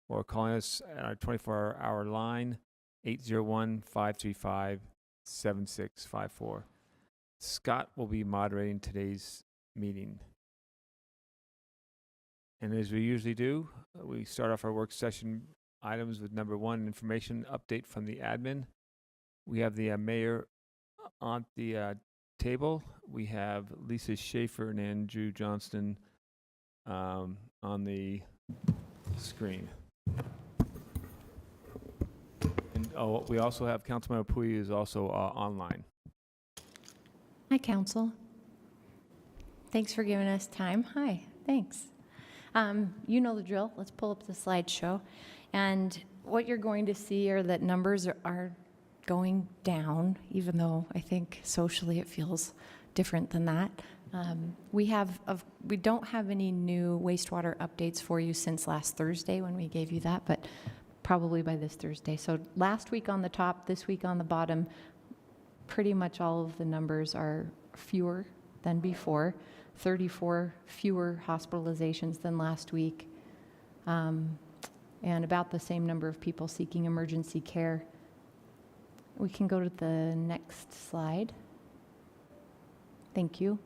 or calling us at our 24-hour line, 801-535-7654. Scott will be moderating today's meeting. And as we usually do, we start off our work session items with number 1, information update from the admin. We have the mayor on the table. We have Lisa Schaefer and Andrew Johnston on the screen. And we also have Councilmember Pui is also online. Hi, Council. Thanks for giving us time. Hi, thanks. You know the drill. Let's pull up the slideshow. And what you're going to see are that numbers are going down, even though I think socially it feels different than that. We don't have any new wastewater updates for you since last Thursday when we gave you that, but probably by this Thursday. So last week on the top, this week on the bottom, pretty much all of the numbers are fewer than before. 34 fewer hospitalizations than last week, and about the same number of people seeking emergency care. We can go to the next slide. Thank you.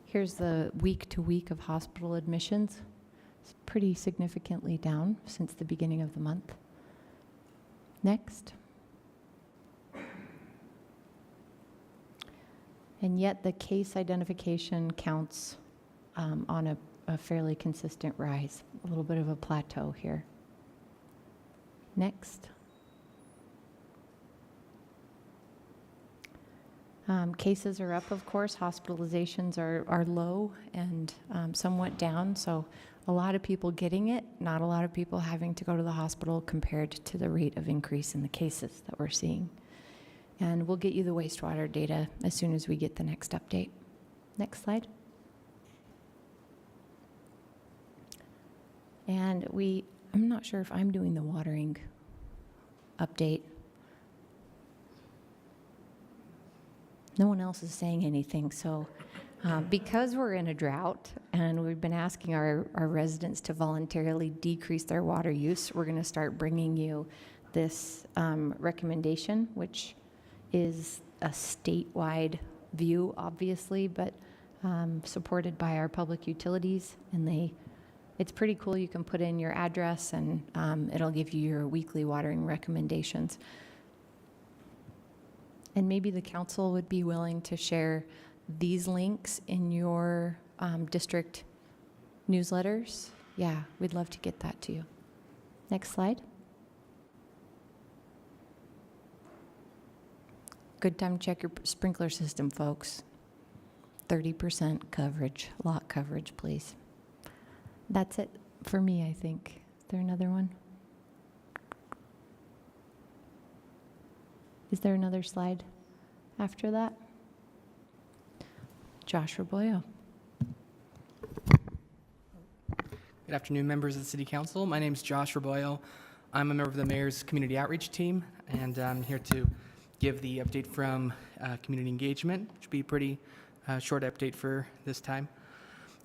Here's the week to week of hospital admissions. It's pretty significantly down since the beginning of the month. Next. And yet the case identification counts on a fairly consistent rise, a little bit of a plateau here. Next. Cases are up, of course. Hospitalizations are low and somewhat down, so a lot of people getting it, not a lot of people having to go to the hospital compared to the rate of increase in the cases that we're seeing. And we'll get you the wastewater data as soon as we get the next update. Next slide. And I'm not sure if I'm doing the watering update. No one else is saying anything, so because we're in a drought and we've been asking our residents to voluntarily decrease their water use, we're gonna start bringing you this recommendation, which is a statewide view, obviously, but supported by our public utilities. And it's pretty cool. You can put in your address and it'll give you your weekly watering recommendations. And maybe the council would be willing to share these links in your district newsletters. Yeah, we'd love to get that to you. Next slide. Good time to check your sprinkler system, folks. 30% coverage, lot coverage, please. That's it for me, I think. Is there another one? Is there another slide after that? Josh Roboyo. Good afternoon, members of the City Council. My name is Josh Roboyo. I'm a member of the Mayor's Community Outreach Team, and I'm here to give the update from community engagement, which will be a pretty short update for this time.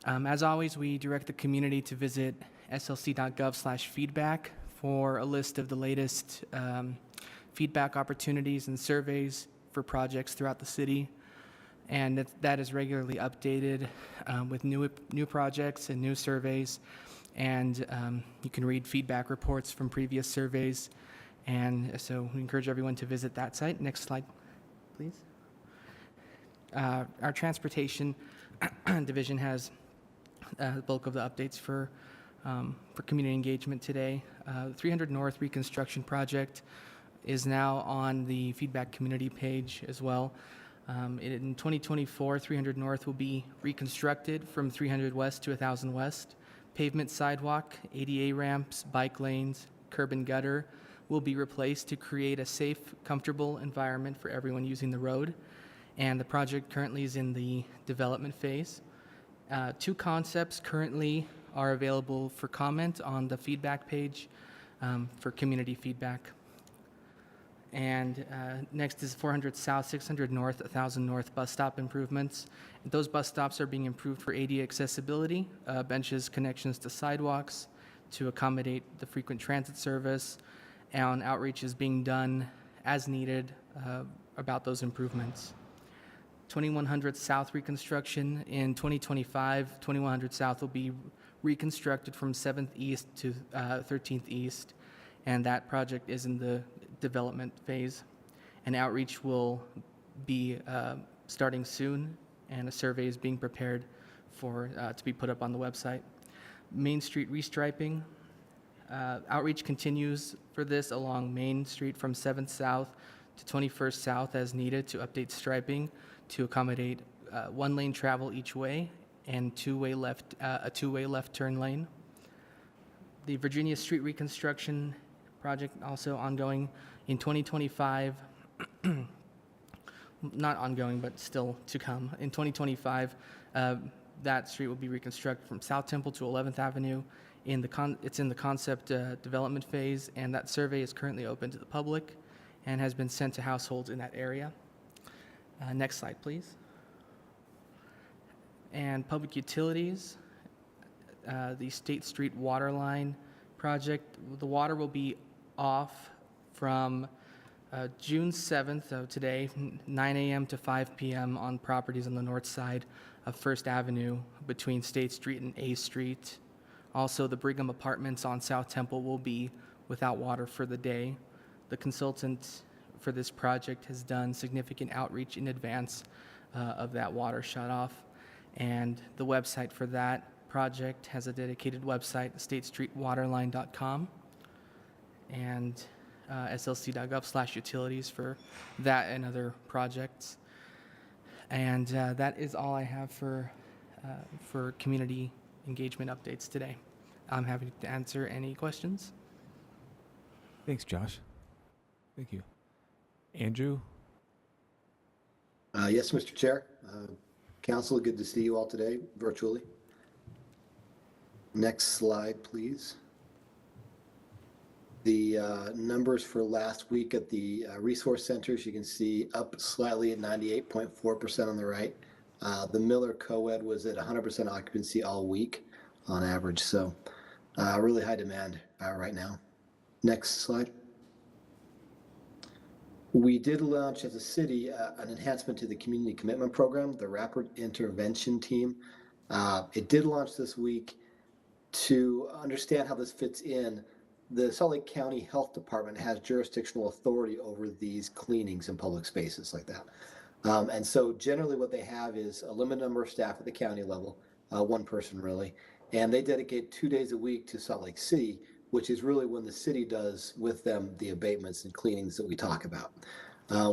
As always, we direct the community to visit slc.gov/feedback for a list of the latest feedback opportunities and surveys for projects throughout the city. And that is regularly updated with new projects and new surveys. And you can read feedback reports from previous surveys. And so we encourage everyone to visit that site. Next slide, please. Our transportation division has the bulk of the updates for community engagement today. 300 North Reconstruction project is now on the feedback community page as well. In 2024, 300 North will be reconstructed from 300 West to 1000 West. Pavement sidewalk, ADA ramps, bike lanes, curb and gutter will be replaced to create a safe, comfortable environment for everyone using the road. And the project currently is in the development phase. 2 concepts currently are available for comment on the feedback page for community feedback. And next is 400 South, 600 North, 1000 North bus stop improvements. Those bus stops are being improved for ADA accessibility, benches, connections to sidewalks, to accommodate the frequent transit service, and outreach is being done as needed about those improvements. 2100 South reconstruction in 2025, 2100 South will be reconstructed from 7th East to 13th East, and that project is in the development phase. And outreach will be starting soon, and a survey is being prepared for to be put up on the website. Main Street restriping. Outreach continues for this along Main Street from 7th South to 21st South as needed to update striping to accommodate one-lane travel each way and a two-way left turn lane. The Virginia Street reconstruction project also ongoing in 2025. Not ongoing, but still to come. In 2025, that street will be reconstructed from South Temple to 11th Avenue. It's in the concept development phase, and that survey is currently open to the public and has been sent to households in that area. Next slide, please. And public utilities, the State Street water line project, the water will be off from June 7th, so today, 9 a.m. to 5 p.m. on properties on the north side of First Avenue between State Street and A Street. Also, the Brigham Apartments on South Temple will be without water for the day. The consultant for this project has done significant outreach in advance of that water shutoff, and the website for that project has a dedicated website, statestreetwaterline.com, and slc.gov/utilities for that and other projects. And that is all I have for community engagement updates today. I'm happy to answer any questions. Thanks, Josh. Thank you. Andrew? Yes, Mr. Chair. Council, good to see you all today virtually. Next slide, please. The numbers for last week at the resource centers, you can see up slightly at 98.4% on the right. The Miller co-ed was at 100% occupancy all week on average, so really high demand right now. Next slide. We did launch as a city an enhancement to the community commitment program, the Rapid Intervention Team. It did launch this week. To understand how this fits in, the Salt Lake County Health Department has jurisdictional authority over these cleanings in public spaces like that. And so generally what they have is a limited number of staff at the county level, one person really, and they dedicate 2 days a week to Salt Lake City, which is really when the city does with them the abatements and cleanings that we talk about.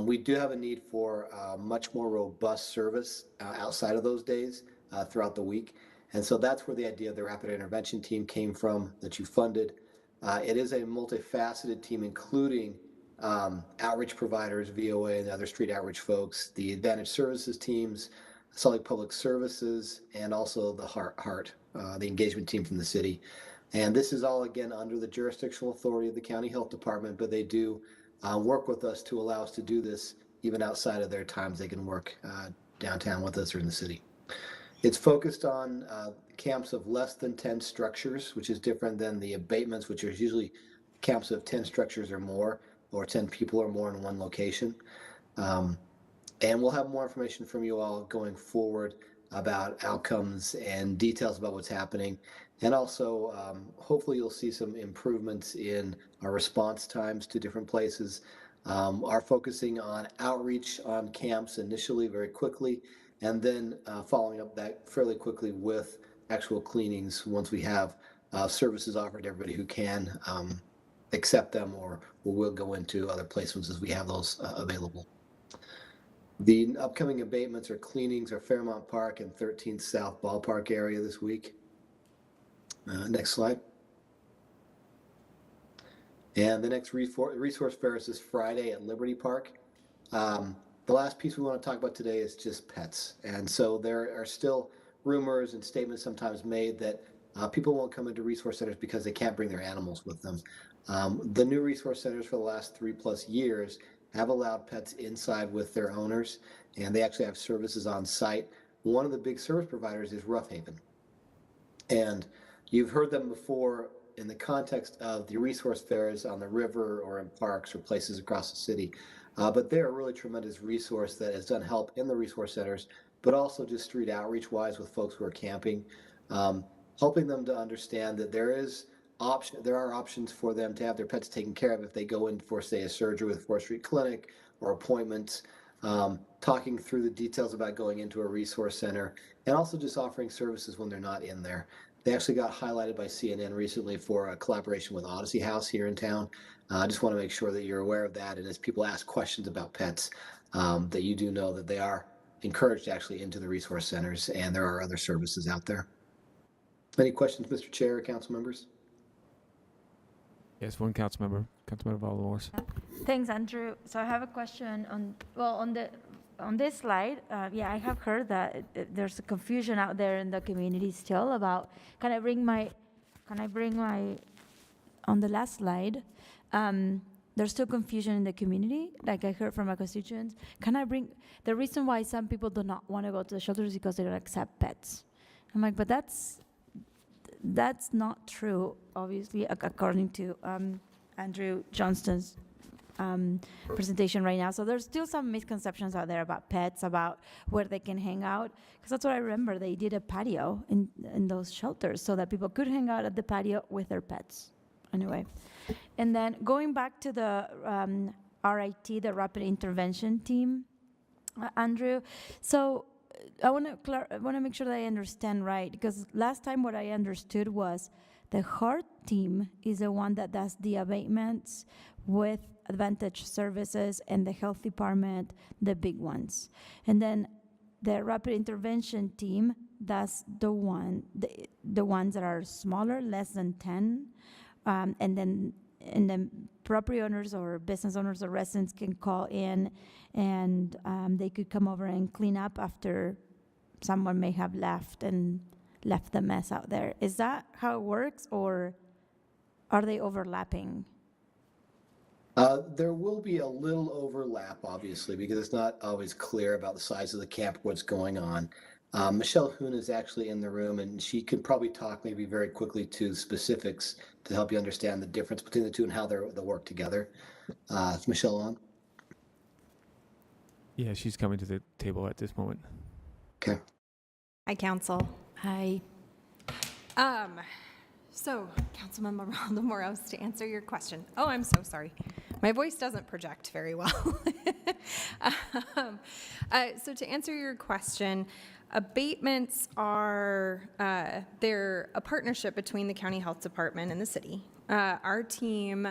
We do have a need for much more robust service outside of those days throughout the week. And so that's where the idea of the Rapid Intervention Team came from that you funded. It is a multifaceted team, including outreach providers, VOA and other street outreach folks, the Advantage Services teams, Salt Lake Public Services, and also the HEART, the engagement team from the city. And this is all, again, under the jurisdictional authority of the County Health Department, but they do work with us to allow us to do this even outside of their times. They can work downtown with us or in the city. It's focused on camps of less than 10 structures, which is different than the abatements, which are usually camps of 10 structures or more, or 10 people or more in one location. And we'll have more information from you all going forward about outcomes and details about what's happening. And also, hopefully you'll see some improvements in our response times to different places. Are focusing on outreach on camps initially very quickly, and then following up that fairly quickly with actual cleanings once we have services offered to everybody who can accept them, or we'll go into other placements as we have those available. The upcoming abatements or cleanings are Fairmount Park and 13th South Ballpark area this week. Next slide. And the next resource fair is this Friday at Liberty Park. The last piece we want to talk about today is just pets. And so there are still rumors and statements sometimes made that people won't come into resource centers because they can't bring their animals with them. The new resource centers for the last 3+ years have allowed pets inside with their owners, and they actually have services on site. One of the big service providers is Rough Haven. And you've heard them before in the context of the resource fairs on the river or in parks or places across the city. But they're a really tremendous resource that has done help in the resource centers, but also just street outreach wise with folks who are camping, helping them to understand that there are options for them to have their pets taken care of if they go in for, say, a surgery with 4th Street Clinic or appointments, talking through the details about going into a resource center, and also just offering services when they're not in there. They actually got highlighted by CNN recently for a collaboration with Odyssey House here in town. I just want to make sure that you're aware of that, and as people ask questions about pets, that you do know that they are encouraged actually into the resource centers, and there are other services out there. Any questions, Mr. Chair or council members? Yes, one Councilmember Valdemores. Thanks, Andrew. So I have a question on this slide. I have heard that there's a confusion out there in the community still about. Can I bring my? On the last slide, there's still confusion in the community. Like I heard from my constituents. Can I bring the reason why some people do not want to go to the shelters is because they don't accept pets? I'm like, but that's not true, obviously, according to Andrew Johnston's presentation right now. So there's still some misconceptions out there about pets, about where they can hang out. Because that's what I remember. They did a patio in those shelters so that people could hang out at the patio with their pets. Anyway, and then going back to the RIT, the Rapid Intervention Team, Andrew, so I want to make sure that I understand right, because last time what I understood was the HART team is the one that does the abatements with Advantage Services and the Health Department, the big ones. And then the Rapid Intervention team does the ones that are smaller, less than 10, and then property owners or business owners or residents can call in and they could come over and clean up after someone may have left the mess out there. Is that how it works, or are they overlapping? There will be a little overlap, obviously, because it's not always clear about the size of the camp, what's going on. Michelle Hoon is actually in the room, and she could probably talk maybe very quickly to specifics to help you understand the difference between the two and how they work together. Is Michelle on? Yeah, she's coming to the table at this moment. Okay. Hi, Council. Hi. So, Councilmember Valdemoros, to answer your question. Oh, I'm so sorry. My voice doesn't project very well. So to answer your question, abatements are, they're a partnership between the County Health Department and the city. Our team,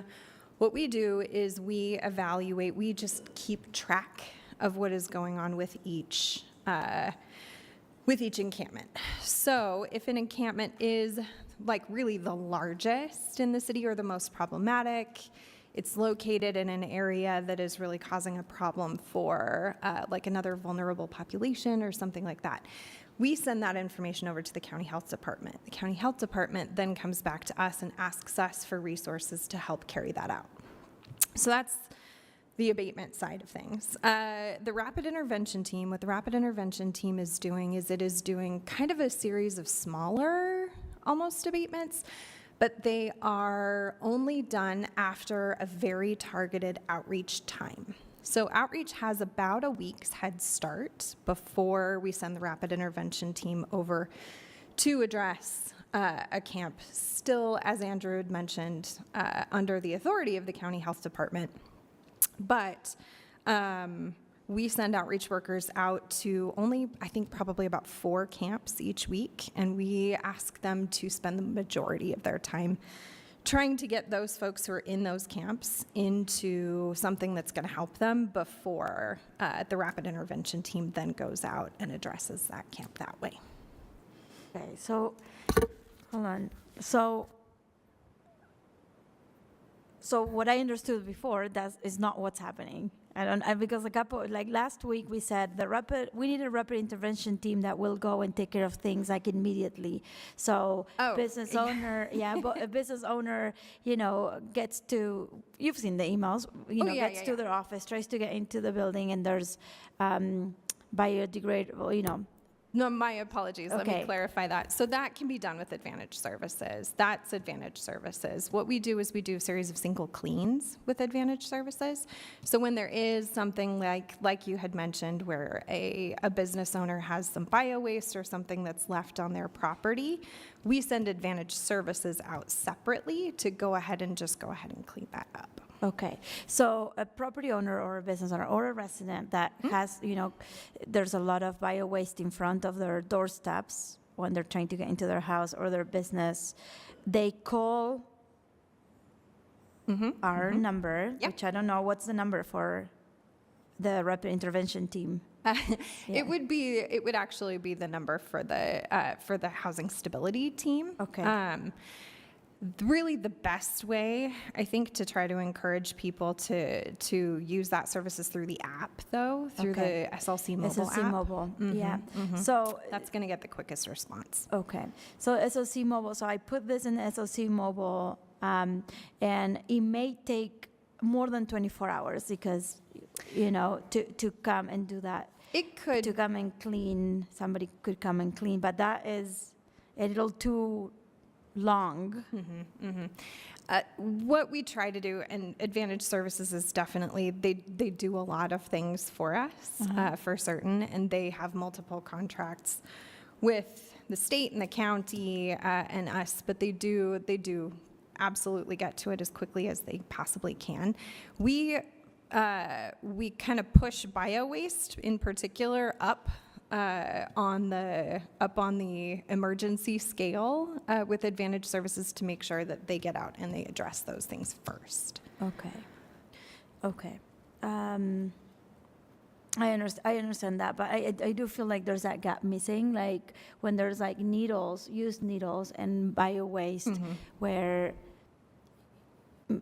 what we do is we evaluate, we just keep track of what is going on with each encampment. So if an encampment is like really the largest in the city or the most problematic, it's located in an area that is really causing a problem for like another vulnerable population or something like that, we send that information over to the County Health Department. The County Health Department then comes back to us and asks us for resources to help carry that out. So that's the abatement side of things. The Rapid Intervention Team, what the Rapid Intervention Team is doing is it is doing kind of a series of smaller, almost abatements, but they are only done after a very targeted outreach time. So outreach has about a week's head start before we send the Rapid Intervention Team over to address a camp, still, as Andrew had mentioned, under the authority of the County Health Department. But we send outreach workers out to only, I think, probably about 4 camps each week, and we ask them to spend the majority of their time trying to get those folks who are in those camps into something that's going to help them before the Rapid Intervention Team then goes out and addresses that camp that way. Okay, so hold on. So what I understood before, that is not what's happening. Because last week we said we need a rapid intervention team that will go and take care of things like immediately. So business owner, but a business owner, gets to, you've seen the emails, gets to their office, tries to get into the building, and there's biodegradable, No, my apologies. Let me Okay. clarify that. So that can be done with Advantage Services. That's Advantage Services. What we do is we do a series of single cleans with Advantage Services. So when there is something like you had mentioned, where a business owner has some bio waste or something that's left on their property, we send Advantage Services out separately to go ahead and clean that up. Okay, so a property owner or a business owner or a resident that has, there's a lot of bio waste in front of their doorsteps when they're trying to get into their house or their business, they call our number, Yep. which I don't know, what's the number for the rapid intervention team? It would actually be the number for the housing stability team. Okay. Really the best way, I think, to try to encourage people to use that services through the app, though, through Okay. the SLC mobile SLC app. mobile, yeah. So That's going to get the quickest response. okay, so SOC mobile, so I put this in SOC mobile, and it may take more than 24 hours because, to come and do that, It could. to come and clean, somebody could come and clean, but that is a little too long. What we try to do, and Advantage Services is definitely, they do a lot of things for us, for certain, and they have multiple contracts with the state and the county and us, but they do absolutely get to it as quickly as they possibly can. We kind of push bio waste in particular up on the emergency scale with Advantage Services to make sure that they get out and they address those things first. Okay. I understand that, but I do feel like there's that gap missing, like when there's like used needles and bio waste where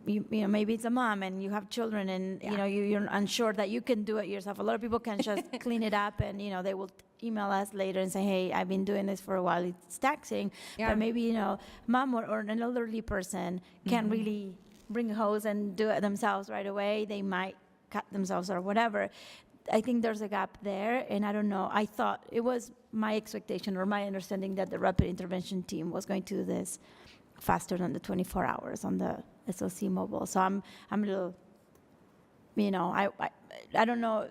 maybe it's a mom and you have children and you're unsure that you can do it yourself. A lot of people can just clean it up and they will email us later and say, hey, I've been doing this for a while, it's taxing. Yeah. But maybe mom or an elderly person can't really bring a hose and do it themselves right away. They might cut themselves or whatever. I think there's a gap there, and I don't know. I thought it was my expectation or my understanding that the rapid intervention team was going to do this faster than the 24 hours on the SOC mobile. So I'm a little, I don't know.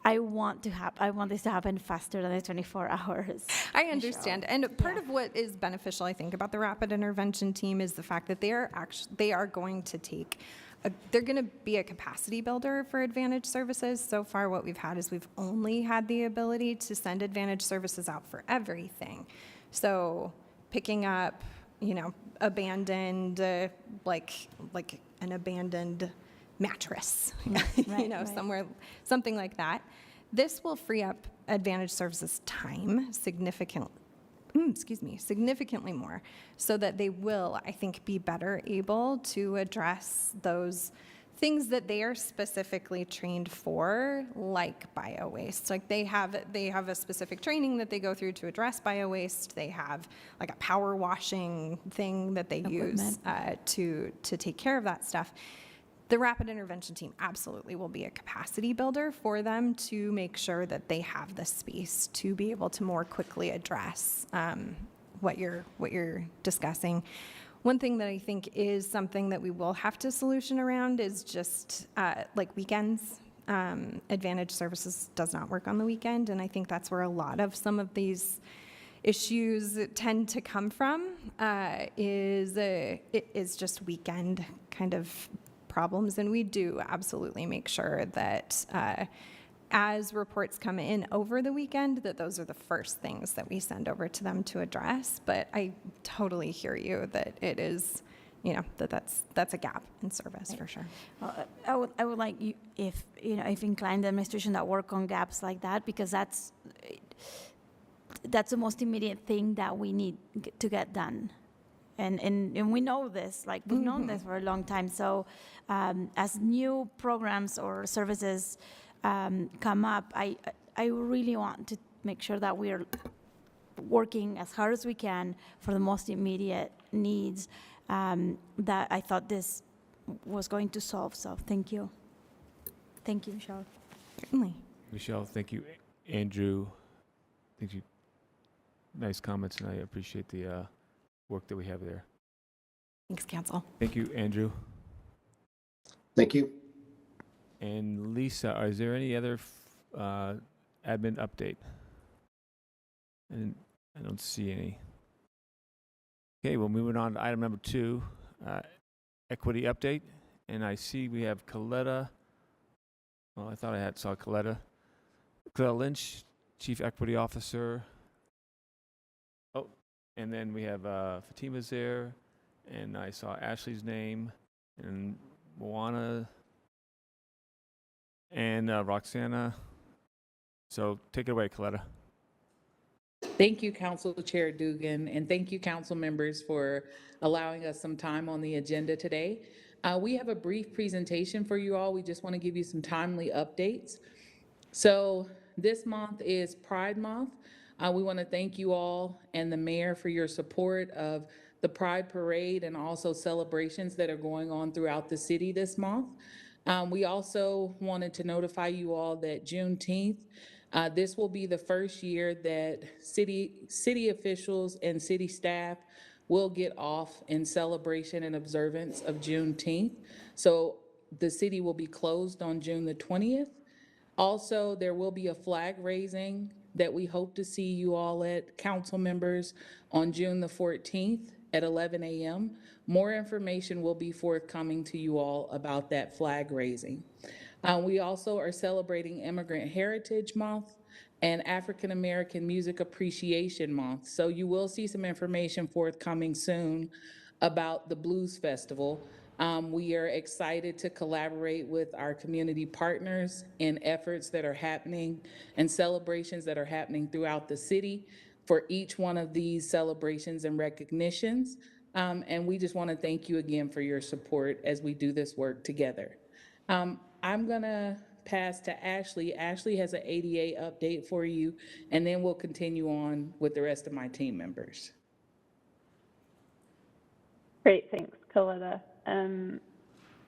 I want this to happen faster than the 24 hours. I understand. And part of what is beneficial, I think, about the rapid intervention team is the fact that they are going to they're going to be a capacity builder for Advantage Services. So far, what we've had is we've only had the ability to send Advantage Services out for everything. So picking up, abandoned, like an abandoned mattress, Right. somewhere, something like that. This will free up Advantage Services time significantly more, so that they will, I think, be better able to address those things that they are specifically trained for, like bio waste. Like they have a specific training that they go through to address bio waste. They have like a power washing thing that they use to take care of that stuff. The rapid intervention team absolutely will be a capacity builder for them to make sure that they have the space to be able to more quickly address what you're discussing. One thing that I think is something that we will have to solution around is just like weekends. Advantage Services does not work on the weekend, and I think that's where a lot of some of these issues tend to come from. It is just weekend kind of problems, and we do absolutely make sure that as reports come in over the weekend, that those are the first things that we send over to them to address. But I totally hear you that it is, that's a gap in service for sure. I would like you, if inclined the administration that work on gaps like that, because that's the most immediate thing that we need to get done. And we know this, like we've known this for a long time. So as new programs or services come up, I really want to make sure that we're working as hard as we can for the most immediate needs that I thought this was going to solve. So thank you. Thank you, Michelle. Certainly. Michelle, thank you. Andrew, think you, nice comments, and I appreciate the work that we have there. Thanks, Council. Thank you, Andrew. Thank you. And Lisa, is there any other admin update? And I don't see any. Okay, well, moving on to item number 2, equity update. And I see we have Coletta. Well, I thought I saw Coletta. Coletta Lynch, Chief Equity Officer. Oh, and then we have Fatima's there. And I saw Ashley's name. And Moana. And Roxana. So take it away, Coletta. Thank you, Council Chair Dugan, and thank you, council members, for allowing us some time on the agenda today. We have a brief presentation for you all. We just want to give you some timely updates. So this month is Pride Month. We want to thank you all and the mayor for your support of the Pride Parade and also celebrations that are going on throughout the city this month. We also wanted to notify you all that Juneteenth, this will be the first year that city officials and city staff will get off in celebration and observance of Juneteenth. So the city will be closed on June the 20th. Also, there will be a flag raising that we hope to see you all at, council members, on June the 14th at 11 a.m. More information will be forthcoming to you all about that flag raising. We also are celebrating Immigrant Heritage Month and African American Music Appreciation Month. So you will see some information forthcoming soon about the Blues Festival. We are excited to collaborate with our community partners in efforts that are happening and celebrations that are happening throughout the city for each one of these celebrations and recognitions. And we just want to thank you again for your support as we do this work together. I'm gonna pass to Ashley. Ashley has an ADA update for you, and then we'll continue on with the rest of my team members. Great, thanks, Coletta.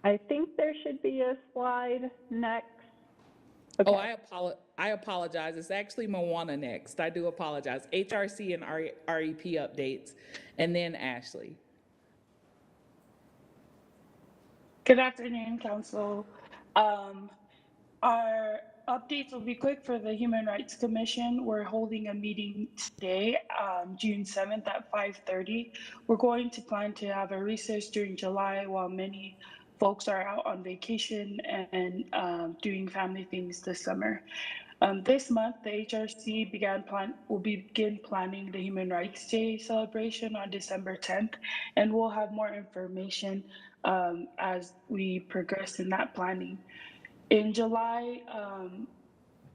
I think there should be a slide next. Okay. Oh, I apologize. It's actually Moana next. I do apologize. HRC and REP updates, and then Ashley. Good afternoon, Council. Our updates will be quick for the Human Rights Commission. We're holding a meeting today, June 7th at 5:30. We're going to plan to have a recess during July while many folks are out on vacation and doing family things this summer. This month, the HRC will begin planning the Human Rights Day celebration on December 10th, and we'll have more information as we progress in that planning. In July,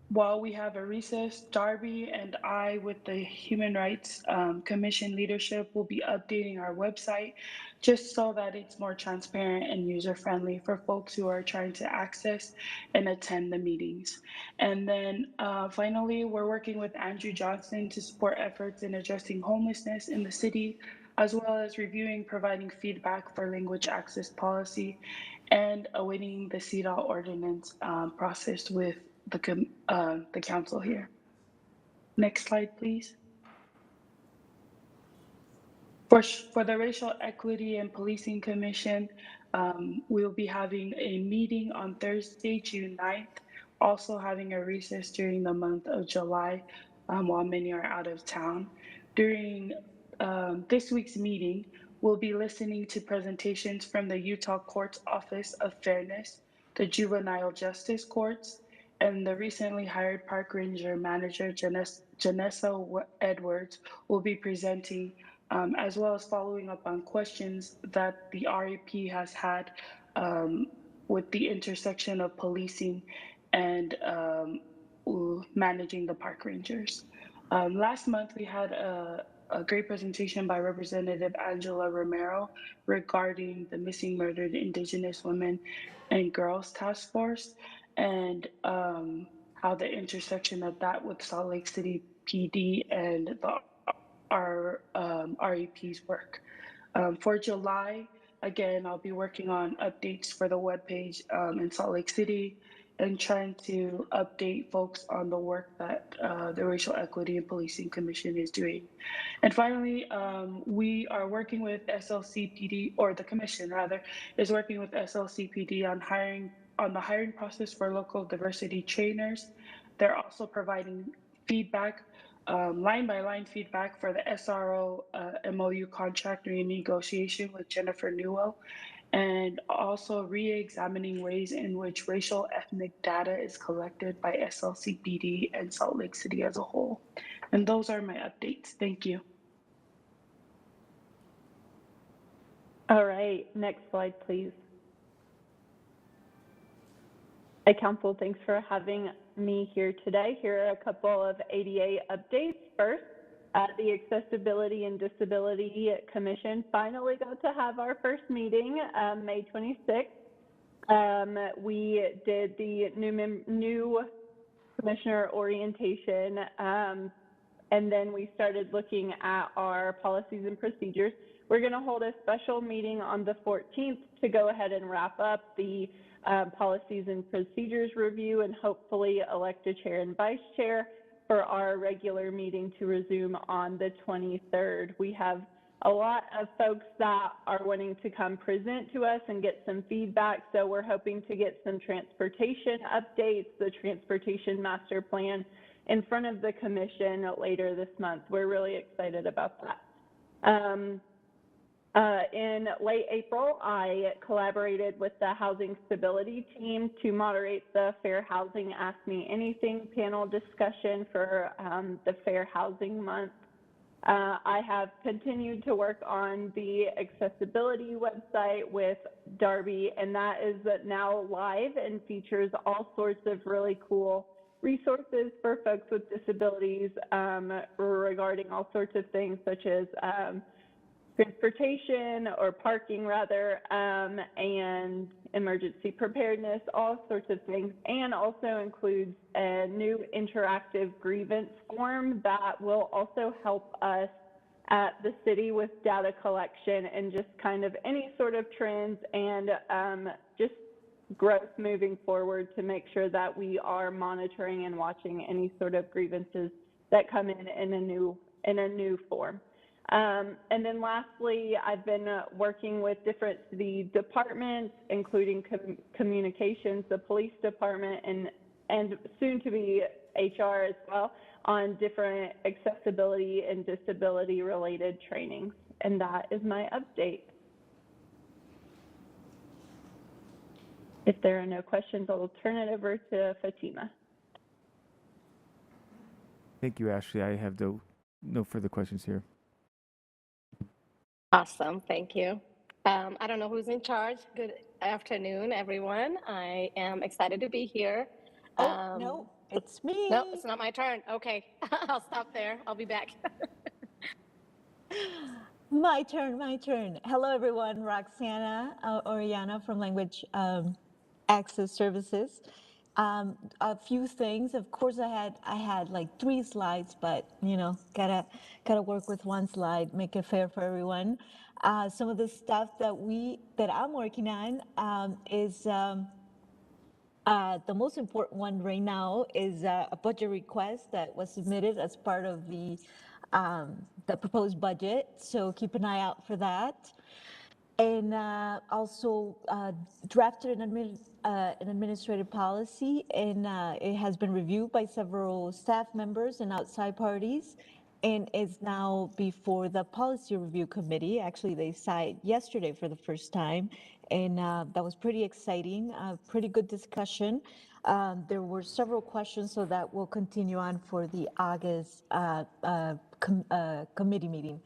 while we have a recess, Darby and I, with the Human Rights Commission leadership, will be updating our website just so that it's more transparent and user-friendly for folks who are trying to access and attend the meetings. And then finally, we're working with Andrew Johnson to support efforts in addressing homelessness in the city, as well as reviewing, providing feedback for language access policy, and awaiting the CEDAW ordinance process with the council here. Next slide, please. For the Racial Equity and Policing Commission, we'll be having a meeting on Thursday, June 9th, also having a recess during the month of July while many are out of town. During this week's meeting, we'll be listening to presentations from the Utah Courts Office of Fairness, the Juvenile Justice Courts, and the recently hired Park Ranger Manager Janessa Edwards will be presenting, as well as following up on questions that the REP has had with the intersection of policing and managing the park rangers. Last month, we had a great presentation by Representative Angela Romero regarding the Missing Murdered Indigenous Women and Girls Task Force, and how the intersection of that with Salt Lake City PD and our REP's work. For July, again, I'll be working on updates for the webpage in Salt Lake City and trying to update folks on the work that the Racial Equity and Policing Commission is doing. And finally, we are working with SLCPD, or the commission rather, is working with SLCPD on the hiring process for local diversity trainers. They're also providing feedback, line by line feedback for the SRO MOU contract renegotiation with Jennifer Newell, and also re-examining ways in which racial ethnic data is collected by SLCPD and Salt Lake City as a whole. And those are my updates. Thank you. All right, next slide, please. Hi, Council. Thanks for having me here today. Here are a couple of ADA updates. First, the Accessibility and Disability Commission finally got to have our first meeting, May 26th. We did the new commissioner orientation, and then we started looking at our policies and procedures. We're going to hold a special meeting on the 14th to go ahead and wrap up the policies and procedures review and hopefully elect a chair and vice chair for our regular meeting to resume on the 23rd. We have a lot of folks that are wanting to come present to us and get some feedback, so we're hoping to get some transportation updates, the transportation master plan in front of the commission later this month. We're really excited about that. In late April, I collaborated with the Housing Stability team to moderate the Fair Housing Ask Me Anything panel discussion for the Fair Housing Month. I have continued to work on the accessibility website with Darby, and that is now live and features all sorts of really cool resources for folks with disabilities regarding all sorts of things such as transportation or parking rather, and emergency preparedness, all sorts of things, and also includes a new interactive grievance form that will also help us at the city with data collection and just kind of any sort of trends and just growth moving forward to make sure that we are monitoring and watching any sort of grievances that come in a new form. And then lastly, I've been working with different city departments, including communications, the police department, and soon to be HR as well, on different accessibility and disability related trainings. And that is my update. If there are no questions, I'll turn it over to Fatima. Thank you, Ashley. I have no further questions here. Awesome, thank you. I don't know who's in charge. Good afternoon, everyone. I am excited to be here. No, it's me. No, it's not my turn. Okay, I'll stop there. I'll be back. My turn. Hello, everyone. Roxana Oriana from Language Access Services. A few things. Of course, I had like 3 slides, but you know, gotta work with 1 slide, make it fair for everyone. Some of the stuff that I'm working on is the most important one right now is a budget request that was submitted as part of the proposed budget. So keep an eye out for that. And also drafted an administrative policy, and it has been reviewed by several staff members and outside parties, and is now before the Policy Review Committee. Actually, they saw it yesterday for the first time, and that was pretty exciting, pretty good discussion. There were several questions, so that will continue on for the August committee meeting.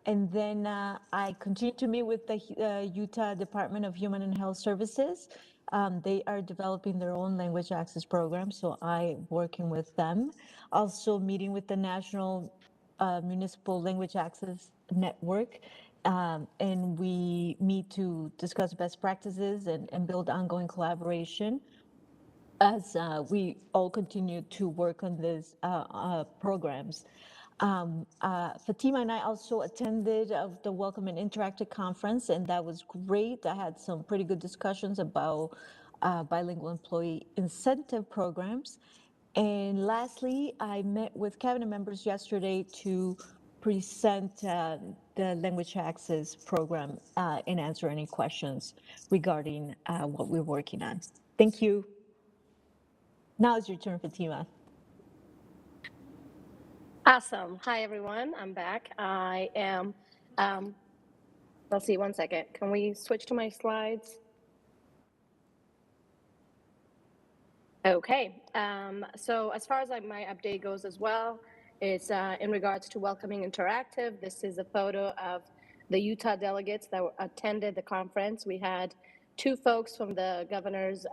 And then I continue to meet with the Utah Department of Human and Health Services. They are developing their own language access program, so I'm working with them. Also meeting with the National Municipal Language Access Network, and we meet to discuss best practices and build ongoing collaboration as we all continue to work on these programs. Fatima and I also attended the Welcome and Interactive Conference, and that was great. I had some pretty good discussions about bilingual employee incentive programs. And lastly, I met with cabinet members yesterday to present the language access program and answer any questions regarding what we're working on. Thank you. Now it's your turn, Fatima. Awesome. Hi, everyone. I'm back. I am, let's see, one second. Can we switch to my slides? Okay. So as far as my update goes as well, it's in regards to Welcoming Interactive. This is a photo of the Utah delegates that attended the conference. We had 2 folks from the governor's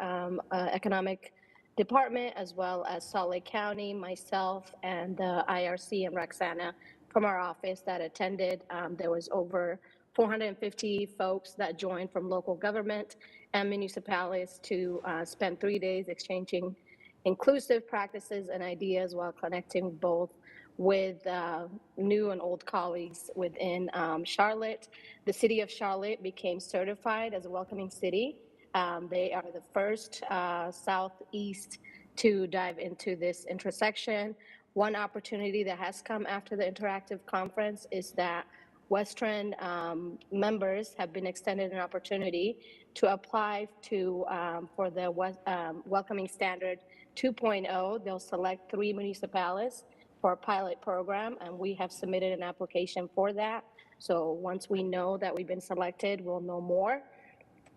economic department, as well as Salt Lake County, myself, and the IRC and Roxana from our office that attended. There was over 450 folks that joined from local government and municipalities to spend 3 days exchanging inclusive practices and ideas while connecting both with new and old colleagues within Charlotte. The city of Charlotte became certified as a welcoming city. They are the first southeast to dive into this intersection. One opportunity that has come after the interactive conference is that Western members have been extended an opportunity to apply to for the Welcoming Standard 2.0. They'll select 3 municipalities for a pilot program, and we have submitted an application for that. So once we know that we've been selected, we'll know more.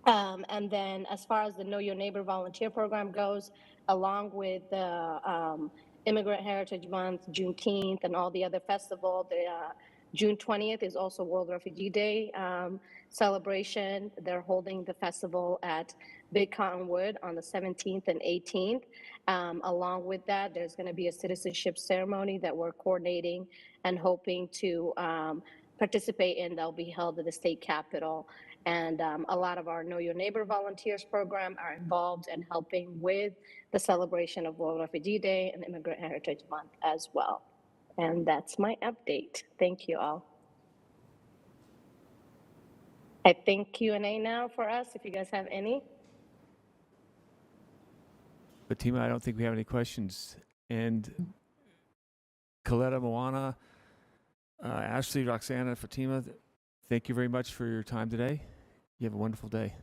And then as far as the Know Your Neighbor volunteer program goes, along with the Immigrant Heritage Month, Juneteenth, and all the other festivals, the June 20th is also World Refugee Day celebration. They're holding the festival at Big Cottonwood on the 17th and 18th. Along with that, there's going to be a citizenship ceremony that we're coordinating and hoping to participate in. That'll be held at the state capitol. And a lot of our Know Your Neighbor volunteers program are involved in helping with the celebration of World Refugee Day and Immigrant Heritage Month as well. And that's my update. Thank you all. I think Q&A now for us, if you guys have any. Fatima, I don't think we have any questions. And Coletta, Moana, Ashley, Roxana, Fatima, thank you very much for your time today. You have a wonderful day.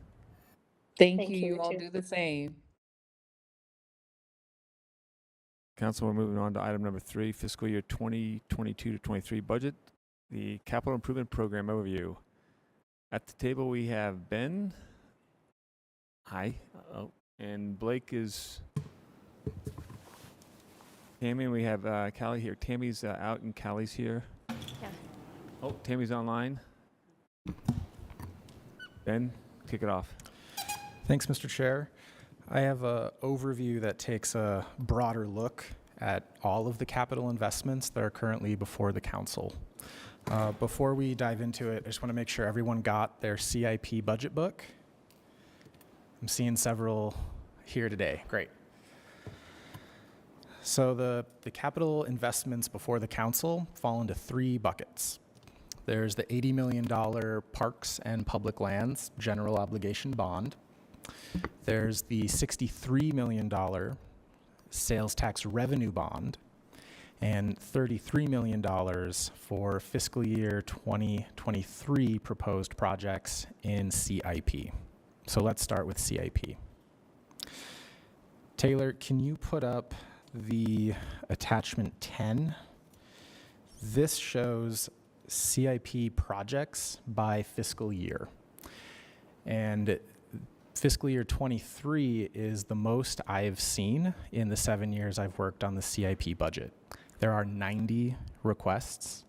Thank Thank you. you, You all too. do the same. Council, we're moving on to item number 3, fiscal year 2022 to 23 budget, the capital improvement program overview. At the table, we have Ben. Hi. Oh, and Blake is. Tammy, and we have Callie here. Tammy's out and Callie's here. Yeah. Oh, Tammy's online. Ben, kick it off. Thanks, Mr. Chair. I have an overview that takes a broader look at all of the capital investments that are currently before the council. Before we dive into it, I just want to make sure everyone got their CIP budget book. I'm seeing several here today. Great. So the capital investments before the council fall into 3 buckets. There's the $80 million Parks and Public Lands General Obligation Bond. There's the $63 million Sales Tax Revenue Bond, and $33 million for fiscal year 2023 proposed projects in CIP. So let's start with CIP. Taylor, can you put up the attachment 10? This shows CIP projects by fiscal year. And fiscal year 23 is the most I've seen in the 7 years I've worked on the CIP budget. There are 90 requests,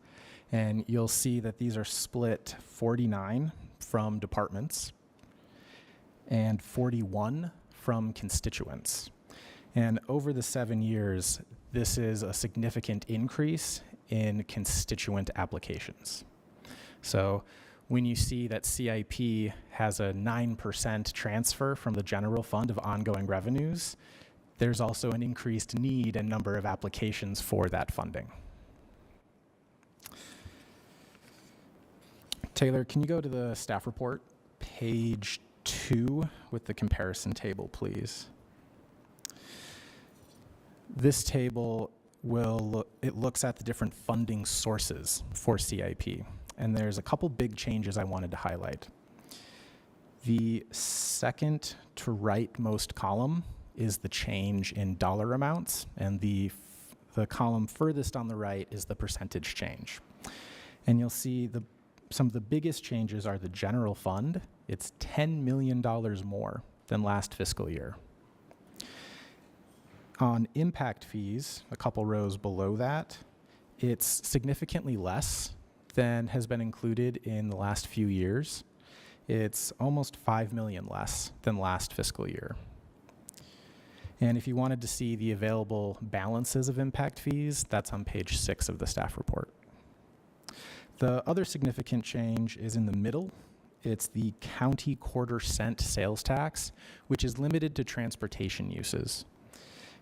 and you'll see that these are split 49 from departments and 41 from constituents. And over the 7 years, this is a significant increase in constituent applications. So when you see that CIP has a 9% transfer from the general fund of ongoing revenues, there's also an increased need and number of applications for that funding. Taylor, can you go to the staff report, page 2 with the comparison table, please. This table it looks at the different funding sources for CIP, and there's a couple big changes I wanted to highlight. The second to rightmost column is the change in dollar amounts, and the column furthest on the right is the percentage change. And you'll see some of the biggest changes are the general fund. It's $10 million more than last fiscal year. On impact fees, a couple rows below that, it's significantly less than has been included in the last few years. It's almost $5 million less than last fiscal year. And if you wanted to see the available balances of impact fees, that's on page 6 of the staff report. The other significant change is in the middle. It's the county quarter cent sales tax, which is limited to transportation uses.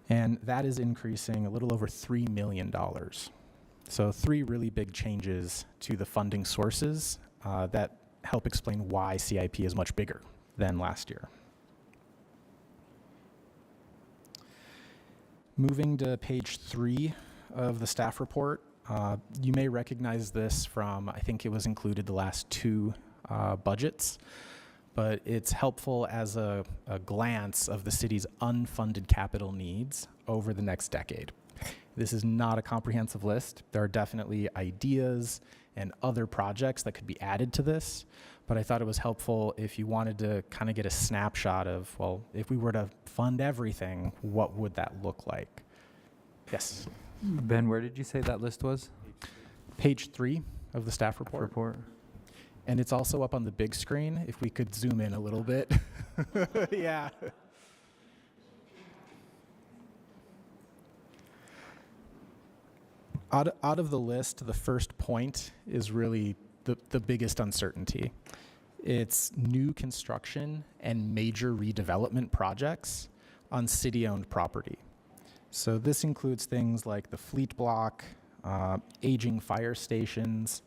And that is increasing a little over $3 million. So 3 really big changes to the funding sources that help explain why CIP is much bigger than last year. Moving to page 3 of the staff report, you may recognize this from, I think it was included the last 2 budgets, but it's helpful as a glance of the city's unfunded capital needs over the next decade. This is not a comprehensive list. There are definitely ideas and other projects that could be added to this, but I thought it was helpful if you wanted to kind of get a snapshot of, well, if we were to fund everything, what would that look like? Yes? Ben, where did you say that list was? Page 3 of the staff report. And it's also up on the big screen, if we could zoom in a little bit. Yeah. Out of the list, the first point is really the biggest uncertainty. It's new construction and major redevelopment projects on city-owned property. So this includes things like the Fleet Block, aging fire stations,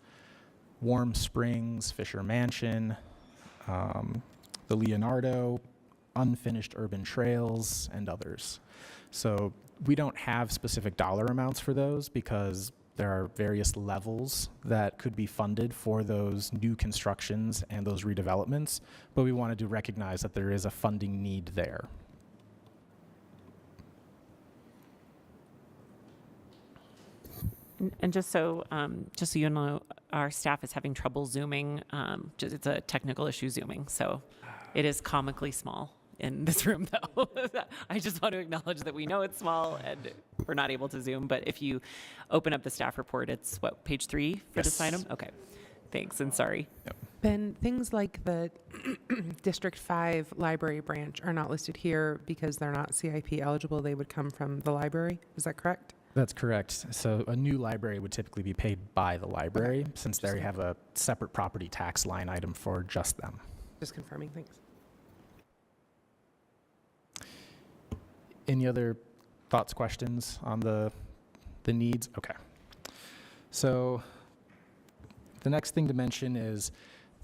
Warm Springs, Fisher Mansion, the Leonardo, unfinished urban trails, and others. So we don't have specific dollar amounts for those because there are various levels that could be funded for those new constructions and those redevelopments, but we wanted to recognize that there is a funding need there. And just so you know, our staff is having trouble Zooming. It's a technical issue Zooming, so it is comically small in this room, though. I just want to acknowledge that we know it's small and we're not able to Zoom. But if you open up the staff report, it's what, page 3 for this item? Okay, thanks and sorry. Yep. Ben, things like the District 5 library branch are not listed here because they're not CIP eligible. They would come from the library. Is that correct? That's correct. So a new library would typically be paid by the library since they have a separate property tax line item for just them. Just confirming, thanks. Any other thoughts, questions on the needs? Okay. So the next thing to mention is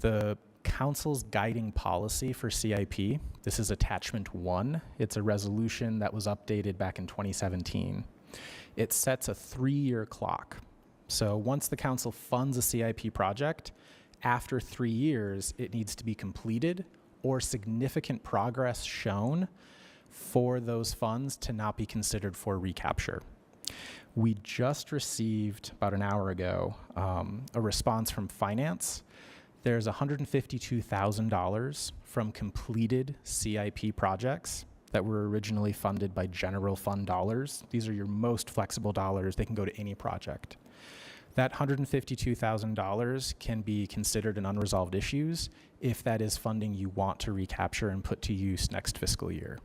the council's guiding policy for CIP. This is attachment 1. It's a resolution that was updated back in 2017. It sets a 3-year clock. So once the council funds a CIP project, after 3 years, it needs to be completed or significant progress shown for those funds to not be considered for recapture. We just received, about an hour ago, a response from finance. There's $152,000 from completed CIP projects that were originally funded by general fund dollars. These are your most flexible dollars. They can go to any project. That $152,000 can be considered an unresolved issues if that is funding you want to recapture and put to use next fiscal year.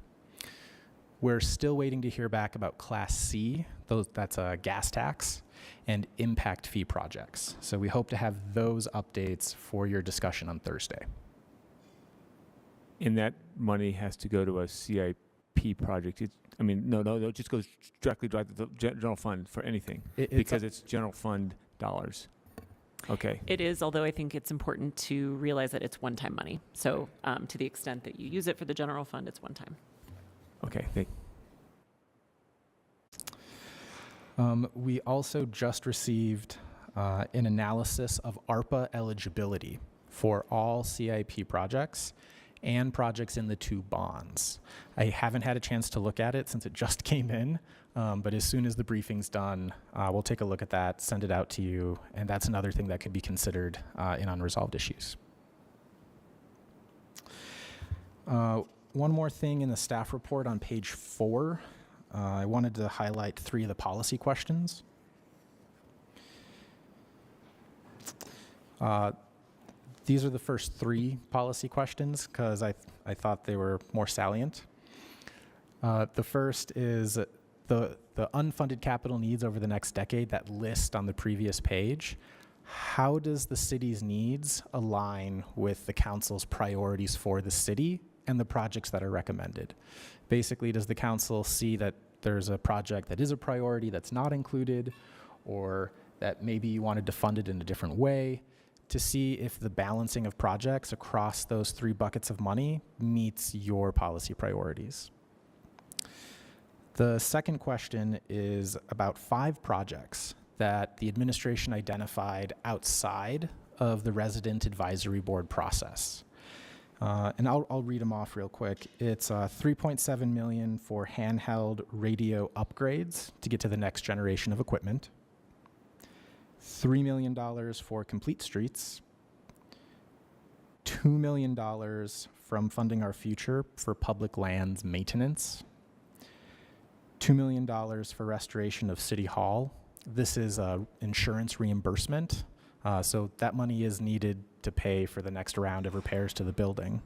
We're still waiting to hear back about Class C, that's a gas tax, and impact fee projects. So we hope to have those updates for your discussion on Thursday. And that money has to go to a CIP project. No, it just goes directly to the general fund for anything because it's general fund dollars. Okay. It is, although I think it's important to realize that it's one-time money. So to the extent that you use it for the general fund, it's one time. Okay. We also just received an analysis of ARPA eligibility for all CIP projects and projects in the 2 bonds. I haven't had a chance to look at it since it just came in, but as soon as the briefing's done, we'll take a look at that, send it out to you, and that's another thing that could be considered in unresolved issues. One more thing in the staff report on page 4. I wanted to highlight 3 of the policy questions. These are the first 3 policy questions because I thought they were more salient. The first is the unfunded capital needs over the next decade, that list on the previous page. How does the city's needs align with the council's priorities for the city and the projects that are recommended? Basically, does the council see that there's a project that is a priority that's not included, or that maybe you wanted to fund it in a different way, to see if the balancing of projects across those 3 buckets of money meets your policy priorities? The second question is about 5 projects that the administration identified outside of the resident advisory board process. And I'll read them off real quick. It's $3.7 million for handheld radio upgrades to get to the next generation of equipment, $3 million for complete streets, $2 million from Funding Our Future for public lands maintenance, $2 million for restoration of City Hall. This is insurance reimbursement, so that money is needed to pay for the next round of repairs to the building.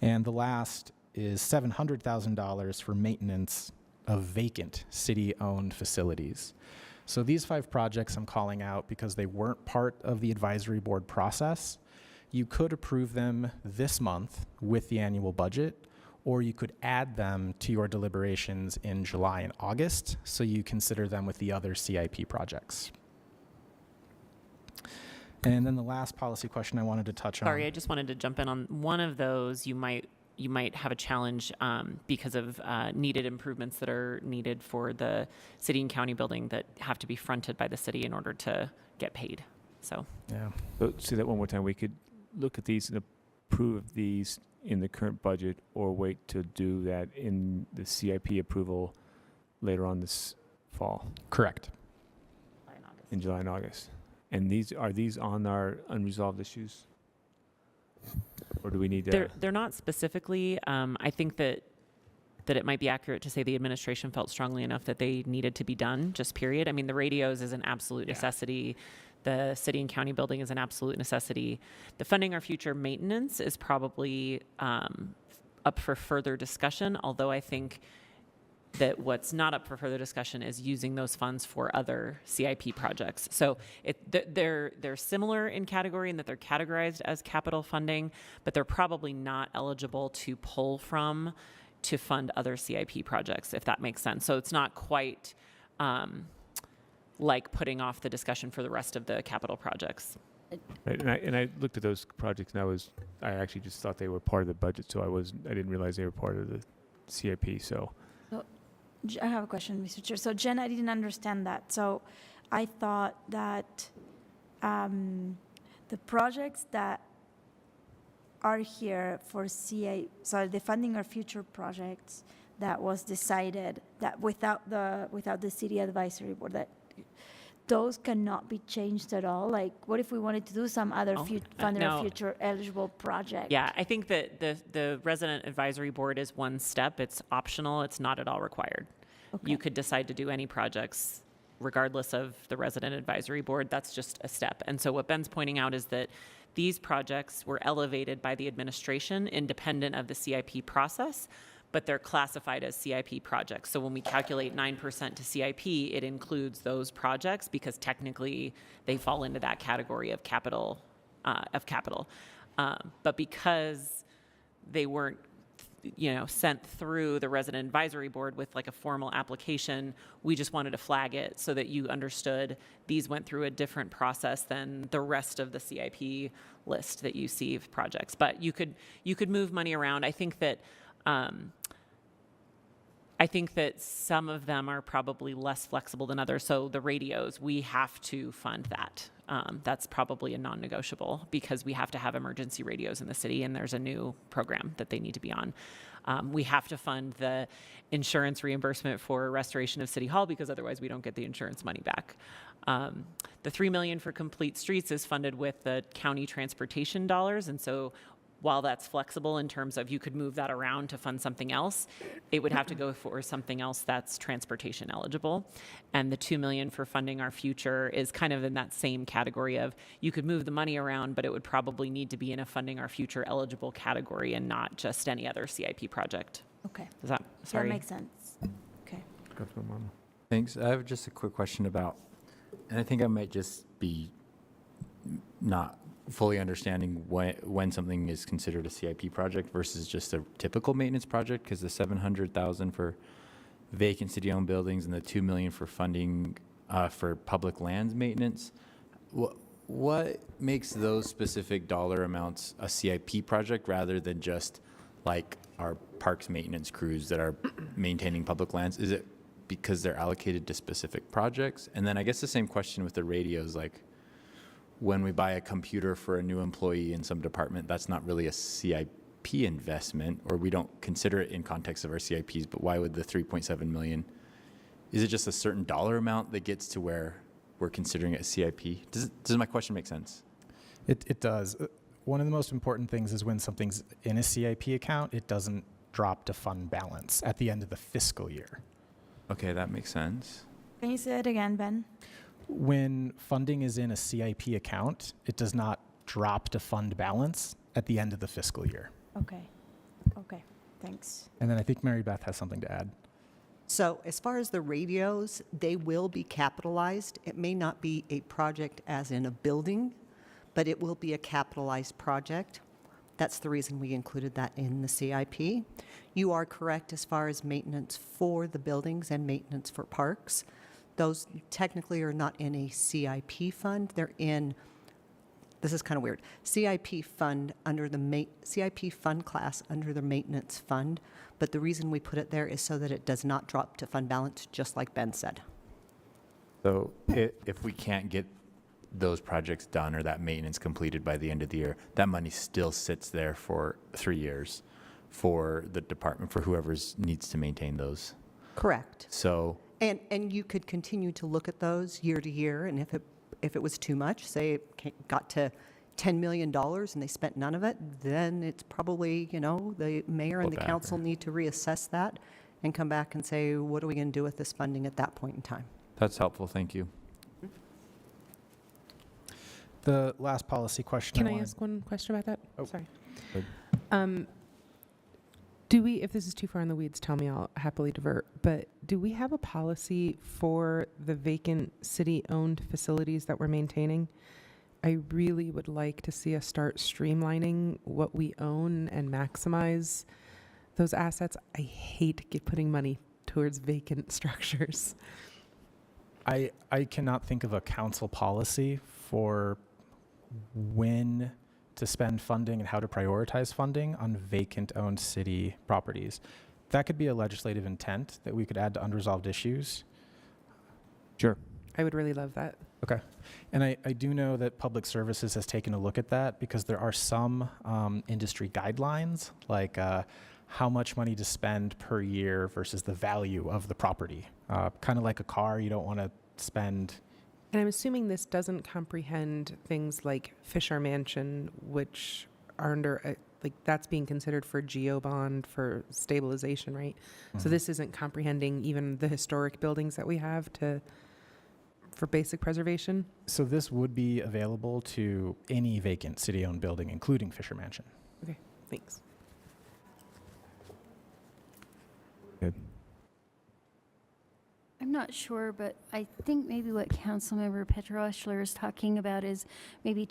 And the last is $700,000 for maintenance of vacant city-owned facilities. So these 5 projects I'm calling out because they weren't part of the advisory board process. You could approve them this month with the annual budget, or you could add them to your deliberations in July and August, so you consider them with the other CIP projects. And then the last policy question I wanted to touch on. Sorry, I just wanted to jump in on one of those. You might have a challenge because of needed improvements that are needed for the city and county building that have to be fronted by the city in order to get paid. So yeah. So say that one more time. We could look at these and approve these in the current budget, or wait to do that in the CIP approval later on this fall. Correct. In July and August. And are these on our unresolved issues? Or do we need to? they're not specifically. I think that it might be accurate to say the administration felt strongly enough that they needed to be done, just period. I mean, the radios is an absolute necessity. The city and county building is an absolute necessity. The Funding Our Future maintenance is probably up for further discussion, although I think that what's not up for further discussion is using those funds for other CIP projects. So they're similar in category in that they're categorized as capital funding, but they're probably not eligible to pull from to fund other CIP projects, if that makes sense. So it's not quite like putting off the discussion for the rest of the capital projects. Right, and I looked at those projects, and I actually just thought they were part of the budget, so I didn't realize they were part of the CIP. So I have a question, Mr. Chair. So Jen, I didn't understand that. So I thought that the projects that are here for the Funding Our Future projects that was decided that without the city advisory board, that those cannot be changed at all? Like, what if we wanted to do some other Funding Our Future eligible project? Yeah, I think that the resident advisory board is one step. It's optional. It's not at all required. Okay. You could decide to do any projects regardless of the resident advisory board. That's just a step. And so what Ben's pointing out is that these projects were elevated by the administration independent of the CIP process, but they're classified as CIP projects. So when we calculate 9% to CIP, it includes those projects because technically they fall into that category of capital. But because they weren't sent through the resident advisory board with like a formal application. We just wanted to flag it so that you understood these went through a different process than the rest of the CIP list that you see of projects. But you could move money around. I think that some of them are probably less flexible than others. So the radios, we have to fund that. That's probably a non-negotiable because we have to have emergency radios in the city, and there's a new program that they need to be on. We have to fund the insurance reimbursement for restoration of City Hall because otherwise we don't get the insurance money back. The $3 million for complete streets is funded with the county transportation dollars, and so while that's flexible in terms of you could move that around to fund something else, it would have to go for something else that's transportation eligible. And the $2 million for funding our future is kind of in that same category of you could move the money around, but it would probably need to be in a funding our future eligible category and not just any other CIP project. Okay. Does that, sorry. That makes sense. Okay. Thanks. I have just a quick question about, and I think I might just be not fully understanding when something is considered a CIP project versus just a typical maintenance project, because the $700,000 for vacant city-owned buildings and the $2 million for funding for public lands maintenance, what makes those specific dollar amounts a CIP project rather than just like our parks maintenance crews that are maintaining public lands? Is it because they're allocated to specific projects? And then I guess the same question with the radios, like when we buy a computer for a new employee in some department, that's not really a CIP investment, or we don't consider it in context of our CIPs, but why would the 3.7 million, is it just a certain dollar amount that gets to where we're considering it a CIP? Does my question make sense? It does. One of the most important things is when something's in a CIP account, it doesn't drop to fund balance at the end of the fiscal year. Okay, that makes sense. Can you say it again, Ben? When funding is in a CIP account, it does not drop to fund balance at the end of the fiscal year. Okay. Okay. Thanks. And then I think Mary Beth has something to add. So as far as the radios, they will be capitalized. It may not be a project as in a building, but it will be a capitalized project. That's the reason we included that in the CIP. You are correct as far as maintenance for the buildings and maintenance for parks. Those technically are not in a CIP fund. They're in, this is kind of weird, CIP fund under the CIP fund class under the maintenance fund. But the reason we put it there is so that it does not drop to fund balance, just like Ben said. So if we can't get those projects done or that maintenance completed by the end of the year, that money still sits there for 3 years for the department, for whoever needs to maintain those. Correct. So. And you could continue to look at those year to year, and if it was too much, say it got to $10 million and they spent none of it, then it's probably, the mayor and the council need to reassess that and come back and say, what are we going to do with this funding at that point in time? That's helpful. Thank you. The last policy question. Can I ask one question about that? Oh. Sorry. Good. Do we, if this is too far in the weeds, tell me, I'll happily divert, but do we have a policy for the vacant city-owned facilities that we're maintaining? I really would like to see us start streamlining what we own and maximize those assets. I hate putting money towards vacant structures. I cannot think of a council policy for when to spend funding and how to prioritize funding on vacant-owned city properties. That could be a legislative intent that we could add to unresolved issues. Sure. I would really love that. Okay. And I do know that Public Services has taken a look at that because there are some industry guidelines, like how much money to spend per year versus the value of the property. Kind of like a car, you don't want to spend. And I'm assuming this doesn't comprehend things like Fisher Mansion, which are under, that's being considered for GeoBond for stabilization, right? Mm-hmm. So this isn't comprehending even the historic buildings that we have for basic preservation? So this would be available to any vacant city-owned building, including Fisher Mansion. Okay, thanks. Good. I'm not sure, but I think maybe what Councilmember Petroschler is talking about is maybe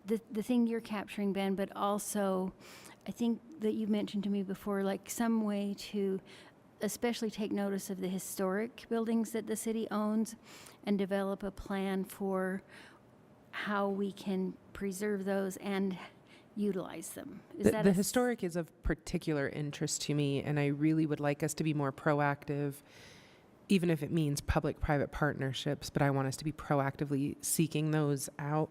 the thing you're capturing, Ben, but also I think that you mentioned to me before, like some way to especially take notice of the historic buildings that the city owns and develop a plan for how we can preserve those and utilize them. Is that The historic is of particular interest to me, and I really would like us to be more proactive, even if it means public-private partnerships, but I want us to be proactively seeking those out.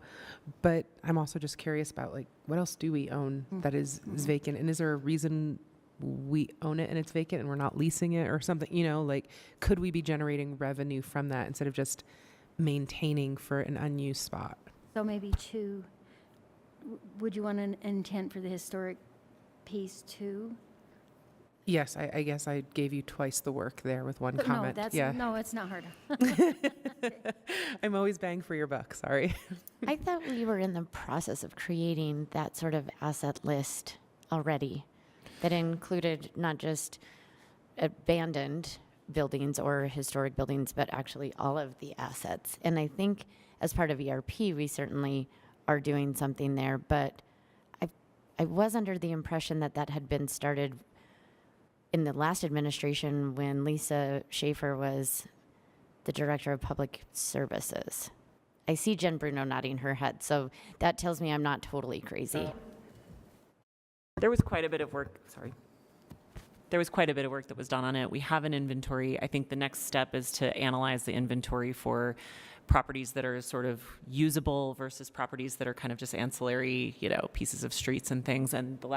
But I'm also just curious about, like, what else do we own that is vacant? And is there a reason we own it and it's vacant and we're not leasing it or something? You know, like, could we be generating revenue from that instead of just maintaining for an unused spot? So maybe two, would you want an intent for the historic piece too? Yes, I guess I gave you twice the work there with one But comment. No, yeah. no, it's not hard. I'm always bang for your buck, sorry. I thought we were in the process of creating that sort of asset list already that included not just abandoned buildings or historic buildings, but actually all of the assets. And I think as part of ERP, we certainly are doing something there, but I was under the impression that that had been started in the last administration when Lisa Schaefer was the Director of Public Services. I see Jen Bruno nodding her head, so that tells me I'm not totally crazy. There was quite a bit of work, There was quite a bit of work that was done on it. We have an inventory. I think the next step is to analyze the inventory for properties that are sort of usable versus properties that are kind of just ancillary, you know, pieces of streets and things. And I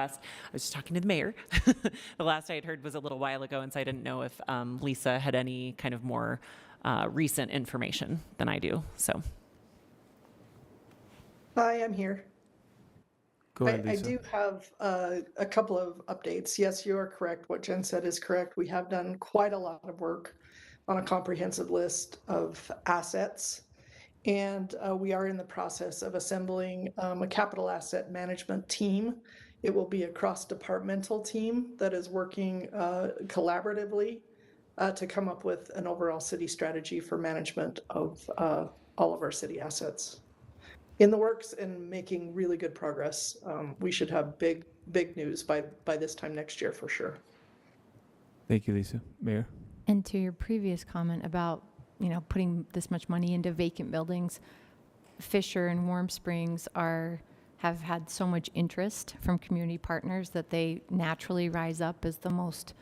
was just talking to the mayor. The last I had heard was a little while ago, and so I didn't know if Lisa had any kind of more recent information than I do, so. Hi, I'm here. Go ahead, I Lisa. do have a couple of updates. Yes, you are correct. What Jen said is correct. We have done quite a lot of work on a comprehensive list of assets. And we are in the process of assembling a capital asset management team. It will be a cross-departmental team that is working collaboratively to come up with an overall city strategy for management of all of our city assets. In the works and making really good progress. We should have big news by this time next year for sure. Thank you, Lisa. Mayor? And to your previous comment about, you know, putting this much money into vacant buildings, Fisher and Warm Springs have had so much interest from community partners that they naturally rise up as the most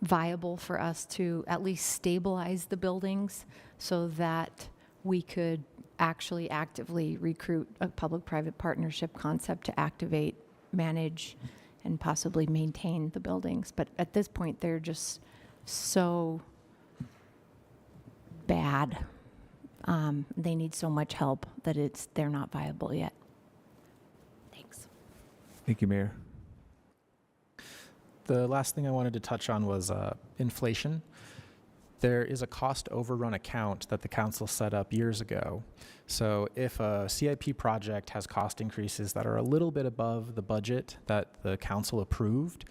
viable for us to at least stabilize the buildings so that we could actually actively recruit a public-private partnership concept to activate, manage, and possibly maintain the buildings. But at this point, they're just so bad. They need so much help that they're not viable yet. Thanks. Thank you, Mayor. The last thing I wanted to touch on was inflation. There is a cost overrun account that the council set up years ago. So if a CIP project has cost increases that are a little bit above the budget that the council approved,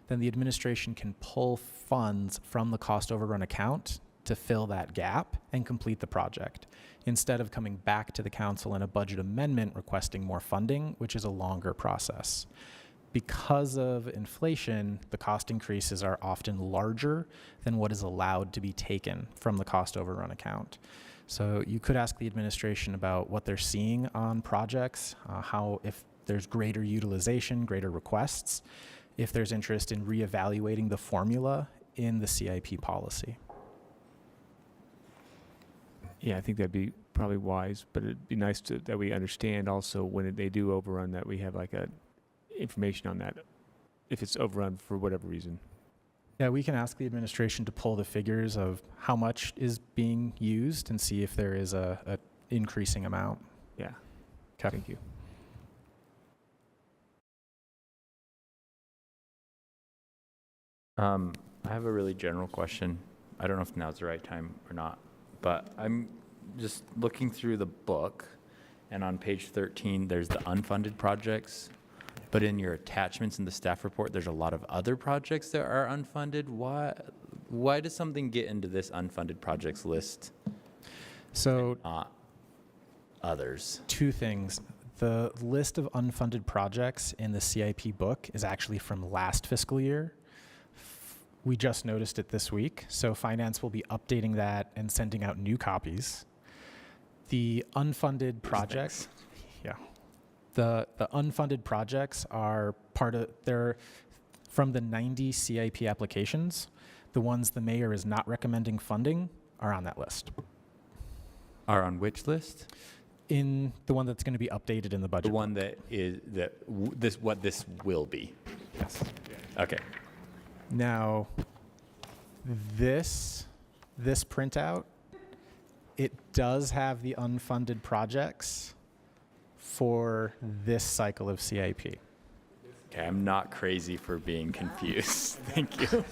then the administration can pull funds from the cost overrun account to fill that gap and complete the project, instead of coming back to the council in a budget amendment requesting more funding, which is a longer process. Because of inflation, the cost increases are often larger than what is allowed to be taken from the cost overrun account. So you could ask the administration about what they're seeing on projects, if there's greater utilization, greater requests, if there's interest in reevaluating the formula in the CIP policy. Yeah, I think that'd be probably wise, but it'd be nice that we understand also when they do overrun that we have like information on that, if it's overrun for whatever reason. Yeah, we can ask the administration to pull the figures of how much is being used and see if there is a increasing amount. Yeah. Okay. Thank you. I have a really general question. I don't know if now's the right time or not, but I'm just looking through the book, and on page 13, there's the unfunded projects. But in your attachments in the staff report, there's a lot of other projects that are unfunded. Why does something get into this unfunded projects list? So not others. Two things. The list of unfunded projects in the CIP book is actually from last fiscal year. We just noticed it this week, so Finance will be updating that and sending out new copies. The unfunded projects, the unfunded projects are they're from the 90 CIP applications. The ones the mayor is not recommending funding are on that list. Are on which list? In the one that's going to be updated in the budget. The one that is what this will be. Yes. Okay. Now, this printout, it does have the unfunded projects for this cycle of CIP. Okay, I'm not crazy for being confused. Thank you.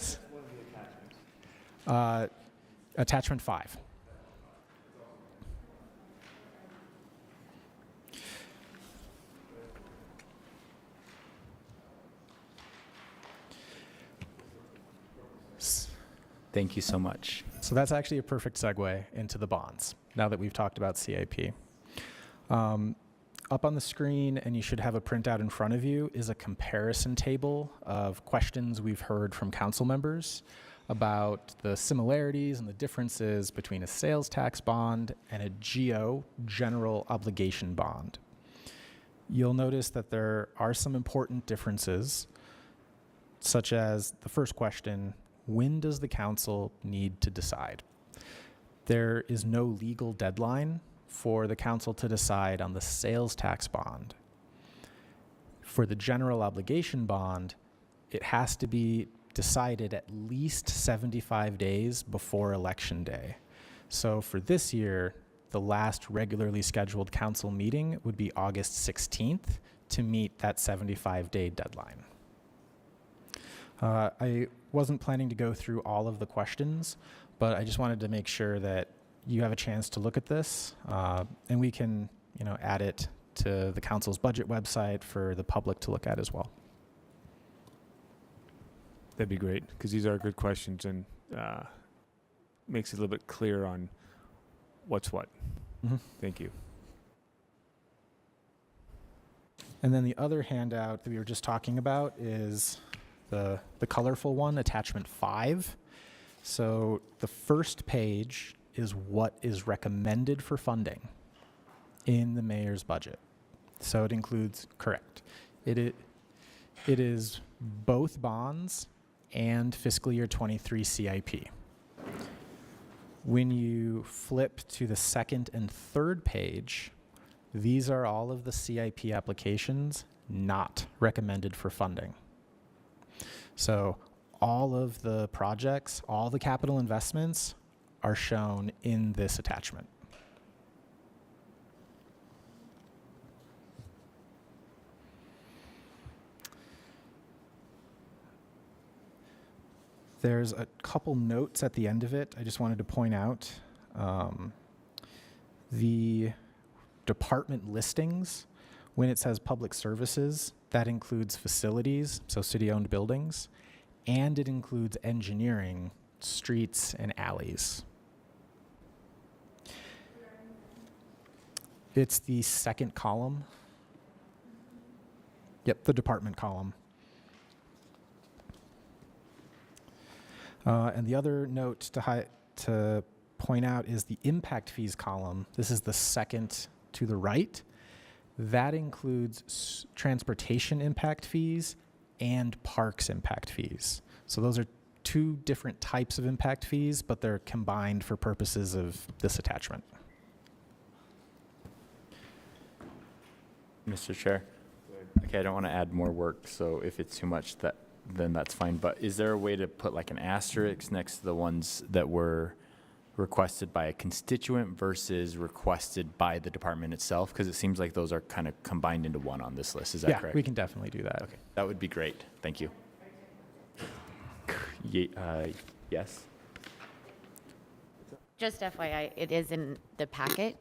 Attachment 5. Thank you so much. So that's actually a perfect segue into the bonds, now that we've talked about CIP. Up on the screen, and you should have a printout in front of you, is a comparison table of questions we've heard from council members about the similarities and the differences between a sales tax bond and a GO, general obligation bond. You'll notice that there are some important differences, such as the first question: when does the council need to decide? There is no legal deadline for the council to decide on the sales tax bond. For the general obligation bond, it has to be decided at least 75 days before Election Day. So for this year, the last regularly scheduled council meeting would be August 16th to meet that 75-day deadline. I wasn't planning to go through all of the questions, but I just wanted to make sure that you have a chance to look at this, and we can, add it to the council's budget website for the public to look at as well. That'd be great, because these are good questions and makes it a little bit clear on what's what. Mm-hmm. Thank you. And then the other handout that we were just talking about is the colorful one, attachment 5. So the first page is what is recommended for funding in the mayor's budget. So it includes, correct, it is both bonds and fiscal year 23 CIP. When you flip to the second and third page, these are all of the CIP applications not recommended for funding. So all of the projects, all the capital investments are shown in this attachment. There's a couple notes at the end of it I just wanted to point out. The department listings, when it says public services, that includes facilities, so city-owned buildings, and it includes engineering, streets, and alleys. It's the second column. Yep, the department column. And the other note to point out is the impact fees column. This is the second to the right. That includes transportation impact fees and parks impact fees. So those are two different types of impact fees, but they're combined for purposes of this attachment. Mr. Chair. Okay, I don't want to add more work, so if it's too much, then that's fine. But is there a way to put like an asterisk next to the ones that were requested by a constituent versus requested by the department itself? Because it seems like those are kind of combined into one on this list. Is that correct? Yeah, we can definitely do that. Okay, that would be great. Thank you. Yes? Just FYI, it is in the packet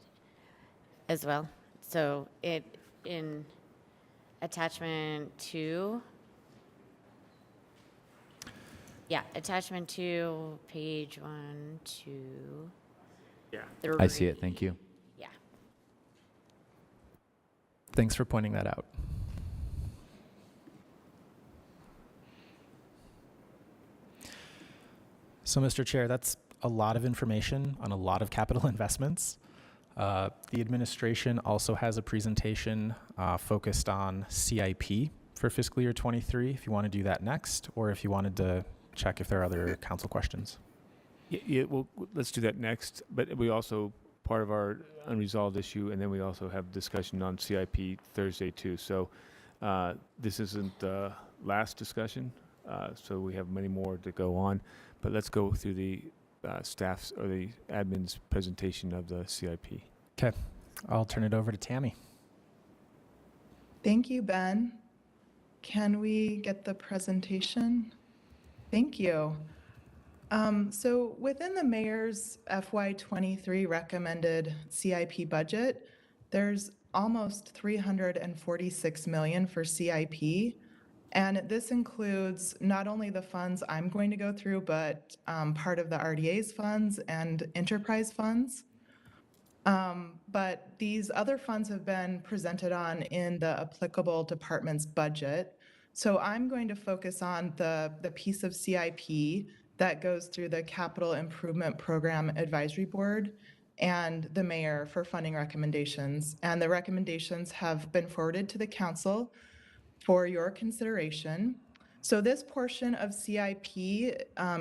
as well. So in attachment 2, attachment 2, page 1, 2. Yeah. I see it. Thank you. Yeah. Thanks for pointing that out. So, Mr. Chair, that's a lot of information on a lot of capital investments. The administration also has a presentation focused on CIP for fiscal year 23, if you want to do that next, or if you wanted to check if there are other council questions. Yeah, well, let's do that next. But we also, part of our unresolved issue, and then we also have discussion on CIP Thursday too. So this isn't the last discussion, so we have many more to go on. But let's go through the staff's or the admin's presentation of the CIP. Okay, I'll turn it over to Tammy. Thank you, Ben. Can we get the presentation? Thank you. So within the mayor's FY23 recommended CIP budget, there's almost $346 million for CIP. And this includes not only the funds I'm going to go through, but part of the RDA's funds and enterprise funds. But these other funds have been presented on in the applicable department's budget. So I'm going to focus on the piece of CIP that goes through the Capital Improvement Program Advisory Board and the mayor for funding recommendations. And the recommendations have been forwarded to the council for your consideration. So this portion of CIP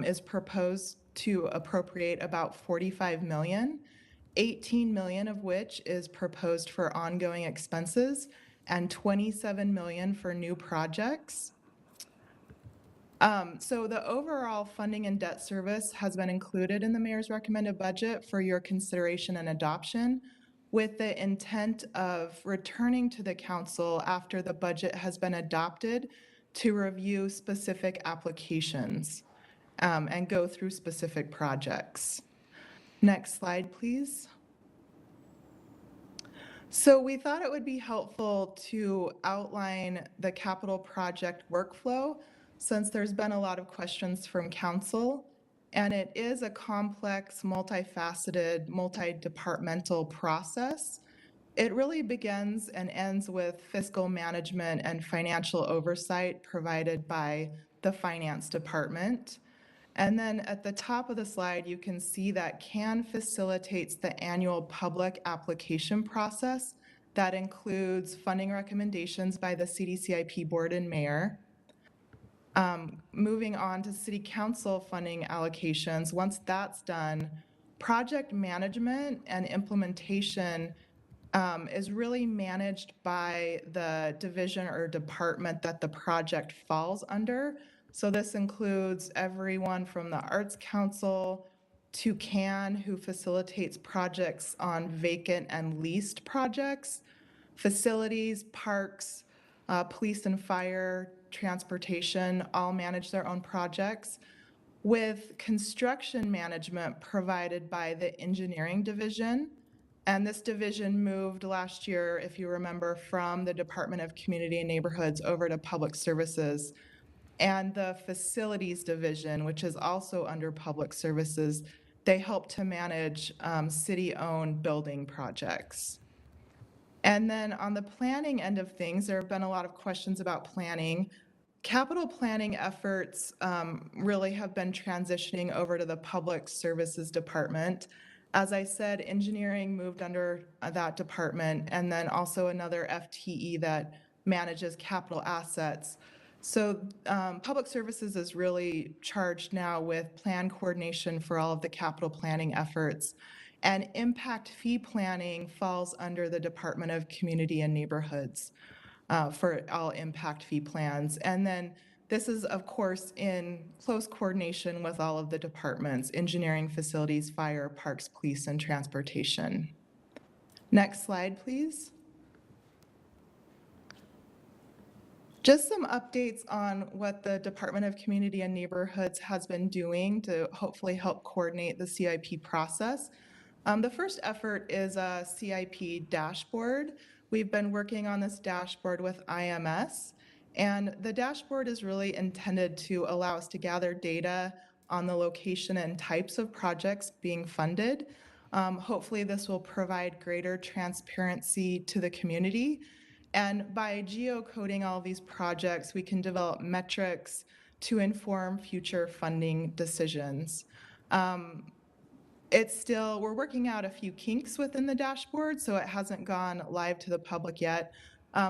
is proposed to appropriate about $45 million, $18 million of which is proposed for ongoing expenses and $27 million for new projects. So the overall funding and debt service has been included in the mayor's recommended budget for your consideration and adoption, with the intent of returning to the council after the budget has been adopted to review specific applications and go through specific projects. Next slide, please. So we thought it would be helpful to outline the capital project workflow since there's been a lot of questions from council, and it is a complex, multifaceted, multi-departmental process. It really begins and ends with fiscal management and financial oversight provided by the finance department. And then at the top of the slide, you can see that CAN facilitates the annual public application process that includes funding recommendations by the CDCIP board and mayor. Moving on to city council funding allocations, once that's done, project management and implementation is really managed by the division or department that the project falls under. So this includes everyone from the Arts Council to CAN, who facilitates projects on vacant and leased projects, facilities, parks, police and fire, transportation, all manage their own projects, with construction management provided by the engineering division. And this division moved last year, if you remember, from the Department of Community and Neighborhoods over to Public Services. And the facilities division, which is also under Public Services, they help to manage city-owned building projects. And then on the planning end of things, there have been a lot of questions about planning. Capital planning efforts really have been transitioning over to the Public Services Department. As I said, engineering moved under that department, and then also another FTE that manages capital assets. So Public Services is really charged now with plan coordination for all of the capital planning efforts. And impact fee planning falls under the Department of Community and Neighborhoods for all impact fee plans. And then this is, of course, in close coordination with all of the departments: engineering, facilities, fire, parks, police, and transportation. Next slide, please. Just some updates on what the Department of Community and Neighborhoods has been doing to hopefully help coordinate the CIP process. The first effort is a CIP dashboard. We've been working on this dashboard with IMS, and the dashboard is really intended to allow us to gather data on the location and types of projects being funded. Hopefully this will provide greater transparency to the community And by geocoding all of these projects, we can develop metrics to inform future funding decisions. We're working out a few kinks within the dashboard, so it hasn't gone live to the public yet.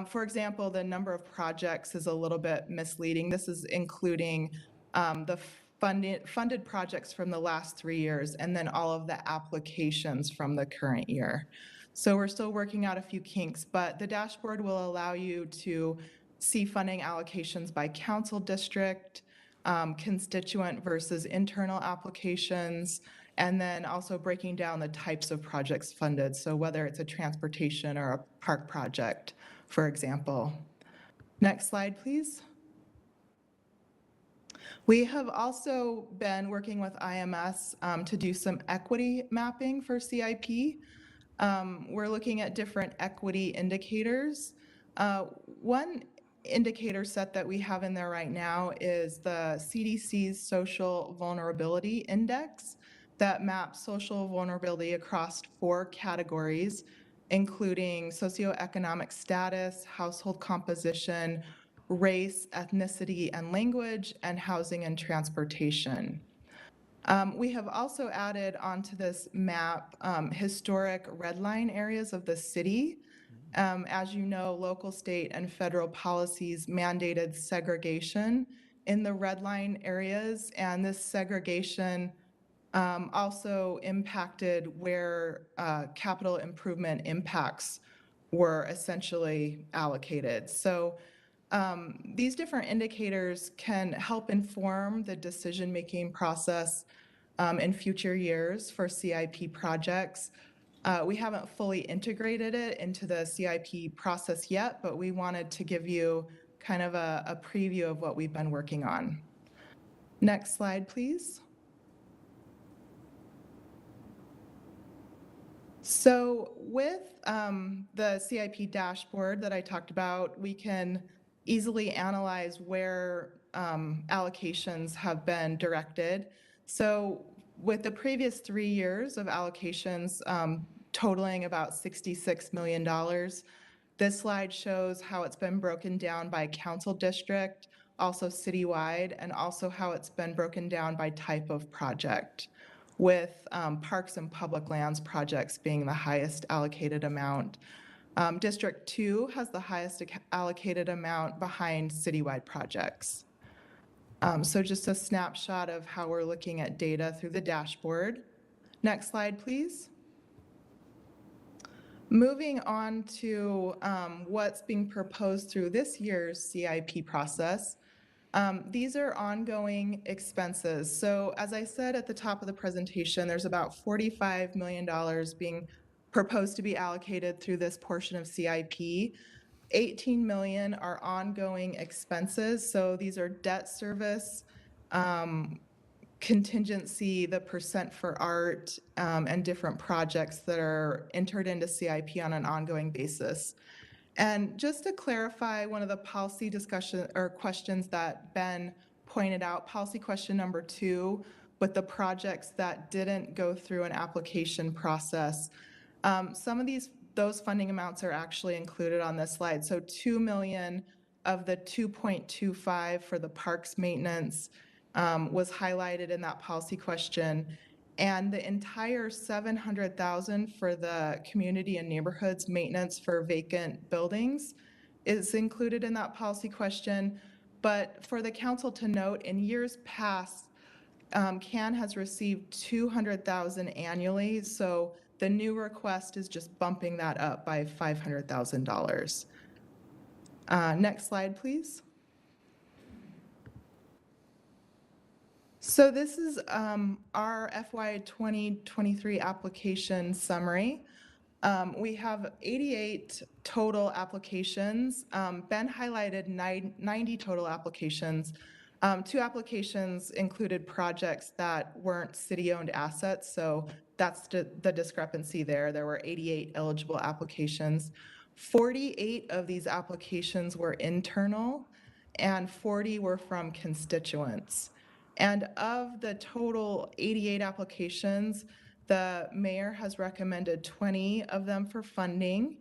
For example, the number of projects is a little bit misleading. This is including the funded projects from the last 3 years and then all of the applications from the current year. So we're still working out a few kinks, but the dashboard will allow you to see funding allocations by council district, constituent versus internal applications, and then also breaking down the types of projects funded. So whether it's a transportation or a park project, for example. Next slide, please. We have also been working with IMS to do some equity mapping for CIP. We're looking at different equity indicators. One indicator set that we have in there right now is the CDC's Social Vulnerability Index that maps social vulnerability across 4 categories, including socioeconomic status, household composition, race, ethnicity, and language, and housing and transportation. We have also added onto this map historic red line areas of the city. As you know, local, state, and federal policies mandated segregation in the red line areas, and this segregation also impacted where capital improvement impacts were essentially allocated. So these different indicators can help inform the decision-making process in future years for CIP projects. We haven't fully integrated it into the CIP process yet, but we wanted to give you kind of a preview of what we've been working on. Next slide, please. So with the CIP dashboard that I talked about, we can easily analyze where allocations have been directed. So with the previous 3 years of allocations totaling about $66 million, this slide shows how it's been broken down by council district, also citywide, and also how it's been broken down by type of project, with parks and public lands projects being the highest allocated amount. District 2 has the highest allocated amount behind citywide projects. So just a snapshot of how we're looking at data through the dashboard. Next slide, please. Moving on to what's being proposed through this year's CIP process. These are ongoing expenses. So as I said at the top of the presentation, there's about $45 million being proposed to be allocated through this portion of CIP. $18 million are ongoing expenses. So these are debt service, contingency, the percent for art, and different projects that are entered into CIP on an ongoing basis. And just to clarify one of the policy discussion or questions that Ben pointed out, policy question number 2, with the projects that didn't go through an application process. Some of those funding amounts are actually included on this slide. So $2 million of the 2.25 for the parks maintenance was highlighted in that policy question. And the entire $700,000 for the community and neighborhoods maintenance for vacant buildings is included in that policy question. But for the council to note, in years past, CAN has received $200,000 annually. So the new request is just bumping that up by $500,000. Next slide, please. So this is our FY 2023 application summary. We have 88 total applications. Ben highlighted 90 total applications. 2 applications included projects that weren't city-owned assets, so that's the discrepancy there. There were 88 eligible applications. 48 of these applications were internal, and 40 were from constituents. And of the total 88 applications, the mayor has recommended 20 of them for funding.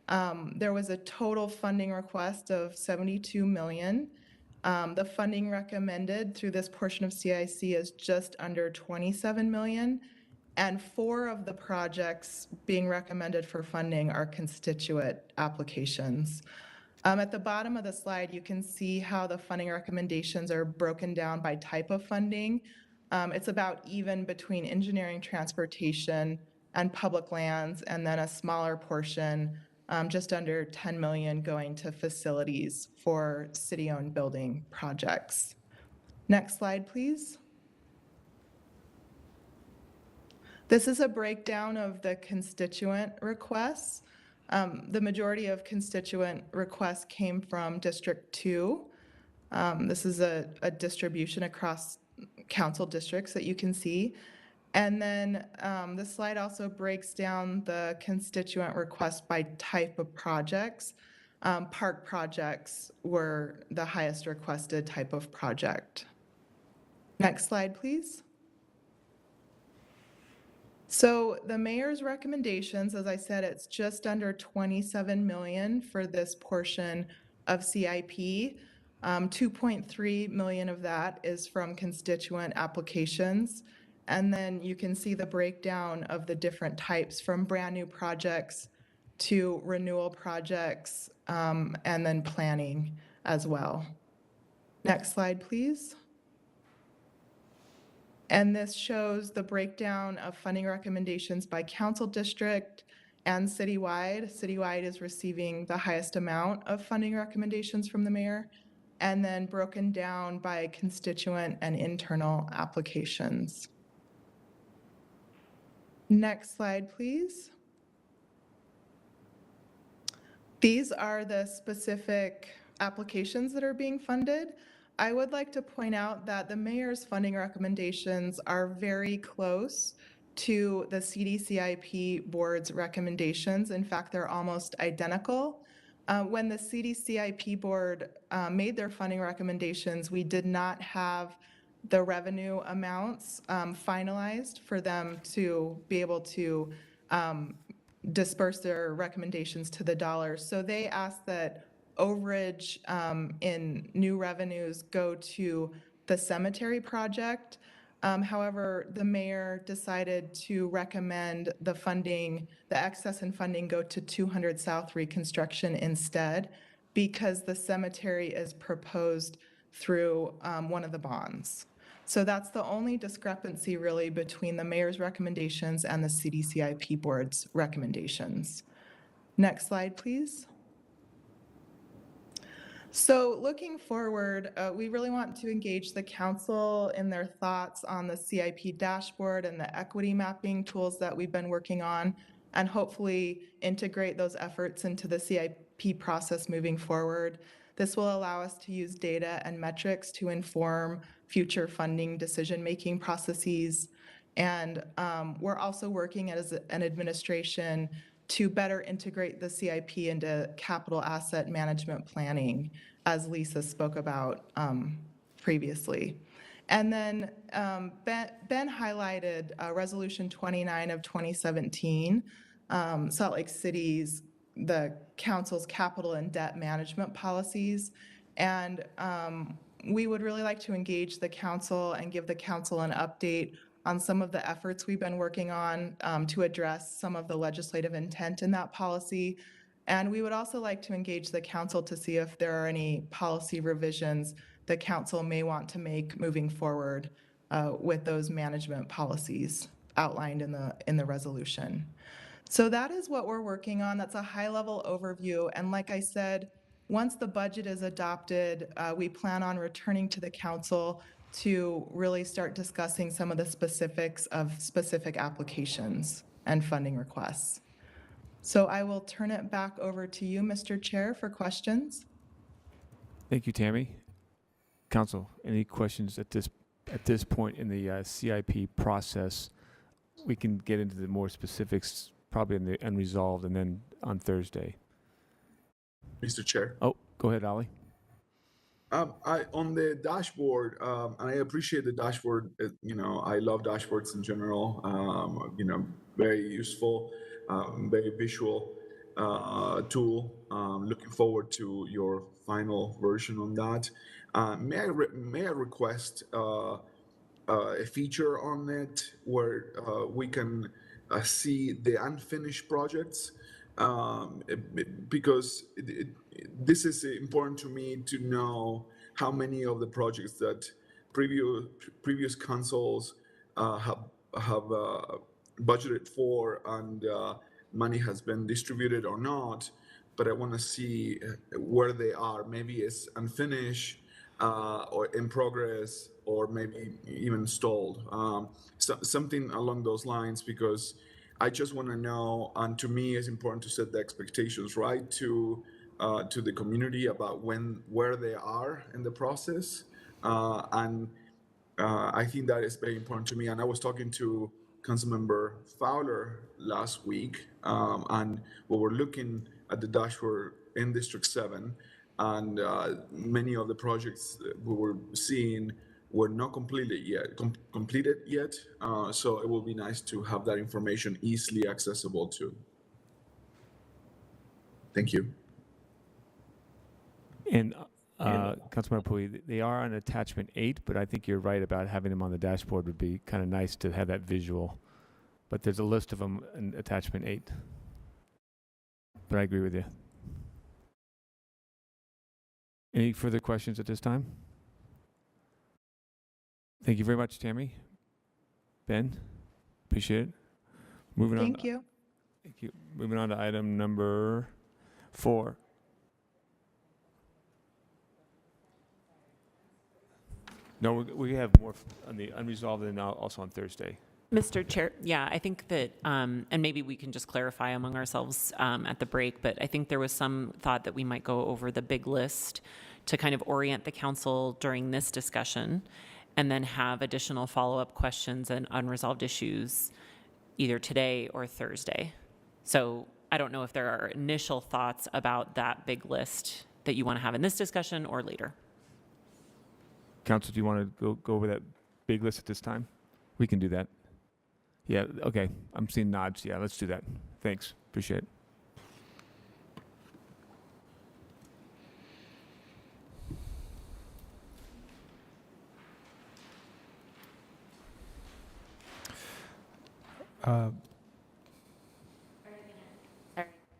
There was a total funding request of 72 million. The funding recommended through this portion of CIC is just under 27 million. And 4 of the projects being recommended for funding are constituent applications. At the bottom of the slide, you can see how the funding recommendations are broken down by type of funding. It's about even between engineering, transportation, and public lands, and then a smaller portion, just under 10 million, going to facilities for city-owned building projects. Next slide, please. This is a breakdown of the constituent requests. The majority of constituent requests came from District 2. This is a distribution across council districts that you can see. And then the slide also breaks down the constituent request by type of projects. Park projects were the highest requested type of project. Next slide, please. So the mayor's recommendations, as I said, it's just under 27 million for this portion of CIP. 2.3 million of that is from constituent applications. And then you can see the breakdown of the different types from brand new projects to renewal projects, and then planning as well. Next slide, please. And this shows the breakdown of funding recommendations by council district and citywide. Citywide is receiving the highest amount of funding recommendations from the mayor, and then broken down by constituent and internal applications. Next slide, please. These are the specific applications that are being funded. I would like to point out that the mayor's funding recommendations are very close to the CDCIP board's recommendations. In fact, they're almost identical. When the CDCIP board made their funding recommendations, we did not have the revenue amounts finalized for them to be able to disperse their recommendations to the dollars. So they asked that overage in new revenues go to the cemetery project. However, the mayor decided to recommend the funding, the excess in funding go to 200 South Reconstruction instead, because the cemetery is proposed through one of the bonds. So that's the only discrepancy really between the mayor's recommendations and the CDCIP board's recommendations. Next slide, please. So looking forward, we really want to engage the council in their thoughts on the CIP dashboard and the equity mapping tools that we've been working on, and hopefully integrate those efforts into the CIP process moving forward. This will allow us to use data and metrics to inform future funding decision-making processes. And we're also working as an administration to better integrate the CIP into capital asset management planning, as Lisa spoke about previously. And then Ben highlighted Resolution 29 of 2017, Salt Lake City's, the council's capital and debt management policies. And we would really like to engage the council and give the council an update on some of the efforts we've been working on to address some of the legislative intent in that policy. And we would also like to engage the council to see if there are any policy revisions the council may want to make moving forward with those management policies outlined in the resolution. So that is what we're working on. That's a high-level overview. And like I said, once the budget is adopted, we plan on returning to the council to really start discussing some of the specifics of specific applications and funding requests. So I will turn it back over to you, Mr. Chair, for questions. Thank you, Tammy. Council, any questions at this point in the CIP process? We can get into the more specifics probably in the unresolved and then on Thursday. Mr. Chair. Oh, go ahead, Ali. On the dashboard, and I appreciate the dashboard. I love dashboards in general. Very useful, very visual. tool. Looking forward to your final version on that. May I request a feature on it where we can see the unfinished projects, because this is important to me to know how many of the projects that previous councils have budgeted for and money has been distributed or not. But I want to see where they are. Maybe it's unfinished, or in progress, or maybe even stalled. Something along those lines, because I just want to know, and to me it's important to set the expectations right to the community about where they are in the process. And I think that is very important to me. And I was talking to Councilmember Fowler last week, and we were looking at the dashboard in District 7, and many of the projects that we were seeing were not completed yet. So it will be nice to have that information easily accessible too. Thank you. And Councilmember Pui, they are on attachment 8, but I think you're right about having them on the dashboard would be kind of nice to have that visual. But there's a list of them in attachment 8. But I agree with you. Any further questions at this time? Thank you very much, Tammy. Ben, appreciate it. Moving on. Thank you. Thank you. Moving on to item number 4. No, we have more on the unresolved and now also on Thursday. Mr. Chair, yeah, I think that, and maybe we can just clarify among ourselves at the break, but I think there was some thought that we might go over the big list to kind of orient the council during this discussion, and then have additional follow-up questions and unresolved issues either today or Thursday. So I don't know if there are initial thoughts about that big list that you want to have in this discussion or later. Council, do you want to go over that big list at this time? We can do that. Yeah, okay. I'm seeing nods. Yeah, let's do that. Thanks. Appreciate it.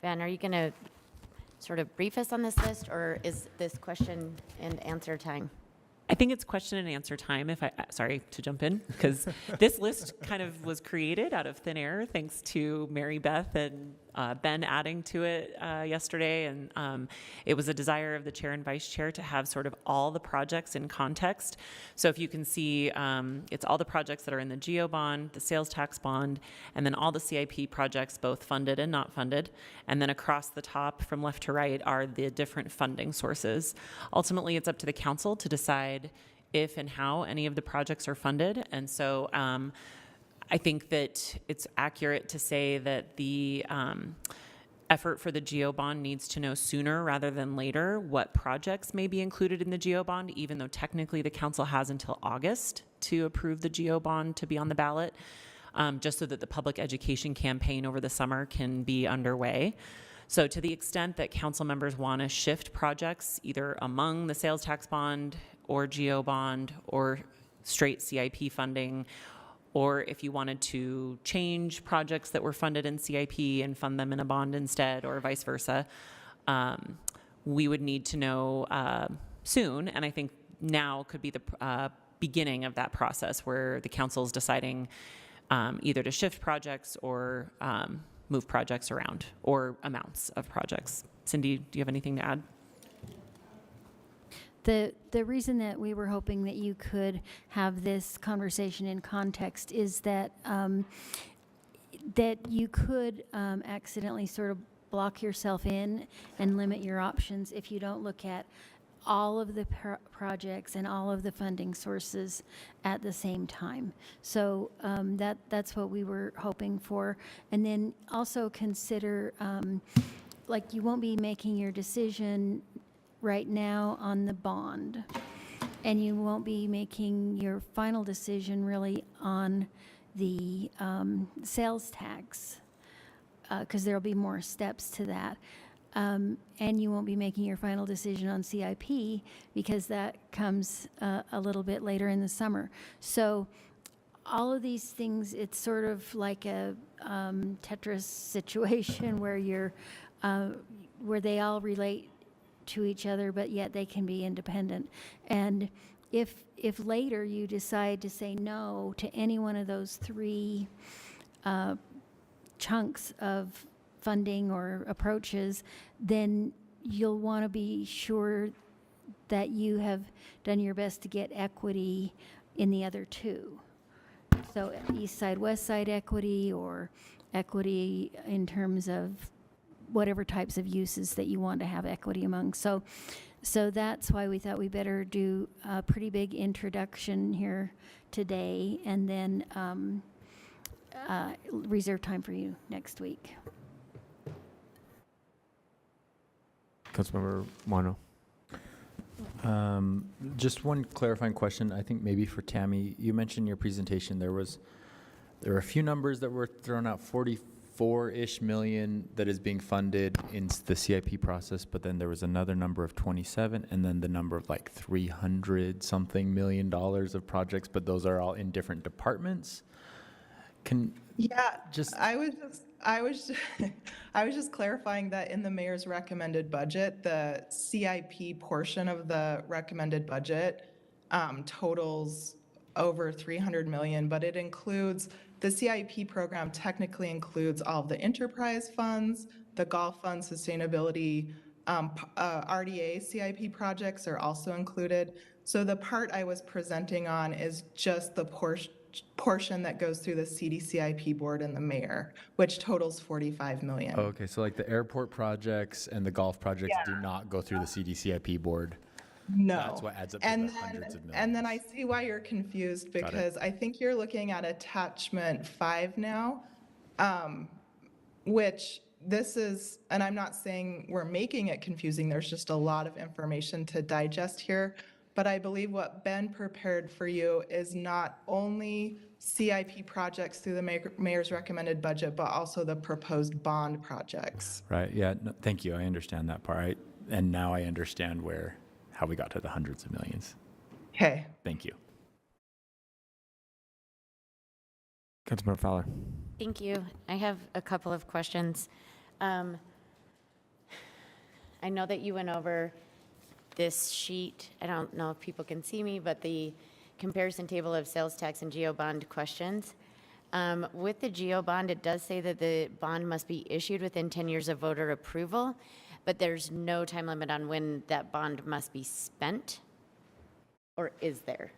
Ben, are you going to sort of brief us on this list, or is this question and answer time? I think it's question and answer time, if sorry to jump in, because this list kind of was created out of thin air thanks to Mary Beth and Ben adding to it yesterday. And it was a desire of the chair and vice chair to have sort of all the projects in context. So if you can see, it's all the projects that are in the GEO bond, the sales tax bond, and then all the CIP projects, both funded and not funded. And then across the top from left to right are the different funding sources. Ultimately, it's up to the council to decide if and how any of the projects are funded. And so I think that it's accurate to say that the effort for the GEO bond needs to know sooner rather than later what projects may be included in the GEO bond, even though technically the council has until August to approve the GEO bond to be on the ballot, just so that the public education campaign over the summer can be underway. So to the extent that council members want to shift projects either among the sales tax bond or GEO bond or straight CIP funding, or if you wanted to change projects that were funded in CIP and fund them in a bond instead, or vice versa, we would need to know soon. And I think now could be the beginning of that process where the council is deciding either to shift projects or move projects around, or amounts of projects. Cindy, do you have anything to add? The reason that we were hoping that you could have this conversation in context is that that you could accidentally sort of block yourself in and limit your options if you don't look at all of the projects and all of the funding sources at the same time. So that's what we were hoping for. And then also consider, like, you won't be making your decision right now on the bond, and you won't be making your final decision really on the sales tax because there'll be more steps to that. And you won't be making your final decision on CIP because that comes a little bit later in the summer. So all of these things, it's sort of like a Tetris situation where you're, where they all relate to each other, but yet they can be independent. And if later you decide to say no to any one of those three chunks of funding or approaches, then you'll want to be sure that you have done your best to get equity in the other two. So east side, west side equity, or equity in terms of whatever types of uses that you want to have equity among. So that's why we thought we better do a pretty big introduction here today, and then reserve time for you next week. Councilmember Wano. Just one clarifying question, I think maybe for Tammy. You mentioned in your presentation there were a few numbers that were thrown out, 44-ish million that is being funded in the CIP process, but then there was another number of 27, and then the number of like 300 something million dollars of projects, but those are all in different departments. I was just clarifying that in the mayor's recommended budget, the CIP portion of the recommended budget totals over 300 million, but it includes, the CIP program technically includes all of the enterprise funds, the Gulf Fund sustainability, RDA CIP projects are also included. So the part I was presenting on is just the portion that goes through the CDCIP board and the mayor, which totals 45 million. Oh, okay, so like the airport projects and the golf projects do not go through the CDCIP board. No. That's what adds up to the hundreds of millions. And then I see why you're confused, because I think you're looking at attachment 5 now, which this is, and I'm not saying we're making it confusing, there's just a lot of information to digest here. But I believe what Ben prepared for you is not only CIP projects through the mayor's recommended budget, but also the proposed bond projects. Right, yeah, no, thank you, I understand that part. And now I understand how we got to the hundreds of millions. Okay. Thank you. Councilmember Fowler. Thank you. I have a couple of questions. I know that you went over this sheet. I don't know if people can see me, but the comparison table of sales tax and geo bond questions. With the geo bond, it does say that the bond must be issued within 10 years of voter approval, but there's no time limit on when that bond must be spent, or is there?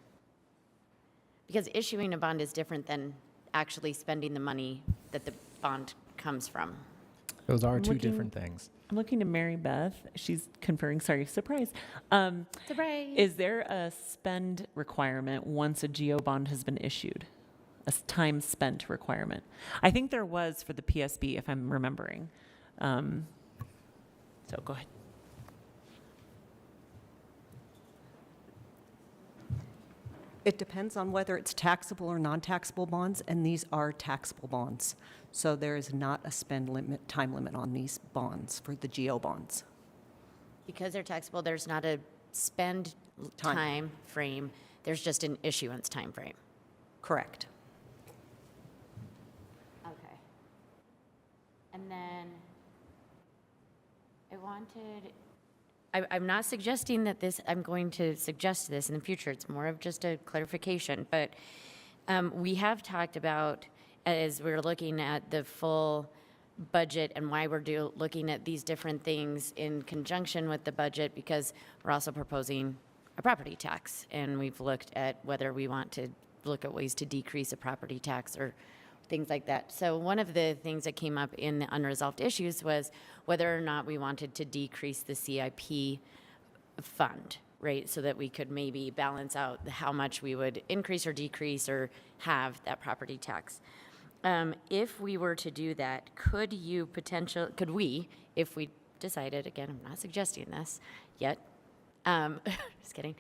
Because issuing a bond is different than actually spending the money that the bond comes from. Those are two different things. I'm looking to Mary Beth. She's conferring. Sorry, surprise. Surprise. Is there a spend requirement once a geo bond has been issued? A time spent requirement? I think there was for the PSB, if I'm remembering. So go ahead. It depends on whether it's taxable or non-taxable bonds, and these are taxable bonds. So there is not a time limit on these bonds for the geo bonds. Because they're taxable, there's not a spend time frame. There's just an issuance time frame. Correct. Okay. And then I wanted, I'm not suggesting that I'm going to suggest this in the future. It's more of just a clarification. But we have talked about, as we're looking at the full budget and why we're looking at these different things in conjunction with the budget, because we're also proposing a property tax. And we've looked at whether we want to look at ways to decrease a property tax or things like that. So one of the things that came up in the unresolved issues was whether or not we wanted to decrease the CIP fund, right? So that we could maybe balance out how much we would increase or decrease or have that property tax. If we were to do that, could we, if we decided, again, I'm not suggesting this yet, just kidding,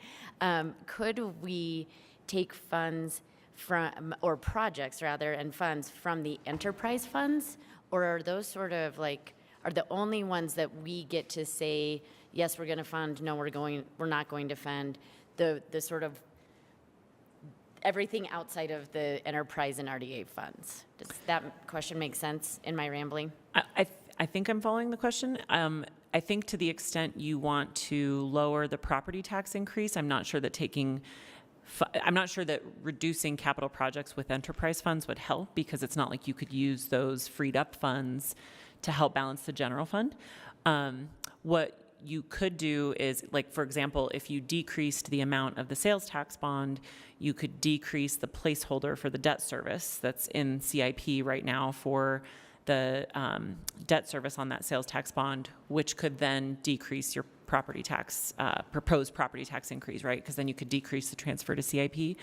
could we take funds from, or projects rather, and funds from the enterprise funds Or are those sort of like, are the only ones that we get to say, yes, we're going to fund, no, we're not going to fund, the sort of everything outside of the enterprise and RDA funds? Does that question make sense in my rambling? I think I'm following the question. I think to the extent you want to lower the property tax increase, I'm not sure that reducing capital projects with enterprise funds would help, because it's not like you could use those freed up funds to help balance the general fund. What you could do is, like, for example, if you decreased the amount of the sales tax bond, you could decrease the placeholder for the debt service that's in CIP right now for the debt service on that sales tax bond, which could then decrease your property tax, proposed property tax increase, right? Because then you could decrease the transfer to CIP.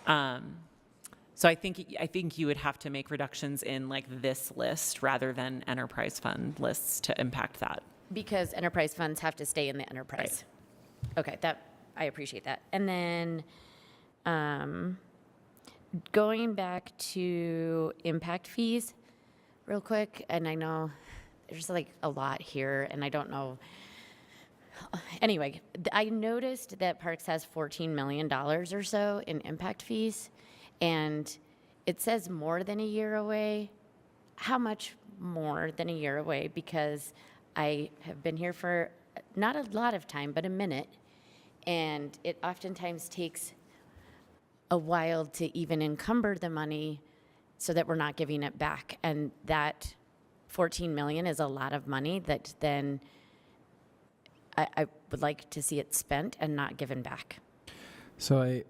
So I think you would have to make reductions in like this list rather than enterprise fund lists to impact that. Because enterprise funds have to stay in the enterprise. Right. Okay, I appreciate that. And then going back to impact fees real quick, and I know there's like a lot here, and I don't know. Anyway, I noticed that Parks has $14 million or so in impact fees, and it says more than a year away. How much more than a year away? Because I have been here for not a lot of time, but a minute, and it oftentimes takes a while to even encumber the money so that we're not giving it back. And that 14 million is a lot of money that then I would like to see it spent and not given back. So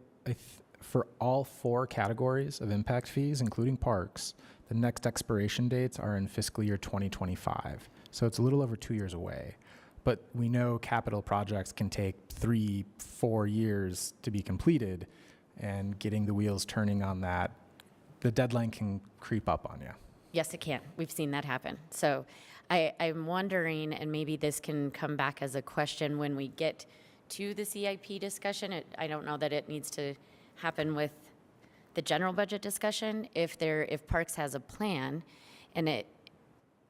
for all 4 categories of impact fees, including parks, the next expiration dates are in fiscal year 2025. So it's a little over 2 years away. But we know capital projects can take 3-4 years to be completed, and getting the wheels turning on that, the deadline can creep up on you. Yes, it can. We've seen that happen. So I'm wondering, and maybe this can come back as a question when we get to the CIP discussion. I don't know that it needs to happen with the general budget discussion. If Parks has a plan, and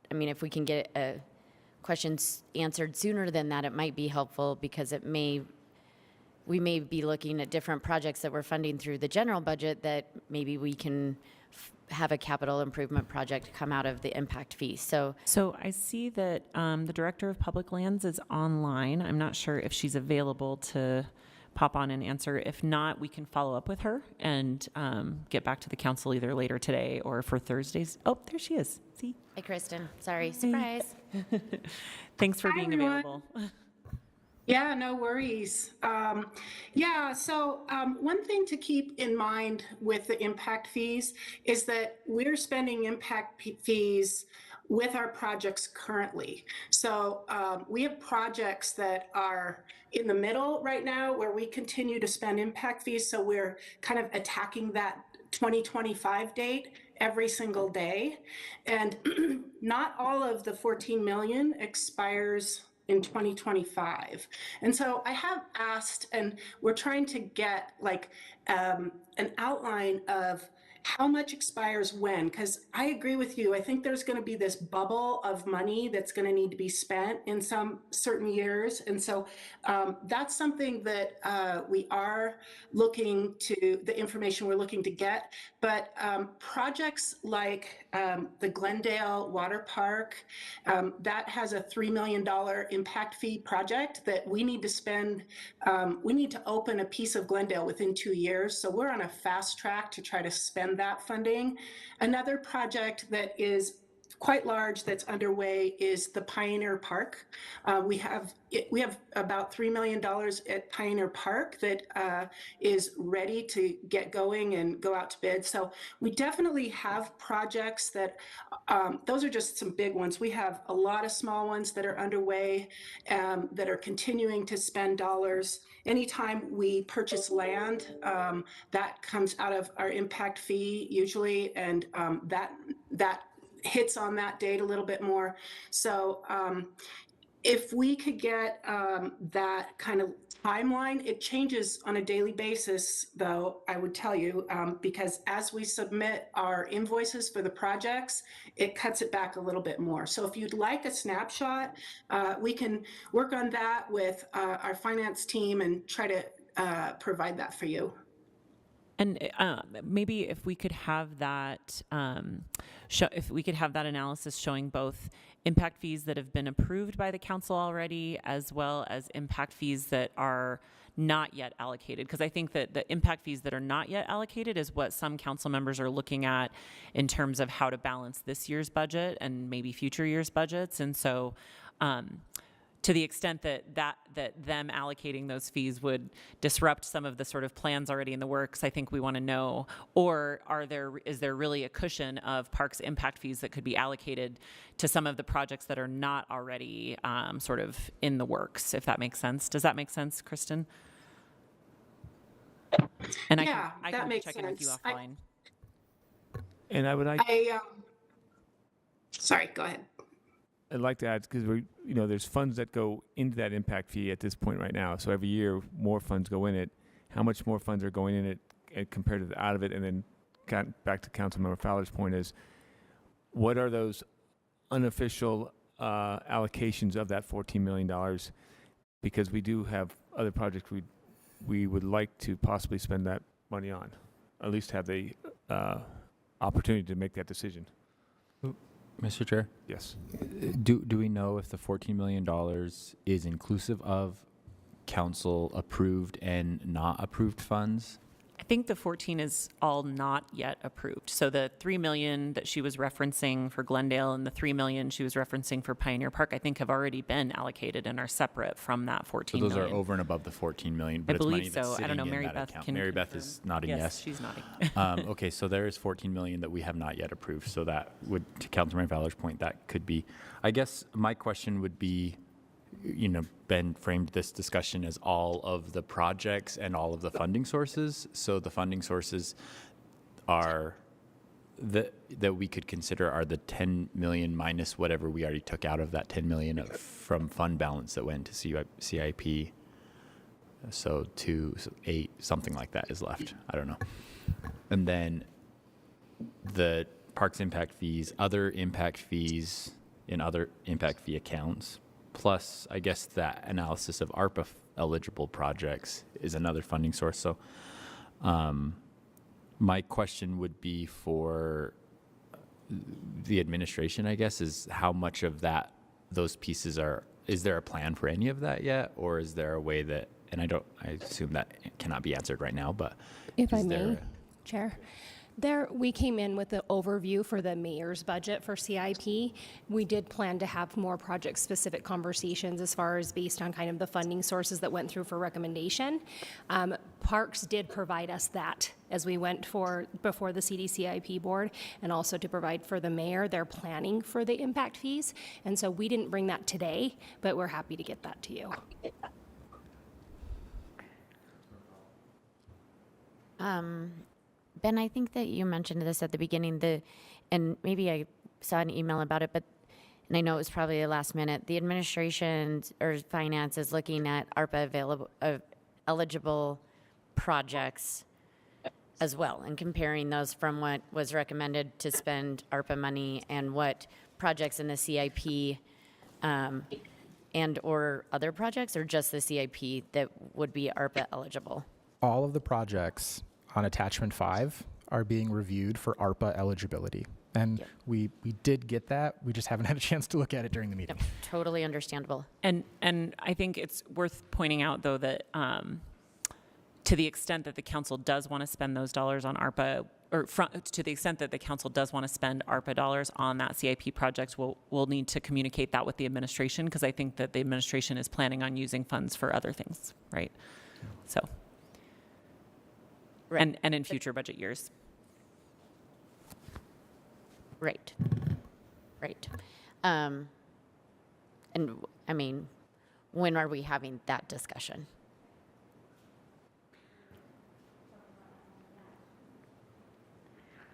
if we can get a question answered sooner than that, it might be helpful, because we may be looking at different projects that we're funding through the general budget that maybe we can have a capital improvement project come out of the impact fee. So I see that the Director of Public Lands is online. I'm not sure if she's available to pop on and answer. If not, we can follow up with her and get back to the council either later today or for Thursdays. Oh, there she is. See? Hi, Kristen. Sorry, surprise. Thanks for being available. Yeah, no worries. So one thing to keep in mind with the impact fees is that we're spending impact fees with our projects currently. So we have projects that are in the middle right now where we continue to spend impact fees. So we're kind of attacking that 2025 date every single day. And not all of the 14 million expires in 2025. And so I have asked, and we're trying to get like an outline of how much expires when, because I agree with you. I think there's going to be this bubble of money that's going to need to be spent in some certain years. And so that's something that we are looking to, the information we're looking to get. But projects like the Glendale Water Park, that has a $3 million impact fee project that we need to spend. We need to open a piece of Glendale within 2 years. So we're on a fast track to try to spend that funding. Another project that is quite large that's underway is the Pioneer Park. We have about $3 million at Pioneer Park that is ready to get going and go out to bid. So we definitely have projects that, those are just some big ones. We have a lot of small ones that are underway that are continuing to spend dollars. Anytime we purchase land, that comes out of our impact fee usually, and that hits on that date a little bit more. So if we could get that kind of timeline, it changes on a daily basis, though, I would tell you, because as we submit our invoices for the projects, it cuts it back a little bit more. So if you'd like a snapshot, we can work on that with our finance team and try to provide that for you. And maybe if we could have that, if we could have that analysis showing both impact fees that have been approved by the council already, as well as impact fees that are not yet allocated. Because I think that the impact fees that are not yet allocated is what some council members are looking at in terms of how to balance this year's budget and maybe future years' budgets. And so, to the extent that them allocating those fees would disrupt some of the sort of plans already in the works, I think we want to know. Or is there really a cushion of parks impact fees that could be allocated to some of the projects that are not already sort of in the works, if that makes sense? Does that make sense, Kristen? And yeah, I that can makes check sense. in with you offline. And I would like. Sorry, go ahead. I'd like to add, because there's funds that go into that impact fee at this point right now. So every year, more funds go in it. How much more funds are going in it compared to out of it? And then back to Councilmember Fowler's point is, what are those unofficial allocations of that $14 million? Because we do have other projects we would like to possibly spend that money on, at least have the opportunity to make that decision. Mr. Chair? Yes. Do we know if the $14 million is inclusive of council approved and not approved funds? I think the 14 is all not yet approved. So the 3 million that she was referencing for Glendale and the 3 million she was referencing for Pioneer Park, I think have already been allocated and are separate from that 14 So those million. are over and above the 14 million, but I it's money believe that's so. I don't know. sitting in Mary that Beth account. can Mary Beth confirm. is nodding yes. She's nodding. Okay, so there is 14 million that we have not yet approved. So that would, to Councilmember Fowler's point, that could be. I guess my question would be, Ben framed this discussion as all of the projects and all of the funding sources. So the funding sources are that we could consider are the 10 million minus whatever we already took out of that 10 million from fund balance that went to CIP. So 8, something like that is left. I don't know. And then the parks impact fees, other impact fees in other impact fee accounts, plus I guess that analysis of ARPA eligible projects is another funding source. So my question would be for the administration, I guess, is how much of those pieces is there a plan for any of that yet? Or is there a way that, and I assume that cannot be answered right now, but if I may, Chair. We came in with the overview for the mayor's budget for CIP. We did plan to have more project-specific conversations as far as based on kind of the funding sources that went through for recommendation. Parks did provide us that as we went before the CDCIP board, and also to provide for the mayor their planning for the impact fees. And so we didn't bring that today, but we're happy to get that to you. Ben, I think that you mentioned this at the beginning, and maybe I saw an email about it, and I know it was probably the last minute. The administration or finance is looking at ARPA eligible projects as well, and comparing those from what was recommended to spend ARPA money and what projects in the CIP and or other projects, or just the CIP that would be ARPA eligible. All of the projects on attachment 5 are being reviewed for ARPA eligibility. And we did get that. We just haven't had a chance to look at it during the meeting. Yep, totally understandable. And I think it's worth pointing out, though, that to the extent that the council does want to spend those dollars on ARPA, or to the extent that the council does want to spend ARPA dollars on that CIP project, we'll need to communicate that with the administration, because I think that the administration is planning on using funds for other things, right? So. Right. And in future budget years. Right. And I mean, when are we having that discussion?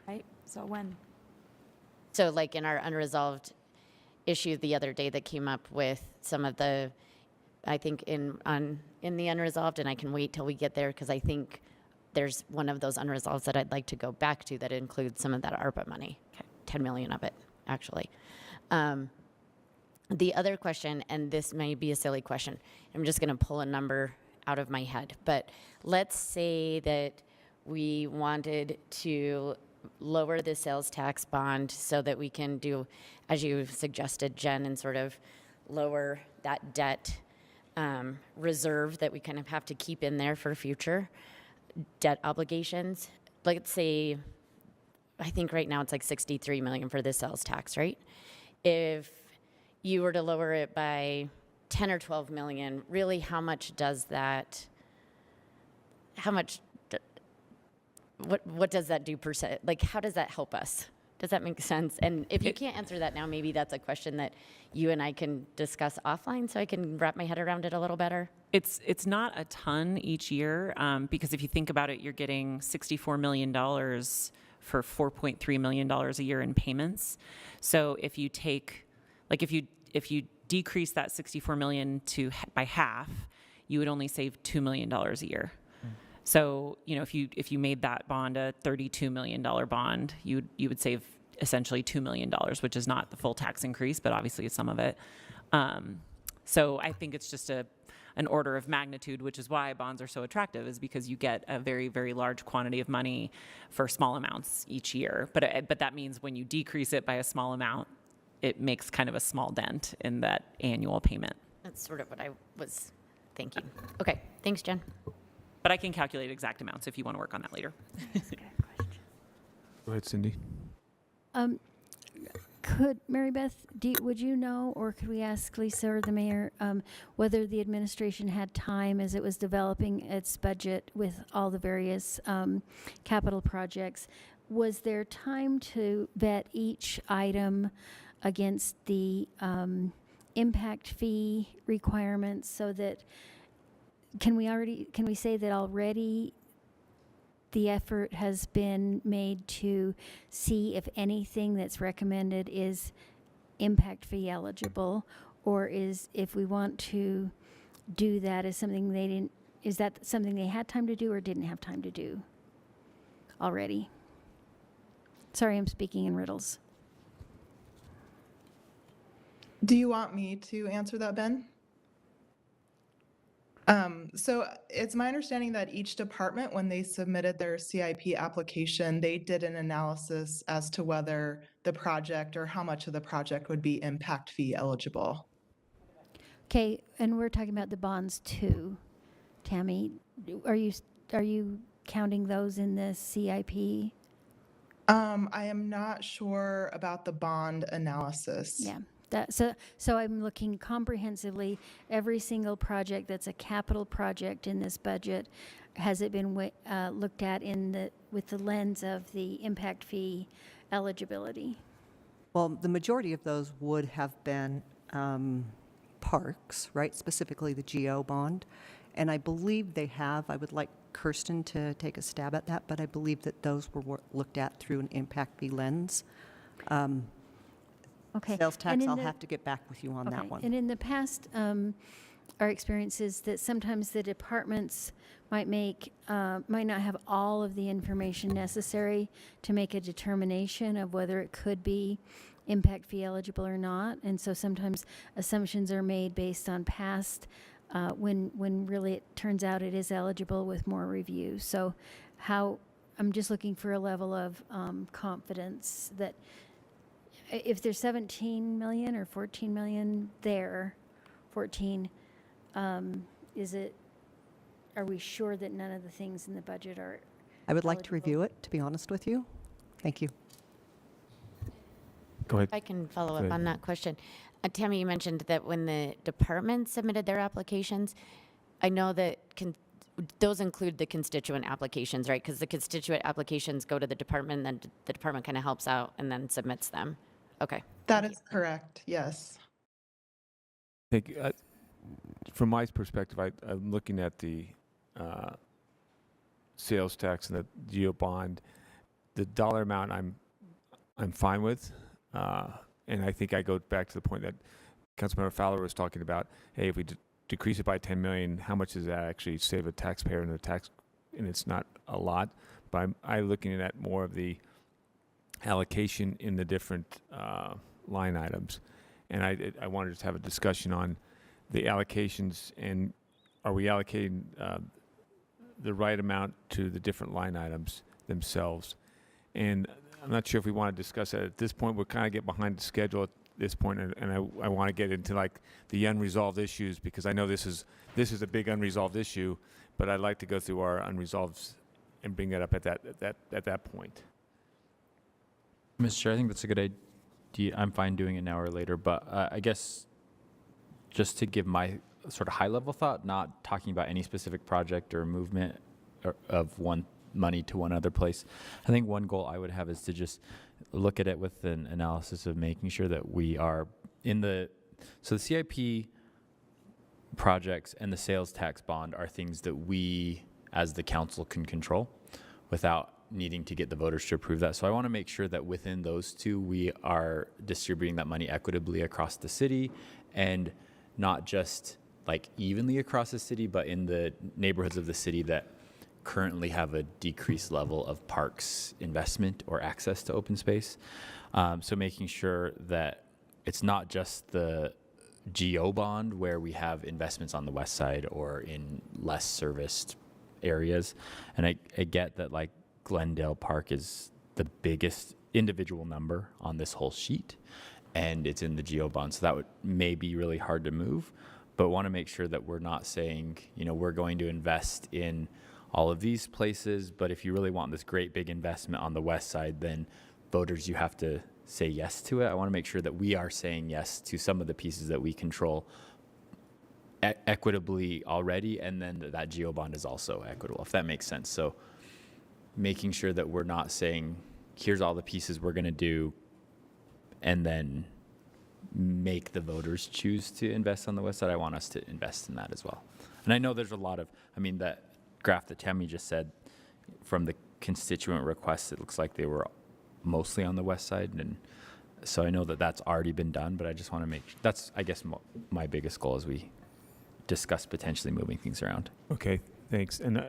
Right, so when? So like in our unresolved issue the other day that came up with some of the, I think in the unresolved, and I can wait till we get there because I think there's one of those unresolved that I'd like to go back to that includes some of that ARPA money, 10 million of it, actually. The other question, and this may be a silly question, I'm just going to pull a number out of my head, but let's say that we wanted to lower the sales tax bond so that we can do, as you suggested, Jen, and sort of lower that debt reserve that we kind of have to keep in there for future debt obligations. Let's say, I think right now it's like 63 million for the sales tax, right? If you were to lower it by 10 or 12 million, really how much does that, what does that do percent? Like, how does that help us? Does that make sense? And if you can't answer that now, maybe that's a question that you and I can discuss offline so I can wrap my head around it a little better. It's not a ton each year because if you think about it, you're getting $64 million for $4.3 million a year in payments. So if you take, like if you decrease that 64 million by half, you would only save $2 million a year. So, you know, if you made that bond a $32 million bond, you would save essentially $2 million, which is not the full tax increase, but obviously it's some of it. So I think it's just an order of magnitude, which is why bonds are so attractive, is because you get a very, very large quantity of money for small amounts each year. But that means when you decrease it by a small amount, it makes kind of a small dent in that annual payment. That's sort of what I was thinking. Okay, thanks, Jen. But I can calculate exact amounts if you want to work on that later. Go ahead, Cindy. Could Mary Beth, would you know, or could we ask Lisa or the mayor whether the administration had time as it was developing its budget with all the various capital projects? Was there time to vet each item against the impact fee requirements so that can we say that already the effort has been made to see if anything that's recommended is impact fee eligible, or if we want to do that as something is that something they had time to do or didn't have time to do already? Sorry, I'm speaking in riddles. Do you want me to answer that, Ben? So it's my understanding that each department, when they submitted their CIP application, they did an analysis as to whether the project or how much of the project would be impact fee eligible. Okay, and we're talking about the bonds too. Tammy, are you counting those in the CIP? I am not sure about the bond analysis. Yeah. So I'm looking comprehensively, every single project that's a capital project in this budget, has it been looked at with the lens of the impact fee eligibility? Well, the majority of those would have been parks, right? Specifically the GO bond. And I believe they have. I would like Kirsten to take a stab at that, but I believe that those were looked at through an impact fee lens. Okay. Sales tax, I'll have to get back with you on that one. And in the past, our experience is that sometimes the departments might not have all of the information necessary to make a determination of whether it could be impact fee eligible or not. And so sometimes assumptions are made based on past when really it turns out it is eligible with more review. So I'm just looking for a level of confidence that if there's 17 million or 14 million there, 14, are we sure that none of the things in the budget are I would like to review it, to be honest with you. Thank you. Go ahead. I can follow up on that question. Tammy, you mentioned that when the department submitted their applications, I know that those include the constituent applications, right? Because the constituent applications go to the department, and then the department kind of helps out and then submits them. Okay. That is correct, yes. I think, from my perspective, I'm looking at the sales tax and the geo bond. The dollar amount I'm fine with, And I think I go back to the point that Councilmember Fowler was talking about. Hey, if we decrease it by 10 million, how much does that actually save a taxpayer and and it's not a lot. But I'm looking at more of the allocation in the different line items. And I wanted to have a discussion on the allocations, and are we allocating the right amount to the different line items themselves? And I'm not sure if we want to discuss that at this point. We're kind of get behind the schedule at this point, and I want to get into like the unresolved issues, because I know this is a big unresolved issue, but I'd like to go through our unresolved and bring that up at that point. Mr. Chair, I think that's a good idea. I'm fine doing it now or later, but I guess just to give my sort of high-level thought, not talking about any specific project or movement of one money to one other place. I think one goal I would have is to just look at it with an analysis of making sure that we are the CIP projects and the sales tax bond are things that we as the council can control without needing to get the voters to approve that. So I want to make sure that within those two, we are distributing that money equitably across the city, and not just like evenly across the city, but in the neighborhoods of the city that currently have a decreased level of parks investment or access to open space. So making sure that it's not just the GO bond where we have investments on the west side or in less serviced areas. And I get that like Glendale Park is the biggest individual number on this whole sheet, and it's in the GO bond. So that may be really hard to move, but want to make sure that we're not saying, we're going to invest in all of these places, but if you really want this great big investment on the west side, then voters, you have to say yes to it. I want to make sure that we are saying yes to some of the pieces that we control equitably already, and then that GO bond is also equitable, if that makes sense. So making sure that we're not saying, here's all the pieces we're going to do, and then make the voters choose to invest on the west side. I want us to invest in that as well. And I know there's a lot of, that graph that Tammy just said from the constituent requests, it looks like they were mostly on the west side. And so I know that that's already been done, but I just want to that's, I guess, my biggest goal as we discuss potentially moving things around. Okay, thanks. And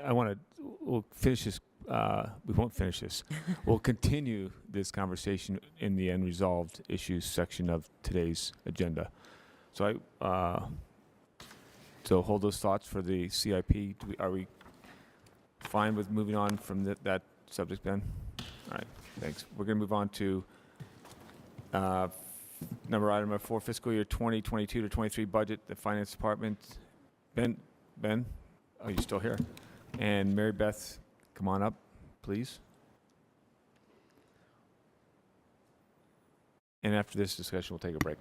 we'll finish this. We won't finish this. We'll continue this conversation in the unresolved issues section of today's agenda. So so hold those thoughts for the CIP. Are we fine with moving on from that subject, Ben? All right, thanks. We're going to move on to item 4, fiscal year 2022 to 23 budget, the finance department. Ben, are you still here? And Mary Beth, come on up, please. And after this discussion, we'll take a break.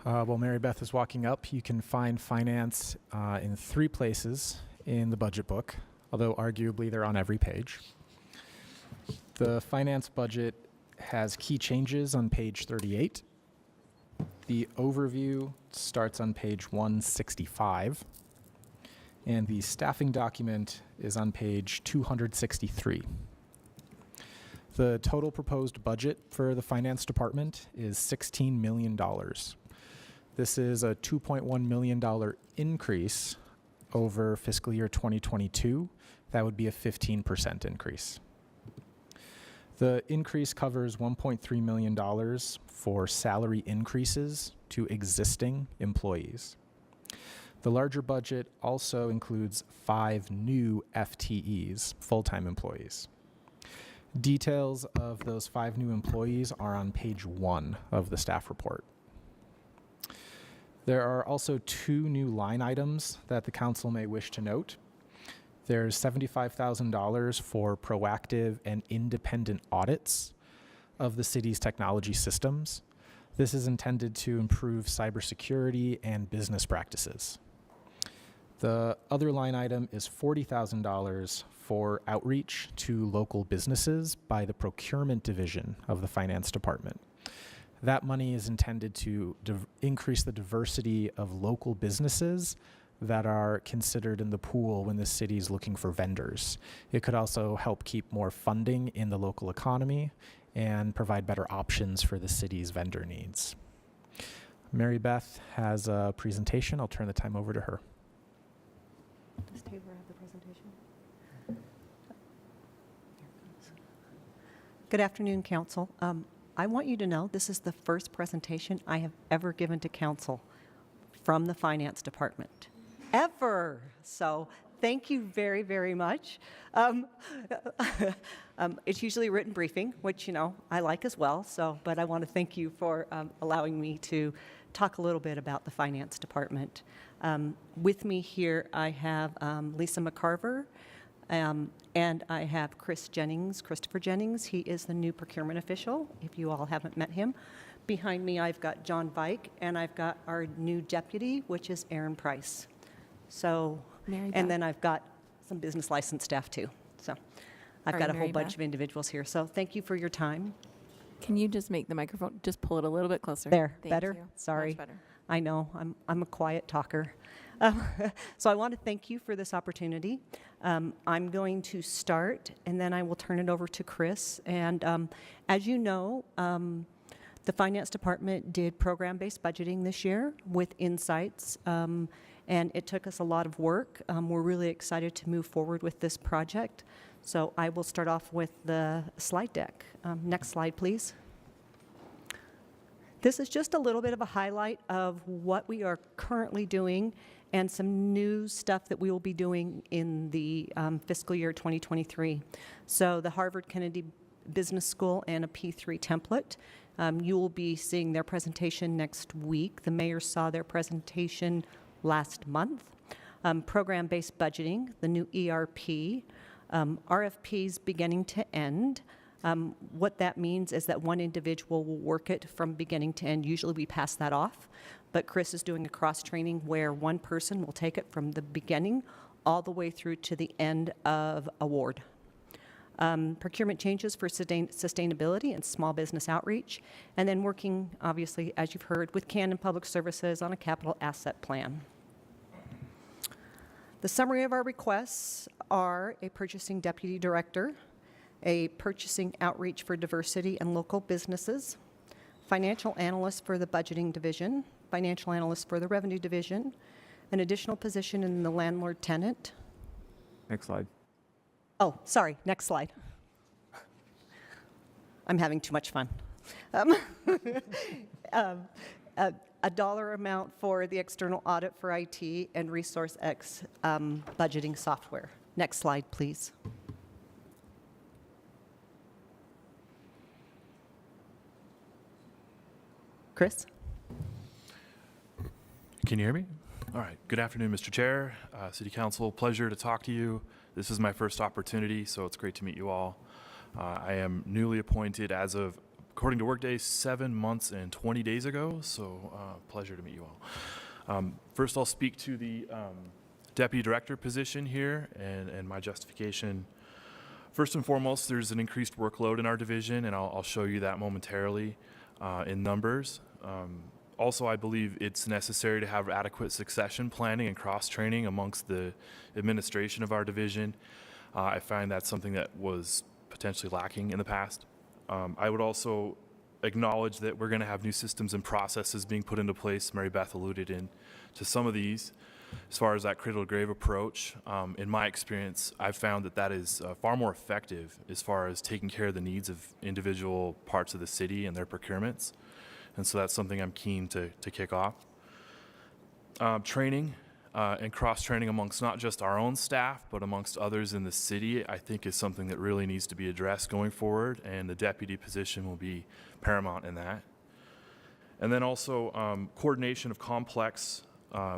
While Mary Beth is walking up, you can find finance in 3 places in the budget book, although arguably they're on every page. The finance budget has key changes on page 38. The overview starts on page 165. And the staffing document is on page 263. The total proposed budget for the finance department is $16 million. This is a $2.1 million increase over fiscal year 2022. That would be a 15% increase. The increase covers $1.3 million for salary increases to existing employees. The larger budget also includes 5 new FTEs, full-time employees. Details of those 5 new employees are on page 1 of the staff report. There are also 2 new line items that the council may wish to note. There's $75,000 for proactive and independent audits of the city's technology systems. This is intended to improve cybersecurity and business practices. The other line item is $40,000 for outreach to local businesses by the Procurement Division of the Finance Department. That money is intended to increase the diversity of local businesses that are considered in the pool when the city is looking for vendors. It could also help keep more funding in the local economy and provide better options for the city's vendor needs. Mary Beth has a presentation. I'll turn the time over to her. Does Tabor have the presentation? Good afternoon, Council. I want you to know this is the first presentation I have ever given to Council from the Finance Department. Ever! So thank you very, very much. It's usually a written briefing, which, you know, I like as well. So, but I want to thank you for allowing me to talk a little bit about the Finance Department. With me here, I have Lisa McCarver, and I have Christopher Jennings. He is the new procurement official, if you all haven't met him. Behind me, I've got John Vike, and I've got our new deputy, which is Aaron Price. So, and then I've got some business license staff too. So I've got a whole bunch of individuals here. So thank you for your time. Can you just make the microphone, just pull it a little bit closer? There, Thank better? you. Sorry. Much better. I know, I'm a quiet talker. So I want to thank you for this opportunity. I'm going to start, and then I will turn it over to Chris. And as you know, the Finance Department did program-based budgeting this year with insights, and it took us a lot of work. We're really excited to move forward with this project. So I will start off with the slide deck. Next slide, please. This is just a little bit of a highlight of what we are currently doing and some new stuff that we will be doing in the fiscal year 2023. So the Harvard Kennedy Business School and a P3 template. You will be seeing their presentation next week. The mayor saw their presentation last month. Program-based budgeting, the new ERP, RFPs beginning to end. What that means is that one individual will work it from beginning to end. Usually we pass that off, but Chris is doing a cross-training where one person will take it from the beginning all the way through to the end of award. Procurement changes for sustainability and small business outreach, and then working, obviously, as you've heard, with Canton Public Services on a capital asset plan. The summary of our requests are a purchasing deputy director, a purchasing outreach for diversity and local businesses, financial analyst for the budgeting division, financial analyst for the revenue division, an additional position in the landlord tenant. Next slide. Oh, sorry, next slide. I'm having too much fun. A dollar amount for the external audit for IT and ResourceX budgeting software. Next slide, please. Chris? Can you hear me? All right. Good afternoon, Mr. Chair, City Council. Pleasure to talk to you. This is my first opportunity, so it's great to meet you all. I am newly appointed as of, according to Workday, 7 months and 20 days ago, so pleasure to meet you all. First, I'll speak to the Deputy Director position here and my justification. First and foremost, there's an increased workload in our division, and I'll show you that momentarily in numbers. Also, I believe it's necessary to have adequate succession planning and cross-training amongst the administration of our division. I find that's something that was potentially lacking in the past. I would also acknowledge that we're going to have new systems and processes being put into place. Mary Beth alluded to some of these. As far as that cradle-to-grave approach, in my experience, I've found that is far more effective as far as taking care of the needs of individual parts of the city and their procurements. And so that's something I'm keen to kick off. Training and cross-training amongst not just our own staff, but amongst others in the city, I think is something that really needs to be addressed going forward, and the deputy position will be paramount in that. And then also coordination of complex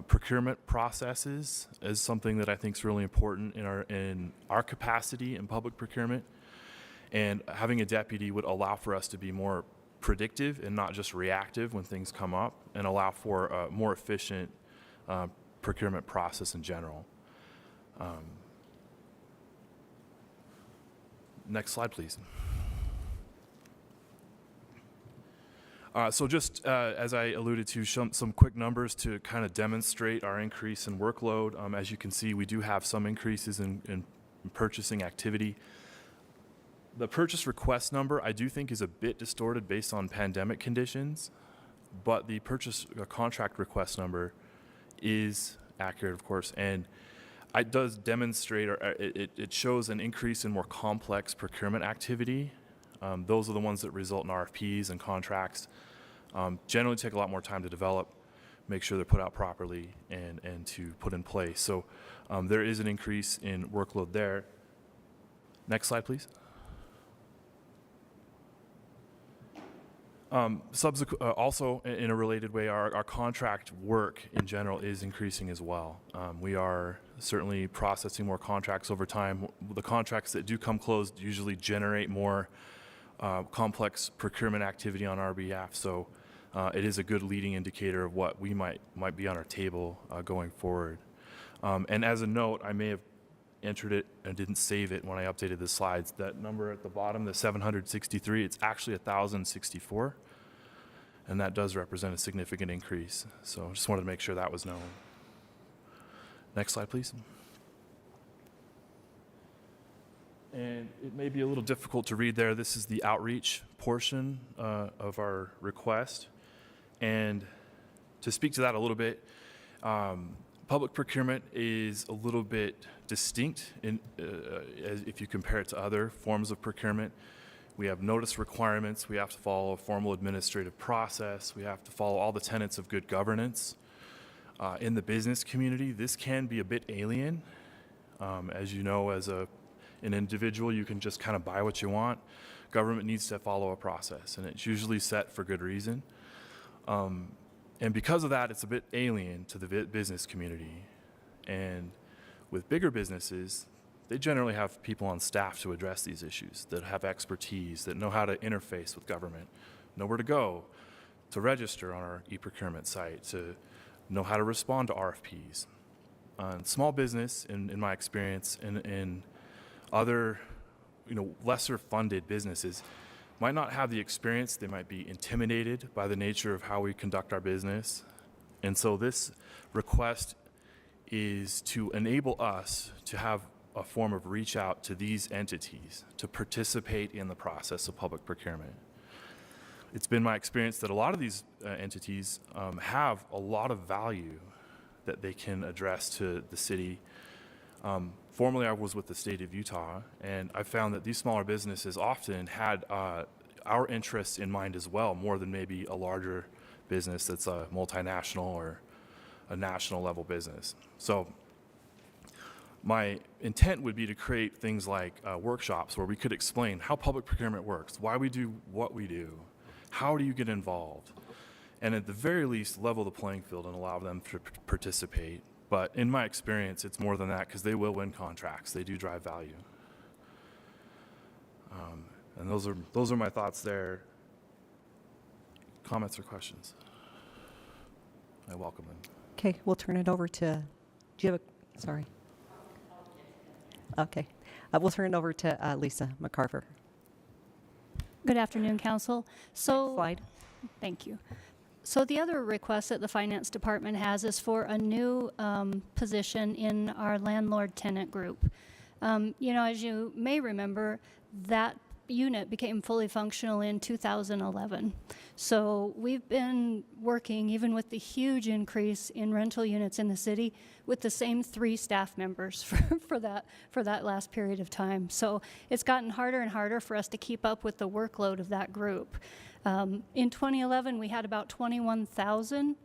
procurement processes is something that I think is really important in our capacity in public procurement. And having a deputy would allow for us to be more predictive and not just reactive when things come up, and allow for a more efficient procurement process in general. Next slide, please. So just as I alluded to, some quick numbers to kind of demonstrate our increase in workload. As you can see, we do have some increases in purchasing activity. The purchase request number, I do think, is a bit distorted based on pandemic conditions, but the purchase contract request number is accurate, of course, and it does demonstrate, or it shows an increase in more complex procurement activity. Those are the ones that result in RFPs and contracts. Generally take a lot more time to develop, make sure they're put out properly, and to put in place. So there is an increase in workload there. Next slide, please. Also, in a related way, our contract work in general is increasing as well. We are certainly processing more contracts over time. The contracts that do come closed usually generate more complex procurement activity on our behalf. So it is a good leading indicator of what we might be on our table going forward. And as a note, I may have entered it and didn't save it when I updated the slides. That number at the bottom, the 763, it's actually 1,064, and that does represent a significant increase. So I just wanted to make sure that was known. Next slide, please. And it may be a little difficult to read there. This is the outreach portion of our request. And to speak to that a little bit, public procurement is a little bit distinct if you compare it to other forms of procurement. We have notice requirements. We have to follow a formal administrative process. We have to follow all the tenets of good governance. In the business community, this can be a bit alien. As you know, as an individual, you can just kind of buy what you want. Government needs to follow a process, and it's usually set for good reason. And because of that, it's a bit alien to the business community. And with bigger businesses, they generally have people on staff to address these issues, that have expertise, that know how to interface with government, know where to go to register on our e-procurement site, to know how to respond to RFPs. Small business, in my experience, in other lesser funded businesses, might not have the experience. They might be intimidated by the nature of how we conduct our business. And so this request is to enable us to have a form of reach out to these entities to participate in the process of public procurement. It's been my experience that a lot of these entities have a lot of value that they can address to the city. Formerly, I was with the state of Utah, and I found that these smaller businesses often had our interests in mind as well, more than maybe a larger business that's a multinational or a national level business. So my intent would be to create things like workshops where we could explain how public procurement works, why we do what we do, how do you get involved, and at the very least level the playing field and allow them to participate. But in my experience, it's more than that, because they will win contracts. They do drive value. And those are my thoughts there. Comments or questions? I welcome them. Okay, we'll turn it over to, do you have a, sorry. Okay, we'll turn it over to Lisa McCarver. Good afternoon, Council. So, slide. Thank you. So the other request that the Finance Department has is for a new position in our landlord-tenant group. As you may remember, that unit became fully functional in 2011. So we've been working, even with the huge increase in rental units in the city, with the same 3 staff members for that last period of time. So it's gotten harder and harder for us to keep up with the workload of that group. In 2011, we had about 21,000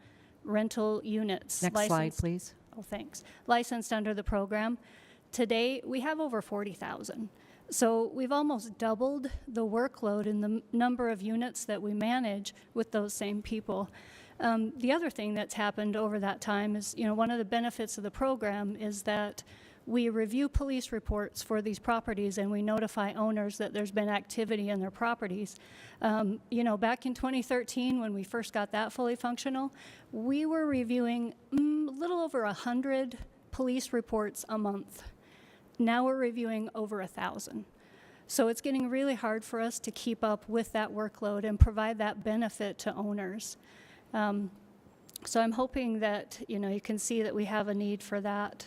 rental units. Next slide, please. Oh, thanks. Licensed under the program. Today, we have over 40,000. So we've almost doubled the workload in the number of units that we manage with those same people. The other thing that's happened over that time is, one of the benefits of the program is that we review police reports for these properties and we notify owners that there's been activity in their properties. Back in 2013, when we first got that fully functional, we were reviewing a little over 100 police reports a month. Now we're reviewing over 1,000. So it's getting really hard for us to keep up with that workload and provide that benefit to owners. So I'm hoping that, you can see that we have a need for that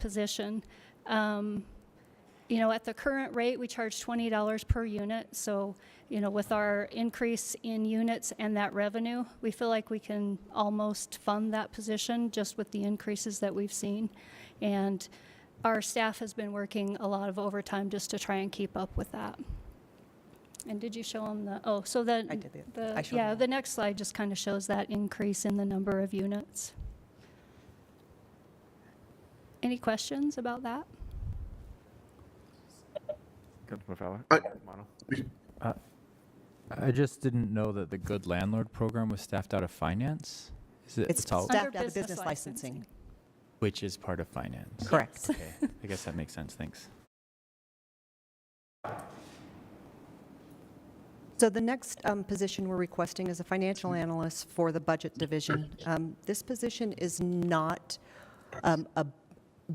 position. you know, at the current rate, we charge $20 per unit. So, you know, with our increase in units and that revenue, we feel like we can almost fund that position just with the increases that we've seen. And our staff has been working a lot of overtime just to try and keep up with that. And did you show them the, oh, so that, I did I showed yeah, them. the next slide just kind of shows that increase in the number of units. Any questions about that? Councilman Fowler? I just didn't know that the Good Landlord program was staffed out of finance. Is it? It's all- staffed out of business licensing. Which is part of finance. Correct. Okay, I guess that makes sense. Thanks. So the next position we're requesting is a financial analyst for the budget division. This position is not a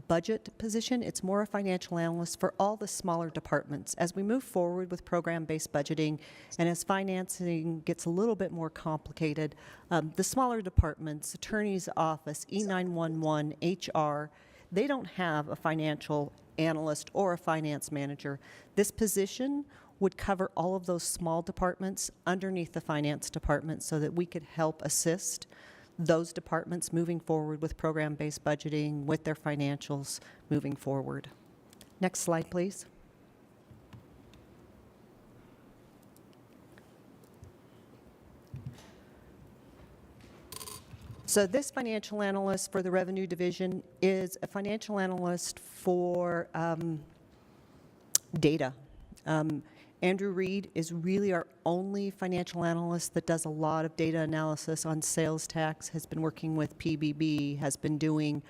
budget position. It's more a financial analyst for all the smaller departments. As we move forward with program-based budgeting and as financing gets a little bit more complicated, the smaller departments, attorney's office, E911, HR, they don't have a financial analyst or a finance manager. This position would cover all of those small departments underneath the finance department so that we could help assist those departments moving forward with program-based budgeting, with their financials moving forward. Next slide, please. So this financial analyst for the revenue division is a financial analyst for data. Andrew Reed is really our only financial analyst that does a lot of data analysis on sales tax, has been working with PBB, has been doing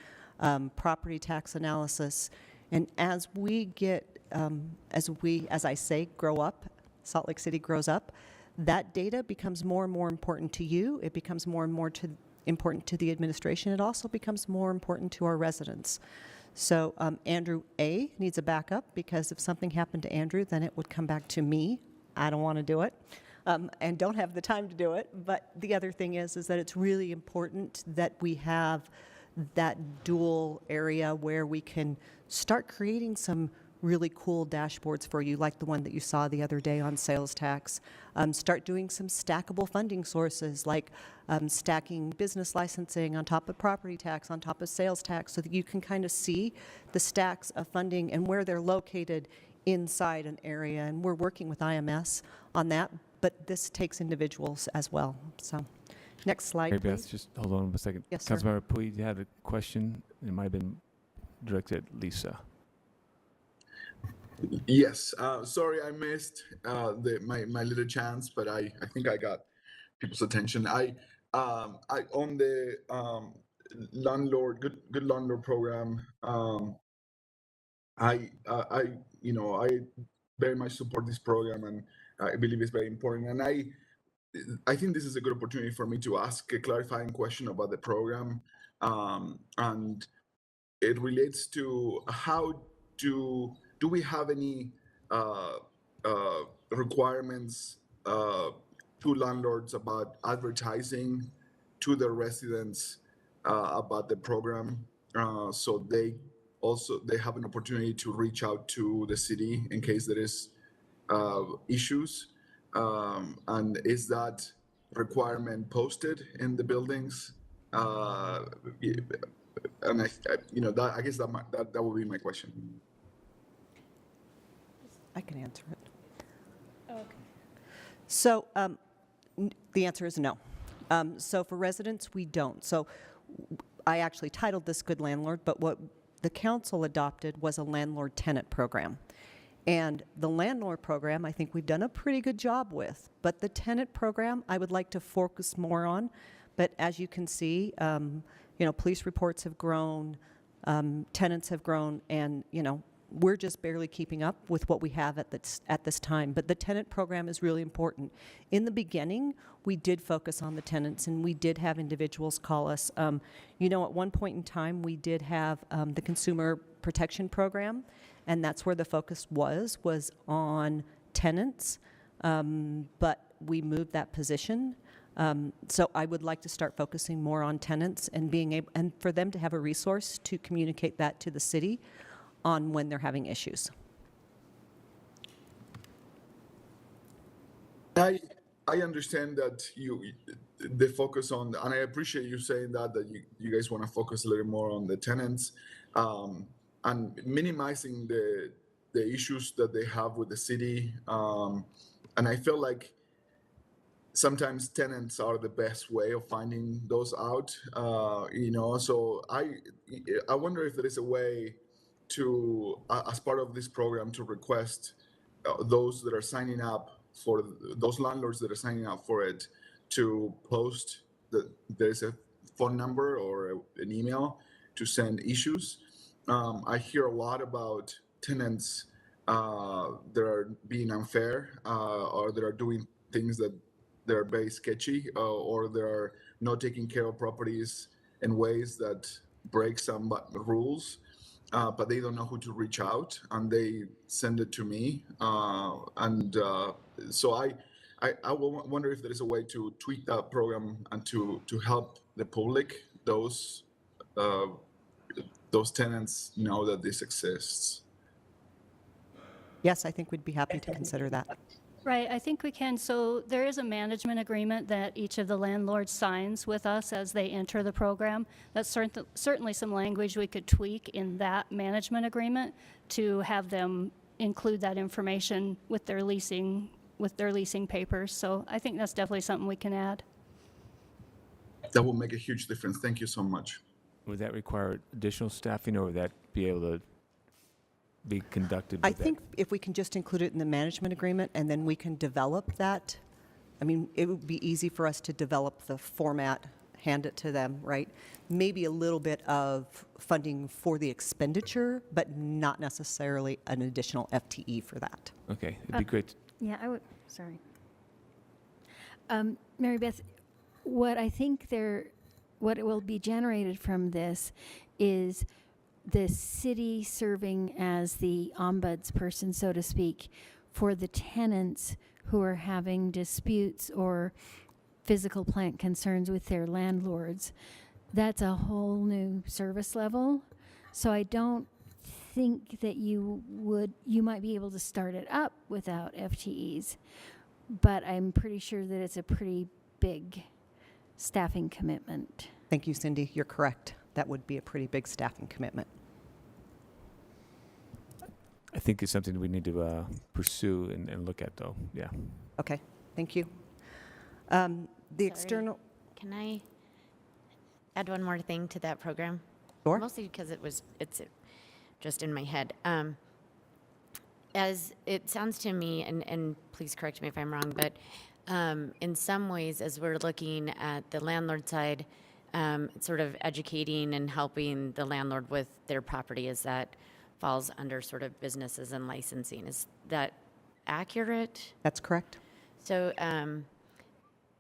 property tax analysis. And as we get, as I say, grow up, Salt Lake City grows up, that data becomes more and more important to you. It becomes more and more important to the administration. It also becomes more important to our residents. So Andrew A. needs a backup because if something happened to Andrew, then it would come back to me. I don't want to do it and don't have the time to do it. But the other thing is that it's really important that we have that dual area where we can start creating some really cool dashboards for you, like the one that you saw the other day on sales tax. Start doing some stackable funding sources, like stacking business licensing on top of property tax, on top of sales tax, so that you can kind of see the stacks of funding and where they're located inside an area. And we're working with IMS on that, but this takes individuals as well. So, next slide, Mary please. Beth, just hold on a second. Yes, sir. Councilmember Puig had a question. It might have been directed at Lisa. Yes, sorry I missed my little chance, but I think I got people's attention. I on the landlord good landlord program. I very much support this program, and I believe it's very important. And I think this is a good opportunity for me to ask a clarifying question about the program, and it relates to how do we have any requirements to landlords about advertising to their residents about the program, so they have an opportunity to reach out to the city in case there is issues, and is that requirement posted in the buildings? And I guess that would be my question. I can answer it. Okay. So the answer is no. So for residents, we don't. So I actually titled this Good Landlord, but what the council adopted was a landlord-tenant program. And the landlord program, I think we've done a pretty good job with. But the tenant program, I would like to focus more on. But as you can see, police reports have grown, tenants have grown, and, we're just barely keeping up with what we have at this time. But the tenant program is really important. In the beginning, we did focus on the tenants, and we did have individuals call us. At one point in time, we did have the consumer protection program, and that's where the focus was on tenants. But we moved that position. So I would like to start focusing more on tenants and being able, and for them to have a resource to communicate that to the city on when they're having issues. I understand that the focus on, and I appreciate you saying that you guys want to focus a little more on the tenants, and minimizing the issues that they have with the city. And I feel like sometimes tenants are the best way of finding those out. So I wonder if there is a way to, as part of this program, to request those that are signing up for those landlords that are signing up for it to post that there's a phone number or an email to send issues. I hear a lot about tenants that are being unfair or that are doing things that are very sketchy or they're not taking care of properties in ways that break some rules. But they don't know who to reach out, and they send it to me. So I wonder if there is a way to tweak that program and to help the public, those tenants, know that this exists. Yes, I think we'd be happy to consider that. Right, I think we can. So there is a management agreement that each of the landlords signs with us as they enter the program. That's certainly some language we could tweak in that management agreement to have them include that information with their leasing papers. So I think that's definitely something we can add. That will make a huge difference. Thank you so much. Would that require additional staffing, or would that be able to be conducted? I think if we can just include it in the management agreement and then we can develop that, I mean, it would be easy for us to develop the format, hand it to them, right? Maybe a little bit of funding for the expenditure, but not necessarily an additional FTE for that. Okay, it'd be great. Yeah, I would, sorry. Mary Beth, what I think what will be generated from this is the city serving as the ombudsperson, so to speak, for the tenants who are having disputes or physical plant concerns with their landlords. That's a whole new service level. So I don't think that you might be able to start it up without FTEs, but I'm pretty sure that it's a pretty big staffing commitment. Thank you, Cindy. You're correct. That would be a pretty big staffing commitment. I think it's something we need to pursue and look at, though. Yeah. Okay. Thank you. The external. Can I add one more thing to that program? Sure. Mostly because it's just in my head. As it sounds to me, and please correct me if I'm wrong, but in some ways, as we're looking at the landlord side, sort of educating and helping the landlord with their property, as that falls under sort of businesses and licensing. Is that accurate? That's correct. So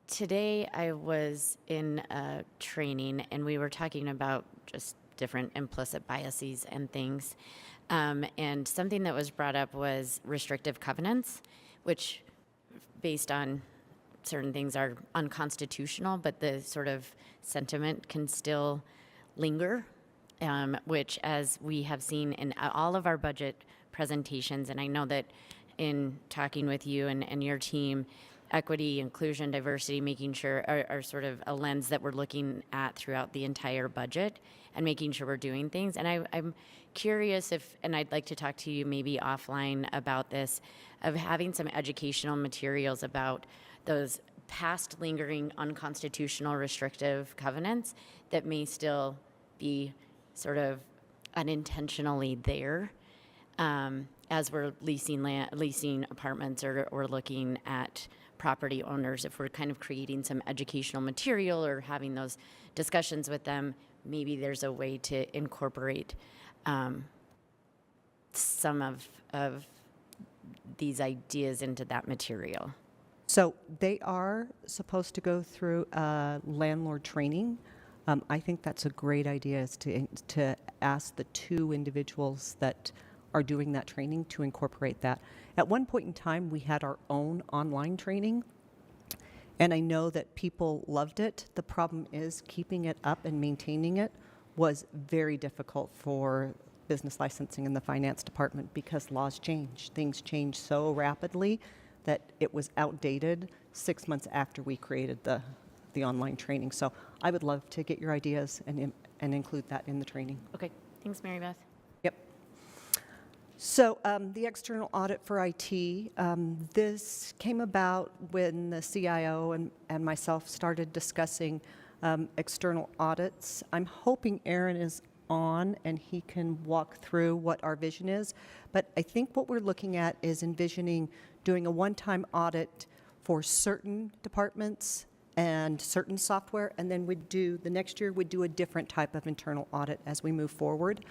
today I was in a training and we were talking about just different implicit biases and things. And something that was brought up was restrictive covenants, which based on certain things are unconstitutional, but the sort of sentiment can still linger, which as we have seen in all of our budget presentations, and I know that in talking with you and your team, equity, inclusion, diversity, making sure are sort of a lens that we're looking at throughout the entire budget and making sure we're doing things. And I'm curious if, and I'd like to talk to you maybe offline about this, of having some educational materials about those past lingering unconstitutional restrictive covenants that may still be sort of unintentionally there as we're leasing apartments or looking at property owners. If we're kind of creating some educational material or having those discussions with them, maybe there's a way to incorporate some of these ideas into that material. So they are supposed to go through landlord training. I think that's a great idea, is to ask the two individuals that are doing that training to incorporate that. At one point in time, we had our own online training, and I know that people loved it. The problem is keeping it up and maintaining it was very difficult for business licensing in the finance department because laws change. Things change so rapidly that it was outdated 6 months after we created the online training. So I would love to get your ideas and include that in the training. Okay, thanks, Mary Beth. Yep. So the external audit for IT, this came about when the CIO and myself started discussing external audits. I'm hoping Aaron is on and he can walk through what our vision is. But I think what we're looking at is envisioning doing a one-time audit for certain departments and certain software, and then the next year we'd do a different type of internal audit as we move forward.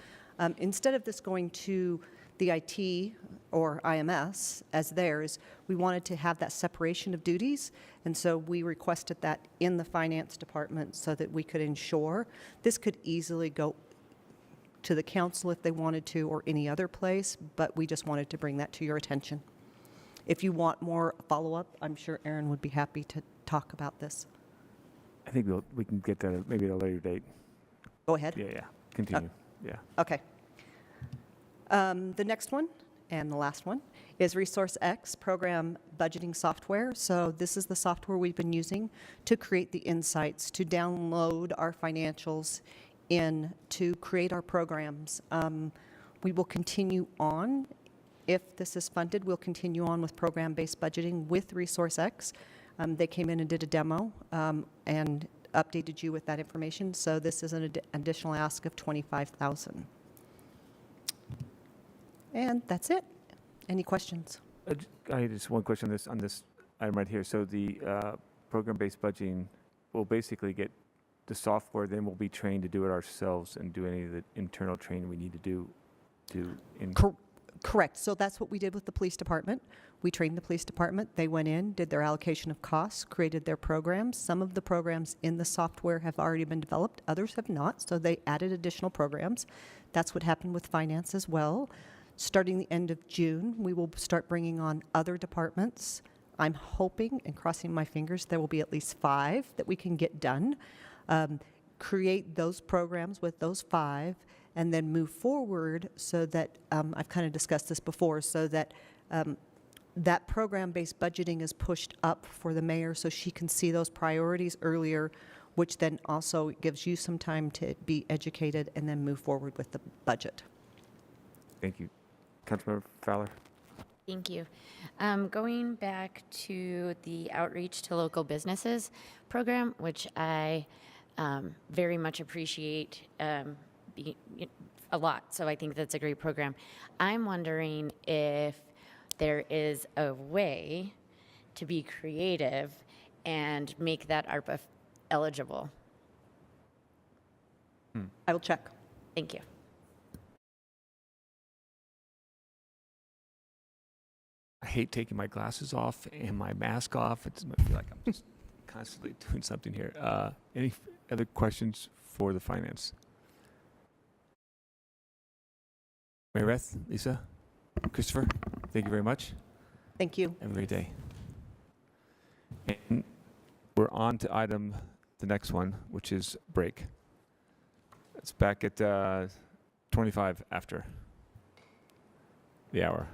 Instead of this going to the IT or IMS as theirs, we wanted to have that separation of duties, and so we requested that in the finance department so that we could ensure this could easily go to the council if they wanted to, or any other place, but we just wanted to bring that to your attention. If you want more follow-up, I'm sure Aaron would be happy to talk about this. I think we can get that maybe at a later date. Go ahead. Yeah. Continue. Yeah. Okay. The next one, and the last one, is ResourceX program budgeting software. So this is the software we've been using to create the insights, to download our financials in, to create our programs. We will continue on. If this is funded, we'll continue on with program-based budgeting with ResourceX. They came in and did a demo and updated you with that information. So this is an additional ask of $25,000. And that's it. Any questions? I had just one question on this item right here. So the program-based budgeting will basically get the software, then we'll be trained to do it ourselves and do any of the internal training we need to do Correct. So that's what we did with the police department. We trained the police department. They went in, did their allocation of costs, created their programs. Some of the programs in the software have already been developed. Others have not. So they added additional programs. That's what happened with finance as well. Starting the end of June, we will start bringing on other departments. I'm hoping and crossing my fingers there will be at least 5 that we can get done. Create those programs with those 5 and then move forward so that, I've kind of discussed this before, so that that program-based budgeting is pushed up for the mayor so she can see those priorities earlier, which then also gives you some time to be educated and then move forward with the budget. Thank you. Councilmember Fowler. Thank you. Going back to the outreach to local businesses program, which I very much appreciate a lot, so I think that's a great program. I'm wondering if there is a way to be creative and make that ARPA eligible. I will check. Thank you. I hate taking my glasses off and my mask off. I feel like I'm just constantly doing something here. Any other questions for the finance? Mary Beth, Lisa, Christopher, thank you very much. Thank you. Have a great day. And we're on to the next one, which is break. It's back at 25 after the hour.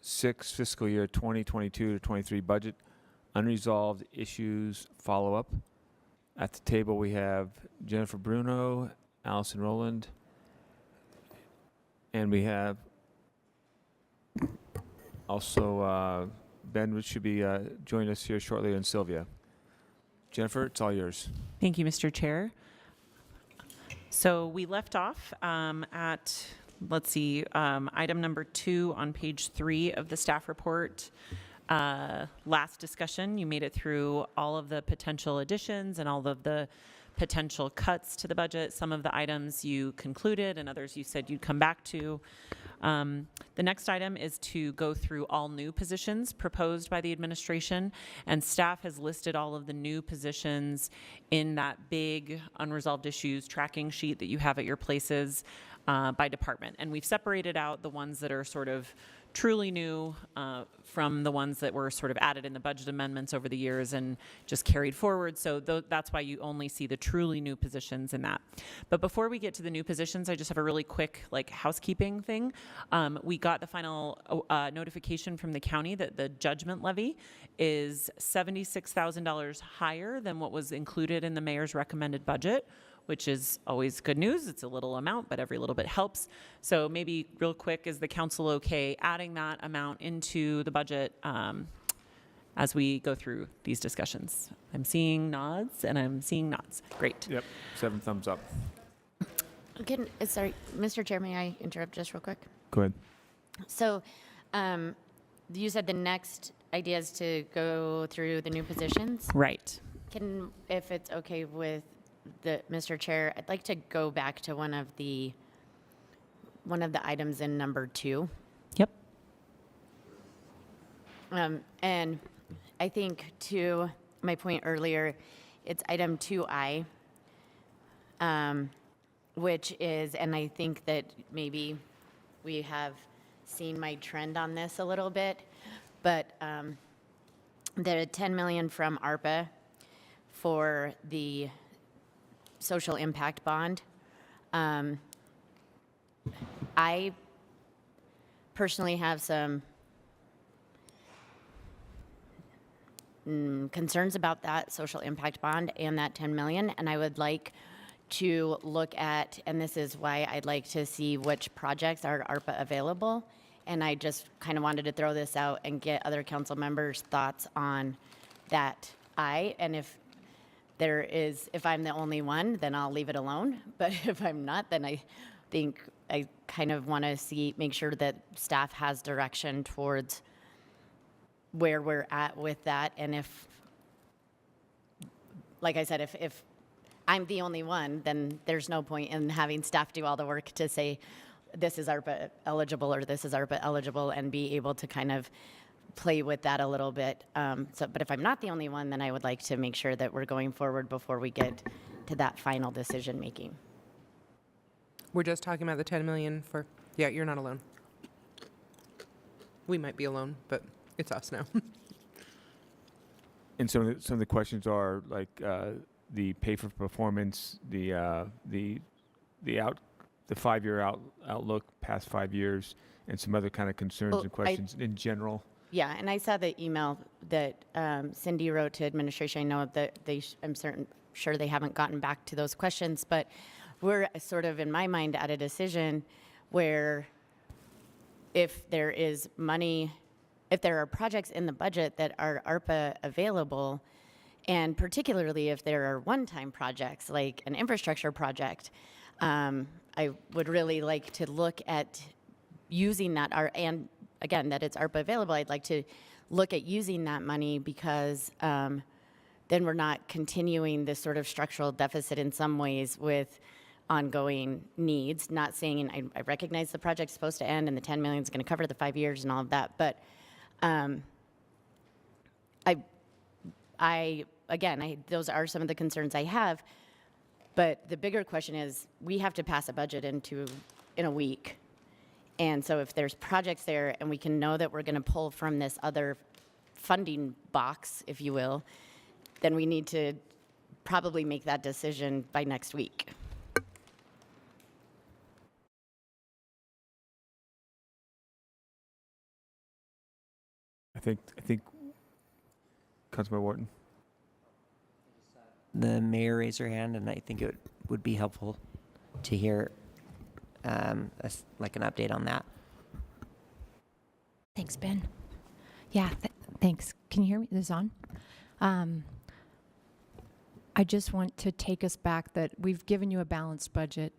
6 fiscal year 2022 to 23 budget, unresolved issues follow-up. At the table, we have Jennifer Bruno, Allison Rowland, and we have also Ben, which should be joining us here shortly, and Sylvia. Jennifer, it's all yours. Thank you, Mr. Chair. So we left off at, let's see, item number 2 on page 3 of the staff report. Last discussion, you made it through all of the potential additions and all of the potential cuts to the budget. Some of the items you concluded and others you said you'd come back to. The next item is to go through all new positions proposed by the administration, and staff has listed all of the new positions in that big unresolved issues tracking sheet that you have at your places by department. And we've separated out the ones that are sort of truly new from the ones that were sort of added in the budget amendments over the years and just carried forward. So that's why you only see the truly new positions in that. But before we get to the new positions, I just have a really quick housekeeping thing. We got the final notification from the county that the judgment levy is $76,000 higher than what was included in the mayor's recommended budget, which is always good news. It's a little amount, but every little bit helps. So maybe real quick, is the council okay adding that amount into the budget as we go through these discussions? I'm seeing nods and I'm seeing nods. Great. Yep, 7 thumbs up. Sorry, Mr. Chair, may I interrupt just real quick? Go ahead. So you said the next idea is to go through the new positions? Right. If it's okay with Mr. Chair, I'd like to go back to one of the items in number 2. Yep. And I think to my point earlier, it's item 2I, which is, and I think that maybe we have seen my trend on this a little bit, but the $10 million from ARPA for the social impact bond. I personally have some concerns about that social impact bond and that 10 million, and I would like to look at, and this is why I'd like to see which projects are ARPA available, and I just kind of wanted to throw this out and get other council members' thoughts on that. And if I'm the only one, then I'll leave it alone. But if I'm not, then I think I kind of want to make sure that staff has direction towards where we're at with that. And if, like I said, if I'm the only one, then there's no point in having staff do all the work to say, this is ARPA eligible or this is ARPA eligible, and be able to kind of play with that a little bit. But if I'm not the only one, then I would like to make sure that we're going forward before we get to that final decision making. We're just talking about the 10 million for, yeah, you're not alone. We might be alone, but it's us now. And some of the questions are like the pay for performance, the 5-year outlook, past 5 years, and some other kind of concerns and questions in general. Yeah, and I saw the email that Cindy wrote to administration. I know that I'm sure they haven't gotten back to those questions, but we're sort of, in my mind, at a decision where if there is money, if there are projects in the budget that are ARPA available, and particularly if there are one-time projects like an infrastructure project, I would really like to look at using that, and again, that it's ARPA available. I'd like to look at using that money because then we're not continuing this sort of structural deficit in some ways with ongoing needs. Not saying I recognize the project's supposed to end and the 10 million is going to cover the 5 years and all of that, but those are some of the concerns I have. But the bigger question is, we have to pass a budget in a week. And so if there's projects there and we can know that we're going to pull from this other funding box, if you will, then we need to probably make that decision by next week. I think Councilmember Wharton. The mayor raised her hand, and I think it would be helpful to hear like an update on that. Thanks, Ben. Yeah, thanks. Can you hear me? This is on. I just want to take us back that we've given you a balanced budget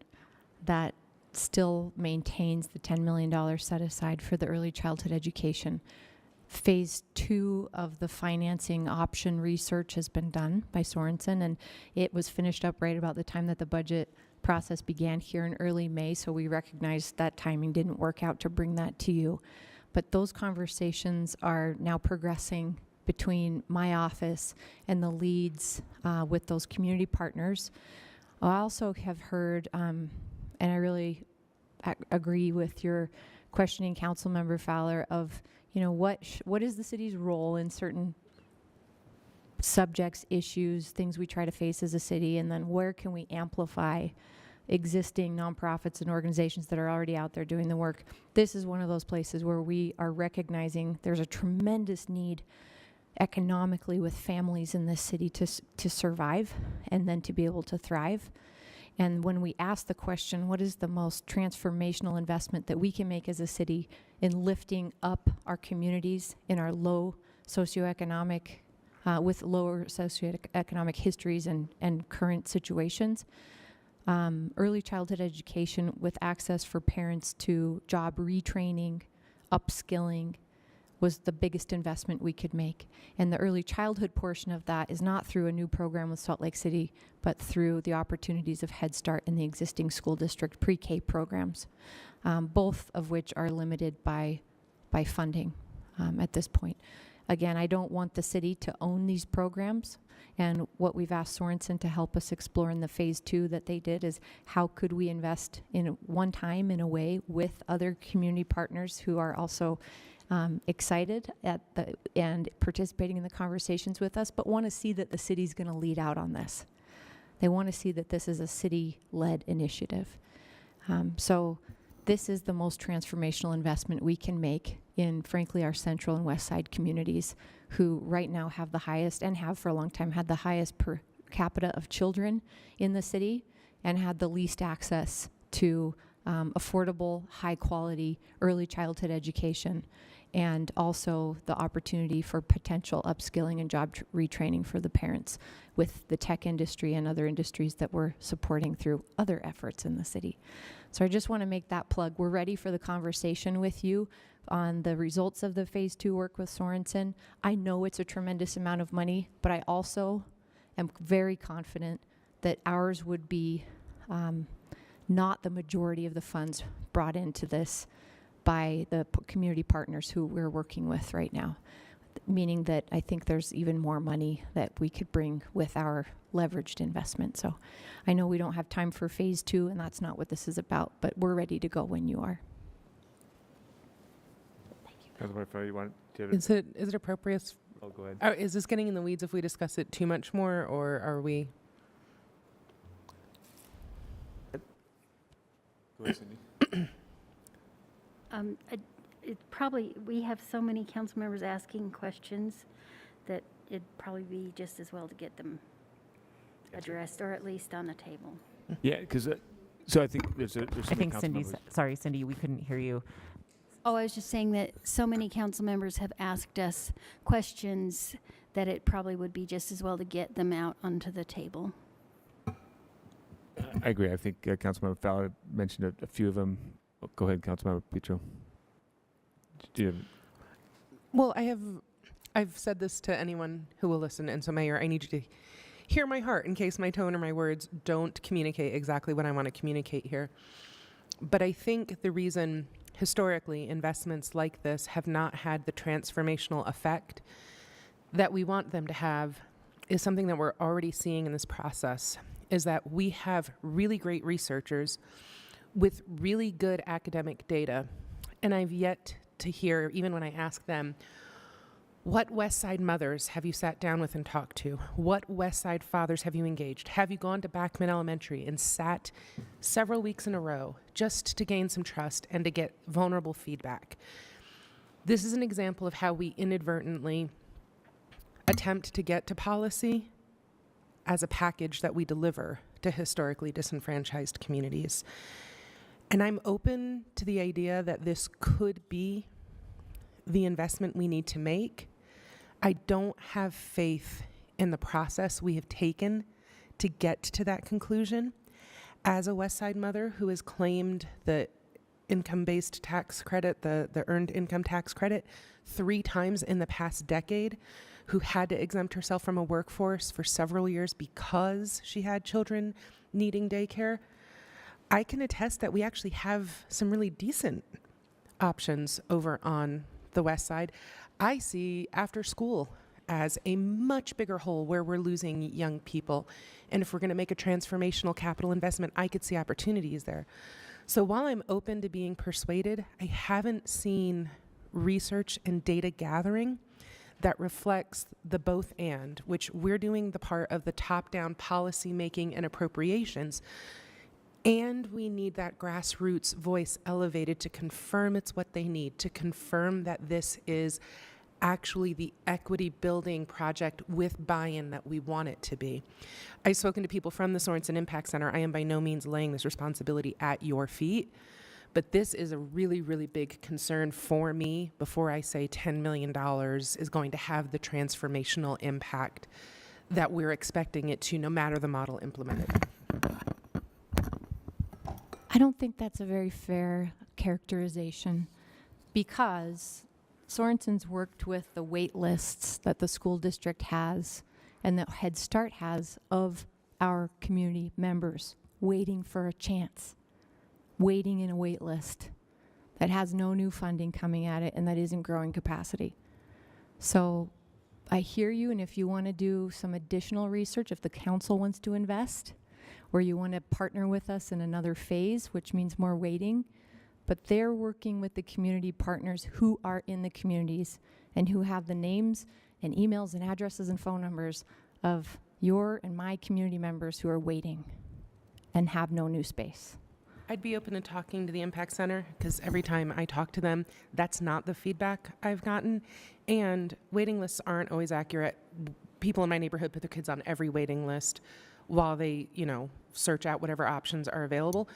that still maintains the $10 million set aside for the early childhood education. Phase 2 of the financing option research has been done by Sorensen, and it was finished up right about the time that the budget process began here in early May, so we recognized that timing didn't work out to bring that to you. But those conversations are now progressing between my office and the leads with those community partners. I also have heard, and I really agree with your questioning, Councilmember Fowler, of what is the city's role in certain subjects, issues, things we try to face as a city, and then where can we amplify existing nonprofits and organizations that are already out there doing the work. This is one of those places where we are recognizing there's a tremendous need economically with families in this city to survive and then to be able to thrive. And when we ask the question, what is the most transformational investment that we can make as a city in lifting up our communities in our low socioeconomic, with lower socioeconomic histories and current situations, early childhood education with access for parents to job retraining, upskilling, was the biggest investment we could make. And the early childhood portion of that is not through a new program with Salt Lake City, but through the opportunities of Head Start and the existing school district pre-K programs, both of which are limited by funding at this point. Again, I don't want the city to own these programs, and what we've asked Sorensen to help us explore in the phase 2 that they did is how could we invest in one time in a way with other community partners who are also excited and participating in the conversations with us, but want to see that the city's going to lead out on this. They want to see that this is a city-led initiative. So this is the most transformational investment we can make in, frankly, our central and west side communities, who right now have the highest, and have for a long time had the highest per capita of children in the city, and had the least access to affordable, high-quality early childhood education, and also the opportunity for potential upskilling and job retraining for the parents with the tech industry and other industries that we're supporting through other efforts in the city. So I just want to make that plug. We're ready for the conversation with you on the results of the phase 2 work with Sorensen. I know it's a tremendous amount of money, but I also am very confident that ours would be not the majority of the funds brought into this by the community partners who we're working with right now, meaning that I think there's even more money that we could bring with our leveraged investment. So I know we don't have time for phase 2, and that's not what this is about, but we're ready to go when you are. Is it appropriate? Oh, go ahead. Is this getting in the weeds if we discuss it too much more, or are we? Go ahead, Cindy. It probably, we have so many council members asking questions that it'd probably be just as well to get them addressed, or at least on the table. Yeah, because so I think there's I think Cindy's, sorry, Cindy, we couldn't hear you. Oh, I was just saying that so many council members have asked us questions that it probably would be just as well to get them out onto the table. I agree. I think Councilmember Fowler mentioned a few of them. Oh, go ahead, Councilmember Petro. Well, I've said this to anyone who will listen, and so Mayor, I need you to hear my heart in case my tone or my words don't communicate exactly what I want to communicate here. But I think the reason historically investments like this have not had the transformational effect that we want them to have is something that we're already seeing in this process, is that we have really great researchers with really good academic data, and I've yet to hear, even when I ask them, what West Side mothers have you sat down with and talked to? What West Side fathers have you engaged? Have you gone to Backman Elementary and sat several weeks in a row just to gain some trust and to get vulnerable feedback? This is an example of how we inadvertently attempt to get to policy as a package that we deliver to historically disenfranchised communities. And I'm open to the idea that this could be the investment we need to make. I don't have faith in the process we have taken to get to that conclusion. As a West Side mother who has claimed the income-based tax credit, the earned income tax credit, 3 times in the past decade, who had to exempt herself from a workforce for several years because she had children needing daycare, I can attest that we actually have some really decent options over on the West Side. I see after school as a much bigger hole where we're losing young people. And if we're going to make a transformational capital investment, I could see opportunities there. So while I'm open to being persuaded, I haven't seen research and data gathering that reflects the both and, which we're doing the part of the top-down policy making and appropriations. And we need that grassroots voice elevated to confirm it's what they need, to confirm that this is actually the equity building project with buy-in that we want it to be. I've spoken to people from the Sorensen Impact Center. I am by no means laying this responsibility at your feet, but this is a really, really big concern for me before I say $10 million is going to have the transformational impact that we're expecting it to, no matter the model implemented. I don't think that's a very fair characterization, because Sorensen's worked with the wait lists that the school district has and that Head Start has of our community members waiting for a chance, waiting in a wait list that has no new funding coming at it and that isn't growing capacity. So I hear you, and if you want to do some additional research, if the council wants to invest, or you want to partner with us in another phase, which means more waiting, but they're working with the community partners who are in the communities and who have the names and emails and addresses and phone numbers of your and my community members who are waiting and have no new space. I'd be open to talking to the Impact Center, because every time I talk to them, that's not the feedback I've gotten. And waiting lists aren't always accurate. People in my neighborhood put their kids on every waiting list while they, search out whatever options are available.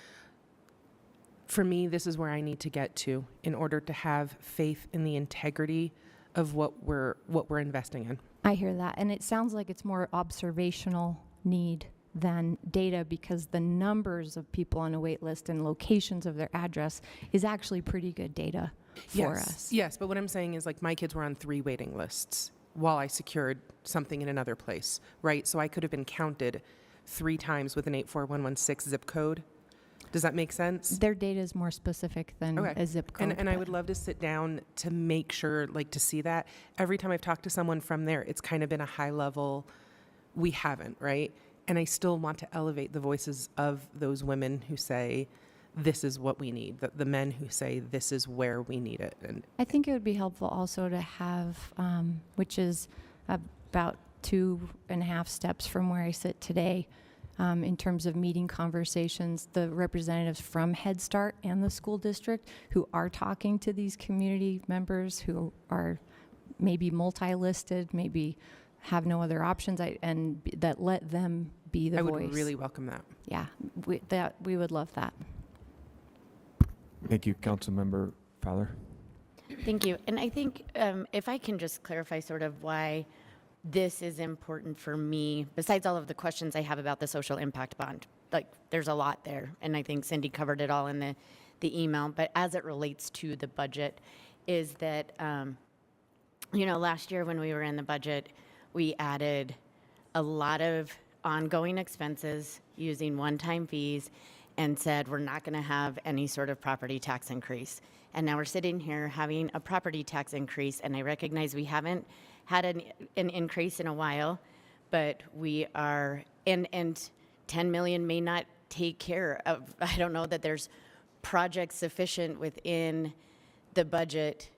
For me, this is where I need to get to in order to have faith in the integrity of what we're investing in. I hear that, and it sounds like it's more observational need than data, because the numbers of people on a wait list and locations of their address is actually pretty good data for us. Yes, but what I'm saying is, like, my kids were on 3 waiting lists while I secured something in another place, right? So I could have been counted 3 times with an 84116 zip code. Does that make sense? Their data is more specific than a zip code. And I would love to sit down to make sure, to see that. Every time I've talked to someone from there, it's kind of been a high level, we haven't, right? And I still want to elevate the voices of those women who say, this is what we need, the men who say, this is where we need it. And I think it would be helpful also to have, which is about 2.5 steps from where I sit today, in terms of meeting conversations, the representatives from Head Start and the school district who are talking to these community members who are maybe multi-listed, maybe have no other options, and that let them be the voice. I would really welcome that. Yeah, we would love that. Thank you, Councilmember Fowler. Thank you. And I think if I can just clarify sort of why this is important for me, besides all of the questions I have about the social impact bond. There's a lot there, and I think Cindy covered it all in the email, but as it relates to the budget, is that, last year when we were in the budget, we added a lot of ongoing expenses using one-time fees and said we're not going to have any sort of property tax increase. And now we're sitting here having a property tax increase, and I recognize we haven't had an increase in a while, but we are, and 10 million may not take care of, I don't know that there's projects sufficient within the budget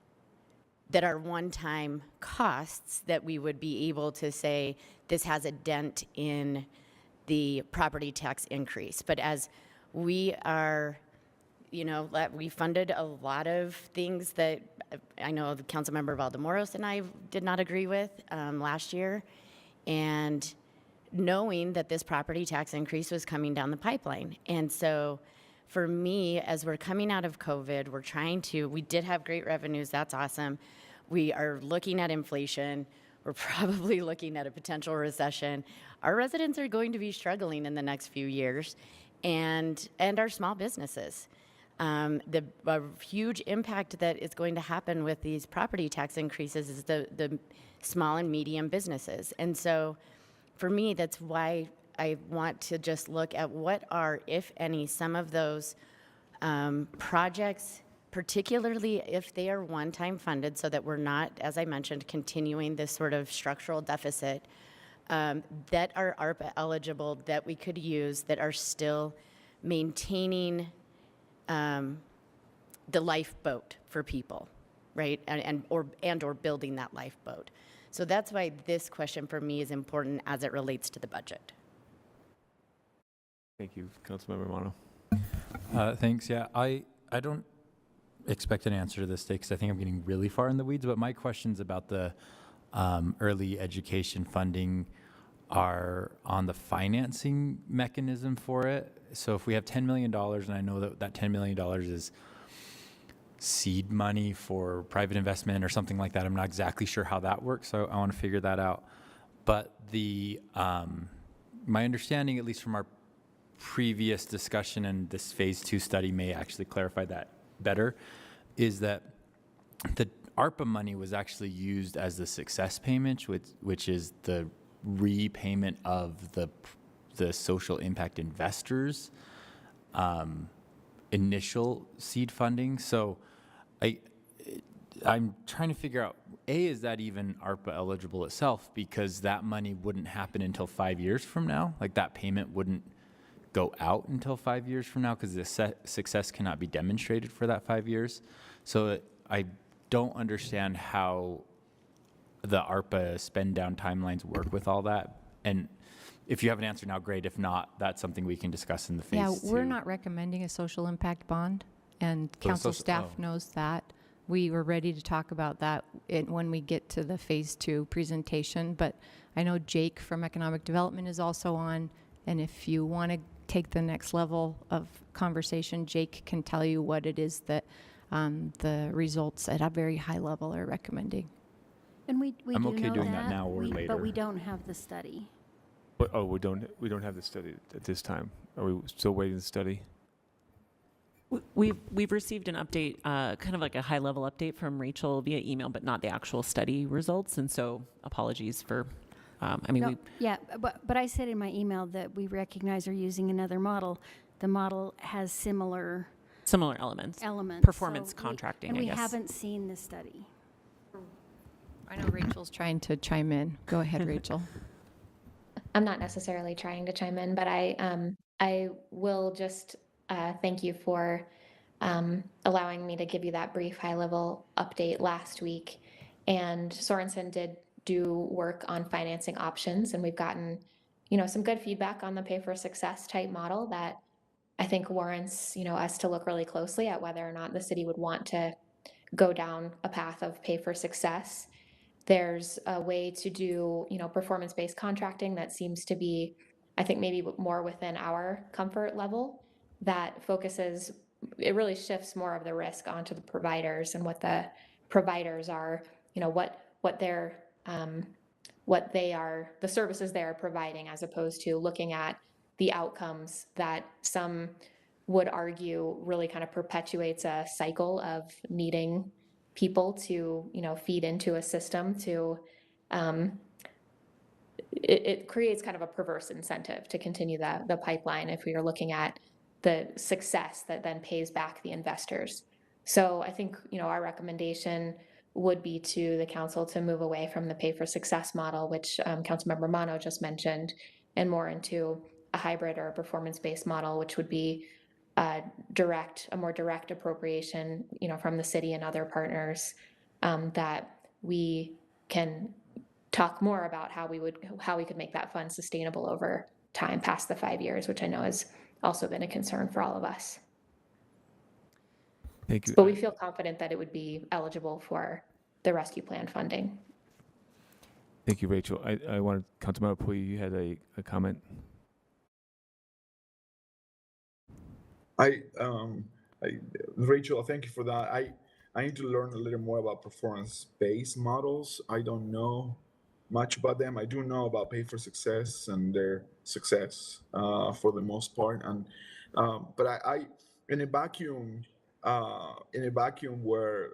that are one-time costs that we would be able to say this has a dent in the property tax increase. But as we are we funded a lot of things that I know the Councilmember Valdemoros and I did not agree with last year. And knowing that this property tax increase was coming down the pipeline. And so for me, as we're coming out of COVID, we did have great revenues. That's awesome. We are looking at inflation. We're probably looking at a potential recession. Our residents are going to be struggling in the next few years, and our small businesses. The huge impact that is going to happen with these property tax increases is the small and medium businesses. And so for me, that's why I want to just look at what are, if any, some of those projects, particularly if they are one-time funded, so that we're not, as I mentioned, continuing this sort of structural deficit, that are ARPA eligible, that we could use, that are still maintaining the lifeboat for people, right? Or building that lifeboat. So that's why this question for me is important as it relates to the budget. Thank you, Councilmember Mono. Thanks. Yeah, I don't expect an answer to this today because I think I'm getting really far in the weeds, but my questions about the early education funding are on the financing mechanism for it. So if we have $10 million, and I know that $10 million is seed money for private investment or something like that. I'm not exactly sure how that works, so I want to figure that out. But my understanding, at least from our previous discussion, and this phase 2 study may actually clarify that better, is that the ARPA money was actually used as the success payment, which is the repayment of the social impact investors' initial seed funding. So I'm trying to figure out, is that even ARPA eligible itself? Because that money wouldn't happen until 5 years from now. Like that payment wouldn't go out until 5 years from now because the success cannot be demonstrated for that 5 years. So I don't understand how the ARPA spend down timelines work with all that. And if you have an answer now, great. If not, that's something we can discuss in the phase 2. Yeah, we're not recommending a social impact bond, and So council staff knows that. We were ready to talk about that when we get to the phase 2 presentation, but I know Jake from Economic Development is also on, and if you want to take the next level of conversation, Jake can tell you what it is that the results at a very high level are recommending. And we I'm do okay know doing that now or later. But we don't have the study. But, we don't have the study at this time. Are we still waiting the study? We've received an update, kind of like a high-level update from Rachel via email, but not the actual study results. And so apologies for, Yeah, but I said in my email that we recognize we're using another model. The model has similar elements. So Performance contracting, and I we guess. haven't seen the study. I know Rachel's trying to chime in. Go ahead, Rachel. I'm not necessarily trying to chime in, but I will just thank you for allowing me to give you that brief high-level update last week. And Sorensen did do work on financing options, and we've gotten, some good feedback on the pay-for-success type model that I think warrants, us to look really closely at whether or not the city would want to go down a path of pay-for-success. There's a way to do, performance-based contracting that seems to be, I think, maybe more within our comfort level, that focuses, it really shifts more of the risk onto the providers and what the providers are, what they are, the services they are providing, as opposed to looking at the outcomes that some would argue really kind of perpetuates a cycle of needing people to, feed into a system to, it creates kind of a perverse incentive to continue the pipeline if we are looking at the success that then pays back the investors. So I think, our recommendation would be to the council to move away from the pay-for-success model, which Councilmember Mono just mentioned, and more into a hybrid or a performance-based model, which would be a more direct appropriation, from the city and other partners, that we can talk more about how we could make that fund sustainable over time past the 5 years, which I know has also been a concern for all of us. Thank you. But we feel confident that it would be eligible for the rescue plan funding. Thank you, Rachel. I wanted, Councilmember Puy, you had a comment? Rachel, thank you for that. I need to learn a little more about performance-based models. I don't know much about them. I do know about pay for success and their success for the most part. And but I in a vacuum where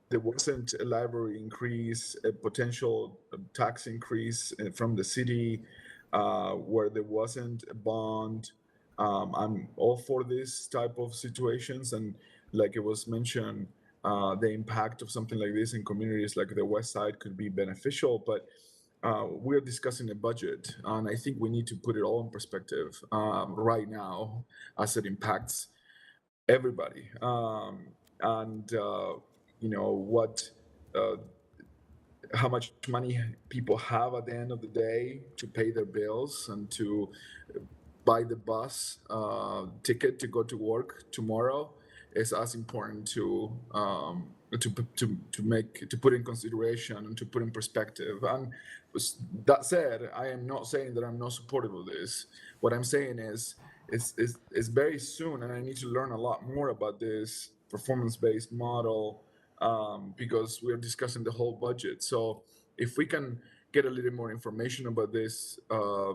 there wasn't a library increase, a potential tax increase from the city, where there wasn't a bond. I'm all for this type of situations, and like it was mentioned, the impact of something like this in communities like the West Side could be beneficial. But we're discussing a budget, and I think we need to put it all in perspective right now as it impacts everybody. How much money people have at the end of the day to pay their bills and to buy the bus ticket to go to work tomorrow is as important to put in consideration and to put in perspective. And that said, I am not saying that I'm not supportive of this. What I'm saying is it's very soon, and I need to learn a lot more about this performance-based model because we're discussing the whole budget. So if we can get a little more information about this, I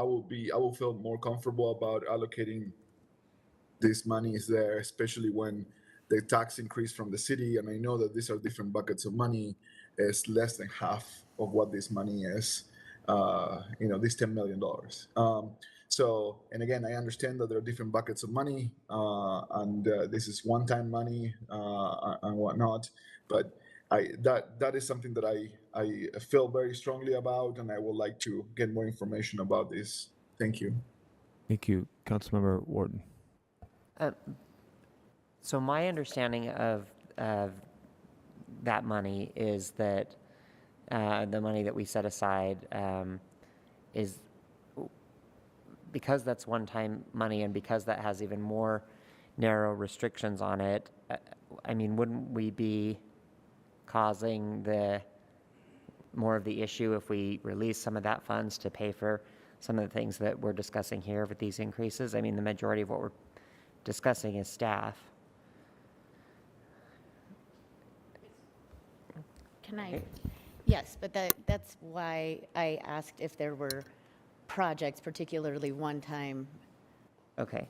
will feel more comfortable about allocating this money is there, especially when the tax increase from the city, and I know that these are different buckets of money, is less than half of what this money is, this $10 million. So, and again, I understand that there are different buckets of money, and this is one-time money and whatnot, but that is something that I feel very strongly about, and I would like to get more information about this. Thank you. Thank you. Councilmember Wharton. So my understanding of that money is that the money that we set aside is, because that's one-time money and because that has even more narrow restrictions on it, I mean, wouldn't we be causing more of the issue if we release some of that funds to pay for some of the things that we're discussing here with these increases? I mean, the majority of what we're discussing is staff. Can I? Yes, but that's why I asked if there were projects, particularly one-time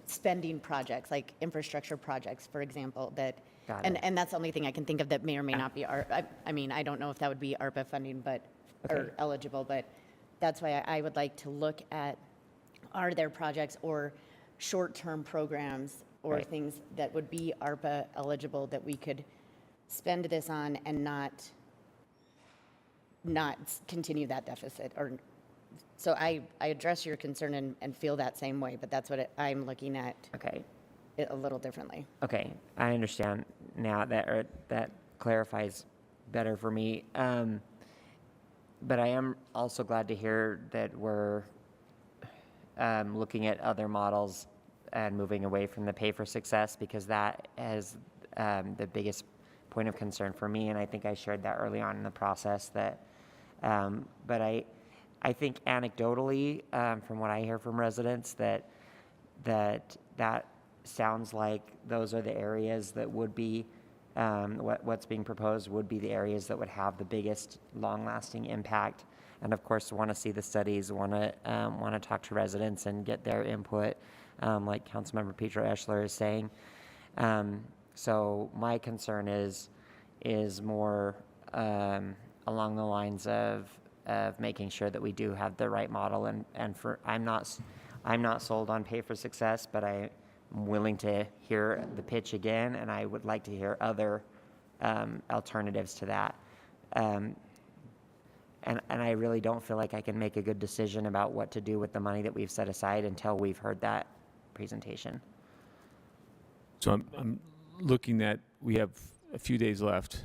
spending projects, like infrastructure projects, for example, that, and that's the only thing I can think of that may or may not be, I mean, I don't know if that would be ARPA funding, but, or eligible, but that's why I would like to look at, are there projects or short-term programs or things that would be ARPA eligible that we could spend this on and not continue that deficit? Or so I address your concern and feel that same way, but that's what I'm looking at. It a little differently. Okay, I understand now. That clarifies better for me. But I am also glad to hear that we're looking at other models and moving away from the pay for success, because that is the biggest point of concern for me, and I think I shared that early on in the process. That, but I think anecdotally, from what I hear from residents, that sounds like those are the areas that would be what's being proposed would be the areas that would have the biggest long-lasting impact. And of course, want to see the studies, want to talk to residents and get their input, like Councilmember Pedro Eschler is saying. So my concern is more along the lines of making sure that we do have the right model. And for I'm not sold on pay for success, but I'm willing to hear the pitch again, and I would like to hear other alternatives to that. And I really don't feel like I can make a good decision about what to do with the money that we've set aside until we've heard that presentation. So I'm looking at, we have a few days left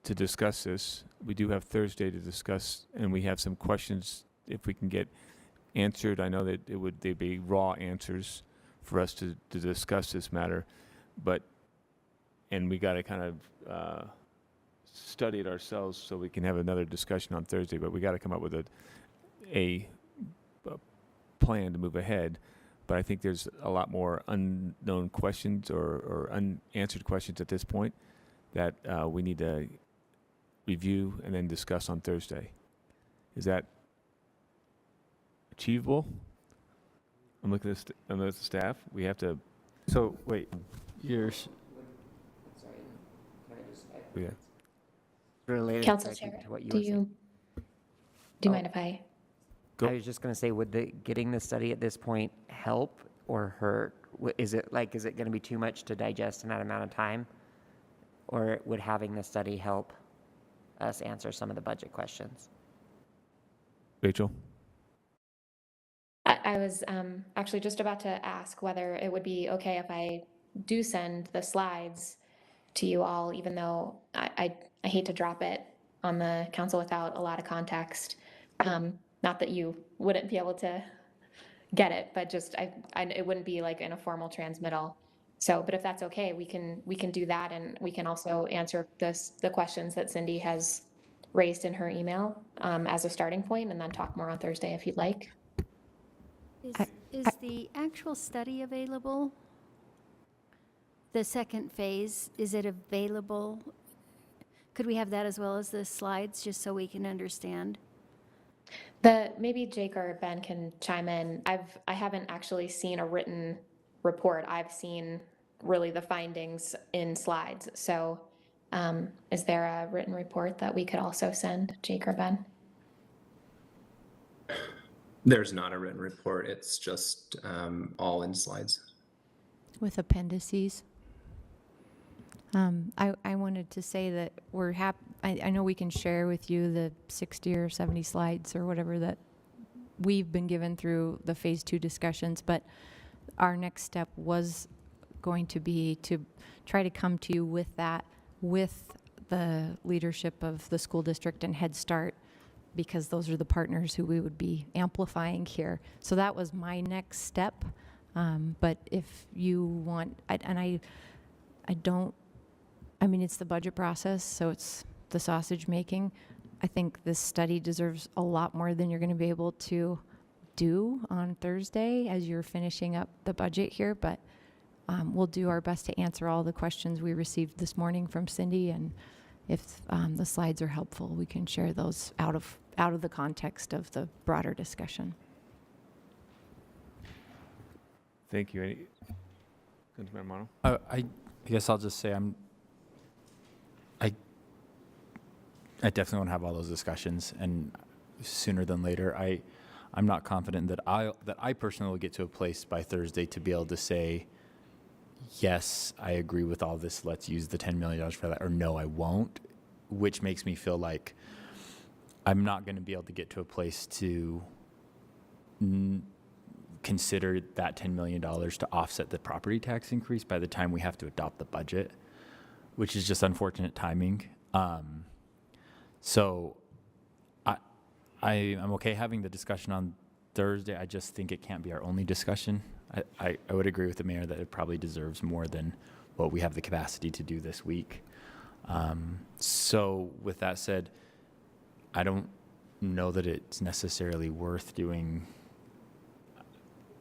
to discuss this. We do have Thursday to discuss, and we have some questions if we can get answered. I know that they'd be raw answers for us to discuss this matter. and we got to kind of study it ourselves so we can have another discussion on Thursday, but we got to come up with a plan to move ahead. But I think there's a lot more unknown questions or unanswered questions at this point that we need to review and then discuss on Thursday. Is that achievable? I'm looking at the staff. We have to. So wait, yours. Yeah. Related Council directly Chair, to what you do were saying. you mind if I? Go. I was just going to say, would getting the study at this point help or hurt? Is it going to be too much to digest in that amount of time? Or would having the study help us answer some of the budget questions? Rachel? I was actually just about to ask whether it would be okay if I do send the slides to you all, even though I hate to drop it on the council without a lot of context. Not that you wouldn't be able to get it, but just it wouldn't be like in a formal transmittal. So, but if that's okay, we can do that, and we can also answer the questions that Cindy has raised in her email as a starting point, and then talk more on Thursday if you'd like. Is the actual study available? The second phase, is it available? Could we have that as well as the slides, just so we can understand? Maybe Jake or Ben can chime in. I haven't actually seen a written report. I've seen really the findings in slides. So is there a written report that we could also send, Jake or Ben? There's not a written report. It's just all in slides. With appendices. I wanted to say that we're happy. I know we can share with you the 60 or 70 slides or whatever that we've been given through the phase 2 discussions, but our next step was going to be to try to come to you with that, with the leadership of the school district and Head Start, because those are the partners who we would be amplifying here. So that was my next step. But if you want, I mean, it's the budget process, so it's the sausage making. I think this study deserves a lot more than you're going to be able to do on Thursday as you're finishing up the budget here, but we'll do our best to answer all the questions we received this morning from Cindy, and if the slides are helpful, we can share those out of the context of the broader discussion. Thank you. Councilmember Mono? I guess I'll just say I definitely want to have all those discussions, and sooner than later. I'm not confident that I personally will get to a place by Thursday to be able to say, yes, I agree with all this, let's use the $10 million for that, or no, I won't, which makes me feel like I'm not going to be able to get to a place to consider that $10 million to offset the property tax increase by the time we have to adopt the budget, which is just unfortunate timing. So I'm okay having the discussion on Thursday. I just think it can't be our only discussion. I would agree with the mayor that it probably deserves more than what we have the capacity to do this week. So with that said, I don't know that it's necessarily worth doing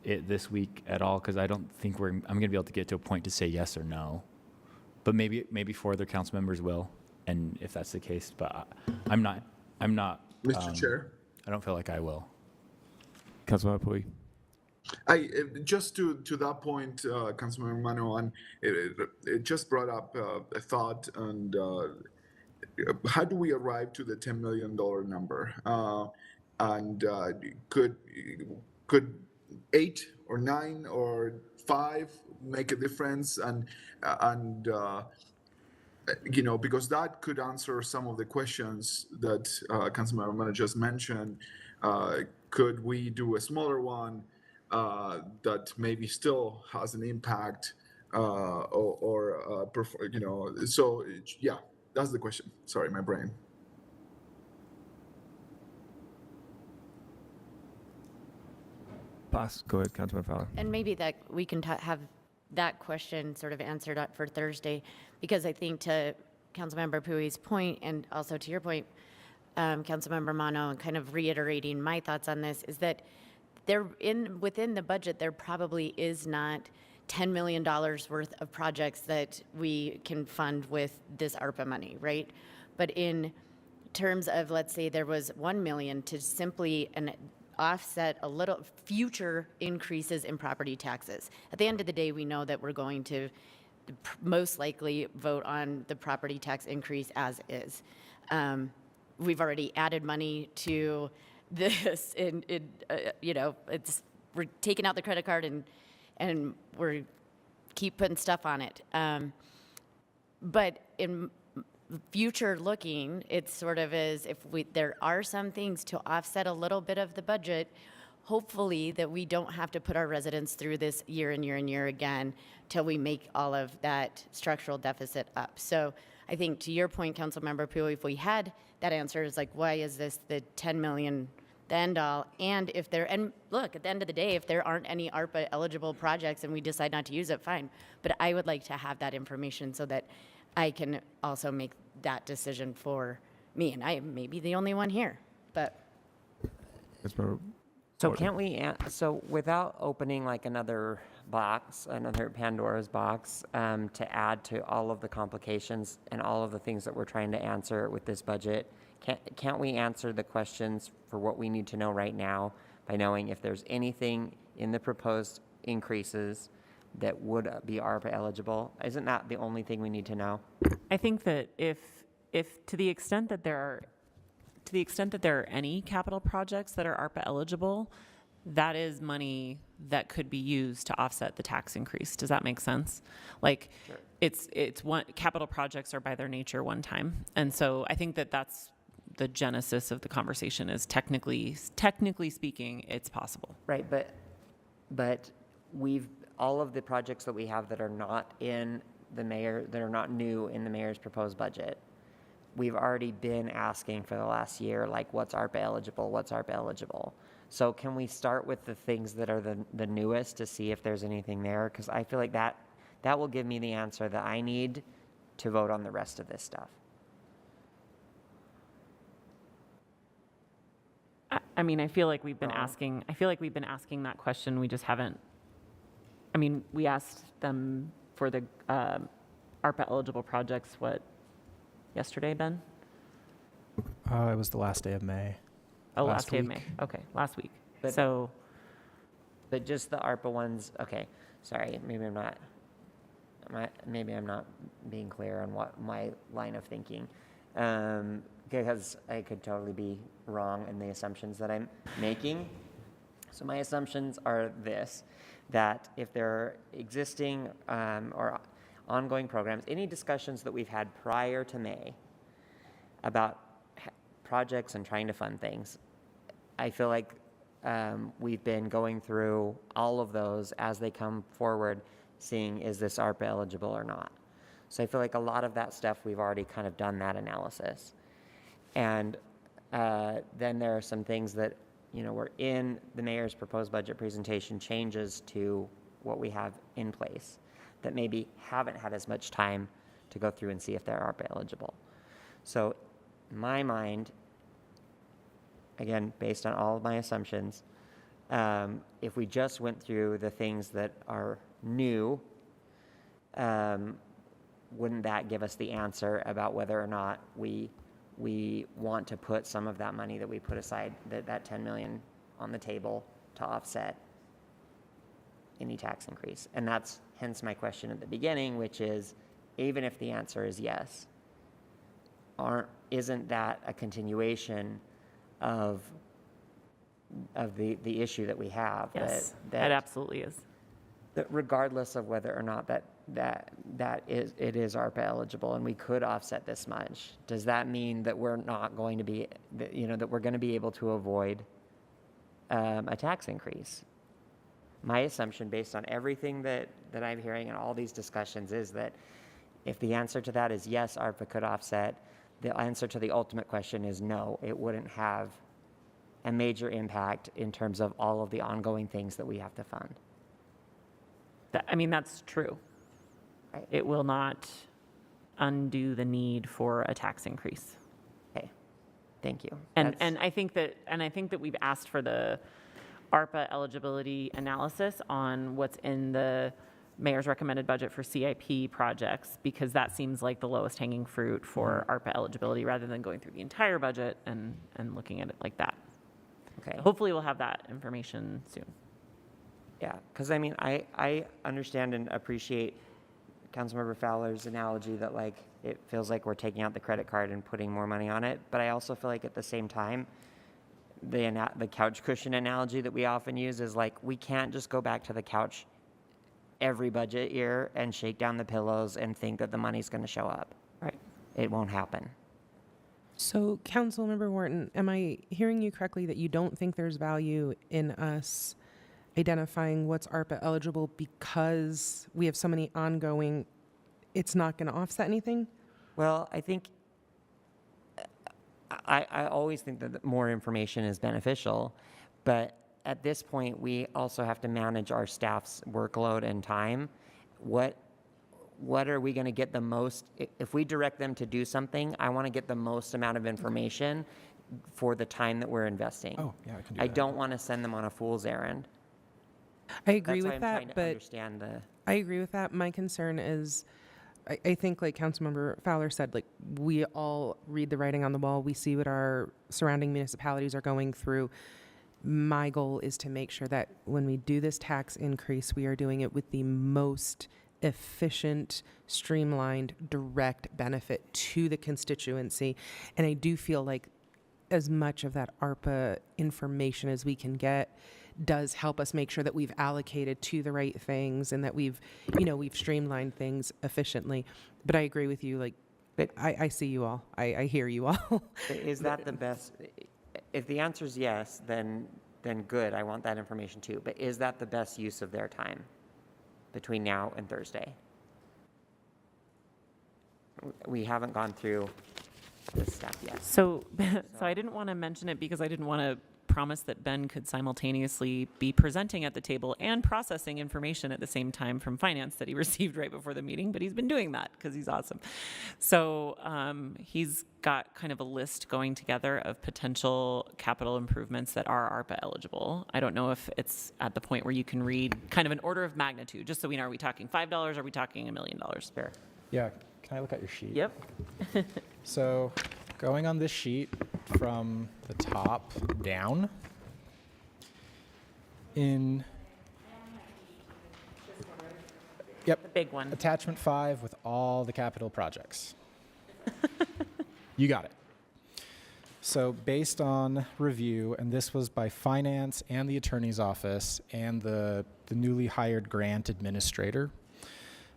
it this week at all, because I don't think I'm going to be able to get to a point to say yes or no. But maybe 4 other council members will, and if that's the case, but I'm not. Mr. Chair? I don't feel like I will. Councilmember Pui? Just to that point, Councilmember Mano, and it just brought up a thought, and how do we arrive to the $10 million number? And could 8 or 9 or 5 make a difference? And because that could answer some of the questions that Councilmember Mano just mentioned. Could we do a smaller one that maybe still has an impact, so yeah, that's the question. Sorry, my brain. Go ahead, Councilmember Fowler. And maybe that we can have that question sort of answered up for Thursday, because I think to Councilmember Pui's point, and also to your point, Councilmember Mano, and kind of reiterating my thoughts on this, is that within the budget, there probably is not $10 million worth of projects that we can fund with this ARPA money, right? But in terms of, let's say there was 1 million to simply offset a little future increases in property taxes. At the end of the day, we know that we're going to most likely vote on the property tax increase as is. We've already added money to this, we're taking out the credit card and we're keep putting stuff on it. But in future looking, it sort of is, there are some things to offset a little bit of the budget, hopefully that we don't have to put our residents through this year and year and year again till we make all of that structural deficit up. So I think to your point, Councilmember Pui, if we had that answer, is like, why is this the 10 million the end all? And look, at the end of the day, if there aren't any ARPA eligible projects and we decide not to use it, fine. But I would like to have that information so that I can also make that decision for me. And I may be the only one here, but. So can't we, so without opening like another box, another Pandora's box, to add to all of the complications and all of the things that we're trying to answer with this budget, can't we answer the questions for what we need to know right now by knowing if there's anything in the proposed increases that would be ARPA eligible? Isn't that the only thing we need to know? I think that if to the extent that there are any capital projects that are ARPA eligible, that is money that could be used to offset the tax increase. Does that make sense? Like, sure. It's one, capital projects are by their nature one time, and so I think that that's the genesis of the conversation. Is technically speaking, it's possible. Right, but all of the projects that we have that are not in the mayor, that are not new in the mayor's proposed budget, we've already been asking for the last year, like, what's ARPA eligible, what's ARPA eligible? So can we start with the things that are the newest to see if there's anything there? Because I feel like that will give me the answer that I need to vote on the rest of this stuff. I mean, I feel like we've been asking that question. We just haven't. I mean, we asked them for the ARPA eligible projects, yesterday, Ben? It was the last day of May. Oh, last day of May. Okay, last week. But just the ARPA ones. Okay, sorry. Maybe I'm not being clear on what my line of thinking. Because I could totally be wrong in the assumptions that I'm making. So my assumptions are that if there are existing or ongoing programs, any discussions that we've had prior to May about projects and trying to fund things, I feel like we've been going through all of those as they come forward, seeing is this ARPA eligible or not. So I feel like a lot of that stuff, we've already kind of done that analysis. And then there are some things that, were in the mayor's proposed budget presentation, changes to what we have in place that maybe haven't had as much time to go through and see if they're ARPA eligible. So in my mind, again, based on all of my assumptions, if we just went through the things that are new, wouldn't that give us the answer about whether or not we want to put some of that money that we put aside, that 10 million on the table to offset any tax increase? And that's hence my question at the beginning, which is, even if the answer is yes, isn't that a continuation of the issue that we have? Yes, that absolutely is. That regardless of whether or not it is ARPA eligible and we could offset this much, does that mean that we're not going to be, that we're going to be able to avoid a tax increase? My assumption, based on everything that I'm hearing in all these discussions, is that if the answer to that is yes, ARPA could offset, the answer to the ultimate question is no, it wouldn't have a major impact in terms of all of the ongoing things that we have to fund. I mean, that's true. It will not undo the need for a tax increase. Okay, thank you. And I think that we've asked for the ARPA eligibility analysis on what's in the mayor's recommended budget for CIP projects, because that seems like the lowest hanging fruit for ARPA eligibility, rather than going through the entire budget and looking at it like that. Okay. Hopefully we'll have that information soon. Yeah, because I mean, I understand and appreciate Councilmember Fowler's analogy that like it feels like we're taking out the credit card and putting more money on it, but I also feel like at the same time, the couch cushion analogy that we often use is like we can't just go back to the couch every budget year and shake down the pillows and think that the money's going to show up. Right. It won't happen. So, Councilmember Wharton, am I hearing you correctly that you don't think there's value in us identifying what's ARPA eligible because we have so many ongoing, it's not going to offset anything? Well, I think I always think that more information is beneficial, but at this point, we also have to manage our staff's workload and time. What are we going to get the most? If we direct them to do something, I want to get the most amount of information for the time that we're investing. Oh, yeah, I can do I that. don't want to send them on a fool's errand. I agree That's why with I'm that, trying to but understand the. I agree with that. My concern is, I think like Councilmember Fowler said, like we all read the writing on the wall. We see what our surrounding municipalities are going through. My goal is to make sure that when we do this tax increase, we are doing it with the most efficient, streamlined, direct benefit to the constituency. And I do feel like as much of that ARPA information as we can get does help us make sure that we've allocated to the right things and that we've streamlined things efficiently. But I agree with you, like, I see you all. I hear you all. Is that the best? If the answer is yes, then good. I want that information too. But is that the best use of their time between now and Thursday? We haven't gone through this step yet. So I didn't want to mention it because I didn't want to promise that Ben could simultaneously be presenting at the table and processing information at the same time from finance that he received right before the meeting, but he's been doing that because he's awesome. So he's got kind of a list going together of potential capital improvements that are ARPA eligible. I don't know if it's at the point where you can read kind of an order of magnitude, just so we know, are we talking $5? Are we talking $1 million? Fair. Yeah, can I look at your sheet? Yep. So going on this sheet from the top down, yep. The big one. Attachment 5 with all the capital projects. You got it. So based on review, and this was by finance and the attorney's office and the newly hired grant administrator.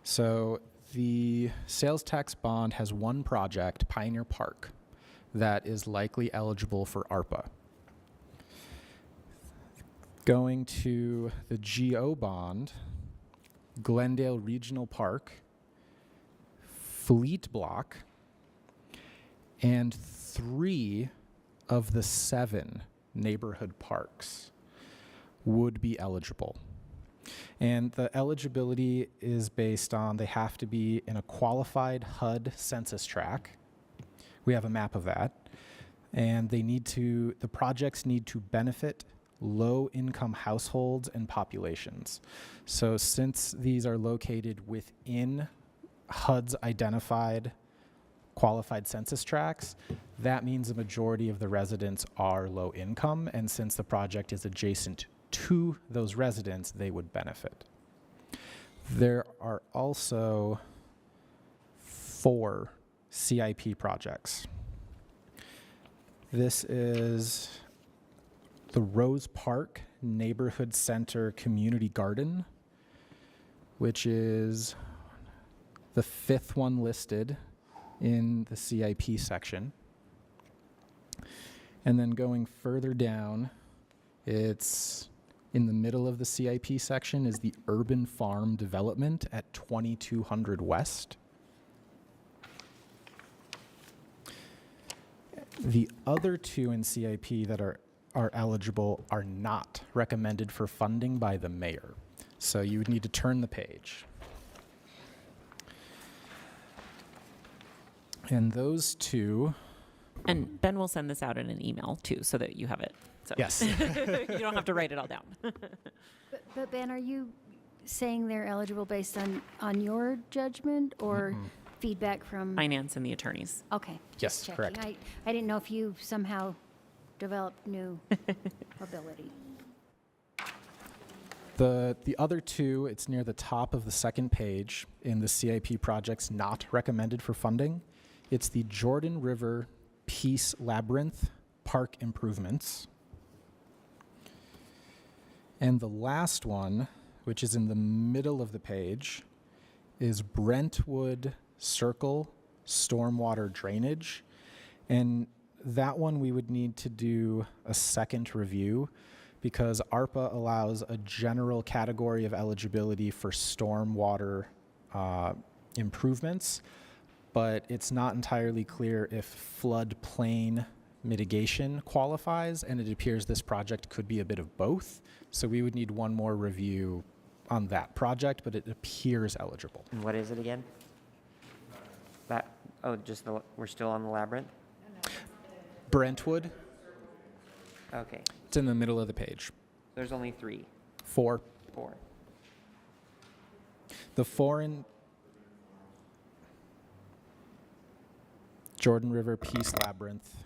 So the sales tax bond has one project, Pioneer Park, that is likely eligible for ARPA. Going to the GO bond, Glendale Regional Park, Fleet Block, and 3 of the 7 neighborhood parks would be eligible. And the eligibility is based on they have to be in a qualified HUD census tract. We have a map of that. And the projects need to benefit low-income households and populations. So since these are located within HUD's identified qualified census tracts, that means the majority of the residents are low income, and since the project is adjacent to those residents, they would benefit. There are also 4 CIP projects. This is the Rose Park Neighborhood Center Community Garden, which is the 5th one listed in the CIP section. And then going further down, it's in the middle of the CIP section is the Urban Farm Development at 2200 West. The other 2 in CIP that are eligible are not recommended for funding by the mayor. So you would need to turn the page. And those two. And Ben will send this out in an email too, so that you have it. So. Yes. You don't have to write it all down. But Ben, are you saying they're eligible based on your judgment or feedback from? Finance and the attorneys. Okay. Yes, just checking. correct. I didn't know if you somehow developed new ability. The other two, it's near the top of the second page in the CIP projects not recommended for funding. It's the Jordan River Peace Labyrinth Park improvements. And the last one, which is in the middle of the page, is Brentwood Circle stormwater drainage. And that one we would need to do a second review because ARPA allows a general category of eligibility for stormwater improvements, but it's not entirely clear if floodplain mitigation qualifies, and it appears this project could be a bit of both. So we would need one more review on that project, but it appears eligible. And what is it again? We're still on the labyrinth? Brentwood. Okay. It's in the middle of the page. There's only 3. 4. 4. The 4 in Jordan River Peace Labyrinth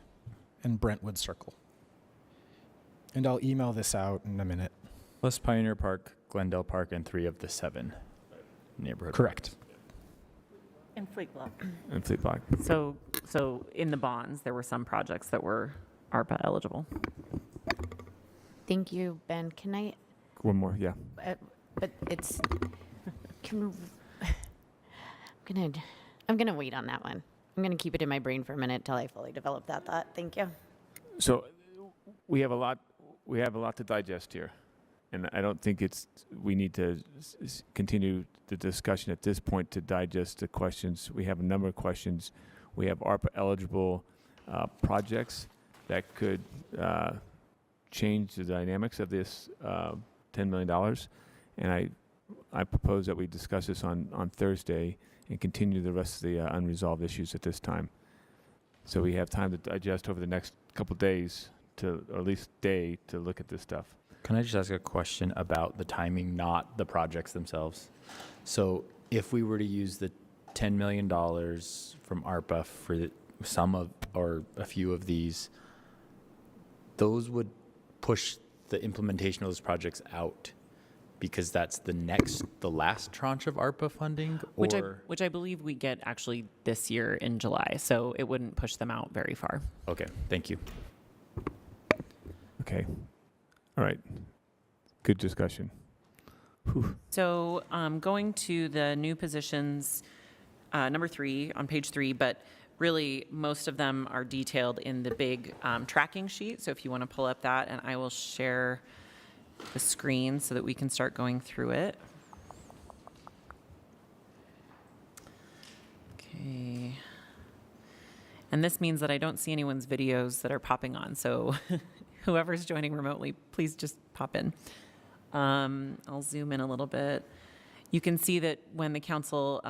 and Brentwood Circle. And I'll email this out in a minute. Plus Pioneer Park, Glendale Park, and 3 of the 7 neighborhood Correct. parks. And Fleet Block. And Fleet Block. So in the bonds, there were some projects that were ARPA eligible. Thank you, Ben. Can I? One more, yeah. But it's. I'm gonna wait on that one. I'm gonna keep it in my brain for a minute till I fully develop that thought. Thank you. So we have a lot to digest here. And I don't think we need to continue the discussion at this point to digest the questions. We have a number of questions. We have ARPA eligible projects that could change the dynamics of this $10 million. And I propose that we discuss this on Thursday and continue the rest of the unresolved issues at this time. So we have time to digest over the next couple days or at least day to look at this stuff. Can I just ask a question about the timing, not the projects themselves? So if we were to use the $10 million from ARPA for some of or a few of these, those would push the implementation of those projects out because that's the last tranche of ARPA funding? Which I believe we get actually this year in July, so it wouldn't push them out very far. Okay, thank you. Okay. All right. Good discussion. Whew. So going to the new positions, number 3 on page 3, but really most of them are detailed in the big tracking sheet. So if you want to pull up that, and I will share the screen so that we can start going through it. Okay. And this means that I don't see anyone's videos that are popping on. So whoever's joining remotely, please just pop in. I'll zoom in a little bit. You can see that when the council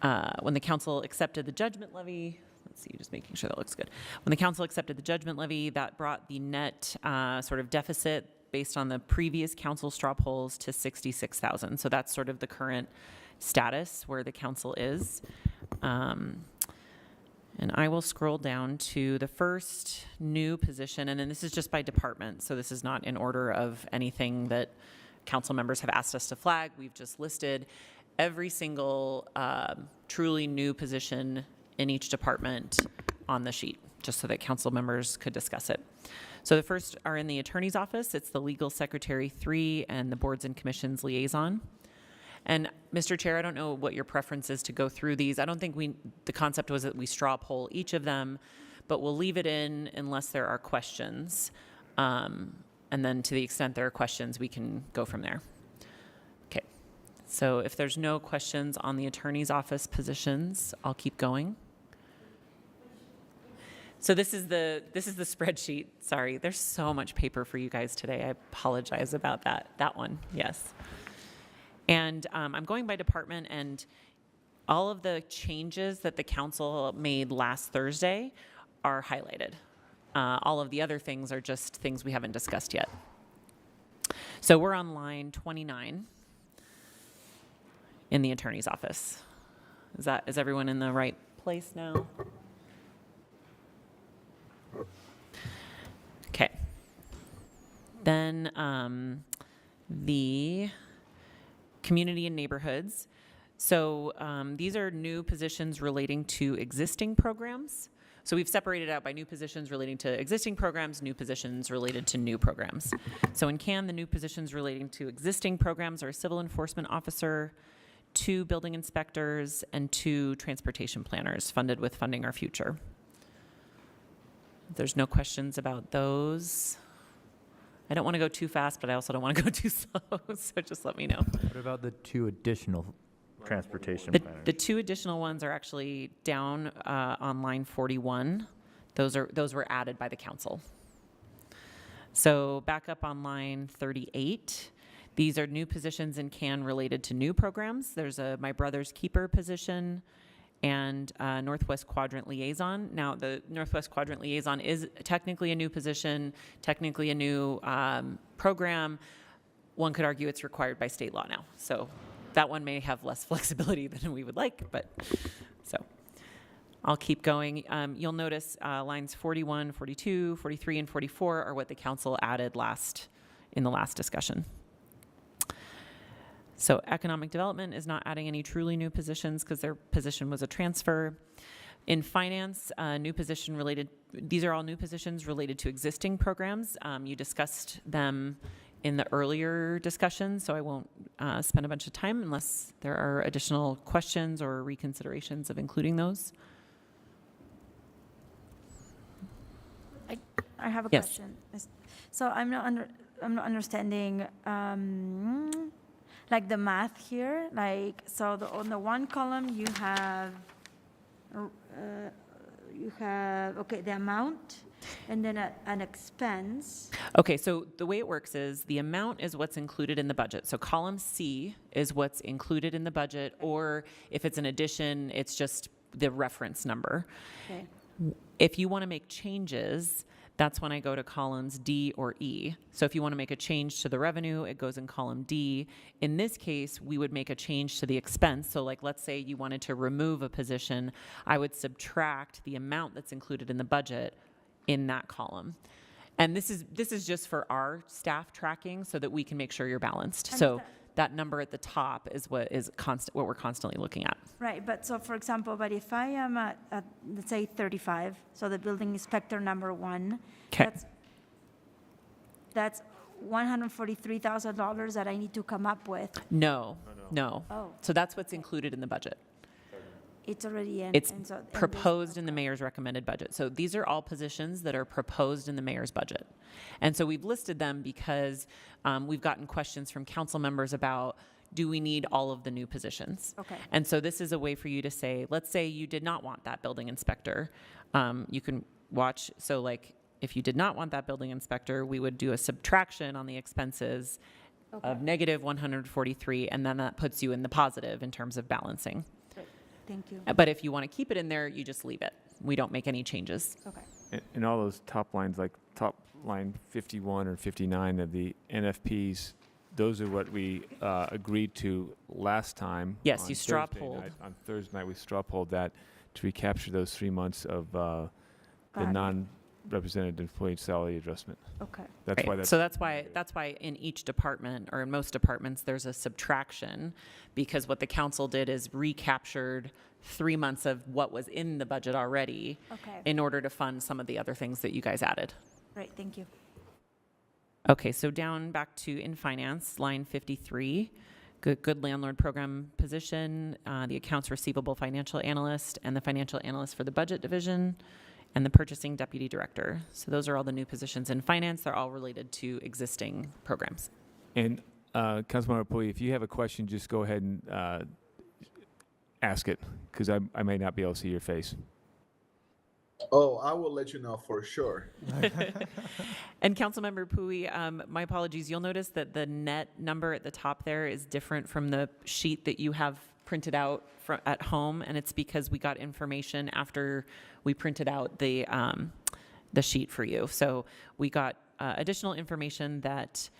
accepted the judgment levy, let's see, just making sure that looks good. When the council accepted the judgment levy, that brought the net sort of deficit based on the previous council straw polls to 66,000. So that's sort of the current status where the council is. And I will scroll down to the first new position, and then this is just by department. So this is not in order of anything that council members have asked us to flag. We've just listed every single truly new position in each department on the sheet, just so that council members could discuss it. So the first are in the attorney's office. It's the legal secretary 3 and the boards and commissions liaison. And Mr. Chair, I don't know what your preference is to go through these. I don't think the concept was that we straw poll each of them, but we'll leave it in unless there are questions. And then to the extent there are questions, we can go from there. Okay. So if there's no questions on the attorney's office positions, I'll keep going. So this is the spreadsheet. Sorry, there's so much paper for you guys today. I apologize about that one. Yes. And I'm going by department, and all of the changes that the council made last Thursday are highlighted. All of the other things are just things we haven't discussed yet. So we're on line 29 in the attorney's office. Is everyone in the right place now? Okay. Then the community and neighborhoods. So these are new positions relating to existing programs. So we've separated out by new positions relating to existing programs, new positions related to new programs. So in CAN, the new positions relating to existing programs are a civil enforcement officer, 2 building inspectors, and 2 transportation planners funded with Funding Our Future. There's no questions about those. I don't want to go too fast, but I also don't want to go too slow, so just let me know. What about the 2 additional transportation planners? The 2 additional ones are actually down on line 41. Those were added by the council. So back up on line 38. These are new positions in CAN related to new programs. There's a My Brother's Keeper position and Northwest Quadrant Liaison. Now, the Northwest Quadrant Liaison is technically a new position, technically a new program. One could argue it's required by state law now. So that one may have less flexibility than we would like, but so I'll keep going. You'll notice lines 41, 42, 43, and 44 are what the council added in the last discussion. So economic development is not adding any truly new positions because their position was a transfer. In finance, new position related, these are all new positions related to existing programs. You discussed them in the earlier discussion, so I won't spend a bunch of time unless there are additional questions or reconsiderations of including those. I have a Yes. question. So I'm not understanding like the math here. Like, so on the one column you have okay, the amount, and then an expense. Okay, so the way it works is the amount is what's included in the budget. So column C is what's included in the budget, or if it's an addition, it's just the reference number. Okay. If you want to make changes, that's when I go to columns D or E. So if you want to make a change to the revenue, it goes in column D. In this case, we would make a change to the expense. So like, let's say you wanted to remove a position, I would subtract the amount that's included in the budget in that column. And this is just for our staff tracking so that we can make sure you're balanced. So that number at the top is what we're constantly looking at. Right, but so for example, but if I am at let's say 35, so the building inspector number 1, okay, that's $143,000 that I need to come up with. No. Oh. So that's what's included in the budget. It's already in. It's and so- and proposed in the mayor's recommended budget. So these are all positions that are proposed in the mayor's budget. And so we've listed them because we've gotten questions from council members about, do we need all of the new positions? Okay. And so this is a way for you to say, let's say you did not want that building inspector. You can watch, so like if you did not want that building inspector, we would do a subtraction on the expenses of negative 143, and then that puts you in the positive in terms of balancing. Thank you. But if you want to keep it in there, you just leave it. We don't make any changes. Okay. And all those top lines, like top line 51 or 59 of the NFPs, those are what we agreed to last time. Yes, on you straw Thursday polled. night. On Thursday night, we straw polled that to recapture those 3 months of the Got it. non-represented employee salary adjustment. Okay. That's why Right. So that's why in each department, or in most departments, there's a subtraction, because what the council did is recaptured 3 months of what was in the budget already Okay. in order to fund some of the other things that you guys added. Right, thank you. Okay, so down back to in finance, line 53, good landlord program position, the accounts receivable financial analyst, and the financial analyst for the budget division, and the purchasing deputy director. So those are all the new positions in finance. They're all related to existing programs. And Councilmember Puy, if you have a question, just go ahead and ask it, because I may not be able to see your face. Oh, I will let you know for sure. And Councilmember Pui, my apologies. You'll notice that the net number at the top there is different from the sheet that you have printed out at home, and it's because we got information after we printed out the sheet for you. So we got additional information that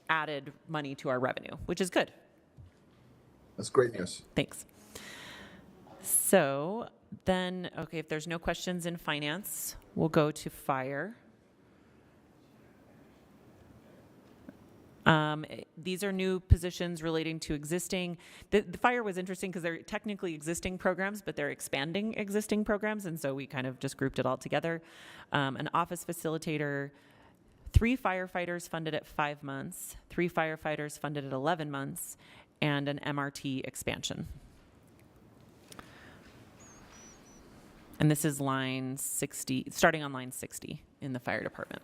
added money to our revenue, which is good. That's great news. Thanks. So then, okay, if there's no questions in finance, we'll go to fire. These are new positions relating to existing. The fire was interesting because they're technically existing programs, but they're expanding existing programs, and so we kind of just grouped it all together. An office facilitator, 3 firefighters funded at 5 months, 3 firefighters funded at 11 months, and an MRT expansion. And this is line 60, starting on line 60 in the fire department.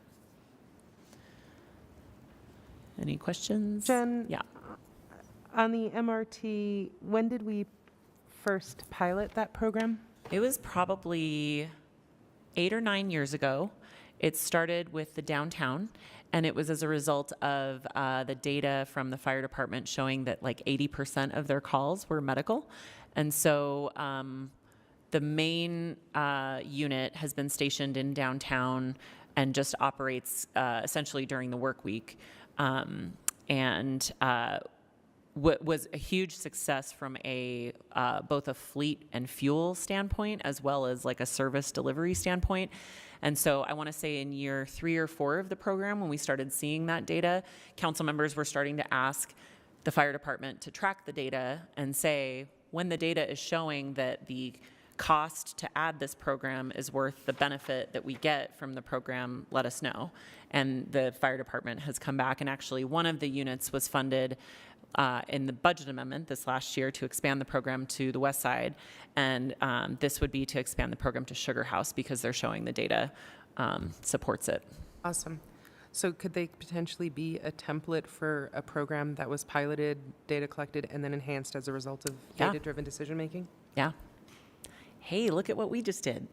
Any questions? Jen? Yeah. On the MRT, when did we first pilot that program? It was probably 8 or 9 years ago. It started with the downtown, and it was as a result of the data from the fire department showing that like 80% of their calls were medical. And so the main unit has been stationed in downtown and just operates essentially during the work week. What was a huge success from a both a fleet and fuel standpoint, as well as like a service delivery standpoint. And so I want to say in year 3 or 4 of the program, when we started seeing that data, council members were starting to ask the fire department to track the data and say, when the data is showing that the cost to add this program is worth the benefit that we get from the program, let us know. And the fire department has come back, and actually one of the units was funded in the budget amendment this last year to expand the program to the west side. And this would be to expand the program to Sugar House because they're showing the data supports it. Awesome. So could they potentially be a template for a program that was piloted, data collected, and then enhanced as a result of data-driven decision-making? Yeah. Hey, look at what we just did.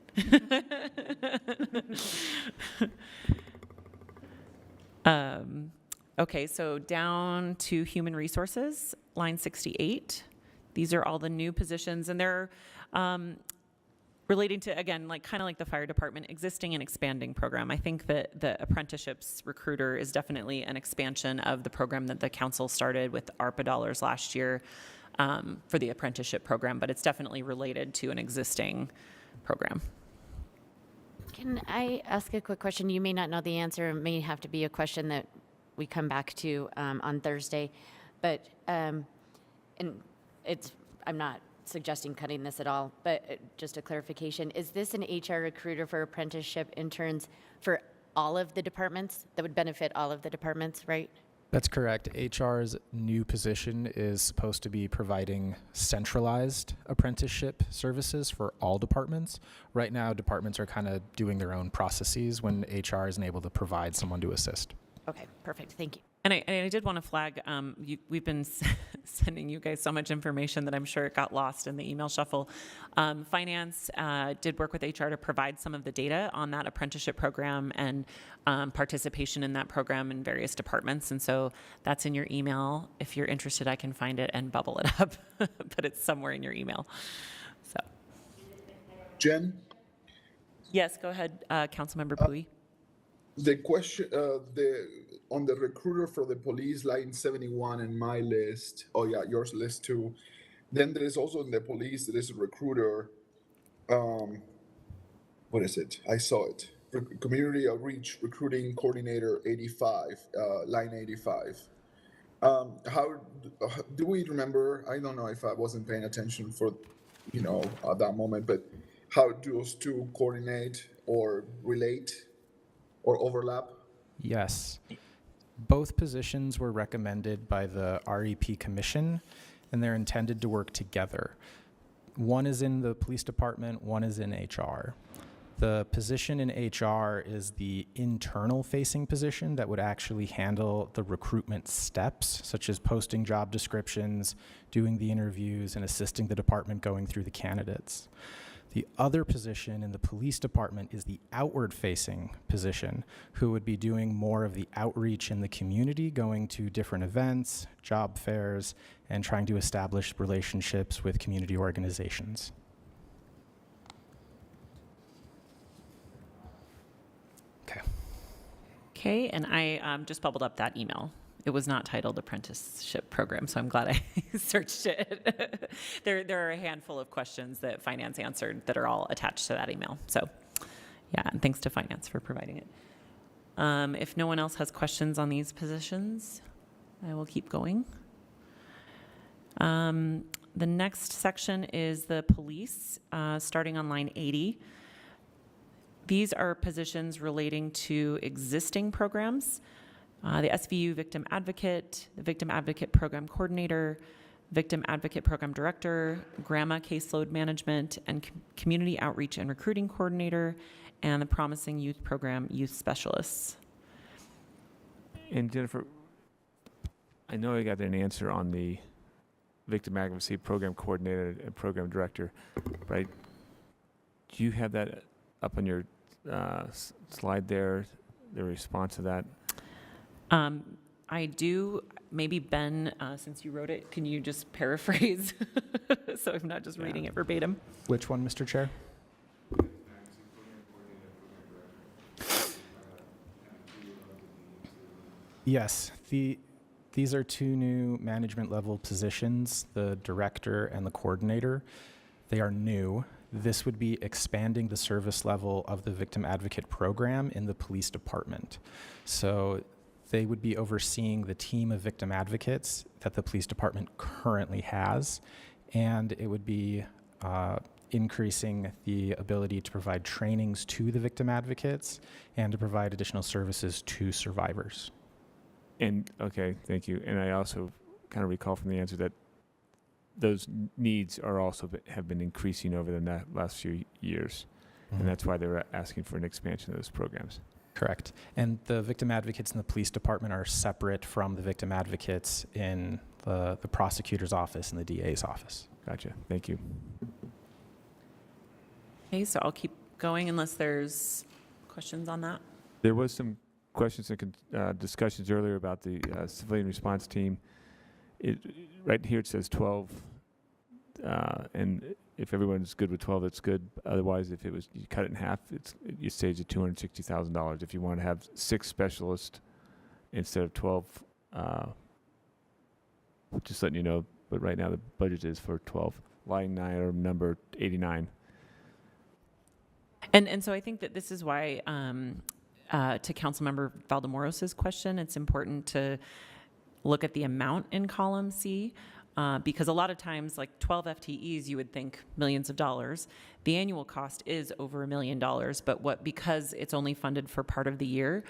Okay, so down to human resources, line 68. These are all the new positions, and they're relating to, again, like kind of like the fire department, existing and expanding program. I think that the apprenticeships recruiter is definitely an expansion of the program that the council started with ARPA dollars last year for the apprenticeship program, but it's definitely related to an existing program. Can I ask a quick question? You may not know the answer. It may have to be a question that we come back to on Thursday, but and I'm not suggesting cutting this at all, but just a clarification. Is this an HR recruiter for apprenticeship interns for all of the departments that would benefit all of the departments, right? That's correct. HR's new position is supposed to be providing centralized apprenticeship services for all departments. Right now, departments are kind of doing their own processes when HR isn't able to provide someone to assist. Okay, perfect. Thank you. And I did want to flag, we've been sending you guys so much information that I'm sure it got lost in the email shuffle. Finance did work with HR to provide some of the data on that apprenticeship program and participation in that program in various departments. And so that's in your email. If you're interested, I can find it and bubble it up, but it's somewhere in your email. So, Jen? Yes, go ahead, Councilmember Pui. The question, on the recruiter for the police, line 71 in my list. Oh yeah, yours list too. Then there is also in the police, there is a recruiter. What is it? I saw it. Community Outreach Recruiting Coordinator 85, line 85. How do we remember? I don't know if I wasn't paying attention for, at that moment, but how do those two coordinate or relate or overlap? Yes. Both positions were recommended by the REP Commission, and they're intended to work together. One is in the police department, one is in HR. The position in HR is the internal-facing position that would actually handle the recruitment steps, such as posting job descriptions, doing the interviews, and assisting the department going through the candidates. The other position in the police department is the outward-facing position, who would be doing more of the outreach in the community, going to different events, job fairs, and trying to establish relationships with community organizations. Okay. Okay, and I just bubbled up that email. It was not titled Apprenticeship Program, so I'm glad I searched it. There are a handful of questions that Finance answered that are all attached to that email. So, yeah, and thanks to Finance for providing it. If no one else has questions on these positions, I will keep going. The next section is the police, starting on line 80. These are positions relating to existing programs. The SVU Victim Advocate, the Victim Advocate Program Coordinator, Victim Advocate Program Director, GRAMA Caseload Management, and Community Outreach and Recruiting Coordinator, and the Promising Youth Program Youth Specialists. And Jennifer, I know I got an answer on the Victim Advocacy Program Coordinator and Program Director, right? Do you have that up on your slide there, the response to that? I do. Maybe Ben, since you wrote it, can you just paraphrase so I'm not just reading it verbatim? Which one, Mr. Chair? Yes, these are two new management level positions, the director and the coordinator. They are new. This would be expanding the service level of the Victim Advocate Program in the police department. So they would be overseeing the team of victim advocates that the police department currently has, and it would be increasing the ability to provide trainings to the victim advocates and to provide additional services to survivors. And, okay, thank you. And I also kind of recall from the answer that those needs are also have been increasing over the last few years, and that's why they're asking for an expansion of those programs. Correct. And the victim advocates in the police department are separate from the victim advocates in the prosecutor's office and the DA's office. Gotcha. Thank you. Okay, so I'll keep going unless there's questions on that. There was some questions and discussions earlier about the civilian response team. Right here it says 12, and if everyone's good with 12, it's good. Otherwise, if you cut it in half, you save at $260,000. If you want to have 6 specialists instead of 12, just letting you know. But right now the budget is for 12. Line 9 or number 89. And so I think that this is why, to Councilmember Valdemoros's question, it's important to look at the amount in column C, because a lot of times, like 12 FTEs, you would think millions of dollars. The annual cost is over $1 million, but because it's only funded for part of the year,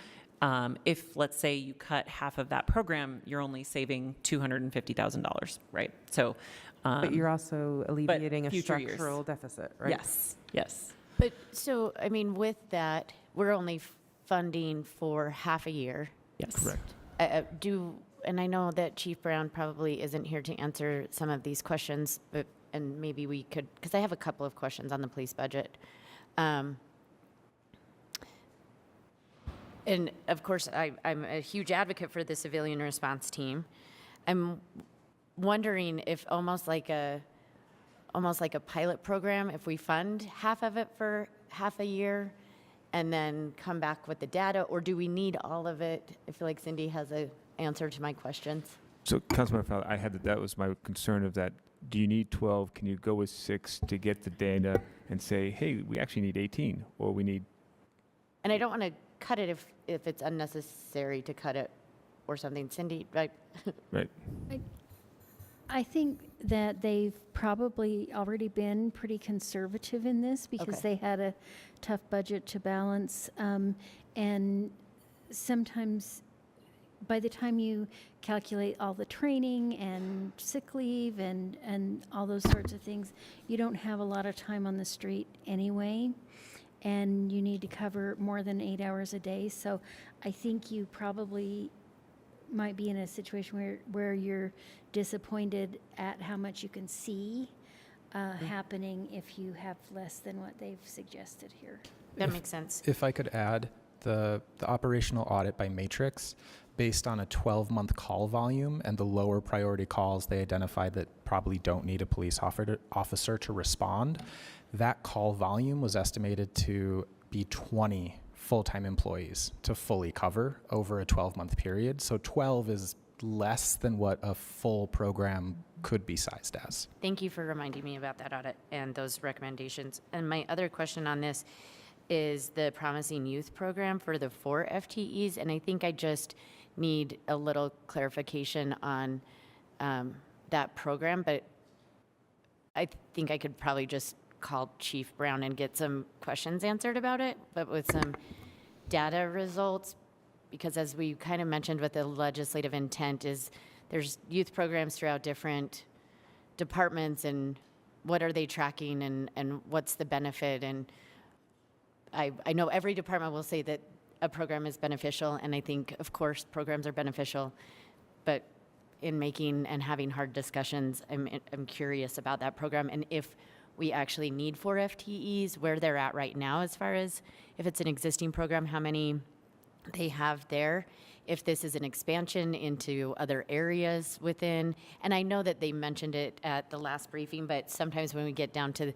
if let's say you cut half of that program, you're only saving $250,000, right? So, but you're also alleviating a structural deficit, right? Yes, yes. But so, I mean, with that, we're only funding for half a year. Yes. Correct. And I know that Chief Brown probably isn't here to answer some of these questions, and maybe we could, because I have a couple of questions on the police budget. And of course, I'm a huge advocate for the civilian response team. I'm wondering if almost like a pilot program, if we fund half of it for half a year and then come back with the data, or do we need all of it? I feel like Cindy has an answer to my questions. So, Councilmember Fowler, that was my concern of that. Do you need 12? Can you go with 6 to get the data and say, hey, we actually need 18, or we need... And I don't want to cut it if it's unnecessary to cut it or something. Cindy, right? Right. I think that they've probably already been pretty conservative in this because they had a tough budget to balance. And sometimes by the time you calculate all the training and sick leave and all those sorts of things, you don't have a lot of time on the street anyway. And you need to cover more than 8 hours a day. So I think you probably might be in a situation where you're disappointed at how much you can see happening if you have less than what they've suggested here. That makes sense. If I could add, the operational audit by Matrix, based on a 12-month call volume and the lower priority calls they identified that probably don't need a police officer to respond, that call volume was estimated to be 20 full-time employees to fully cover over a 12-month period. So 12 is less than what a full program could be sized as. Thank you for reminding me about that audit and those recommendations. And my other question on this is the Promising Youth program for the 4 FTEs. And I think I just need a little clarification on that program, but I think I could probably just call Chief Brown and get some questions answered about it, but with some data results, because as we kind of mentioned with the legislative intent is there's youth programs throughout different departments, and what are they tracking, and what's the benefit. And I know every department will say that a program is beneficial, and I think, of course, programs are beneficial, but in making and having hard discussions, I'm curious about that program, and if we actually need 4 FTEs, where they're at right now as far as if it's an existing program, how many they have there, if this is an expansion into other areas within. And I know that they mentioned it at the last briefing, but sometimes when we get down to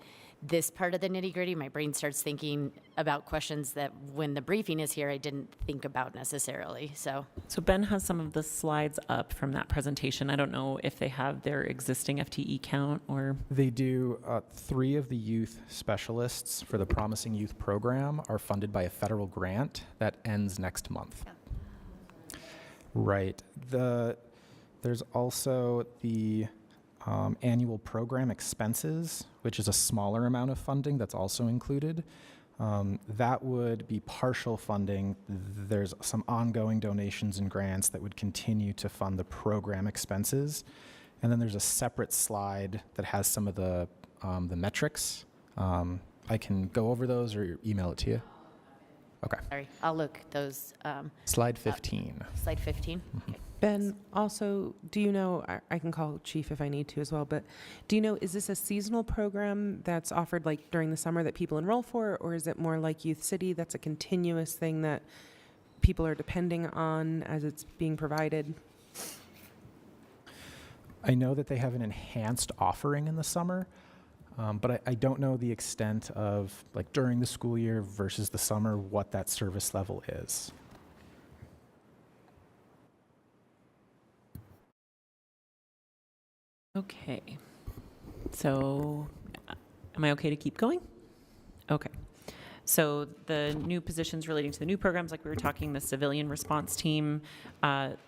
this part of the nitty-gritty, my brain starts thinking about questions that when the briefing is here, I didn't think about necessarily. So Ben has some of the slides up from that presentation. I don't know if they have their existing FTE count or... They do. 3 of the youth specialists for the Promising Youth program are funded by a federal grant that ends next month. Yeah. Right. There's also the annual program expenses, which is a smaller amount of funding that's also included. That would be partial funding. There's some ongoing donations and grants that would continue to fund the program expenses. And then there's a separate slide that has some of the metrics. I can go over those or email it to you. Okay. sorry, I'll look those. Slide 15. Slide 15. Okay. Ben, also, do you know, I can call Chief if I need to as well, but do you know, is this a seasonal program that's offered like during the summer that people enroll for, or is it more like Youth City that's a continuous thing that people are depending on as it's being provided? I know that they have an enhanced offering in the summer, but I don't know the extent of, like, during the school year versus the summer, what that service level is. Okay. So am I okay to keep going? Okay. So the new positions relating to the new programs, like we were talking, the civilian response team,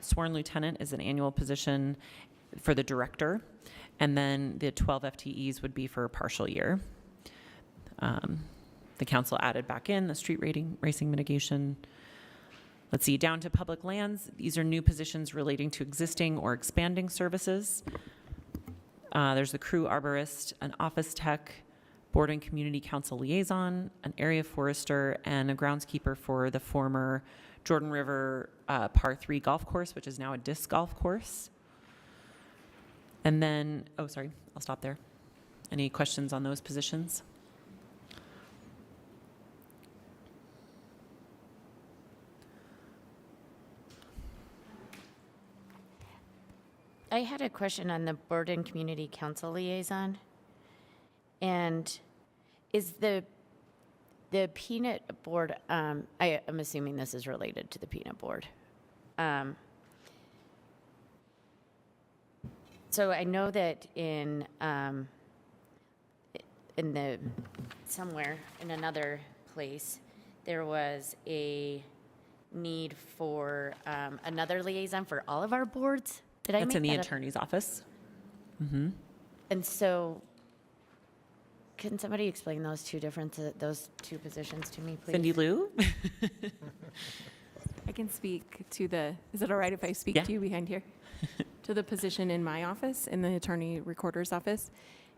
sworn lieutenant is an annual position for the director, and then the 12 FTEs would be for a partial year. The council added back in the street racing mitigation. Let's see, down to public lands. These are new positions relating to existing or expanding services. There's the crew arborist, an office tech, board and community council liaison, an area forester, and a groundskeeper for the former Jordan River Par 3 golf course, which is now a disc golf course. And then, oh, sorry, I'll stop there. Any questions on those positions? I had a question on the board and community council liaison. And is the peanut board, I'm assuming this is related to the peanut board. So I know that in the, somewhere in another place, there was a need for another liaison for all of our boards. Did I That's make in the that up? attorney's office. Mm-hmm. And so, can somebody explain those two positions to me, please? Cindy Lou? I can speak to the, is it all right if I speak to you behind here? To the position in my office, in the attorney recorder's office,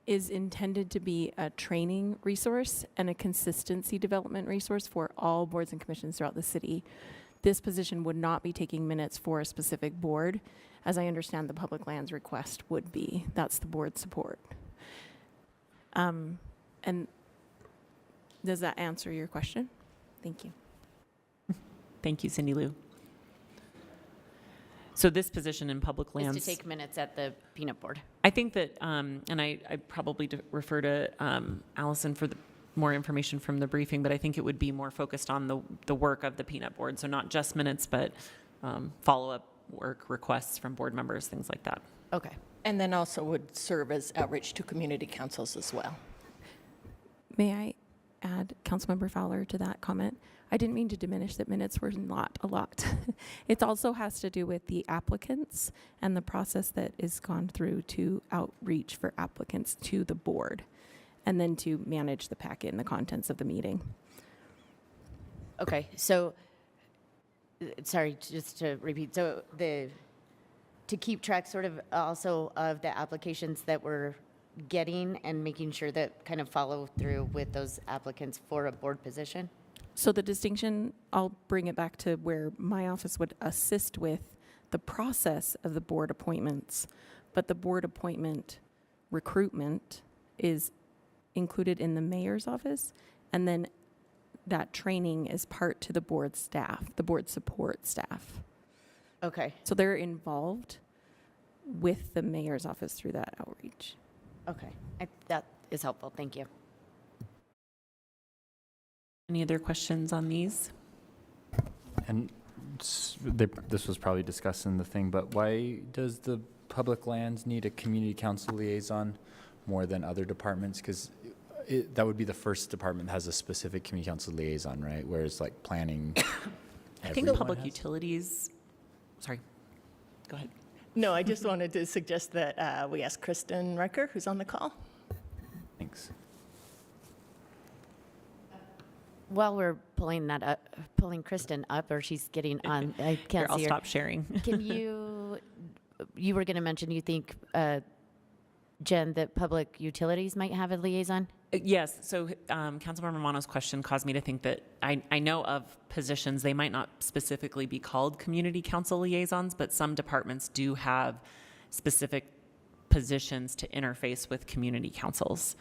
is intended to be a training resource and a consistency development resource for all boards and commissions throughout the city. This position would not be taking minutes for a specific board. As I understand, the public lands request would be. That's the board support. And does that answer your question? Thank you. Thank you, Cindy Lou. So this position in public Is lands. to take minutes at the peanut board. I think that, and I probably refer to Allison for more information from the briefing, but I think it would be more focused on the work of the peanut board. So not just minutes, but follow-up work, requests from board members, things like that. Okay. And then also would serve as outreach to community councils as well. May I add, Councilmember Fowler, to that comment? I didn't mean to diminish that minutes were not a lot. It also has to do with the applicants and the process that is gone through to outreach for applicants to the board, and then to manage the packet and the contents of the meeting. Okay, so, sorry, just to repeat, so to keep track sort of also of the applications that we're getting and making sure that kind of follow through with those applicants for a board position? So the distinction, I'll bring it back to where my office would assist with the process of the board appointments, but the board appointment recruitment is included in the mayor's office, and then that training is part to the board staff, the board support staff. Okay. So they're involved with the mayor's office through that outreach. Okay, that is helpful, thank you. Any other questions on these? And this was probably discussed in the thing, but why does the public lands need a community council liaison more than other departments? Because that would be the first department that has a specific community council liaison, right? Whereas like planning, I think public utilities, sorry, go ahead. No, I just wanted to suggest that we ask Kristen Riker, who's on the call. Thanks. While we're pulling that up, pulling Kristen up, or she's getting on, I can't Here, see I'll her. stop sharing. Can you were going to mention you think, Jen, that public utilities might have a liaison? Yes, so Councilmember Romano's question caused me to think that I know of positions, they might not specifically be called community council liaisons, but some departments do have specific positions to interface with community councils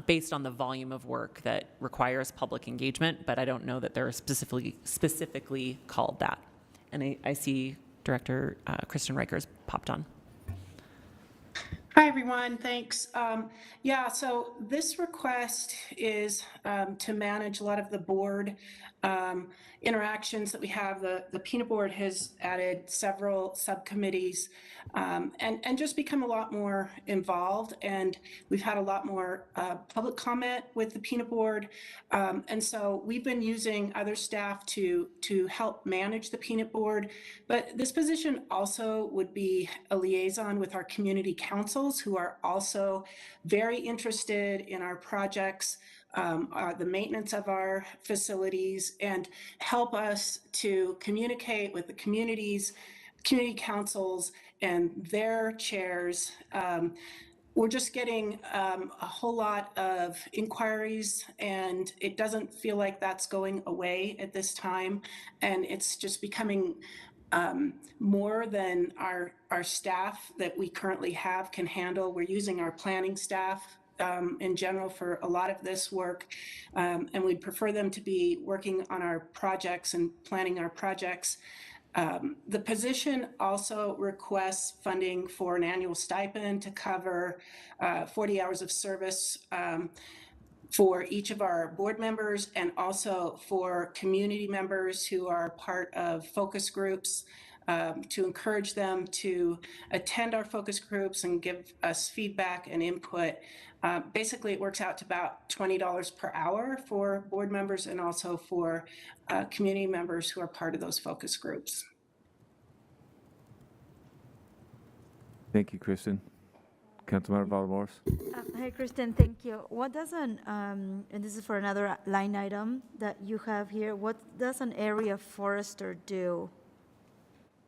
based on the volume of work that requires public engagement, but I don't know that they're specifically called that. And I see Director Kristen Riker's popped on. Hi, everyone. Thanks. Yeah, so this request is to manage a lot of the board interactions that we have. The peanut board has added several subcommittees and just become a lot more involved. And we've had a lot more public comment with the peanut board. And so we've been using other staff to help manage the peanut board. But this position also would be a liaison with our community councils, who are also very interested in our projects, the maintenance of our facilities, and help us to communicate with the community councils and their chairs. We're just getting a whole lot of inquiries, and it doesn't feel like that's going away at this time. And it's just becoming more than our staff that we currently have can handle. We're using our planning staff in general for a lot of this work, and we'd prefer them to be working on our projects and planning our projects. The position also requests funding for an annual stipend to cover 40 hours of service for each of our board members, and also for community members who are part of focus groups, to encourage them to attend our focus groups and give us feedback and input. Basically, it works out to about $20 per hour for board members and also for community members who are part of those focus groups. Thank you, Kristen. Councilmember Valdemars. Hi, Kristen, thank you. What does and this is for another line item that you have here, what does an area forester do?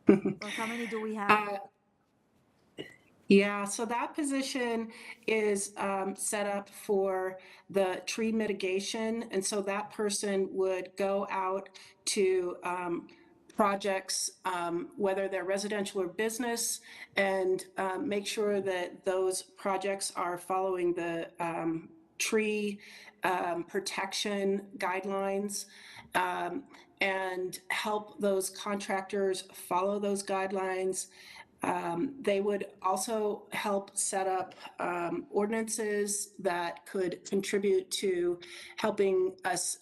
Or how many do we have? Yeah, so that position is set up for the tree mitigation. And so that person would go out to projects, whether they're residential or business, and make sure that those projects are following the tree protection guidelines, and help those contractors follow those guidelines. They would also help set up ordinances that could contribute to helping us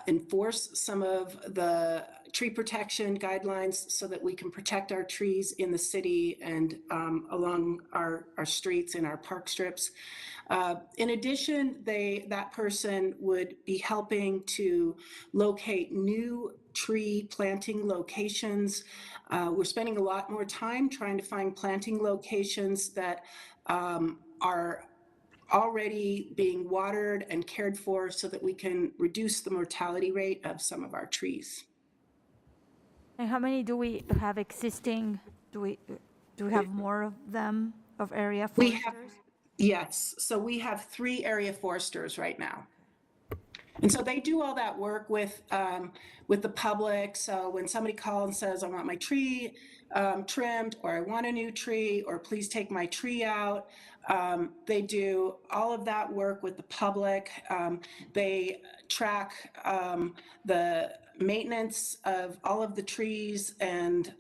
enforce some of the tree protection guidelines so that we can protect our trees in the city and along our streets and our park strips. In addition, that person would be helping to locate new tree planting locations. We're spending a lot more time trying to find planting locations that are already being watered and cared for so that we can reduce the mortality rate of some of our trees. And how many do we have existing? Do we have more of them, of area foresters? Yes, so we have 3 area foresters right now. And so they do all that work with the public. So when somebody calls and says, I want my tree trimmed, or I want a new tree, or please take my tree out, they do all of that work with the public. They track the maintenance of all of the trees and,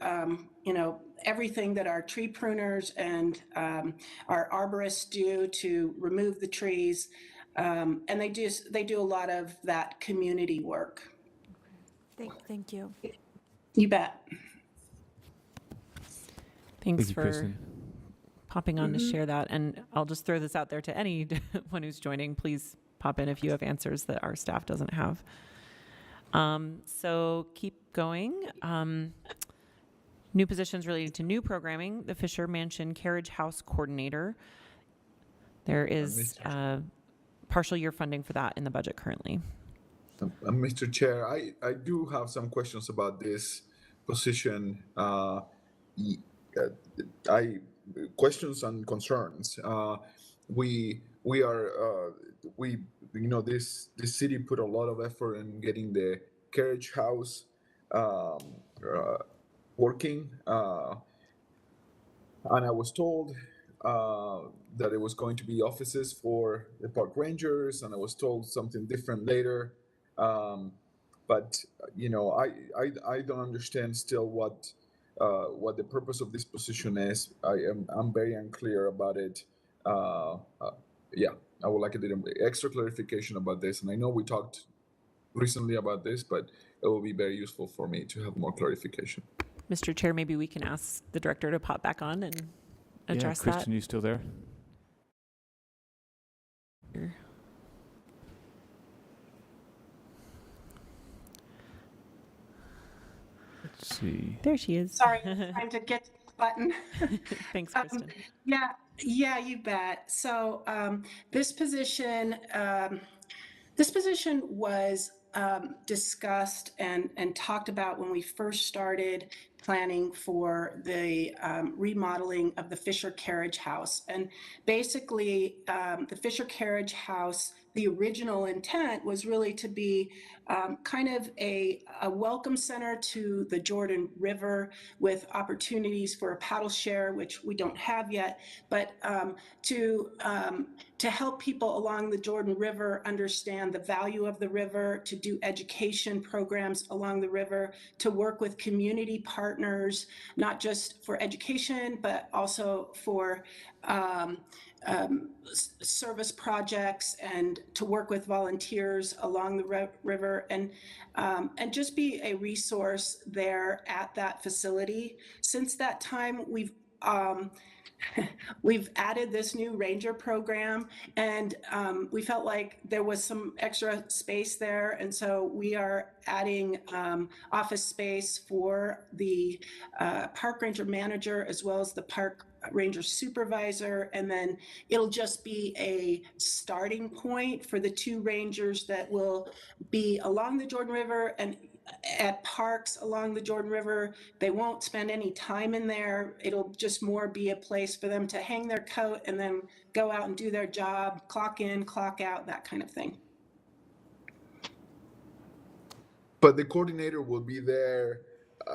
everything that our tree pruners and our arborists do to remove the trees. And they do a lot of that community work. Thank you. You bet. Thanks Thank you, for Kristen. popping on to share that. And I'll just throw this out there to anyone who's joining. Please pop in if you have answers that our staff doesn't have. So keep going. New positions related to new programming, the Fisher Mansion Carriage House Coordinator. There is partial year funding for that in the budget currently. Mr. Chair, I do have some questions about this position. Questions and concerns. This city put a lot of effort in getting the carriage house working, and I was told that it was going to be offices for the park rangers, and I was told something different later. But I don't understand still what the purpose of this position is. I'm very unclear about it. I would like a little extra clarification about this. And I know we talked recently about this, but it will be very useful for me to have more clarification. Mr. Chair, maybe we can ask the director to pop back on and address that. Kristen, you still there? Let's see. There she is. Sorry, trying to get to the button. Thanks, Kristen. Yeah, you bet. So this position was discussed and talked about when we first started planning for the remodeling of the Fisher Carriage House. And basically, the Fisher Carriage House, the original intent was really to be kind of a welcome center to the Jordan River with opportunities for a paddle share, which we don't have yet, but to help people along the Jordan River understand the value of the river, to do education programs along the river, to work with community partners, not just for education, but also for service projects, and to work with volunteers along the river, and just be a resource there at that facility. Since that time, we've added this new ranger program, and we felt like there was some extra space there, and so we are adding office space for the park ranger manager as well as the park ranger supervisor, and then it'll just be a starting point for the 2 rangers that will be along the Jordan River and at parks along the Jordan River. They won't spend any time in there. It'll just more be a place for them to hang their coat and then go out and do their job, clock in, clock out, that kind of thing. but the coordinator will be there,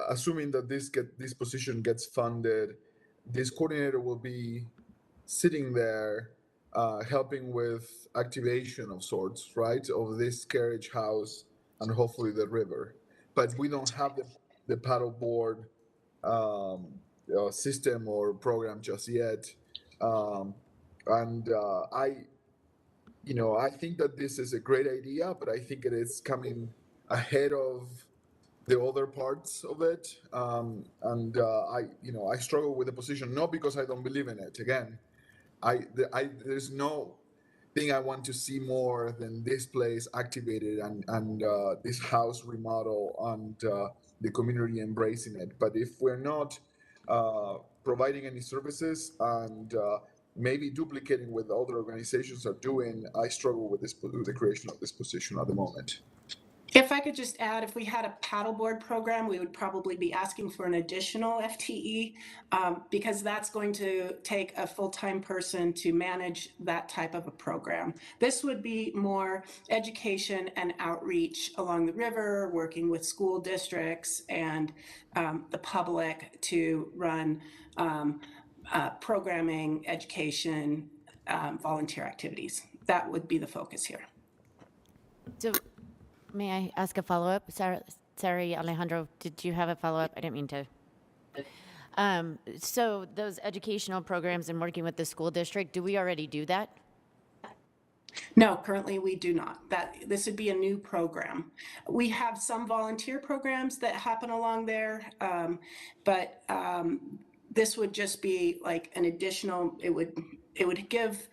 assuming that this position gets funded. This coordinator will be sitting there, helping with activation of sorts, right, of this carriage house and hopefully the river. But we don't have the paddleboard system or program just yet. I think that this is a great idea, but I think it is coming ahead of the other parts of it. I struggle with the position, not because I don't believe in it. Again, there's no thing I want to see more than this place activated and this house remodel and the community embracing it. But if we're not providing any services and maybe duplicating what other organizations are doing, I struggle with the creation of this position at the moment. If I could just add, if we had a paddleboard program, we would probably be asking for an additional FTE because that's going to take a full-time person to manage that type of a program. This would be more education and outreach along the river, working with school districts and the public to run programming, education, volunteer activities. That would be the focus here. So, may I ask a follow-up? Sorry, Alejandro, did you have a follow-up? I didn't mean to. So those educational programs and working with the school district, do we already do that? No, currently we do not. This would be a new program. We have some volunteer programs that happen along there, but this would just be like an additional, it would give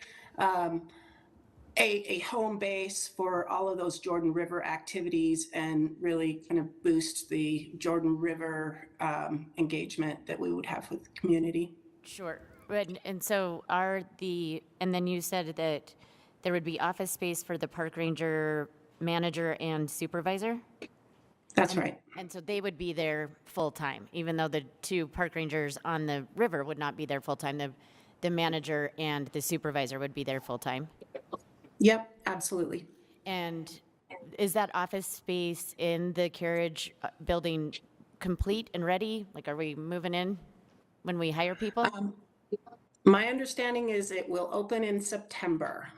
a home base for all of those Jordan River activities and really kind of boost the Jordan River engagement that we would have with the community. Sure. And so and then you said that there would be office space for the park ranger, manager, and supervisor? That's right. And so they would be there full-time, even though the two park rangers on the river would not be there full-time. The manager and the supervisor would be there full-time? Yep, absolutely. And is that office space in the carriage building complete and ready? Like, are we moving in when we hire people? My understanding is it will open in September.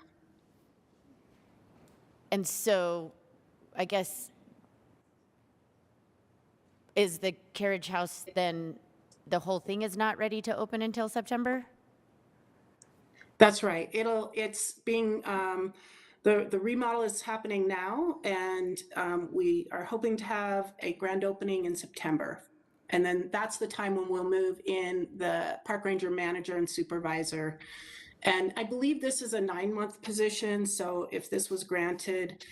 And so, I guess, is the carriage house then, the whole thing is not ready to open until September? That's right. It's being, the remodel is happening now, and we are hoping to have a grand opening in September. And then that's the time when we'll move in the park ranger, manager, and supervisor. And I believe this is a 9-month position. So if this was granted,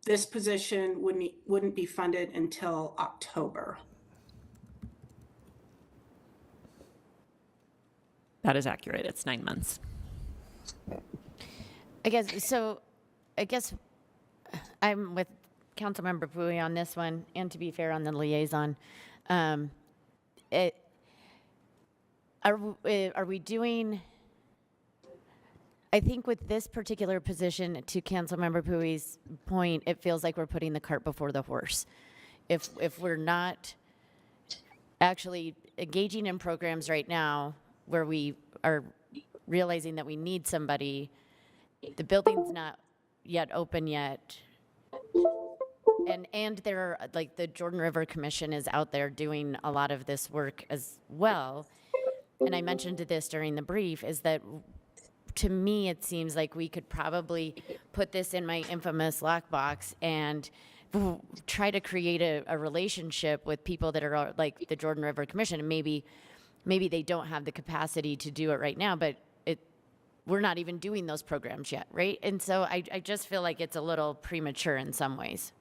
this position wouldn't be funded until October. That is accurate. It's 9 months. I guess I'm with Councilmember Pui on this one, and to be fair, on the liaison. Are we doing, I think with this particular position, to Councilmember Pui's point, it feels like we're putting the cart before the horse. If we're not actually engaging in programs right now where we are realizing that we need somebody, the building's not yet open yet, and there are, like, the Jordan River Commission is out there doing a lot of this work as well. And I mentioned this during the brief, is that to me it seems like we could probably put this in my infamous lockbox and try to create a relationship with people that are like the Jordan River Commission. And maybe they don't have the capacity to do it right now, but we're not even doing those programs yet, right? And so I just feel like it's a little premature in some ways.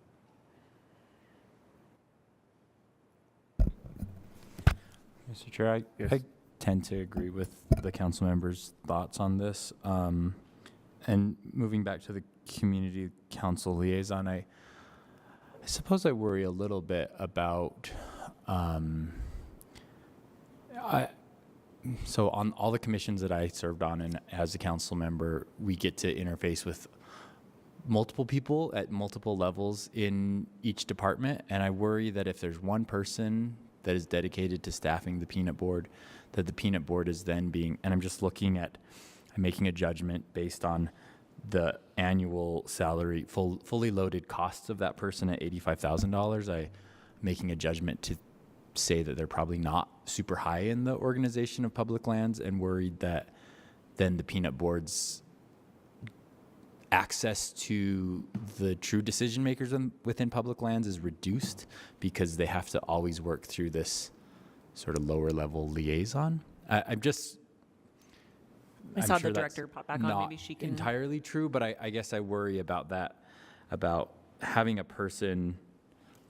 Mr. Chair, I tend to agree with the council members' thoughts on this. And moving back to the community council liaison, I suppose I worry a little bit about so on all the commissions that I served on, and as a council member, we get to interface with multiple people at multiple levels in each department, and I worry that if there's one person that is dedicated to staffing the peanut board, that the peanut board is then being, and I'm making a judgment based on the annual salary, fully loaded costs of that person at $85,000. I'm making a judgment to say that they're probably not super high in the organization of public lands, and worried that then the peanut board's access to the true decision makers within public lands is reduced because they have to always work through this sort of lower level liaison. I saw the director pop back on. Maybe she can. Entirely true, but I guess I worry about that, about having a person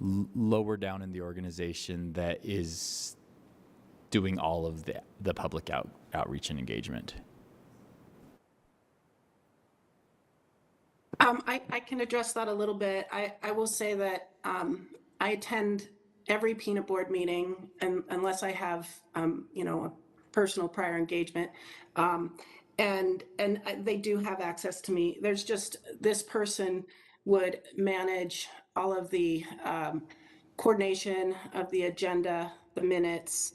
lower down in the organization that is doing all of the public outreach and engagement. I can address that a little bit. I will say that I attend every peanut board meeting, and unless I have, a personal prior engagement, and they do have access to me. There's just, this person would manage all of the coordination of the agenda, the minutes.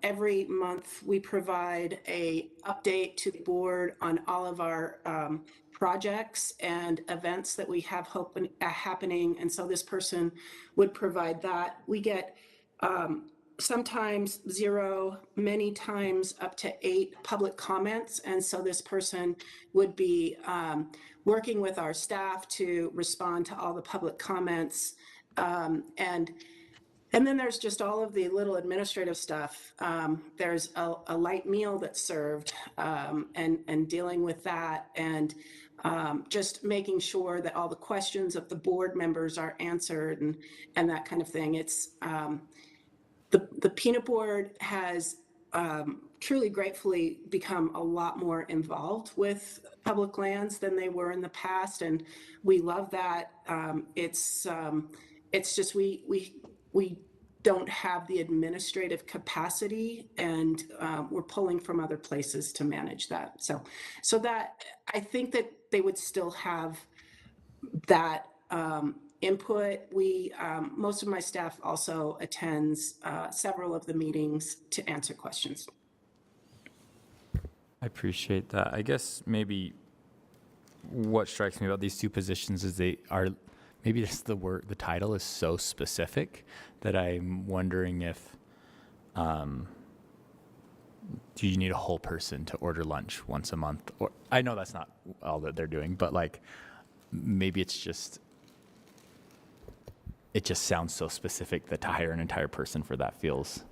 Every month we provide a update to the board on all of our projects and events that we have happening. And so this person would provide that. We get sometimes 0, many times up to 8 public comments. And so this person would be working with our staff to respond to all the public comments. And then there's just all of the little administrative stuff. There's a light meal that's served, and dealing with that, and just making sure that all the questions of the board members are answered, and that kind of thing. It's the peanut board has truly gratefully become a lot more involved with public lands than they were in the past, and we love that. It's just we don't have the administrative capacity, and we're pulling from other places to manage that. So that, I think that they would still have that input. Most of my staff also attends several of the meetings to answer questions. I appreciate that. I guess maybe what strikes me about these two positions is they are, maybe it's the title is so specific that I'm wondering if, do you need a whole person to order lunch once a month? Or I know that's not all that they're doing, but like, maybe it just sounds so specific that to hire an entire person for that feels.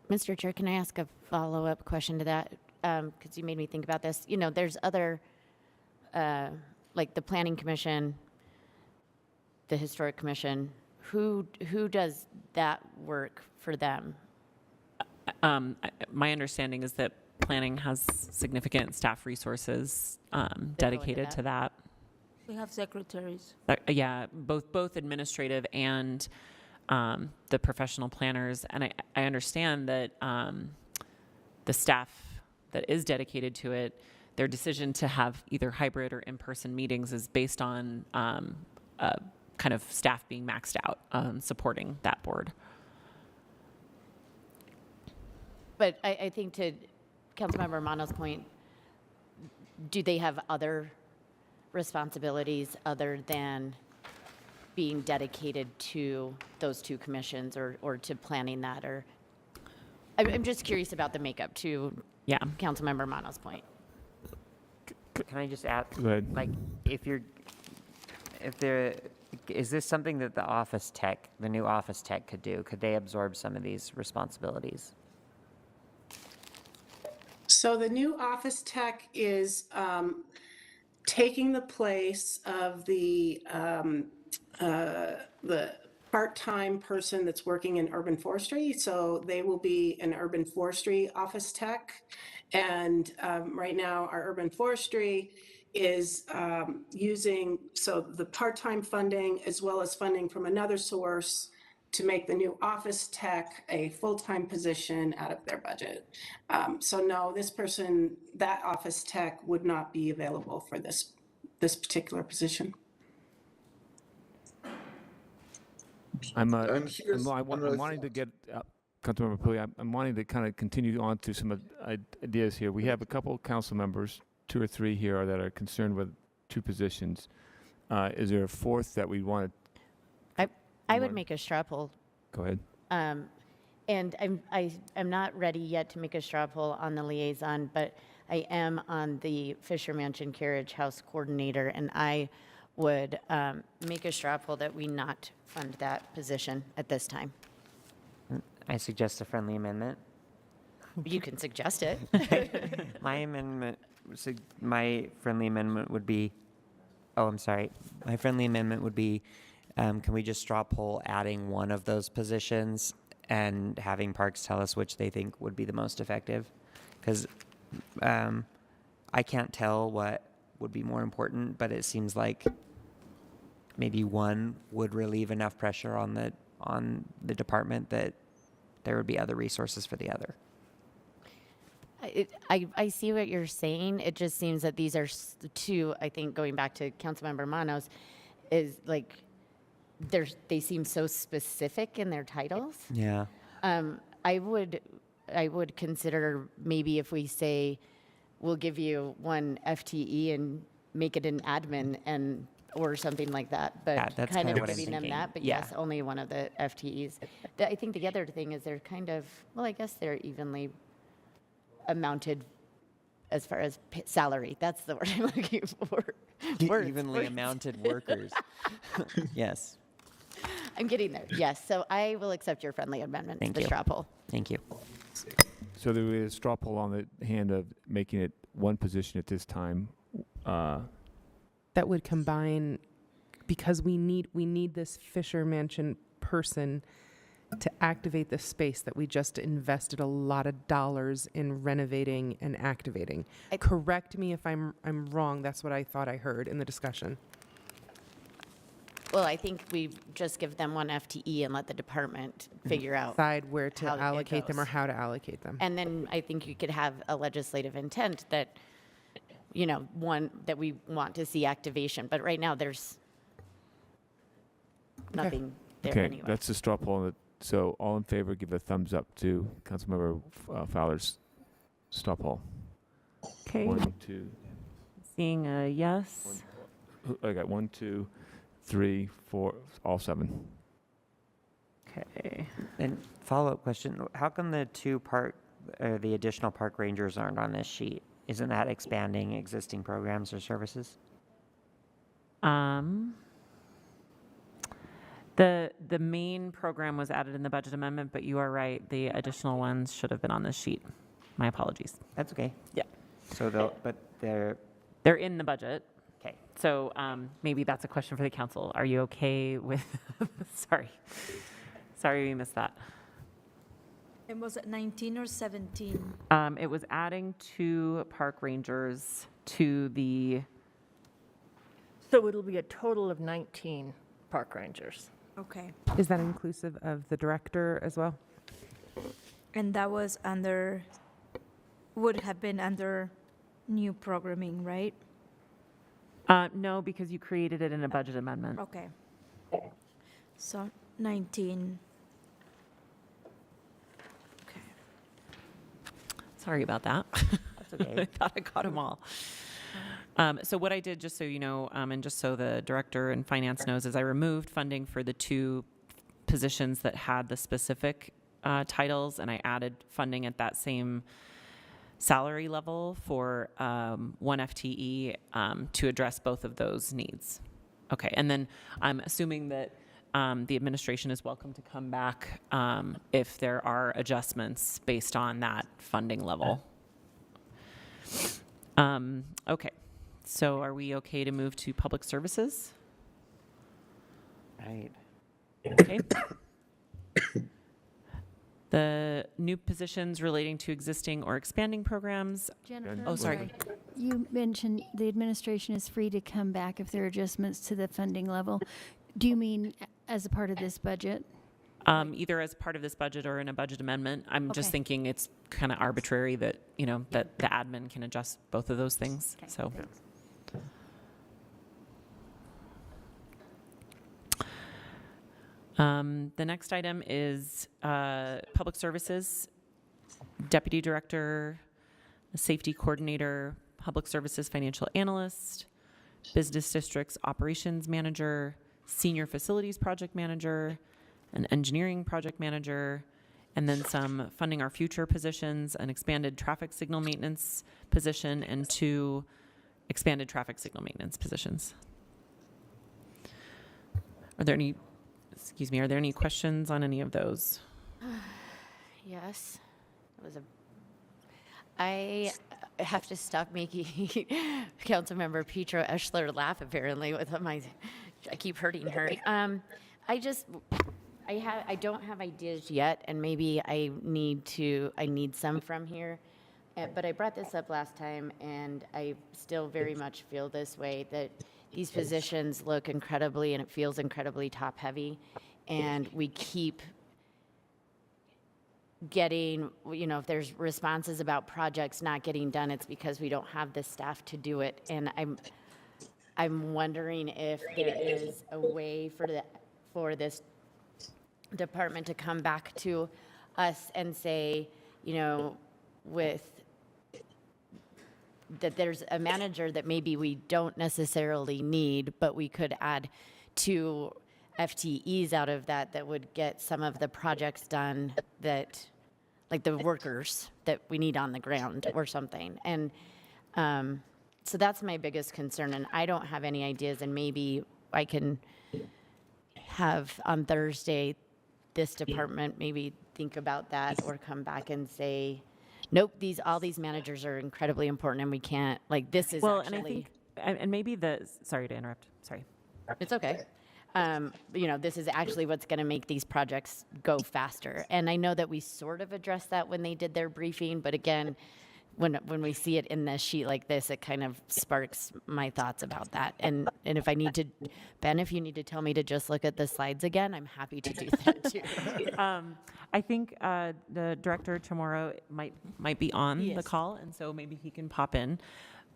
Mr. Chair, can I ask a follow-up question to that? Because you made me think about this. There's other, like the Planning Commission, the Historic Commission. Who does that work for them? My understanding is that planning has significant staff resources dedicated to that. We have secretaries. Yeah, both administrative and the professional planners. And I understand that the staff that is dedicated to it, their decision to have either hybrid or in-person meetings is based on kind of staff being maxed out, supporting that board. But I think to Councilmember Romano's point, do they have other responsibilities other than being dedicated to those two commissions or to planning that? Or I'm just curious about the makeup to Councilmember Romano's point. Can I just add? Go ahead. Like, is this something that the new office tech could do? Could they absorb some of these responsibilities? So the new office tech is taking the place of the part-time person that's working in urban forestry. So they will be an urban forestry office tech. And right now our urban forestry is using the part-time funding as well as funding from another source to make the new office tech a full-time position out of their budget. So no, that office tech would not be available for this this particular position. I'm here's another wanting to thought. get, Councilmember Pili, I'm wanting to kind of continue on to some ideas here. We have a couple council members, 2 or 3 here, that are concerned with 2 positions. Is there a fourth that we want to? I would make a straw poll. Go ahead. And I'm not ready yet to make a straw poll on the liaison, but I am on the Fisher Mansion Carriage House Coordinator, and I would make a straw poll that we not fund that position at this time. I suggest a friendly amendment. You can suggest it. My friendly amendment would be, my friendly amendment would be, can we just straw poll adding one of those positions and having Parks tell us which they think would be the most effective? Because I can't tell what would be more important, but it seems like maybe one would relieve enough pressure on the department that there would be other resources for the other. I see what you're saying. It just seems that these are 2, I think, going back to Councilmember Manos, is like, they seem so specific in their titles. Yeah. I would consider maybe if we say, we'll give you 1 FTE and make it an admin or something like that, but Yeah, that's kind kinda of what I'm giving them thinking. that, but Yeah. yes, only one of the FTEs. I think the other thing is they're kind of, well, I guess they're evenly amounted as far as salary. That's the word I'm looking for. Words, Evenly words. amounted workers. Yes. I'm getting there. Yes, so I will accept your friendly amendment to Thank the you. straw poll. Thank you. So there is a straw poll on the hand of making it 1 position at this time. That would combine, because we need this Fisher Mansion person to activate the space that we just invested a lot of dollars in renovating and activating. Correct me if I'm wrong. That's what I thought I heard in the discussion. Well, I think we just give them 1 FTE and let the department figure out Decide where to how it allocate them or goes. how to allocate them. And then I think you could have a legislative intent that, one, that we want to see activation. But right now, there's nothing there Okay, anyway. that's the straw poll. So all in favor, give a thumbs up to Councilmember Fowler's straw poll. Okay. 1, 2. Seeing a yes. I got 1, 2, 3, 4, all 7. Okay. And follow-up question, how come the the additional park rangers aren't on this sheet? Isn't that expanding existing programs or services? The main program was added in the budget amendment, but you are right. The additional ones should have been on this sheet. My apologies. That's okay. Yeah. So they're They're in the budget. Okay. So maybe that's a question for the council. Are you okay with, sorry we missed that. And was it 19 or 17? It was adding 2 park rangers to the, So it'll be a total of 19 park rangers. Okay. Is that inclusive of the director as well? And that was would have been under new programming, right? no, because you created it in a budget amendment. Okay. So 19. Sorry about that. That's okay. I thought I caught them all. So what I did, just so you know, and just so the director and finance knows, is I removed funding for the 2 positions that had the specific titles, and I added funding at that same salary level for 1 FTE to address both of those needs. Okay, and then I'm assuming that the administration is welcome to come back if there are adjustments based on that funding level. Okay, so are we okay to move to public services? Right. Okay. The new positions relating to existing or expanding programs. Jennifer, Oh, sorry. You mentioned the administration is free to come back if there are adjustments to the funding level. Do you mean as a part of this budget? Either as part of this budget or in a budget amendment. I'm just Okay. thinking it's kind of arbitrary that, that the admin can adjust both of those things. So, The next item is Public Services, Deputy Director, Safety Coordinator, Public Services Financial Analyst, Business Districts Operations Manager, Senior Facilities Project Manager, an Engineering Project Manager, and then some Funding Our Future positions, an expanded traffic signal maintenance position, and 2 expanded traffic signal maintenance positions. Are there any, are there any questions on any of those? Yes. It was I have to stop making Councilmember Petro Eschler laugh, apparently, with I keep hurting her. I don't have ideas yet, and maybe I need some from here. But I brought this up last time, and I still very much feel this way, that these positions look incredibly, and it feels incredibly top-heavy, and we keep getting, if there's responses about projects not getting done, it's because we don't have the staff to do it. And I'm wondering if there is a way for this department to come back to us and say, with that there's a manager that maybe we don't necessarily need, but we could add 2 FTEs out of that would get some of the projects done that, like the workers that we need on the ground or something. And so that's my biggest concern, and I don't have any ideas, and maybe I can have on Thursday this department maybe think about that or come back and say, nope, all these managers are incredibly important, and we can't, this is actually... And I think, and maybe sorry to interrupt, sorry. It's okay. This is actually what's going to make these projects go faster. And I know that we sort of addressed that when they did their briefing, but again, when we see it in this sheet like this, it kind of sparks my thoughts about that. And if I need to, Ben, if you need to tell me to just look at the slides again, I'm happy to do that too. I think the director tomorrow might be on the call, and so maybe he can pop in.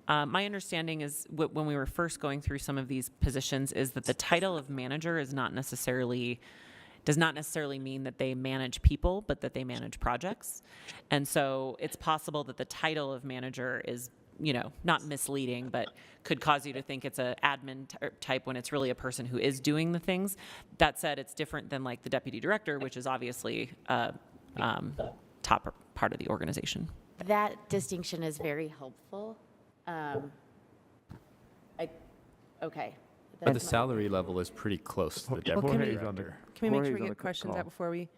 My understanding is when we were first going through some of these positions is that the title of manager does not necessarily mean that they manage people, but that they manage projects. And so it's possible that the title of manager is, not misleading, but could cause you to think it's an admin type when it's really a person who is doing the things. That said, it's different than like the deputy director, which is obviously a top part of the organization. That distinction is very helpful. Okay. But the salary level is pretty close to the deputy director. Can we make sure we get questions out before we...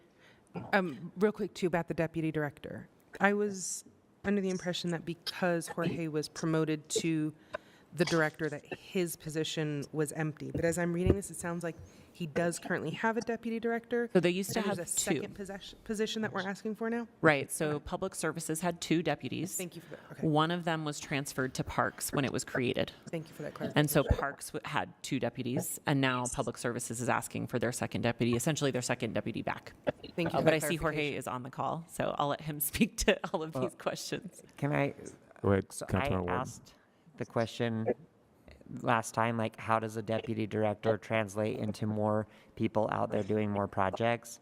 real quick, too, about the deputy director. I was under the impression that because Jorge was promoted to the director, that his position was empty. But as I'm reading this, it sounds like he does currently have a deputy director. So they used to and have there's a 2. second position that we're asking for now? Right. So Public Services had 2 deputies. Thank you for that. Okay. One of them was transferred to Parks when it was created. Thank you for that clarification. And so Parks had 2 deputies, and now Public Services is asking for their second deputy, essentially their second deputy back. Thank you for But that I see Jorge is on the call, so I'll let him speak to all of these questions. Can I? Go ahead, So I Councilmember Warden. asked the question last time, how does a deputy director translate into more people out there doing more projects?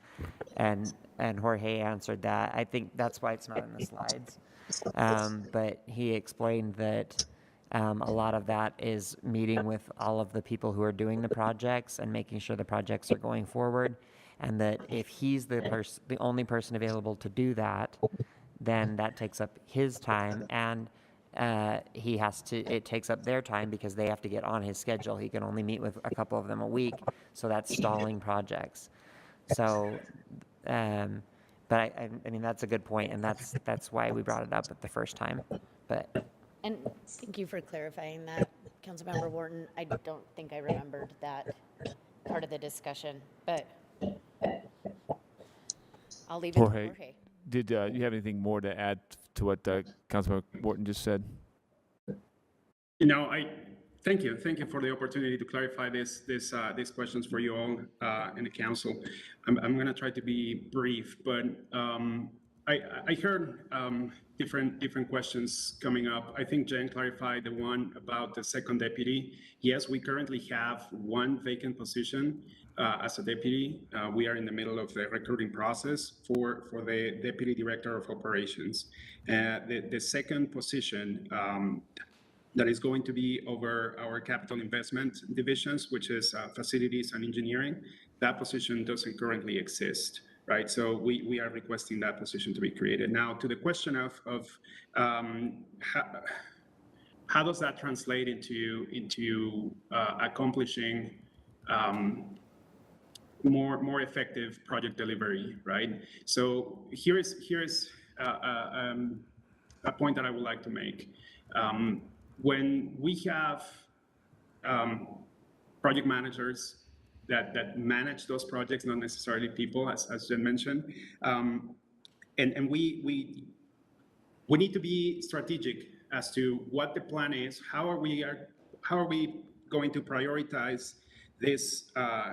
And Jorge answered that. I think that's why it's not in the slides. But he explained that a lot of that is meeting with all of the people who are doing the projects and making sure the projects are going forward. And that if he's the only person available to do that, then that takes up his time, and it takes up their time because they have to get on his schedule. He can only meet with a couple of them a week, so that's stalling projects. So, but I mean, that's a good point, and that's why we brought it up at the first time. And thank you for clarifying that, Councilmember Wharton. I don't think I remembered that part of the discussion, but I'll leave it to Jorge. Did you have anything more to add to what Councilmember Wharton just said? Thank you for the opportunity to clarify these questions for you all in the council. I'm going to try to be brief, but I heard different questions coming up. I think Jen clarified the one about the second deputy. Yes, we currently have one vacant position as a deputy. We are in the middle of the recruiting process for the Deputy Director of Operations. The second position that is going to be over our capital investment divisions, which is facilities and engineering, that position doesn't currently exist. Right, so we are requesting that position to be created. Now, to the question of how does that translate into accomplishing more effective project delivery, right? So here is a point that I would like to make. When we have project managers that manage those projects, not necessarily people, as Jen mentioned. And we need to be strategic as to what the plan is. How are we going to prioritize these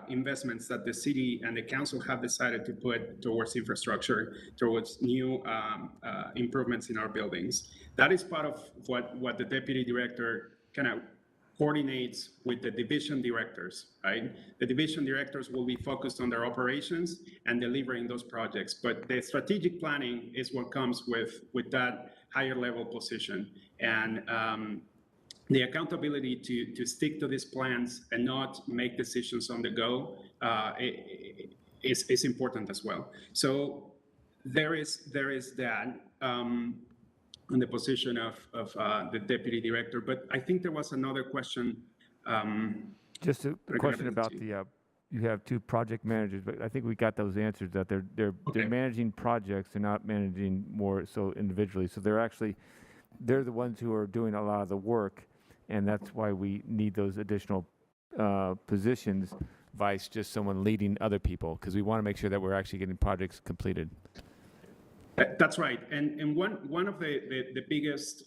investments that the city and the council have decided to put towards infrastructure, towards new improvements in our buildings? That is part of what the deputy director kind of coordinates with the division directors, right? The division directors will be focused on their operations and delivering those projects, but the strategic planning is what comes with that higher level position. And the accountability to stick to these plans and not make decisions on the go is important as well. So there is that. On the position of the deputy director, but I think there was another question. Just a question about the. You have two project managers, but I think we got those answers that they're managing projects, they're not managing more so individually. So they're the ones who are doing a lot of the work, and that's why we need those additional positions, vice just someone leading other people, because we want to make sure that we're actually getting projects completed. That's right, and one of the biggest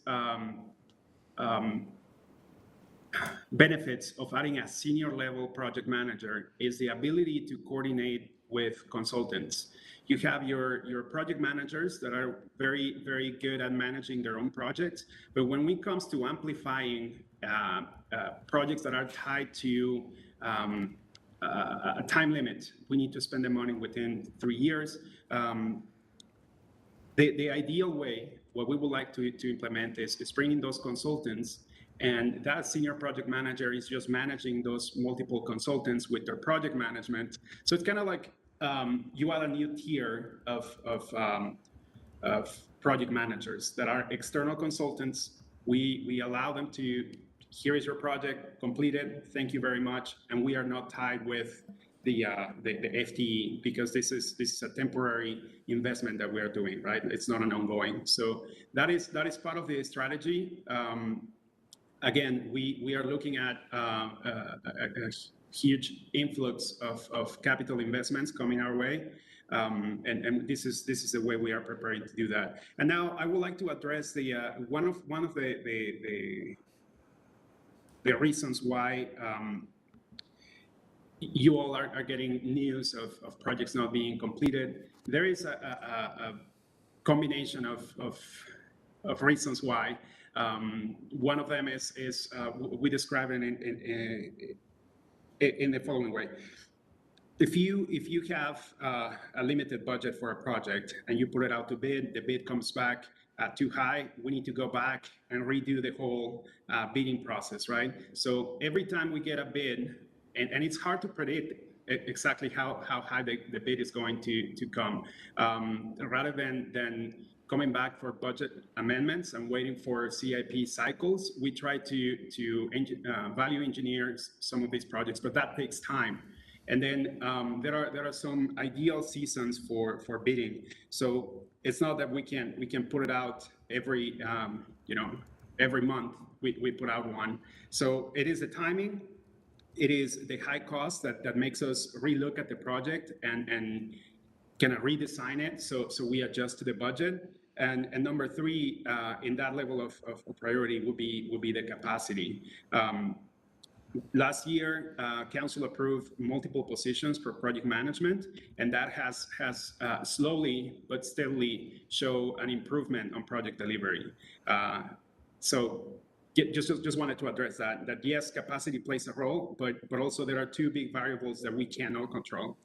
benefits of adding a senior level project manager is the ability to coordinate with consultants. You have your project managers that are very, very good at managing their own projects, but when it comes to amplifying projects that are tied to a time limit, we need to spend the money within 3 years. The ideal way, what we would like to implement is bringing those consultants, and that senior project manager is just managing those multiple consultants with their project management. So it's kind of like you add a new tier of project managers that are external consultants. We allow them to, here is your project completed, thank you very much, and we are not tied with the FTE, because this is a temporary investment that we are doing, right? It's not an ongoing. So that is part of the strategy. Again, we are looking at a huge influx of capital investments coming our way, and this is the way we are preparing to do that. And now I would like to address the one of the reasons why. You all are getting news of projects not being completed. There is a combination of reasons why. One of them is we describe it in the following way. If you have a limited budget for a project and you put it out to bid, the bid comes back too high, we need to go back and redo the whole bidding process, right? So every time we get a bid, and it's hard to predict exactly how high the bid is going to come. Rather than coming back for budget amendments and waiting for CIP cycles, we try to value engineer some of these projects, but that takes time. And then there are some ideal seasons for bidding. So it's not that we can put it out every month we put out one. So it is the timing. It is the high cost that makes us relook at the project and kind of redesign it so we adjust to the budget. And number three, in that level of priority would be the capacity. Last year, council approved multiple positions for project management, and that has slowly but steadily show an improvement on project delivery. So just wanted to address that yes, capacity plays a role, but also there are two big variables that we cannot control.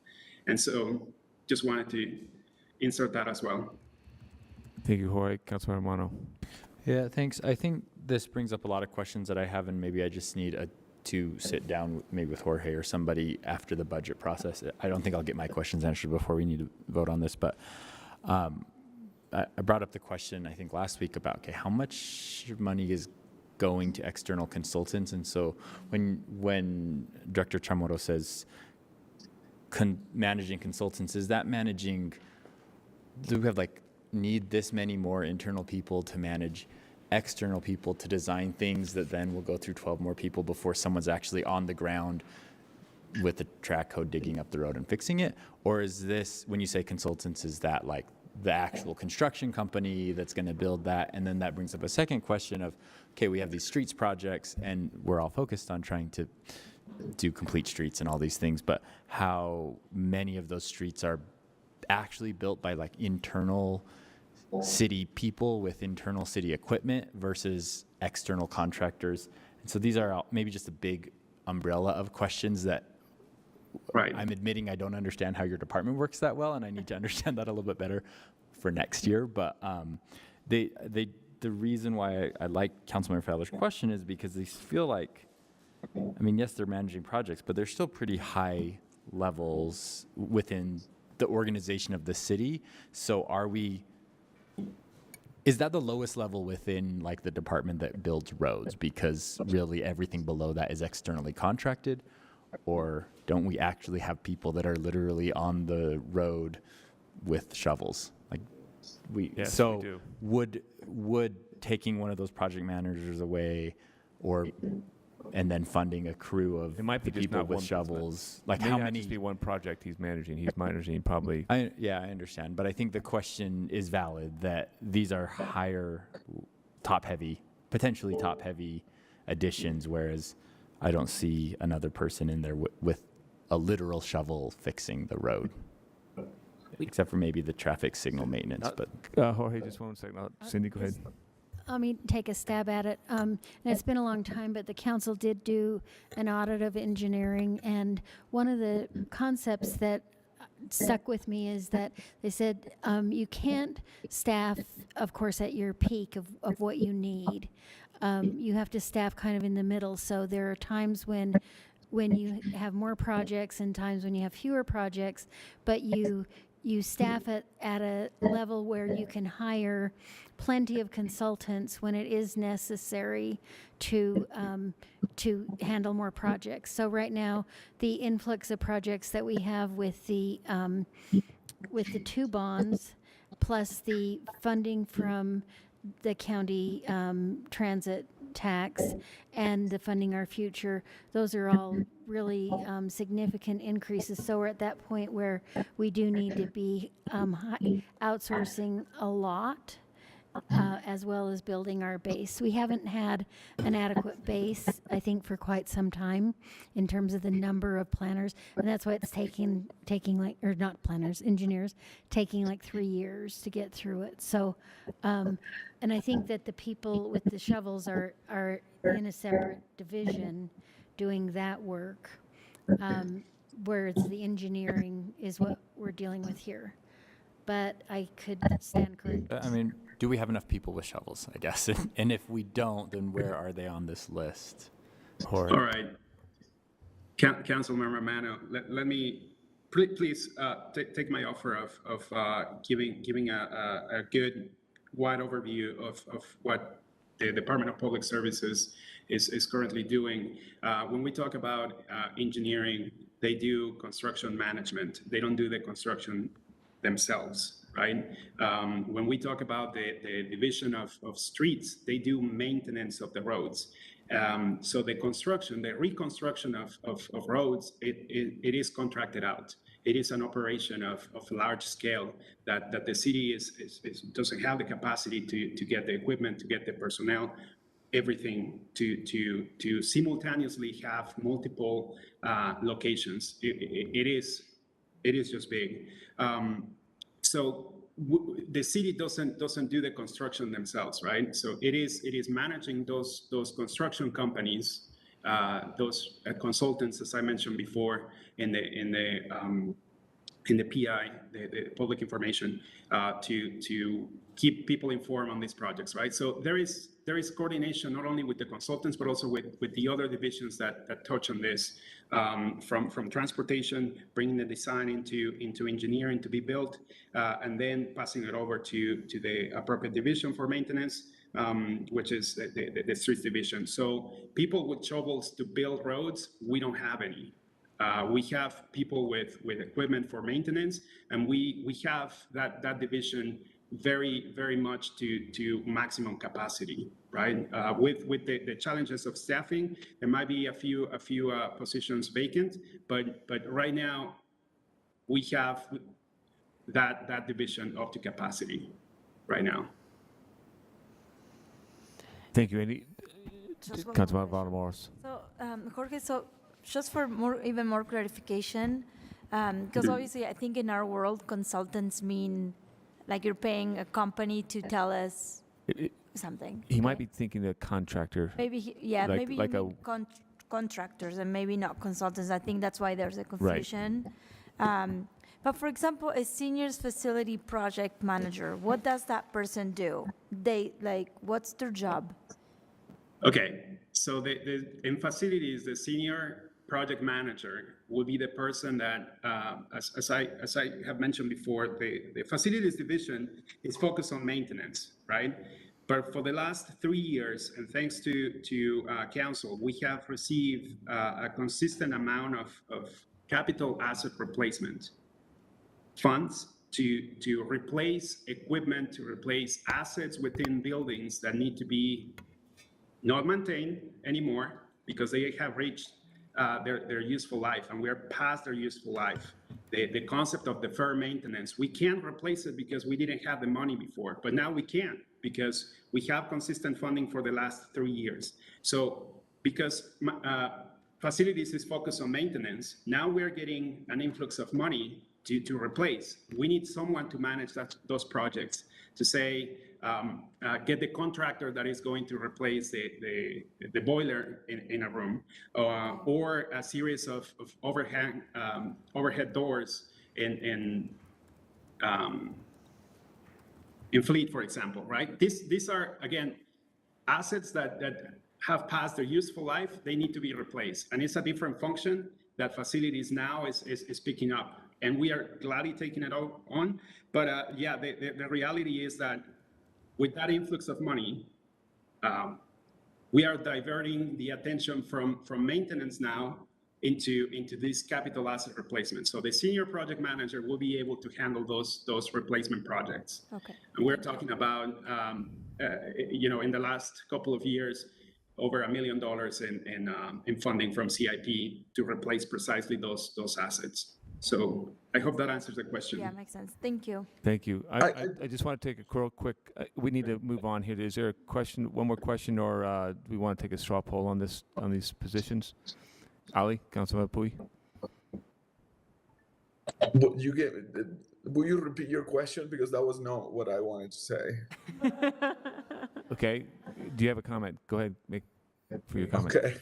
And so just wanted to insert that as well. Thank you, Jorge. Councilor Romano. Yeah, thanks. I think this brings up a lot of questions that I have, and maybe I just need to sit down maybe with Jorge or somebody after the budget process. I don't think I'll get my questions answered before we need to vote on this, but I brought up the question, I think, last week about, okay, how much money is going to external consultants? And so when Director Chamorro says managing consultants, is that managing, do we have need this many more internal people to manage external people to design things that then will go through 12 more people before someone's actually on the ground with the track code digging up the road and fixing it? Or is this, when you say consultants, is that the actual construction company that's going to build that? And then that brings up a second question of, okay, we have these streets projects and we're all focused on trying to do complete streets and all these things, but how many of those streets are actually built by internal city people with internal city equipment versus external contractors? And so these are maybe just a big umbrella of questions that I'm admitting I don't understand how your department works that well, and I need to understand that a little bit better for next year. But the reason why I like Councilmember Fowler's question is because these feel like, I mean, yes, they're managing projects, but they're still pretty high levels within the organization of the city. So is that the lowest level within the department that builds roads, because really everything below that is externally contracted? Or don't we actually have people that are literally on the road with shovels? Yes, so we do. Would taking one of those project managers away, and then funding a crew of people with shovels, how many? Just be one project he's managing. He's managing probably. I understand, but I think the question is valid that these are higher, potentially top-heavy additions, whereas I don't see another person in there with a literal shovel fixing the road, except for maybe the traffic signal maintenance. But Jorge, just one second. Cindy, go ahead. Let me take a stab at it. And it's been a long time, but the council did do an audit of engineering, and one of the concepts that stuck with me is that they said you can't staff, of course, at your peak of what you need. You have to staff kind of in the middle. So there are times when you have more projects and times when you have fewer projects, but you staff it at a level where you can hire plenty of consultants when it is necessary to handle more projects. So right now, the influx of projects that we have with the 2 bonds, plus the funding from the county transit tax and the Funding Our Future, those are all really significant increases. So we're at that point where we do need to be outsourcing a lot, as well as building our base. We haven't had an adequate base, I think, for quite some time in terms of the number of planners, and that's why it's taking or not planners, engineers, taking 3 years to get through it. So, and I think that the people with the shovels are in a separate division doing that work, whereas the engineering is what we're dealing with here. But I could stand corrected. I mean, do we have enough people with shovels, I guess? And if we don't, then where are they on this list? All right. Councilmember Romano, let me please take my offer of giving a good wide overview of what the Department of Public Services is currently doing. When we talk about engineering, they do construction management. They don't do the construction themselves, right? When we talk about the division of streets, they do maintenance of the roads. So the reconstruction of roads, it is contracted out. It is an operation of large scale that the city doesn't have the capacity to get the equipment, to get the personnel, everything to simultaneously have multiple locations. It is just big. So the city doesn't do the construction themselves, right? So it is managing those construction companies, those consultants, as I mentioned before, in the PI, the public information, to keep people informed on these projects, right? So there is coordination not only with the consultants, but also with the other divisions that touch on this, from transportation, bringing the design into engineering to be built, and then passing it over to the appropriate division for maintenance, which is the streets division. So people with shovels to build roads, we don't have any. We have people with equipment for maintenance, and we have that division very, very much to maximum capacity, right? With the challenges of staffing, there might be a few positions vacant, but right now we have that division up to capacity right now. Thank you, Andy. Just one Councilman more Valdemorris. So, Jorge, so just for even more clarification, because obviously I think in our world, consultants mean like you're paying a company to tell us something. He might be thinking a contractor. Maybe, maybe like you mean contractors and maybe not consultants. I think that's why there's a confusion. Right. But for example, a seniors facility project manager, what does that person do? What's their job? Okay, so in facilities, the senior project manager will be the person that, as I have mentioned before, the facilities division is focused on maintenance, right? But for the last 3 years, and thanks to council, we have received a consistent amount of capital asset replacement funds to replace equipment, to replace assets within buildings that need to be not maintained anymore because they have reached their useful life, and we're past their useful life. The concept of deferred maintenance, we can't replace it because we didn't have the money before, but now we can because we have consistent funding for the last 3 years. So because facilities is focused on maintenance, now we're getting an influx of money to replace. We need someone to manage those projects, to say, get the contractor that is going to replace the boiler in a room, or a series of overhead doors in fleet, for example, right? These are, again, assets that have passed their useful life. They need to be replaced, and it's a different function that facilities now is picking up, and we are gladly taking it on. But yeah, the reality is that with that influx of money, we are diverting the attention from maintenance now into this capital asset replacement. So the senior project manager will be able to handle those replacement projects. Okay. And we're talking about, in the last couple of years, over $1 million in funding from CIP to replace precisely those assets. So I hope that answers the question. Yeah, makes sense. Thank you. Thank you. I just want to take a real quick, we need to move on here. Is there a question, one more question, or do we want to take a straw poll on these positions? Ali, Councilman Pui. Will you repeat your question? Because that was not what I wanted to say. Okay. Do you have a comment? Go ahead, make for your comment. Okay.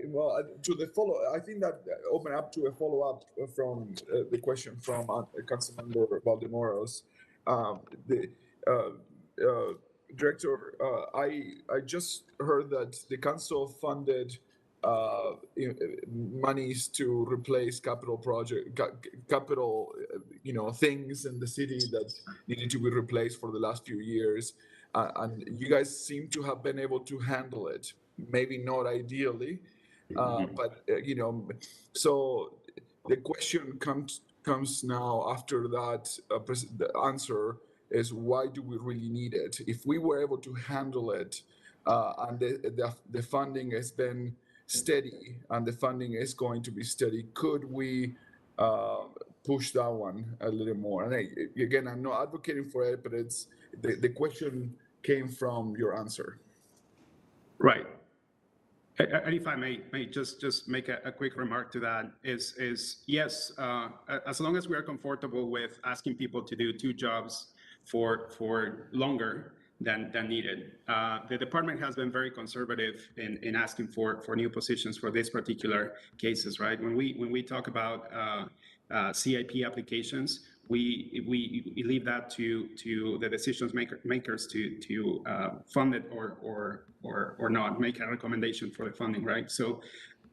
Well, to the follow, I think that open up to a follow-up from the question from Councilmember Valdemorris. The Director, I just heard that the council funded monies to replace capital things in the city that needed to be replaced for the last few years, and you guys seem to have been able to handle it. Maybe not ideally, but so the question comes now after that. The answer is, why do we really need it? If we were able to handle it, and the funding has been steady, and the funding is going to be steady, could we push that one a little more? And again, I'm not advocating for it, but it's the question came from your answer. Right. And if I may just make a quick remark to that is yes, as long as we are comfortable with asking people to do two jobs for longer than needed. The department has been very conservative in asking for new positions for these particular cases, right? When we talk about CIP applications, we leave that to the decisions makers to fund it or not, make a recommendation for the funding, right? So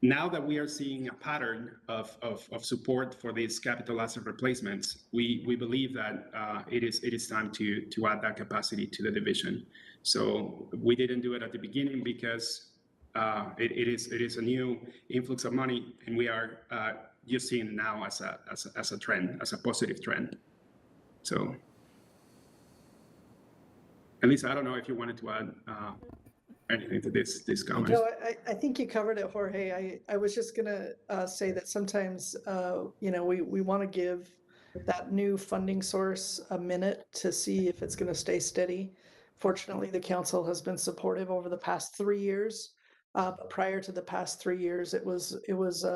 now that we are seeing a pattern of support for these capital asset replacements, we believe that it is time to add that capacity to the division. So we didn't do it at the beginning because it is a new influx of money, and we are just seeing it now as a trend, as a positive trend. So at least I don't know if you wanted to add anything to this comment. No, I think you covered it, Jorge. I was just gonna say that sometimes, we want to give that new funding source a minute to see if it's gonna stay steady. Fortunately, the council has been supportive over the past 3 years. But prior to the past 3 years, it was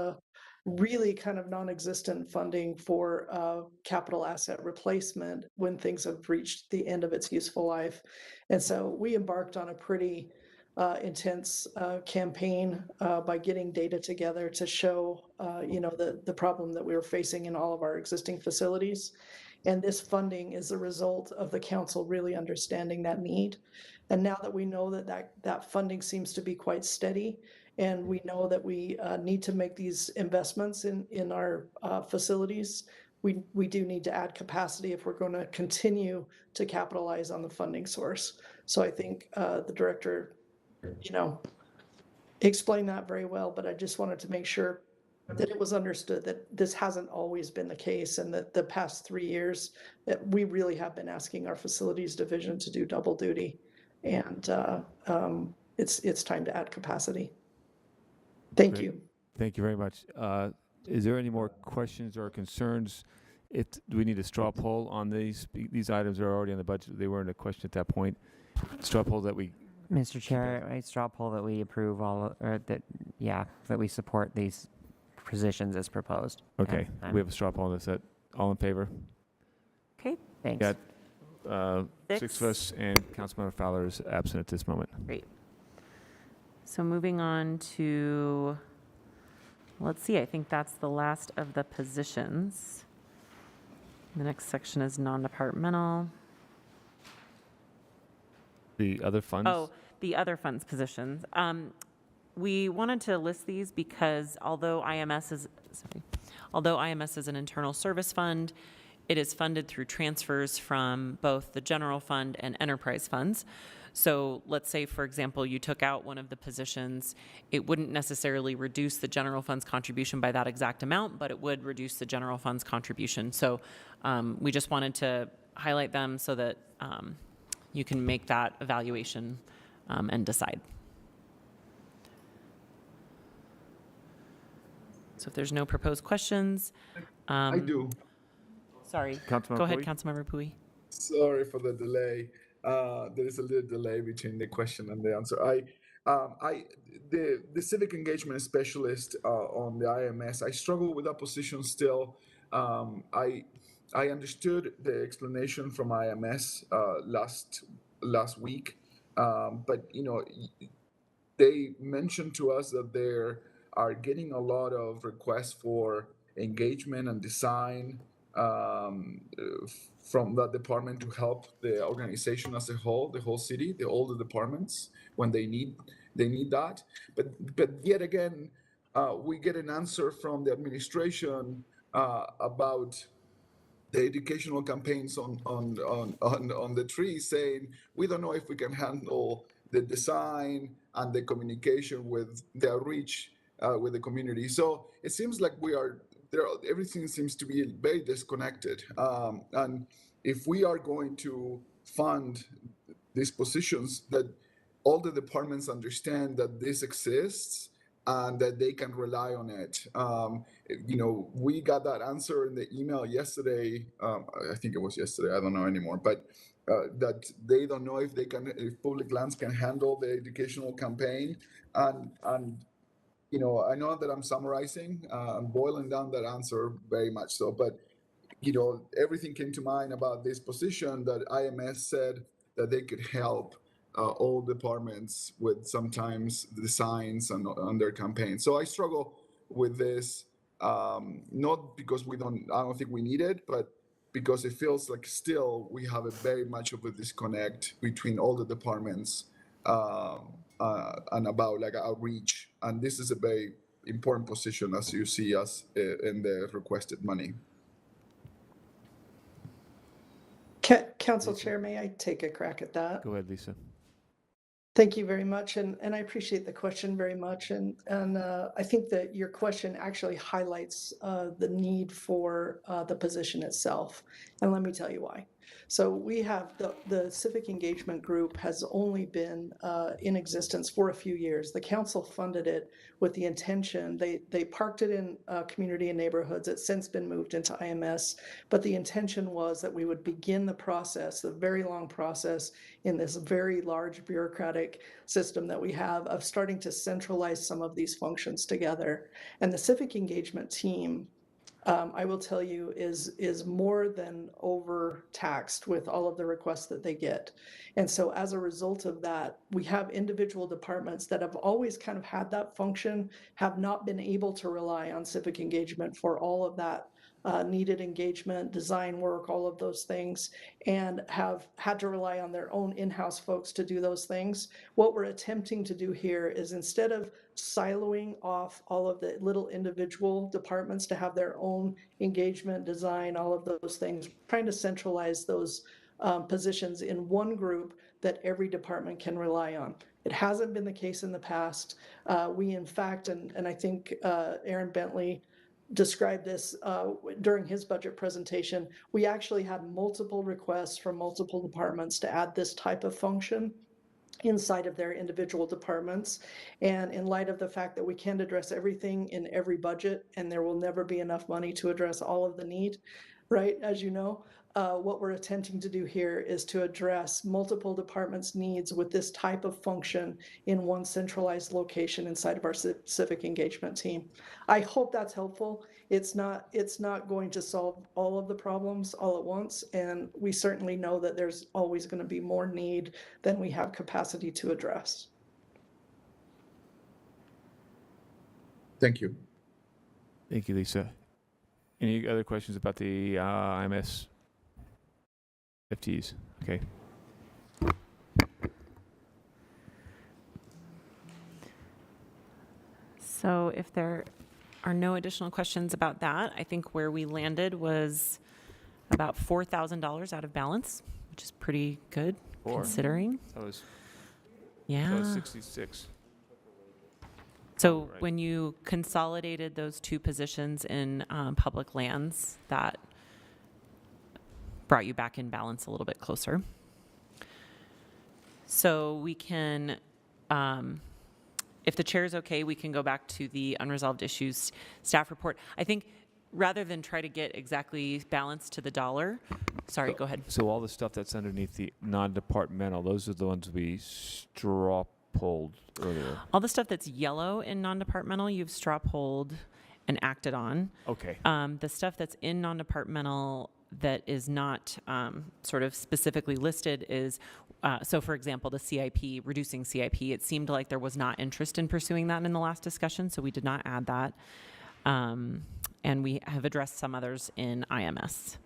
really kind of non-existent funding for capital asset replacement when things have reached the end of its useful life. And so we embarked on a pretty intense campaign by getting data together to show, the problem that we were facing in all of our existing facilities. And this funding is a result of the council really understanding that need. And now that we know that funding seems to be quite steady, and we know that we need to make these investments in our facilities, we do need to add capacity if we're going to continue to capitalize on the funding source. So I think the director, explained that very well, but I just wanted to make sure that it was understood that this hasn't always been the case, and that the past 3 years that we really have been asking our facilities division to do double duty, and it's time to add capacity. Thank Great. you. Thank you very much. Is there any more questions or concerns? Do we need a straw poll on these? These items are already on the budget. They weren't a question at that point. Straw poll that we. Mr. Chair, I straw poll that we approve that we support these positions as proposed. Okay, we have a straw poll. Is that all in favor? Okay. Thanks. Got 6 of us, and Councilmember Fowler is absent at this moment. Great. So moving on to, let's see, I think that's the last of the positions. The next section is non-departmental. The other funds? Oh, the other funds positions. We wanted to list these because although IMS is an internal service fund, it is funded through transfers from both the general fund and enterprise funds. So let's say, for example, you took out one of the positions, it wouldn't necessarily reduce the general fund's contribution by that exact amount, but it would reduce the general fund's contribution. So we just wanted to highlight them so that you can make that evaluation and decide. So if there's no proposed questions. I do. Sorry. Councilmember Go ahead, Pui? Councilmember Pui. Sorry for the delay. There is a little delay between the question and the answer. The civic engagement specialist on the IMS, I struggle with that position still. I understood the explanation from IMS last week, but they mentioned to us that they are getting a lot of requests for engagement and design from that department to help the organization as a whole, the whole city, all the departments when they need that. But yet again, we get an answer from the administration about the educational campaigns on the tree, saying we don't know if we can handle the design and the communication with the outreach with the community. So it seems like we are there. Everything seems to be very disconnected. And if we are going to fund these positions, that all the departments understand that this exists and that they can rely on it. We got that answer in the email yesterday. I think it was yesterday. I don't know anymore, but that they don't know if public lands can handle the educational campaign. And I know that I'm summarizing, I'm boiling down that answer very much so, but everything came to mind about this position that IMS said that they could help all departments with sometimes designs on their campaign. So I struggle with this, not because I don't think we need it, but because it feels like still we have a very much of a disconnect between all the departments and about like outreach. And this is a very important position as you see us in the requested money. Council Chair, may I take a crack at that? Go ahead, Lisa. Thank you very much, and I appreciate the question very much, and I think that your question actually highlights the need for the position itself, and let me tell you why. So we have the Civic Engagement Group has only been in existence for a few years. The council funded it with the intention, they parked it in community and neighborhoods. It's since been moved into IMS, but the intention was that we would begin the process, the very long process in this very large bureaucratic system that we have of starting to centralize some of these functions together. And the Civic Engagement team, I will tell you, is more than overtaxed with all of the requests that they get. And so as a result of that, we have individual departments that have always kind of had that function, have not been able to rely on civic engagement for all of that needed engagement, design work, all of those things, and have had to rely on their own in-house folks to do those things. What we're attempting to do here is, instead of siloing off all of the little individual departments to have their own engagement, design, all of those things, trying to centralize those positions in one group that every department can rely on. It hasn't been the case in the past. We, in fact, and I think Aaron Bentley described this during his budget presentation, we actually had multiple requests from multiple departments to add this type of function inside of their individual departments. And in light of the fact that we can't address everything in every budget, and there will never be enough money to address all of the need, right, as you know, what we're attempting to do here is to address multiple departments' needs with this type of function in one centralized location inside of our civic engagement team. I hope that's helpful. It's not going to solve all of the problems all at once, and we certainly know that there's always going to be more need than we have capacity to address. Thank you. Thank you, Lisa. Any other questions about the IMS FTEs? Okay. So if there are no additional questions about that, I think where we landed was about $4,000 out of balance, which is pretty good considering. That was, yeah. That was 66. So when you consolidated those two positions in public lands, that brought you back in balance a little bit closer. So we can, if the chair is okay, we can go back to the unresolved issues staff report. I think rather than try to get exactly balanced to the dollar, sorry, go ahead. So all the stuff that's underneath the non-departmental, those are the ones we straw polled earlier. All the stuff that's yellow in non-departmental, you've straw polled and acted on. Okay. The stuff that's in non-departmental that is not sort of specifically listed is, so for example, the CIP, reducing CIP, it seemed like there was not interest in pursuing that in the last discussion, so we did not add that. And we have addressed some others in IMS,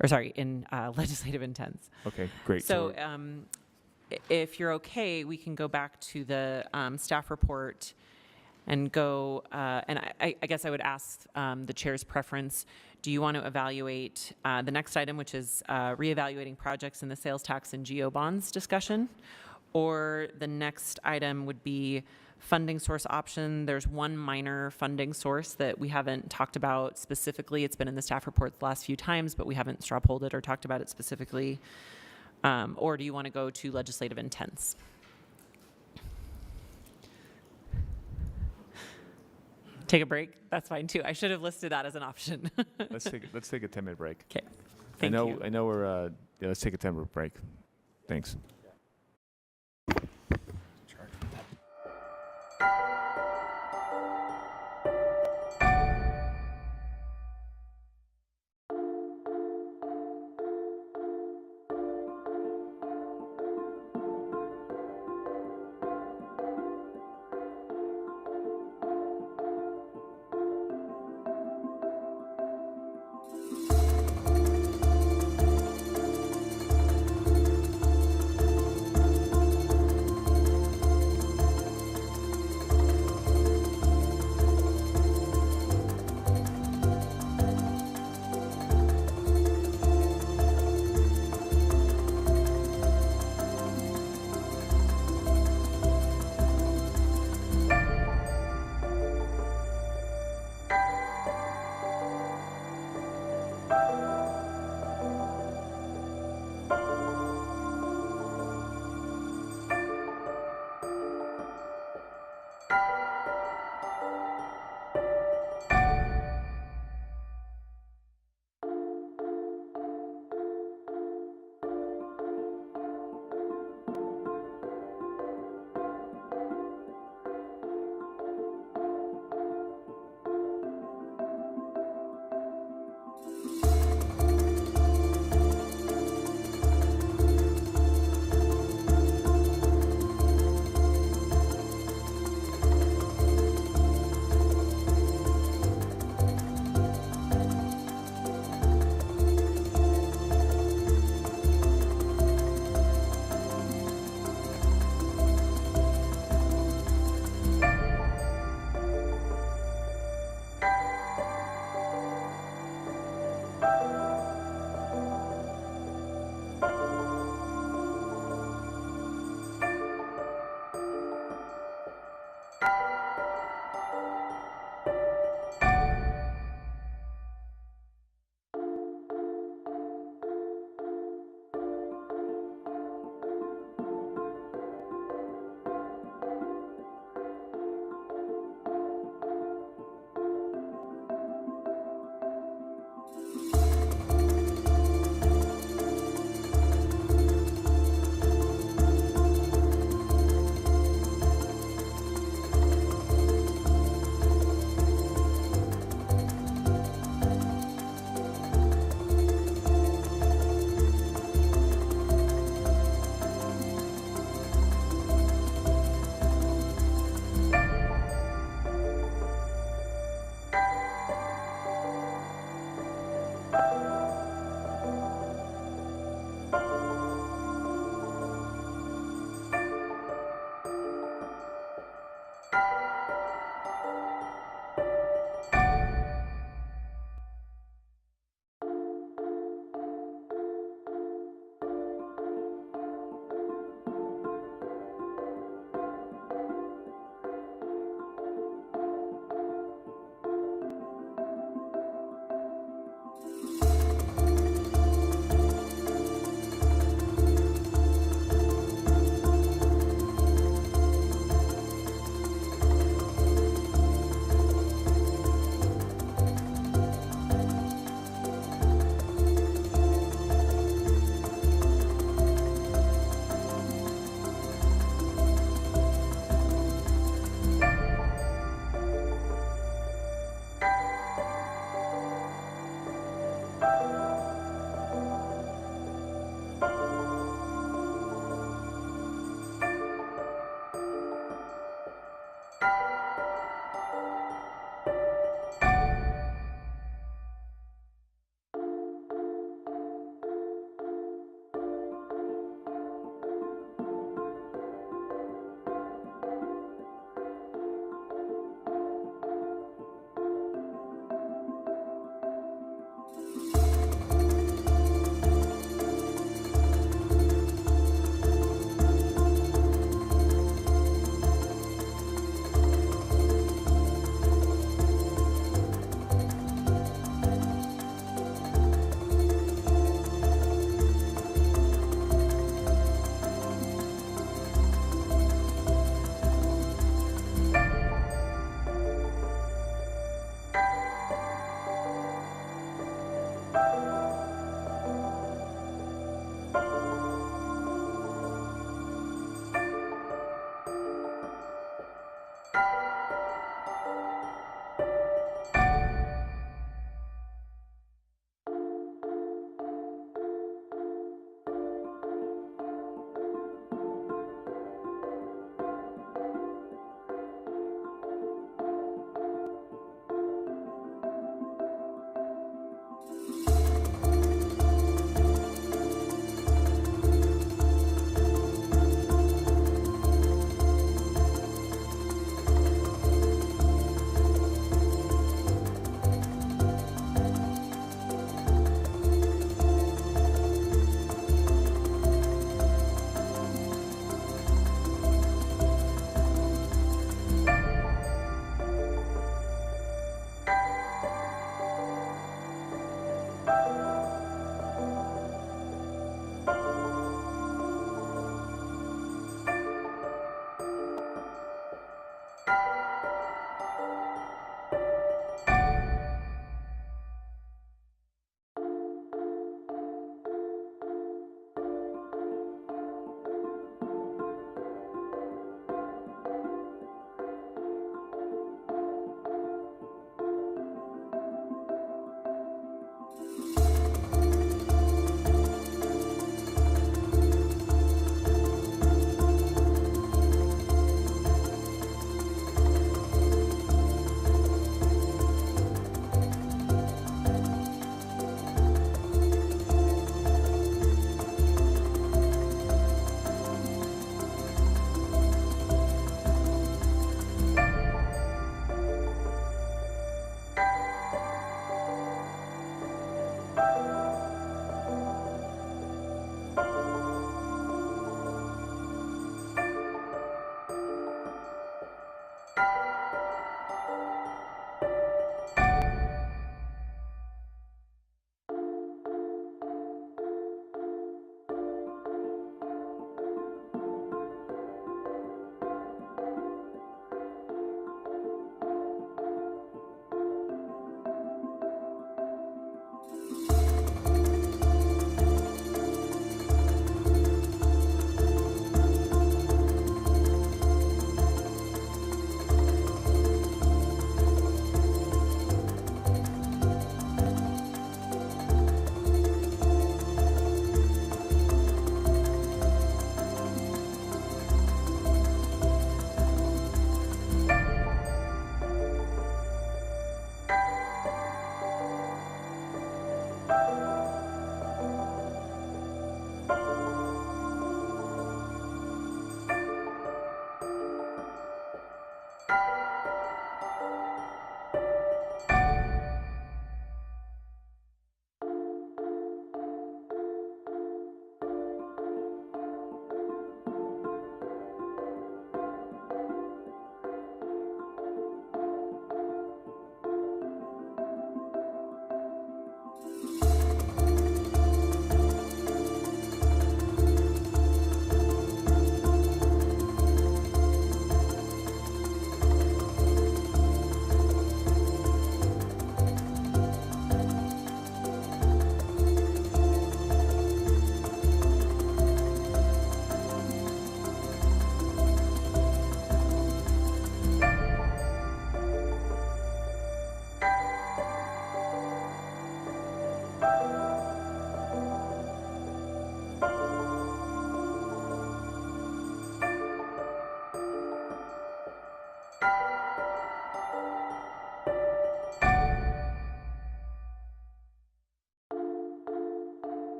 or sorry, in legislative intents. Okay, great. So if you're okay, we can go back to the staff report and go, and I guess I would ask the chair's preference. Do you want to evaluate the next item, which is reevaluating projects in the sales tax and geo bonds discussion? Or the next item would be funding source option. There's one minor funding source that we haven't talked about specifically. It's been in the staff report the last few times, but we haven't straw polled it or talked about it specifically. Or do you want to go to legislative intents? Take a break? That's fine too. I should have listed that as an option. Let's take a 10-minute break. Okay. I know we're, yeah, let's take a 10-minute break. Thanks.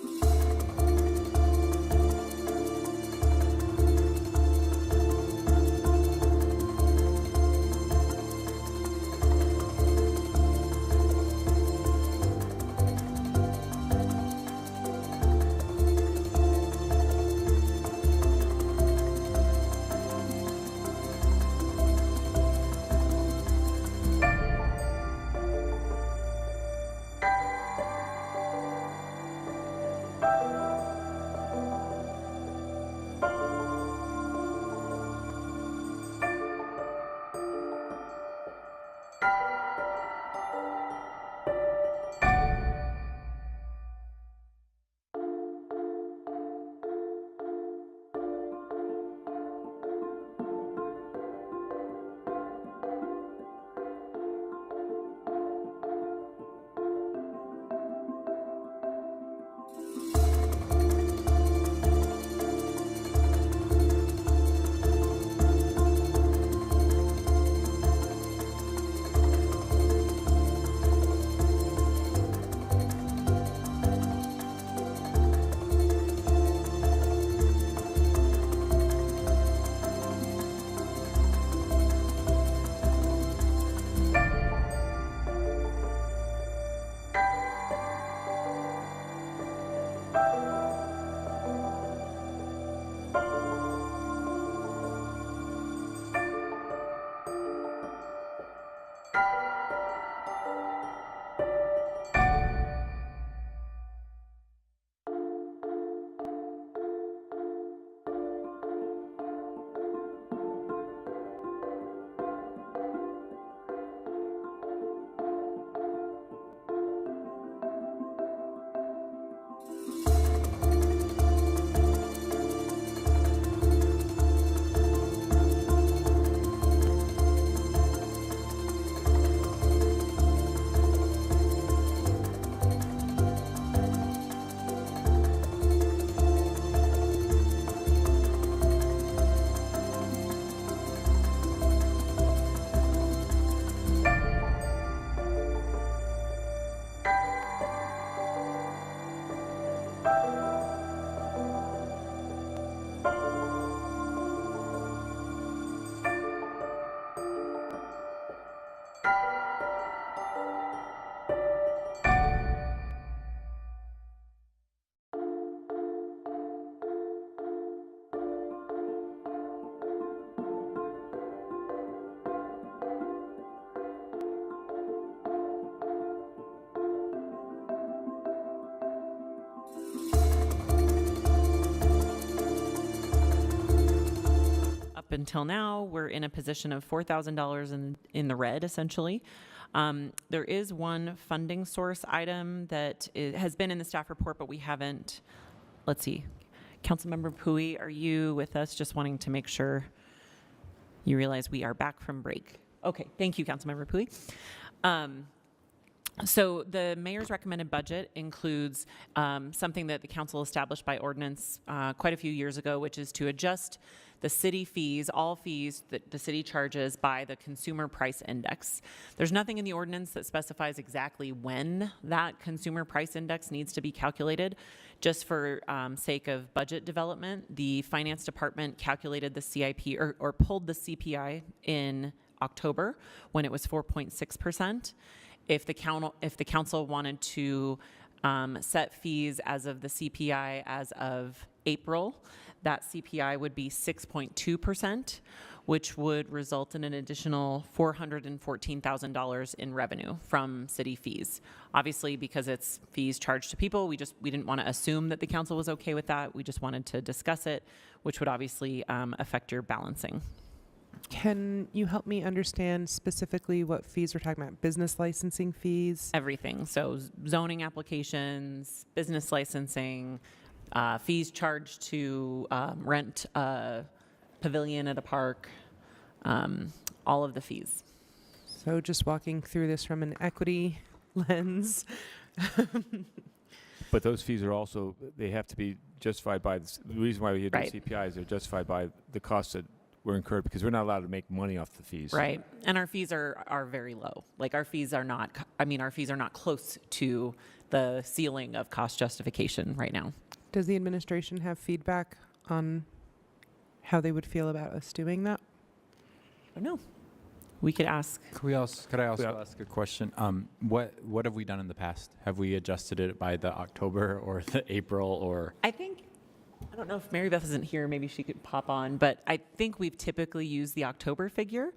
you Up until now, we're in a position of $4,000 in the red, essentially. There is one funding source item that has been in the staff report, but we haven't, let's see. Councilmember Pui, are you with us? Just wanting to make sure you realize we are back from break. Okay, thank you, Councilmember Pui. So the mayor's recommended budget includes something that the council established by ordinance quite a few years ago, which is to adjust the city fees, all fees that the city charges by the consumer price index. There's nothing in the ordinance that specifies exactly when that consumer price index needs to be calculated. Just for sake of budget development, the finance department calculated the CIP or pulled the CPI in October when it was 4.6%. If the council wanted to set fees as of the CPI as of April, that CPI would be 6.2%, which would result in an additional $414,000 in revenue from city fees. Obviously, because it's fees charged to people, we didn't want to assume that the council was okay with that. We just wanted to discuss it, which would obviously affect your balancing. Can you help me understand specifically what fees we're talking about? Business licensing fees? Everything. So zoning applications, business licensing, fees charged to rent a pavilion at a park, all of the fees. So just walking through this from an equity lens. But those fees are also, they have to be justified by, the reason why we do Right. CPI is they're justified by the costs that were incurred, because we're not allowed to make money off the fees. Right. And our fees are very low. Like our fees are not, our fees are not close to the ceiling of cost justification right now. Does the administration have feedback on how they would feel about us doing that? I don't know. We could ask. Could I also ask a question? What have we done in the past? Have we adjusted it by the October or the April or? I don't know if Mary Beth isn't here, maybe she could pop on, but I think we've typically used the October figure,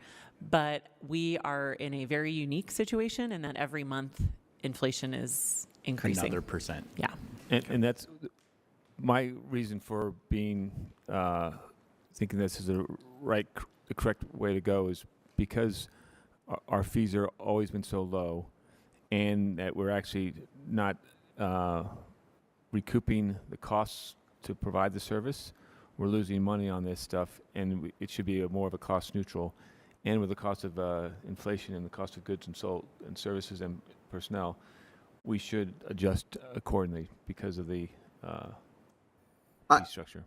but we are in a very unique situation in that every month inflation is increasing. Another percent. Yeah. And that's, My reason for being thinking this is the correct way to go is because our fees are always been so low, and that we're actually not recouping the costs to provide the service. We're losing money on this stuff, and it should be more of a cost neutral. And with the cost of inflation and the cost of goods and services and personnel, we should adjust accordingly because of the fee structure.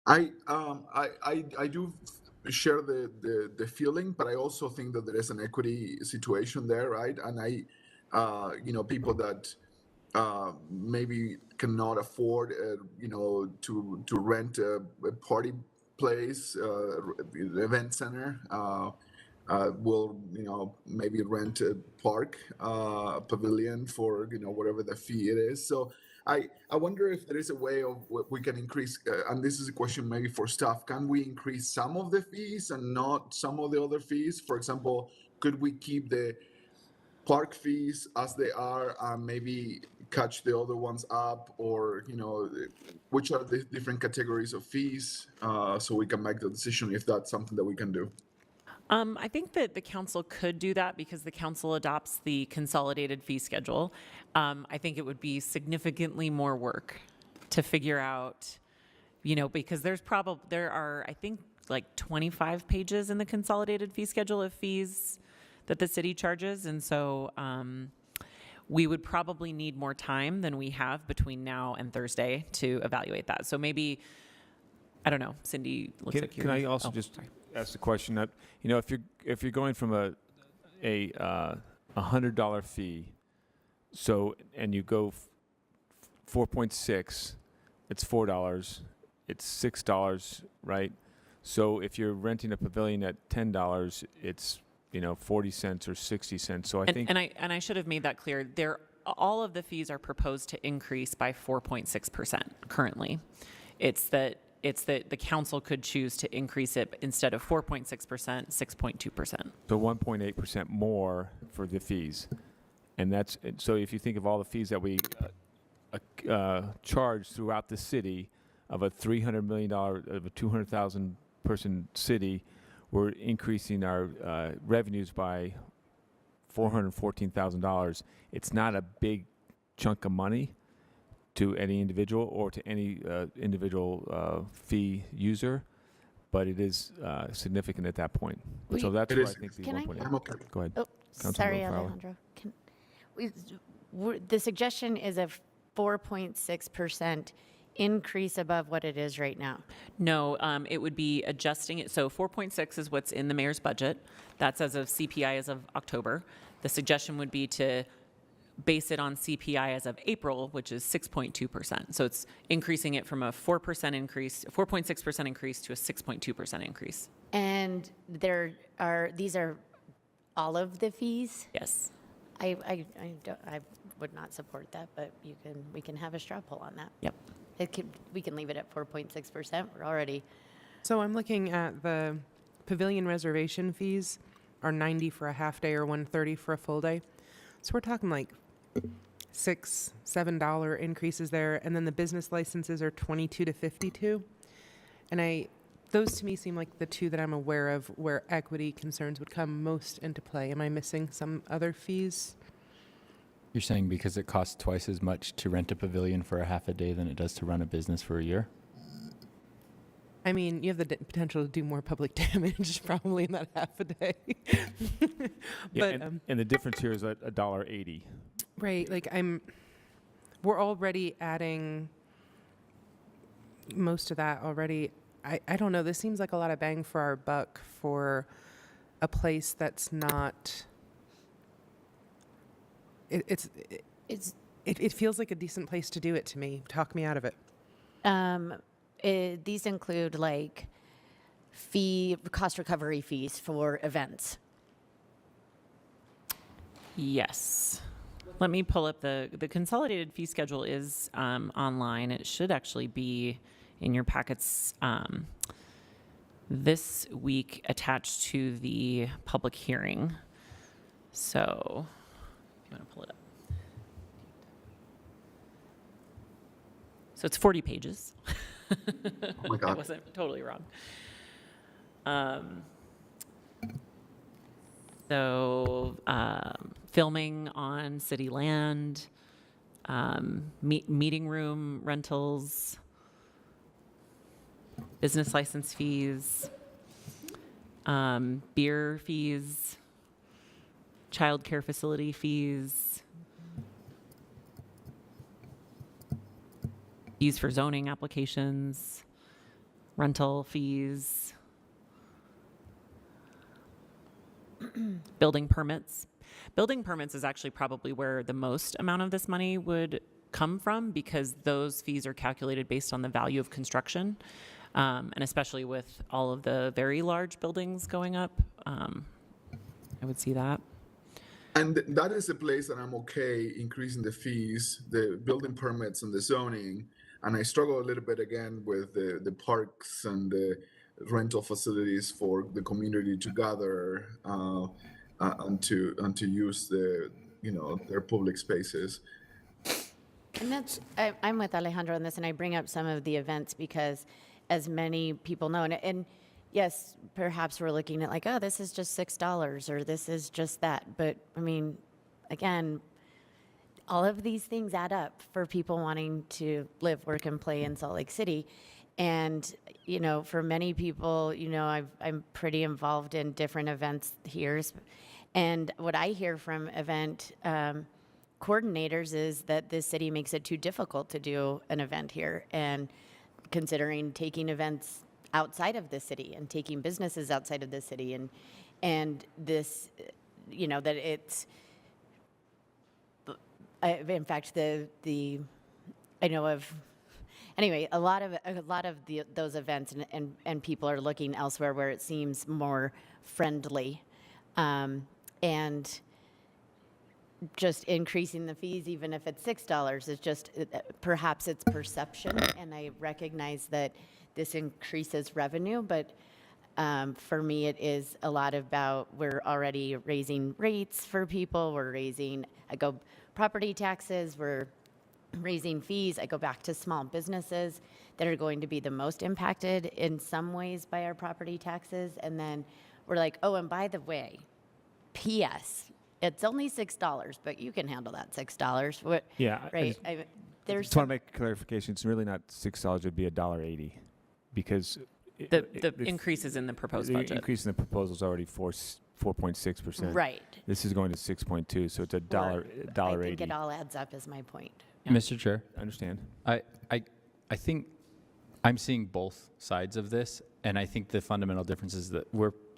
I do share the feeling, but I also think that there is an equity situation there, right? And people that maybe cannot afford, to rent a party place, event center, will, maybe rent a park, pavilion for, whatever the fee it is. So I wonder if there is a way of we can increase, and this is a question maybe for staff, can we increase some of the fees and not some of the other fees? For example, could we keep the park fees as they are and maybe catch the other ones up, or, which are the different categories of fees, so we can make the decision if that's something that we can do? I think that the council could do that because the council adopts the consolidated fee schedule. I think it would be significantly more work to figure out, because there are, I think, like 25 pages in the consolidated fee schedule of fees that the city charges. And so we would probably need more time than we have between now and Thursday to evaluate that. So maybe, I don't know, Cindy looks like you're... Can I also ask the question that, if you're going from a $100 fee, and you go 4.6, it's $4, it's $6, right? So if you're renting a pavilion at $10, it's 40 cents or 60 cents. So I think, and I should have made that clear. All of the fees are proposed to increase by 4.6% currently. It's that the council could choose to increase it instead of 4.6%, 6.2%. So 1.8% more for the fees. And so if you think of all the fees that we charge throughout the city of a $300 million, of a 200,000 person city, we're increasing our revenues by $414,000. It's not a big chunk of money to any individual or to any individual fee user, but it is significant at that point. So that's where I think the 1.8. Go ahead. Oh, sorry, Alejandro. The suggestion is a 4.6% increase above what it is right now. No, it would be adjusting it. So 4.6 is what's in the mayor's budget. That's as of CPI as of October. The suggestion would be to base it on CPI as of April, which is 6.2%. So it's increasing it from a 4% increase, 4.6% increase to a 6.2% increase. And these are all of the fees? Yes. I would not support that, but we can have a straw poll on that. Yep. We can leave it at 4.6%. We're already. So I'm looking at the pavilion reservation fees are $90 for a half day or $130 for a full day. So we're talking like $6, $7 increases there, and then the business licenses are $22 to $52. And those to me seem like the two that I'm aware of where equity concerns would come most into play. Am I missing some other fees? You're saying because it costs twice as much to rent a pavilion for a half a day than it does to run a business for a year? I mean, you have the potential to do more public damage probably in that half a day. Yeah, but, and the difference here is $1.80. Right, we're already adding most of that already. I don't know, this seems like a lot of bang for our buck for a place that's not, it feels like a decent place to do it to me. Talk me out of it. These include cost recovery fees for events. Yes. Let me pull up the consolidated fee schedule is online. It should actually be in your packets this week attached to the public hearing. So if you want to pull it up. So it's 40 pages. Oh my I God. wasn't totally wrong. Filming on city land, meeting room rentals, business license fees, beer fees, childcare facility fees, fees for zoning applications, rental fees, building permits. Building permits is actually probably where the most amount of this money would come from, because those fees are calculated based on the value of construction. And especially with all of the very large buildings going up, I would see that. And that is a place that I'm okay increasing the fees, the building permits and the zoning. And I struggle a little bit again with the parks and the rental facilities for the community to gather and to use their public spaces. And that's, I'm with Alejandro on this, and I bring up some of the events because, as many people know, and yes, perhaps we're looking at like, oh, this is just $6 or this is just that. But I mean, again, all of these things add up for people wanting to live, work, and play in Salt Lake City. And, for many people, I'm pretty involved in different events here. And what I hear from event coordinators is that the city makes it too difficult to do an event here, and considering taking events outside of the city and taking businesses outside of the city, and this, that it's, in fact, I know of. Anyway, a lot of those events and people are looking elsewhere where it seems more friendly, and just increasing the fees, even if it's $6, is just perhaps it's perception. And I recognize that this increases revenue, but for me, it is a lot about we're already raising rates for people. We're raising property taxes. We're raising fees. I go back to small businesses that are going to be the most impacted in some ways by our property taxes. And then we're like, oh, and by the way, P.S., it's only $6, but you can handle that $6. Yeah. Right. I There's just want to make a clarification. It's really not $6. It'd be $1.80, because The increases in the proposed the budget. increase in the proposal is already 4.6%. Right. This is going to 6.2, so it's I $1.80. think it all adds up, is my point. Mr. Chair, I understand. I think I'm seeing both sides of this, and I think the fundamental difference is that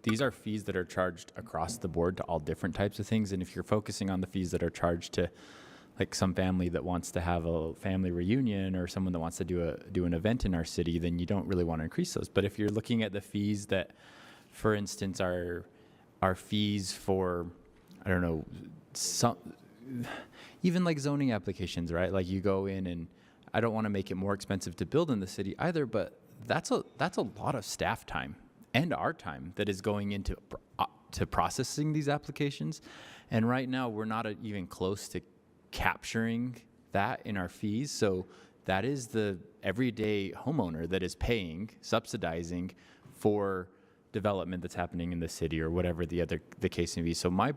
these are fees that are charged across the board to all different types of things. And if you're focusing on the fees that are charged to, like, some family that wants to have a family reunion or someone that wants to do an event in our city, then you don't really want to increase those. But if you're looking at the fees that, for instance, are fees for, I don't know, even like zoning applications, right? Like, you go in, and I don't want to make it more expensive to build in the city either, but that's a lot of staff time and our time that is going into to processing these applications. And right now, we're not even close to capturing that in our fees. So that is the everyday homeowner that is paying, subsidizing for development that's happening in the city, or whatever the case may be. So my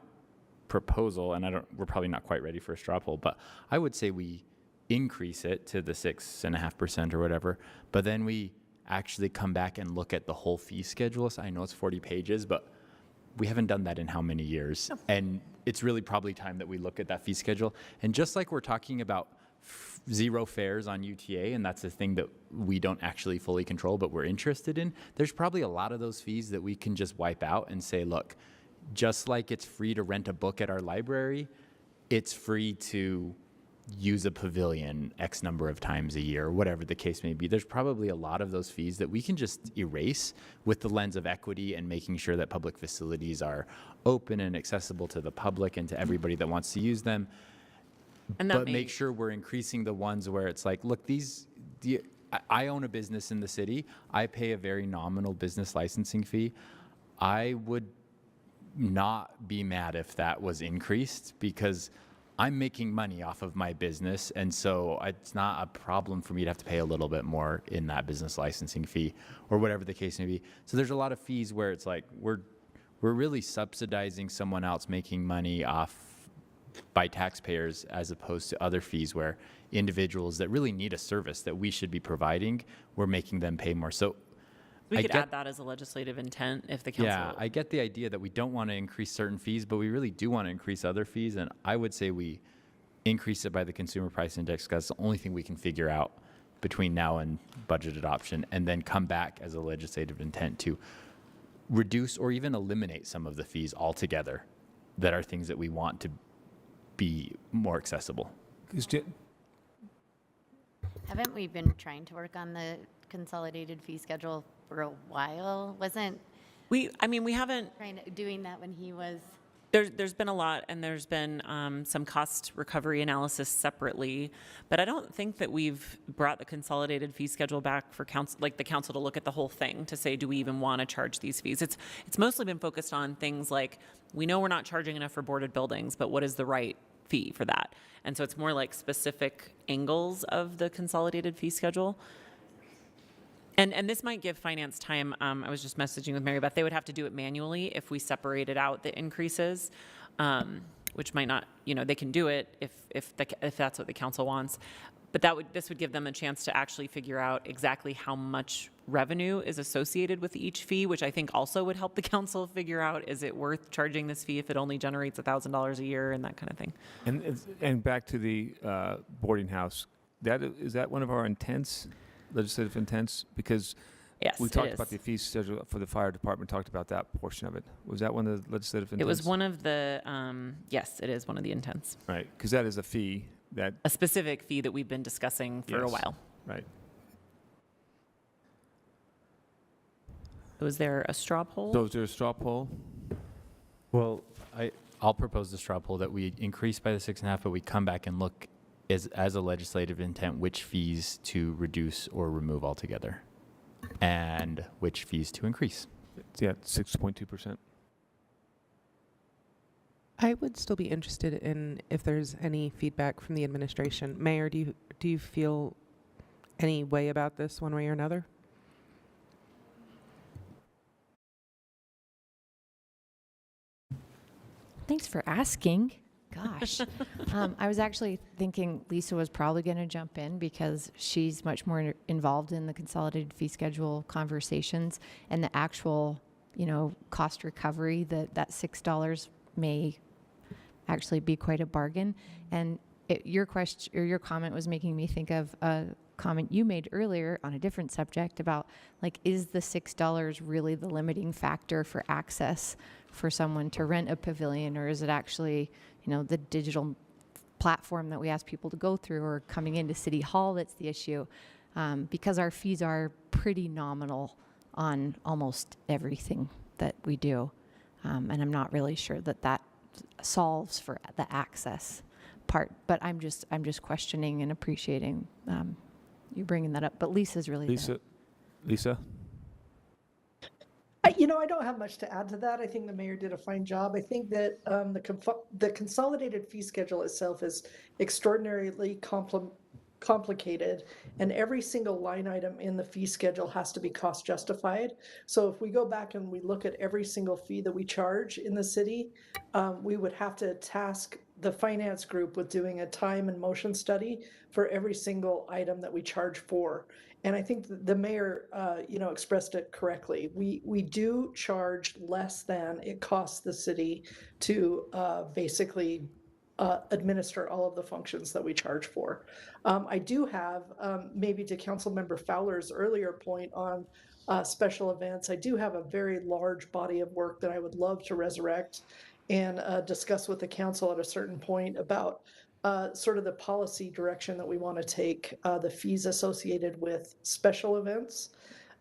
proposal, and we're probably not quite ready for a straw poll, but I would say we increase it to the 6.5% or whatever, but then we actually come back and look at the whole fee schedule. So I know it's 40 pages, but we haven't done that in how many years? Oh. And it's really probably time that we look at that fee schedule. And just like we're talking about zero fares on UTA, and that's a thing that we don't actually fully control, but we're interested in, there's probably a lot of those fees that we can just wipe out and say, look, just like it's free to rent a book at our library, it's free to use a pavilion X number of times a year, or whatever the case may be. There's probably a lot of those fees that we can just erase with the lens of equity and making sure that public facilities are open and accessible to the public and to everybody that wants to use them. But make sure we're increasing the ones where it's like, look, I own a business in the city. I pay a very nominal business licensing fee. I would not be mad if that was increased, because I'm making money off of my business, and so it's not a problem for me to have to pay a little bit more in that business licensing fee or whatever the case may be. So there's a lot of fees where it's like we're really subsidizing someone else making money off by taxpayers, as opposed to other fees where individuals that really need a service that we should be providing, we're making them pay more. So We could add that as a legislative intent if the council. Yeah, I get the idea that we don't want to increase certain fees, but we really do want to increase other fees. And I would say we increase it by the consumer price index, because that's the only thing we can figure out between now and budget adoption, and then come back as a legislative intent to reduce or even eliminate some of the fees altogether that are things that we want to be more accessible. Haven't we been trying to work on the consolidated fee schedule for a while? We haven't doing that when he was. There's been a lot, and there's been some cost recovery analysis separately, but I don't think that we've brought the consolidated fee schedule back for council, like the council, to look at the whole thing to say, do we even want to charge these fees? It's mostly been focused on things like, we know we're not charging enough for boarded buildings, but what is the right fee for that? And so it's more like specific angles of the consolidated fee schedule. And this might give finance time. I was just messaging with Mary Beth. They would have to do it manually if we separated out the increases, which might not, they can do it if that's what the council wants. But this would give them a chance to actually figure out exactly how much revenue is associated with each fee, which I think also would help the council figure out, is it worth charging this fee if it only generates $1,000 a year and that kind of thing. And back to the boarding house, is that one of our intents? Legislative intents, because yes, we talked about the fee schedule for the fire department, talked about that portion of it. Was that one of the legislative intents? It was one of the, yes, it is one of the intents. Right, because that is a fee a specific fee that we've been discussing for a while. Right. Was there a straw poll? So is there a straw poll? Well, I'll propose the straw poll that we increase by the 6.5, but we come back and look as a legislative intent, which fees to reduce or remove altogether, and which fees to increase. Yeah, 6.2%. I would still be interested in if there's any feedback from the administration. Mayor, do you feel any way about this one way or another? Thanks for asking. Gosh. I was actually thinking Lisa was probably going to jump in because she's much more involved in the consolidated fee schedule conversations and the actual, cost recovery. That $6 may actually be quite a bargain. And your question or your comment was making me think of a comment you made earlier on a different subject about, like, is the $6 really the limiting factor for access for someone to rent a pavilion, or is it actually the digital platform that we ask people to go through or coming into City Hall that's the issue? Because our fees are pretty nominal on almost everything that we do. And I'm not really sure that solves for the access part, but I'm just questioning and appreciating you bringing that up. But Lisa's really Lisa? I don't have much to add to that. I think the mayor did a fine job. I think that the consolidated fee schedule itself is extraordinarily complicated, and every single line item in the fee schedule has to be cost justified. So if we go back and we look at every single fee that we charge in the city, we would have to task the finance group with doing a time and motion study for every single item that we charge for. And I think the mayor, expressed it correctly. We do charge less than it costs the city to basically administer all of the functions that we charge for. I do have, maybe to Councilmember Fowler's earlier point on special events, I do have a very large body of work that I would love to resurrect and discuss with the council at a certain point about sort of the policy direction that we want to take, the fees associated with special events.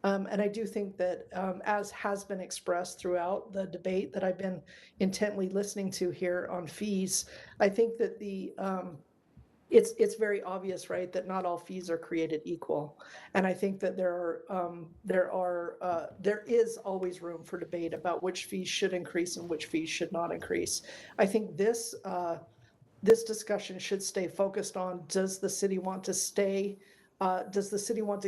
And I do think that, as has been expressed throughout the debate that I've been intently listening to here on fees, I think that it's very obvious, right, that not all fees are created equal. And I think that there is always room for debate about which fees should increase and which fees should not increase. I think this discussion should stay focused on, does the city want to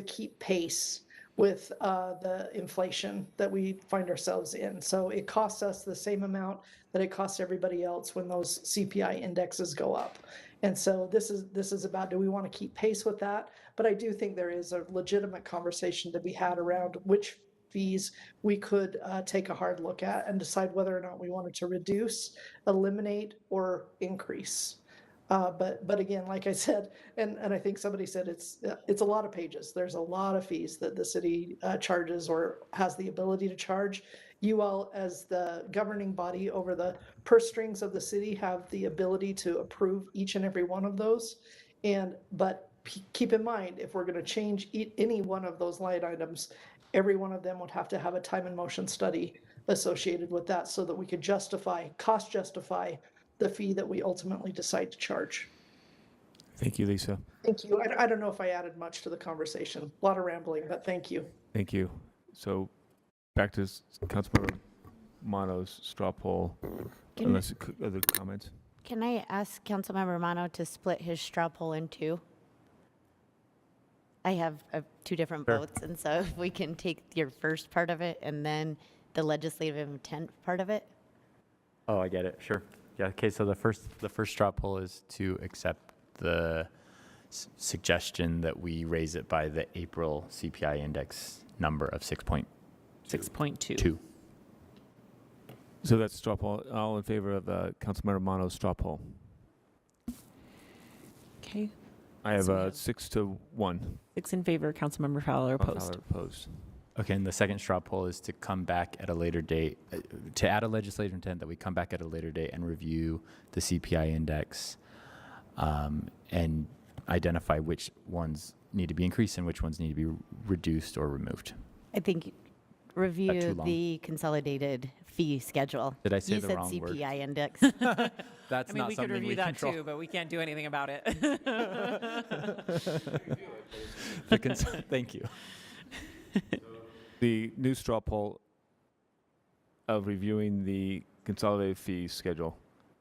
keep pace with the inflation that we find ourselves in? So it costs us the same amount that it costs everybody else when those CPI indexes go up. And so this is about, do we want to keep pace with that? But I do think there is a legitimate conversation to be had around which fees we could take a hard look at and decide whether or not we wanted to reduce, eliminate, or increase. But again, like I said, and I think somebody said it's a lot of pages. There's a lot of fees that the city charges or has the ability to charge. You all, as the governing body over the purse strings of the city, have the ability to approve each and every one of those. But keep in mind, if we're going to change any one of those line items, every one of them would have to have a time and motion study associated with that so that we could cost justify the fee that we ultimately decide to charge. Thank you, Lisa. Thank you. I don't know if I added much to the conversation. A lot of rambling, but thank you. Thank you. So back to Councilmember Mono's straw poll, unless other comments. Can I ask Councilmember Mono to split his straw poll in two? I have two different votes, and so if we can take your first part of it and then the legislative intent part of it. Oh, I get it. Sure. Yeah. Okay. So the first straw poll is to accept the suggestion that we raise it by the April CPI index number of 6.2. So that's straw poll. All in favor of Councilmember Mono's straw poll? Okay. I have 6-1. 6 in favor, Councilmember Fowler opposed. Okay, and the second straw poll is to come back at a later date, to add a legislative intent that we come back at a later date and review the CPI index and identify which ones need to be increased and which ones need to be reduced or removed. I think review the consolidated fee schedule. Did I say the wrong word? You said CPI index. That's not we something could review we that control. too, but we can't do anything about it. Thank you. The new straw poll of reviewing the consolidated fee schedule,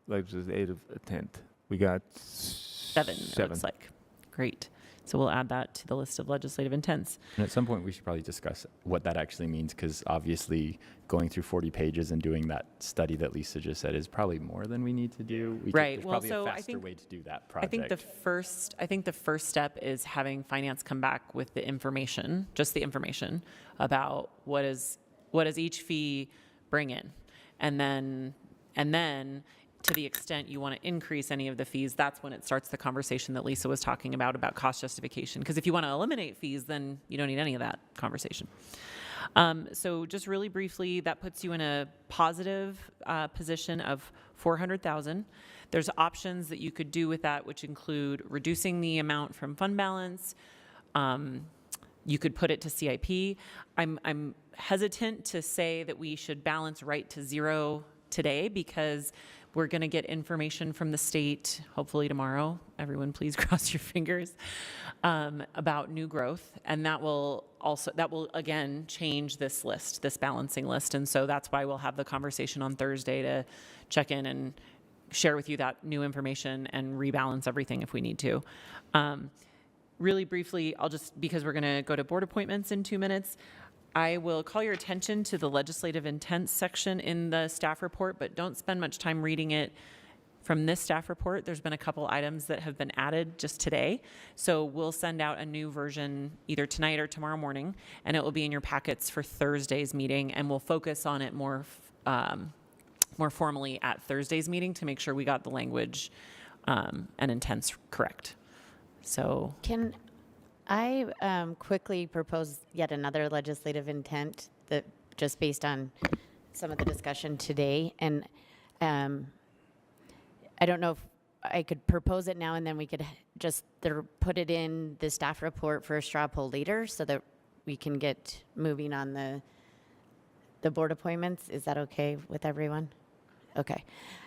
legislative intent. We got 7. It looks like. Great. So we'll add that to the list of legislative intents. And at some point, we should probably discuss what that actually means, because obviously going through 40 pages and doing that study that Lisa just said is probably more than we need to do. Right. There's probably a faster way to do that project. I think the first step is having finance come back with the information, just the information about what does each fee bring in, and then to the extent you want to increase any of the fees, that's when it starts the conversation that Lisa was talking about cost justification. Because if you want to eliminate fees, then you don't need any of that conversation. So just really briefly, that puts you in a positive position of $400,000. There's options that you could do with that, which include reducing the amount from fund balance. You could put it to CIP. I'm hesitant to say that we should balance right to zero today, because we're going to get information from the state, hopefully tomorrow. Everyone, please cross your fingers, about new growth. And that will again change this list, this balancing list. And so that's why we'll have the conversation on Thursday to check in and share with you that new information and rebalance everything if we need to. Really briefly, because we're going to go to board appointments in 2 minutes, I will call your attention to the legislative intent section in the staff report, but don't spend much time reading it from this staff report. There's been a couple items that have been added just today. So we'll send out a new version either tonight or tomorrow morning, and it will be in your packets for Thursday's meeting, and we'll focus on it more formally at Thursday's meeting to make sure we got the language and intents correct. So can I quickly propose yet another legislative intent that just based on some of the discussion today? And I don't know if I could propose it now and then we could just put it in the staff report for a straw poll later so that we can get moving on the board appointments. Is that okay with everyone? Okay.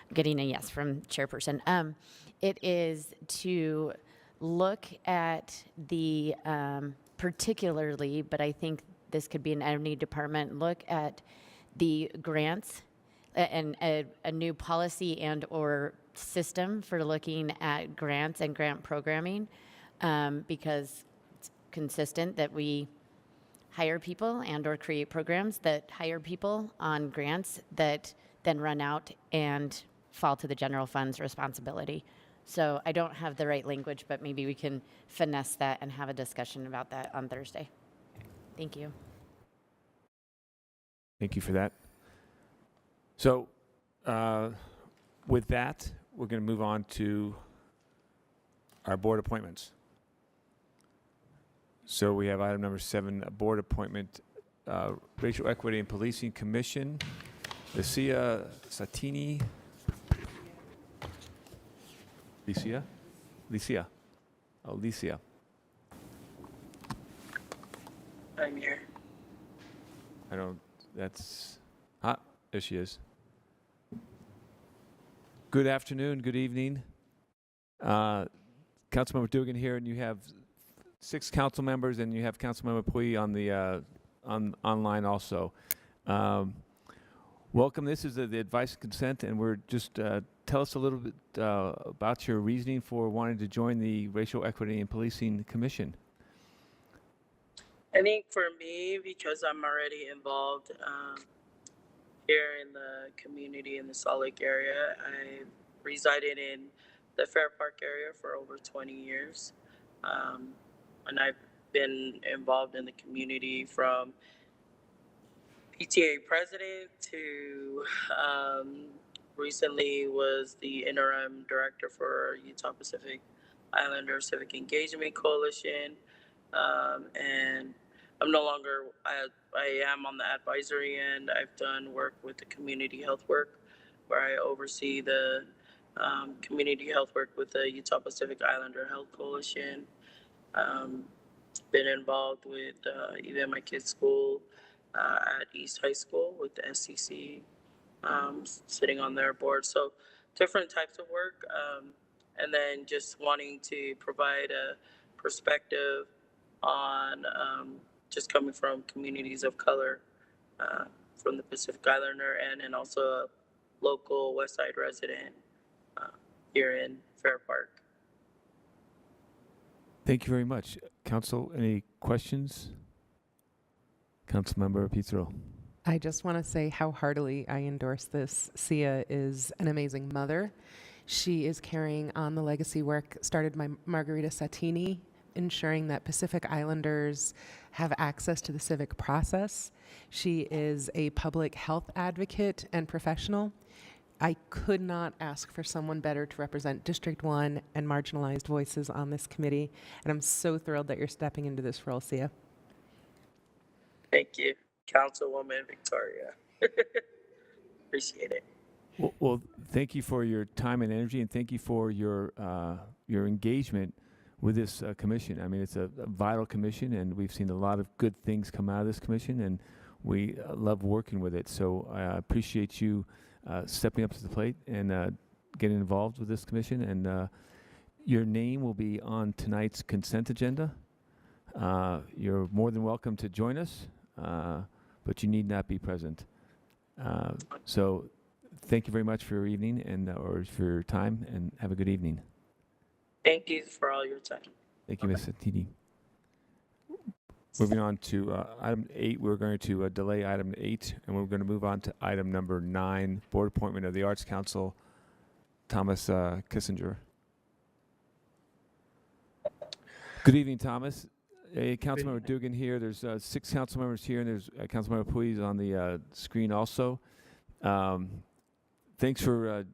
I'm getting a yes from chairperson. It is to look at the, particularly, but I think this could be in any department, look at the grants and a new policy and or system for looking at grants and grant programming, because it's consistent that we hire people and or create programs that hire people on grants that then run out and fall to the general fund's responsibility. So I don't have the right language, but maybe we can finesse that and have a discussion about that on Thursday. Thank you. Thank you for that. So with that, we're going to move on to our board appointments. So we have item number 7, a board appointment, Racial Equity and Policing Commission, Licia Satini. Licia. Oh, Licia. I'm here. There she is. Good afternoon, good evening. Councilmember Dugan here, and you have 6 council members, and you have Councilmember Pui on the online also. Welcome. This is the advice and consent, and we're just tell us a little bit about your reasoning for wanting to join the Racial Equity and Policing Commission. I think for me, because I'm already involved here in the community in the Salt Lake area, I resided in the Fair Park area for over 20 years. And I've been involved in the community from PTA president to recently was the interim director for Utah Pacific Islander Civic Engagement Coalition. And I'm no longer, I am on the advisory end. I've done work with the community health work, where I oversee the community health work with the Utah Pacific Islander Health Coalition. Been involved with even my kids' school at East High School with the SCC, sitting on their board. So different types of work, and then just wanting to provide a perspective on just coming from communities of color, from the Pacific Islander and also a local West Side resident here in Fair Park. Thank you very much. Council, any questions? Councilmember Pizarro. I just want to say how heartily I endorse this. Sia is an amazing mother. She is carrying on the legacy work started by Margarita Satini, ensuring that Pacific Islanders have access to the civic process. She is a public health advocate and professional. I could not ask for someone better to represent District 1 and marginalized voices on this committee, and I'm so thrilled that you're stepping into this role, Sia. Thank you, Councilwoman Victoria. Appreciate it. Well, thank you for your time and energy, and thank you for your engagement with this commission. I mean, it's a vital commission, and we've seen a lot of good things come out of this commission, and we love working with it. So I appreciate you stepping up to the plate and getting involved with this commission. And your name will be on tonight's consent agenda. You're more than welcome to join us, but you need not be present. So thank you very much for your evening and or for your time, and have a good evening. Thank you for all your time. Thank you, Ms. Satini. Moving on to item 8, we're going to delay item 8, and we're going to move on to item number 9, board appointment of the Arts Council, Thomas Kissinger. Good evening, Thomas. Councilmember Dugan here. There's 6 council members here, and there's Councilmember Puig on the screen also. Thanks for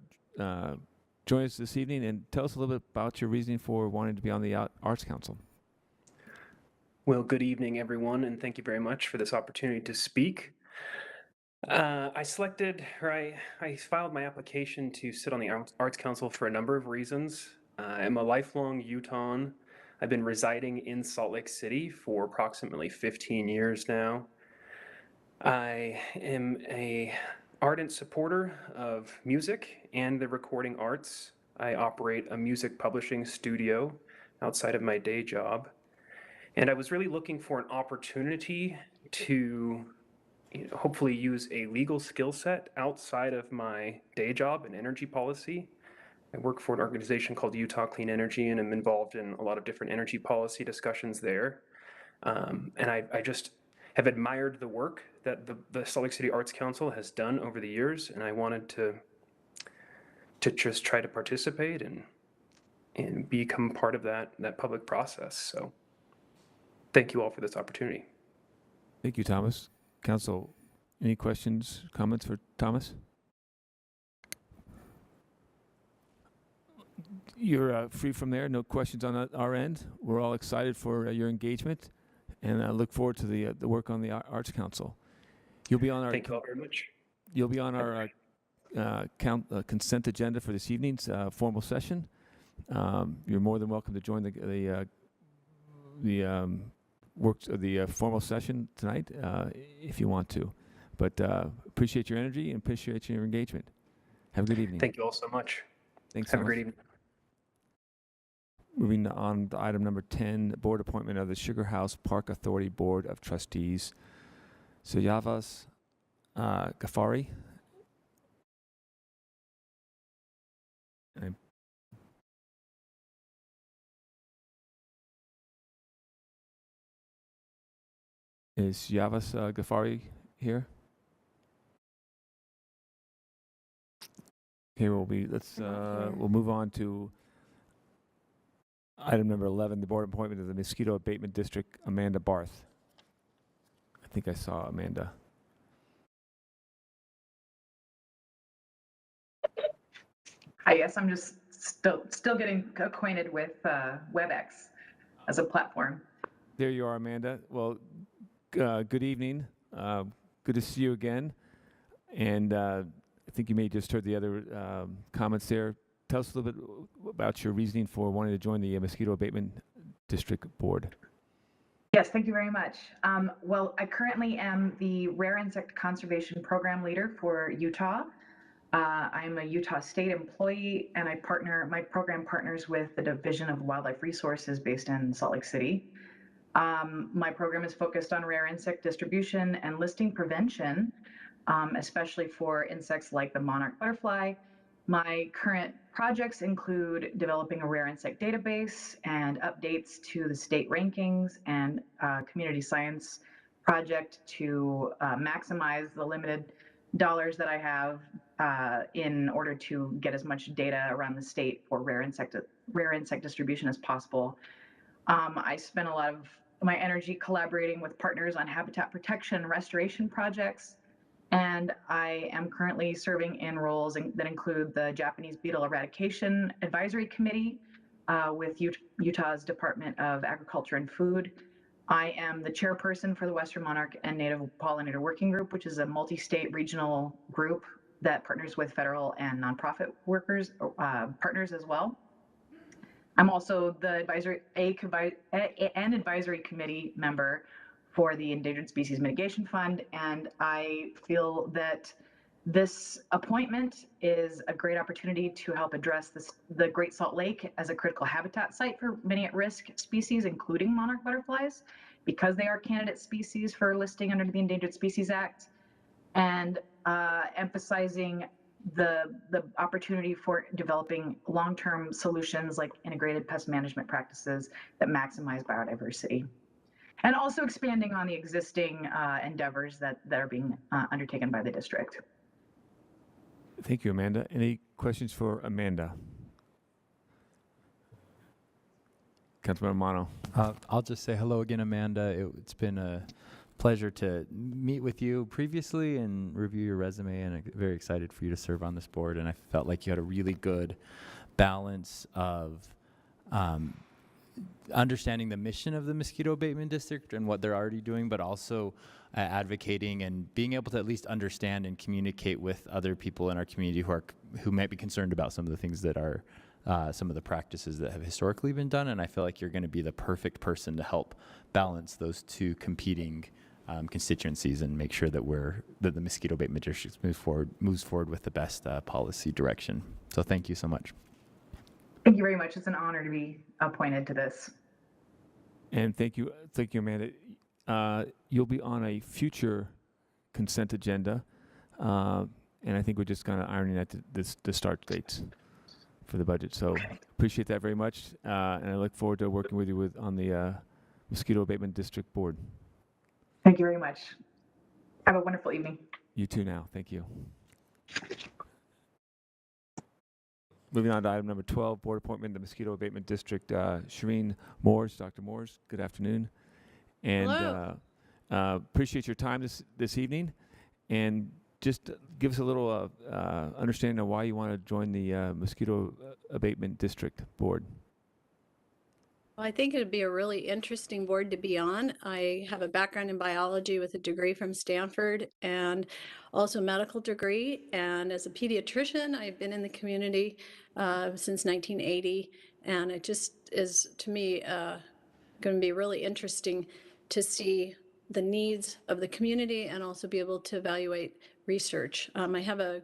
joining us this evening, and tell us a little bit about your reasoning for wanting to be on the Arts Council. Well, good evening, everyone, and thank you very much for this opportunity to speak. I filed my application to sit on the Arts Council for a number of reasons. I'm a lifelong Utahn. I've been residing in Salt Lake City for approximately 15 years now. I am an ardent supporter of music and the recording arts. I operate a music publishing studio outside of my day job. And I was really looking for an opportunity to hopefully use a legal skill set outside of my day job in energy policy. I work for an organization called Utah Clean Energy, and I'm involved in a lot of different energy policy discussions there. And I just have admired the work that the Salt Lake City Arts Council has done over the years, and I wanted to just try to participate and become part of that public process. So thank you all for this opportunity. Thank you, Thomas. Council, any questions, comments for Thomas? You're free from there. No questions on our end. We're all excited for your engagement, and I look forward to the work on the Arts Council. You'll be on our. Thank you all very much. You'll be on our consent agenda for this evening's formal session. You're more than welcome to join the formal session tonight if you want to. But appreciate your energy and appreciate your engagement. Have a good evening. Thank you all so much. Thanks. Have a great evening. Moving on to item number 10, board appointment of the Sugar House Park Authority Board of Trustees. So Yavas Ghaffari. Is Yavas Ghaffari here? Okay, we'll move on to item number 11, the board appointment of the Mosquito Abatement District, Amanda Barth. I think I saw Amanda. Hi, yes, I'm just still getting acquainted with WebEx as a platform. There you are, Amanda. Well, good evening. Good to see you again. And I think you may have just heard the other comments there. Tell us a little bit about your reasoning for wanting to join the Mosquito Abatement District Board. Yes, thank you very much. Well, I currently am the Rare Insect Conservation Program Leader for Utah. I'm a Utah State employee, and my program partners with the Division of Wildlife Resources based in Salt Lake City. My program is focused on rare insect distribution and listing prevention, especially for insects like the monarch butterfly. My current projects include developing a rare insect database and updates to the state rankings and community science project to maximize the limited dollars that I have in order to get as much data around the state for rare insect distribution as possible. I spent a lot of my energy collaborating with partners on habitat protection and restoration projects. And I am currently serving in roles that include the Japanese Beetle Eradication Advisory Committee with Utah's Department of Agriculture and Food. I am the chairperson for the Western Monarch and Native Pollinator Working Group, which is a multi-state regional group that partners with federal and nonprofit workers, partners as well. I'm also the advisory committee member for the Endangered Species Mitigation Fund, and I feel that this appointment is a great opportunity to help address the Great Salt Lake as a critical habitat site for many at-risk species, including monarch butterflies, because they are candidate species for listing under the Endangered Species Act, and emphasizing the opportunity for developing long-term solutions like integrated pest management practices that maximize biodiversity. And also expanding on the existing endeavors that are being undertaken by the district. Thank you, Amanda. Any questions for Amanda? Councilmember Mono. I'll just say hello again, Amanda. It's been a pleasure to meet with you previously and review your resume, and I'm very excited for you to serve on this board. And I felt like you had a really good balance of understanding the mission of the Mosquito Abatement District and what they're already doing, but also advocating and being able to at least understand and communicate with other people in our community who might be concerned about some of the things that are some of the practices that have historically been done. And I feel like you're going to be the perfect person to help balance those two competing constituencies and make sure that the Mosquito Abatement District moves forward with the best policy direction. So thank you so much. Thank you very much. It's an honor to be appointed to this. And thank you, Amanda. You'll be on a future consent agenda, and I think we're just kind of ironing out the start dates. for the budget. So appreciate that very much, and I look forward to working with you on the Mosquito Abatement District Board. Thank you very much. Have a wonderful evening. You too now. Thank you. Moving on to item number 12, board appointment, the Mosquito Abatement District. Shireen Moores, Dr. Moores, good afternoon. And appreciate your time this evening. And just give us a little understanding of why you want to join the Mosquito Abatement District Board. Well, I think it would be a really interesting board to be on. I have a background in biology with a degree from Stanford and also a medical degree. And as a pediatrician, I've been in the community since 1980. And it just is, to me, going to be really interesting to see the needs of the community and also be able to evaluate research. I have a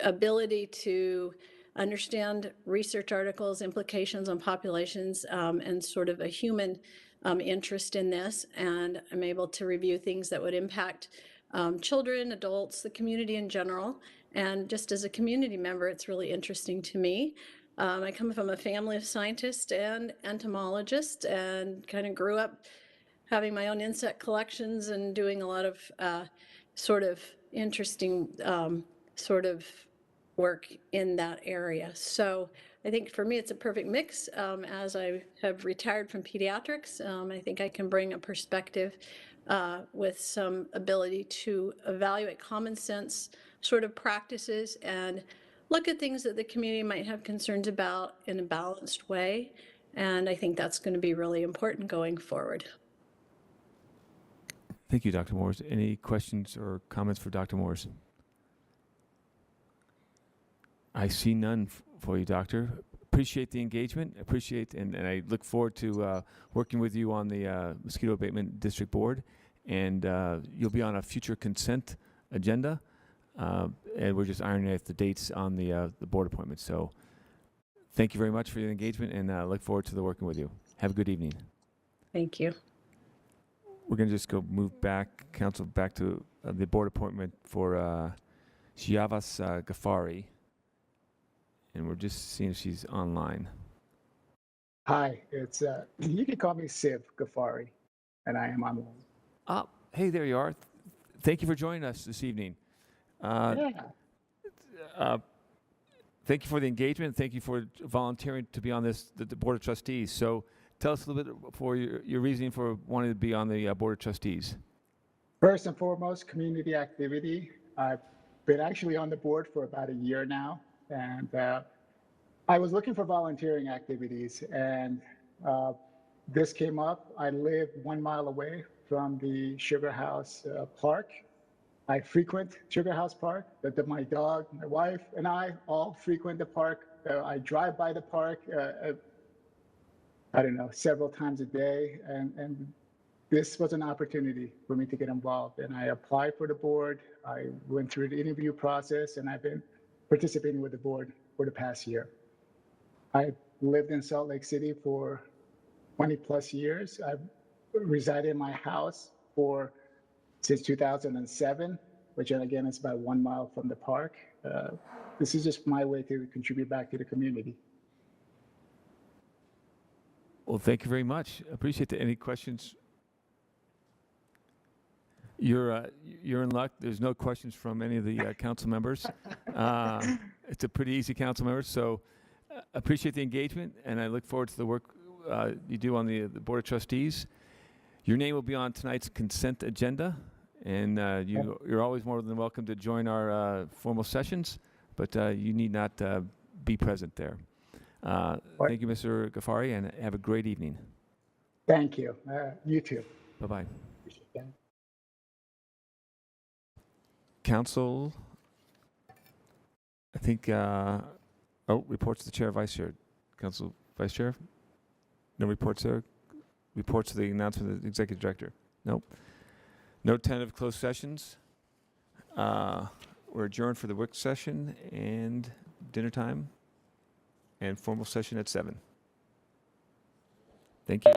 ability to understand research articles, implications on populations, and sort of a human interest in this. And I'm able to review things that would impact children, adults, the community in general. And just as a community member, it's really interesting to me. I come from a family of scientists and entomologists and kind of grew up having my own insect collections and doing a lot of sort of interesting sort of work in that area. So I think for me, it's a perfect mix. As I have retired from pediatrics, I think I can bring a perspective with some ability to evaluate common sense sort of practices and look at things that the community might have concerns about in a balanced way. And I think that's going to be really important going forward. Thank you, Dr. Moores. Any questions or comments for Dr. Moores? I see none for you, Doctor. Appreciate the engagement. And I look forward to working with you on the Mosquito Abatement District Board. And you'll be on a future consent agenda. And we're just ironing out the dates on the board appointment. So thank you very much for your engagement, and look forward to working with you. Have a good evening. Thank you. We're going to just move back, council, back to the board appointment for Shiavas Ghaffari. And we're just seeing if she's online. Hi, it's you can call me Cip Ghaffari, and I am online. Oh, hey, there you are. Thank you for joining us this evening. Yeah. Thank you for the engagement. Thank you for volunteering to be on the Board of Trustees. So tell us a little bit for your reasoning for wanting to be on the Board of Trustees. First and foremost, community activity. I've been actually on the board for about a year now, and I was looking for volunteering activities, and this came up. I live 1 mile away from the Sugar House Park. I frequent Sugar House Park. My dog, my wife, and I all frequent the park. I drive by the park, I don't know, several times a day. And this was an opportunity for me to get involved. And I applied for the board. I went through the interview process, and I've been participating with the board for the past year. I lived in Salt Lake City for 20 plus years. I've resided in my house since 2007, which again is about 1 mile from the park. This is just my way to contribute back to the community. Well, thank you very much. Appreciate that. Any questions? You're in luck. There's no questions from any of the council members. It's a pretty easy council member, so appreciate the engagement, and I look forward to the work you do on the Board of Trustees. Your name will be on tonight's consent agenda, and you're always more than welcome to join our formal sessions, but you need not be present there. Thank you, Mr. Ghaffari, and have a great evening. Thank you. You too. Bye-bye. Council, I think, reports to the chair, vice chair. Council vice chair? No reports there? Reports to the announcement of the executive director? Nope. No tentative closed sessions. We're adjourned for the work session and dinner time and formal session at 7. Thank you.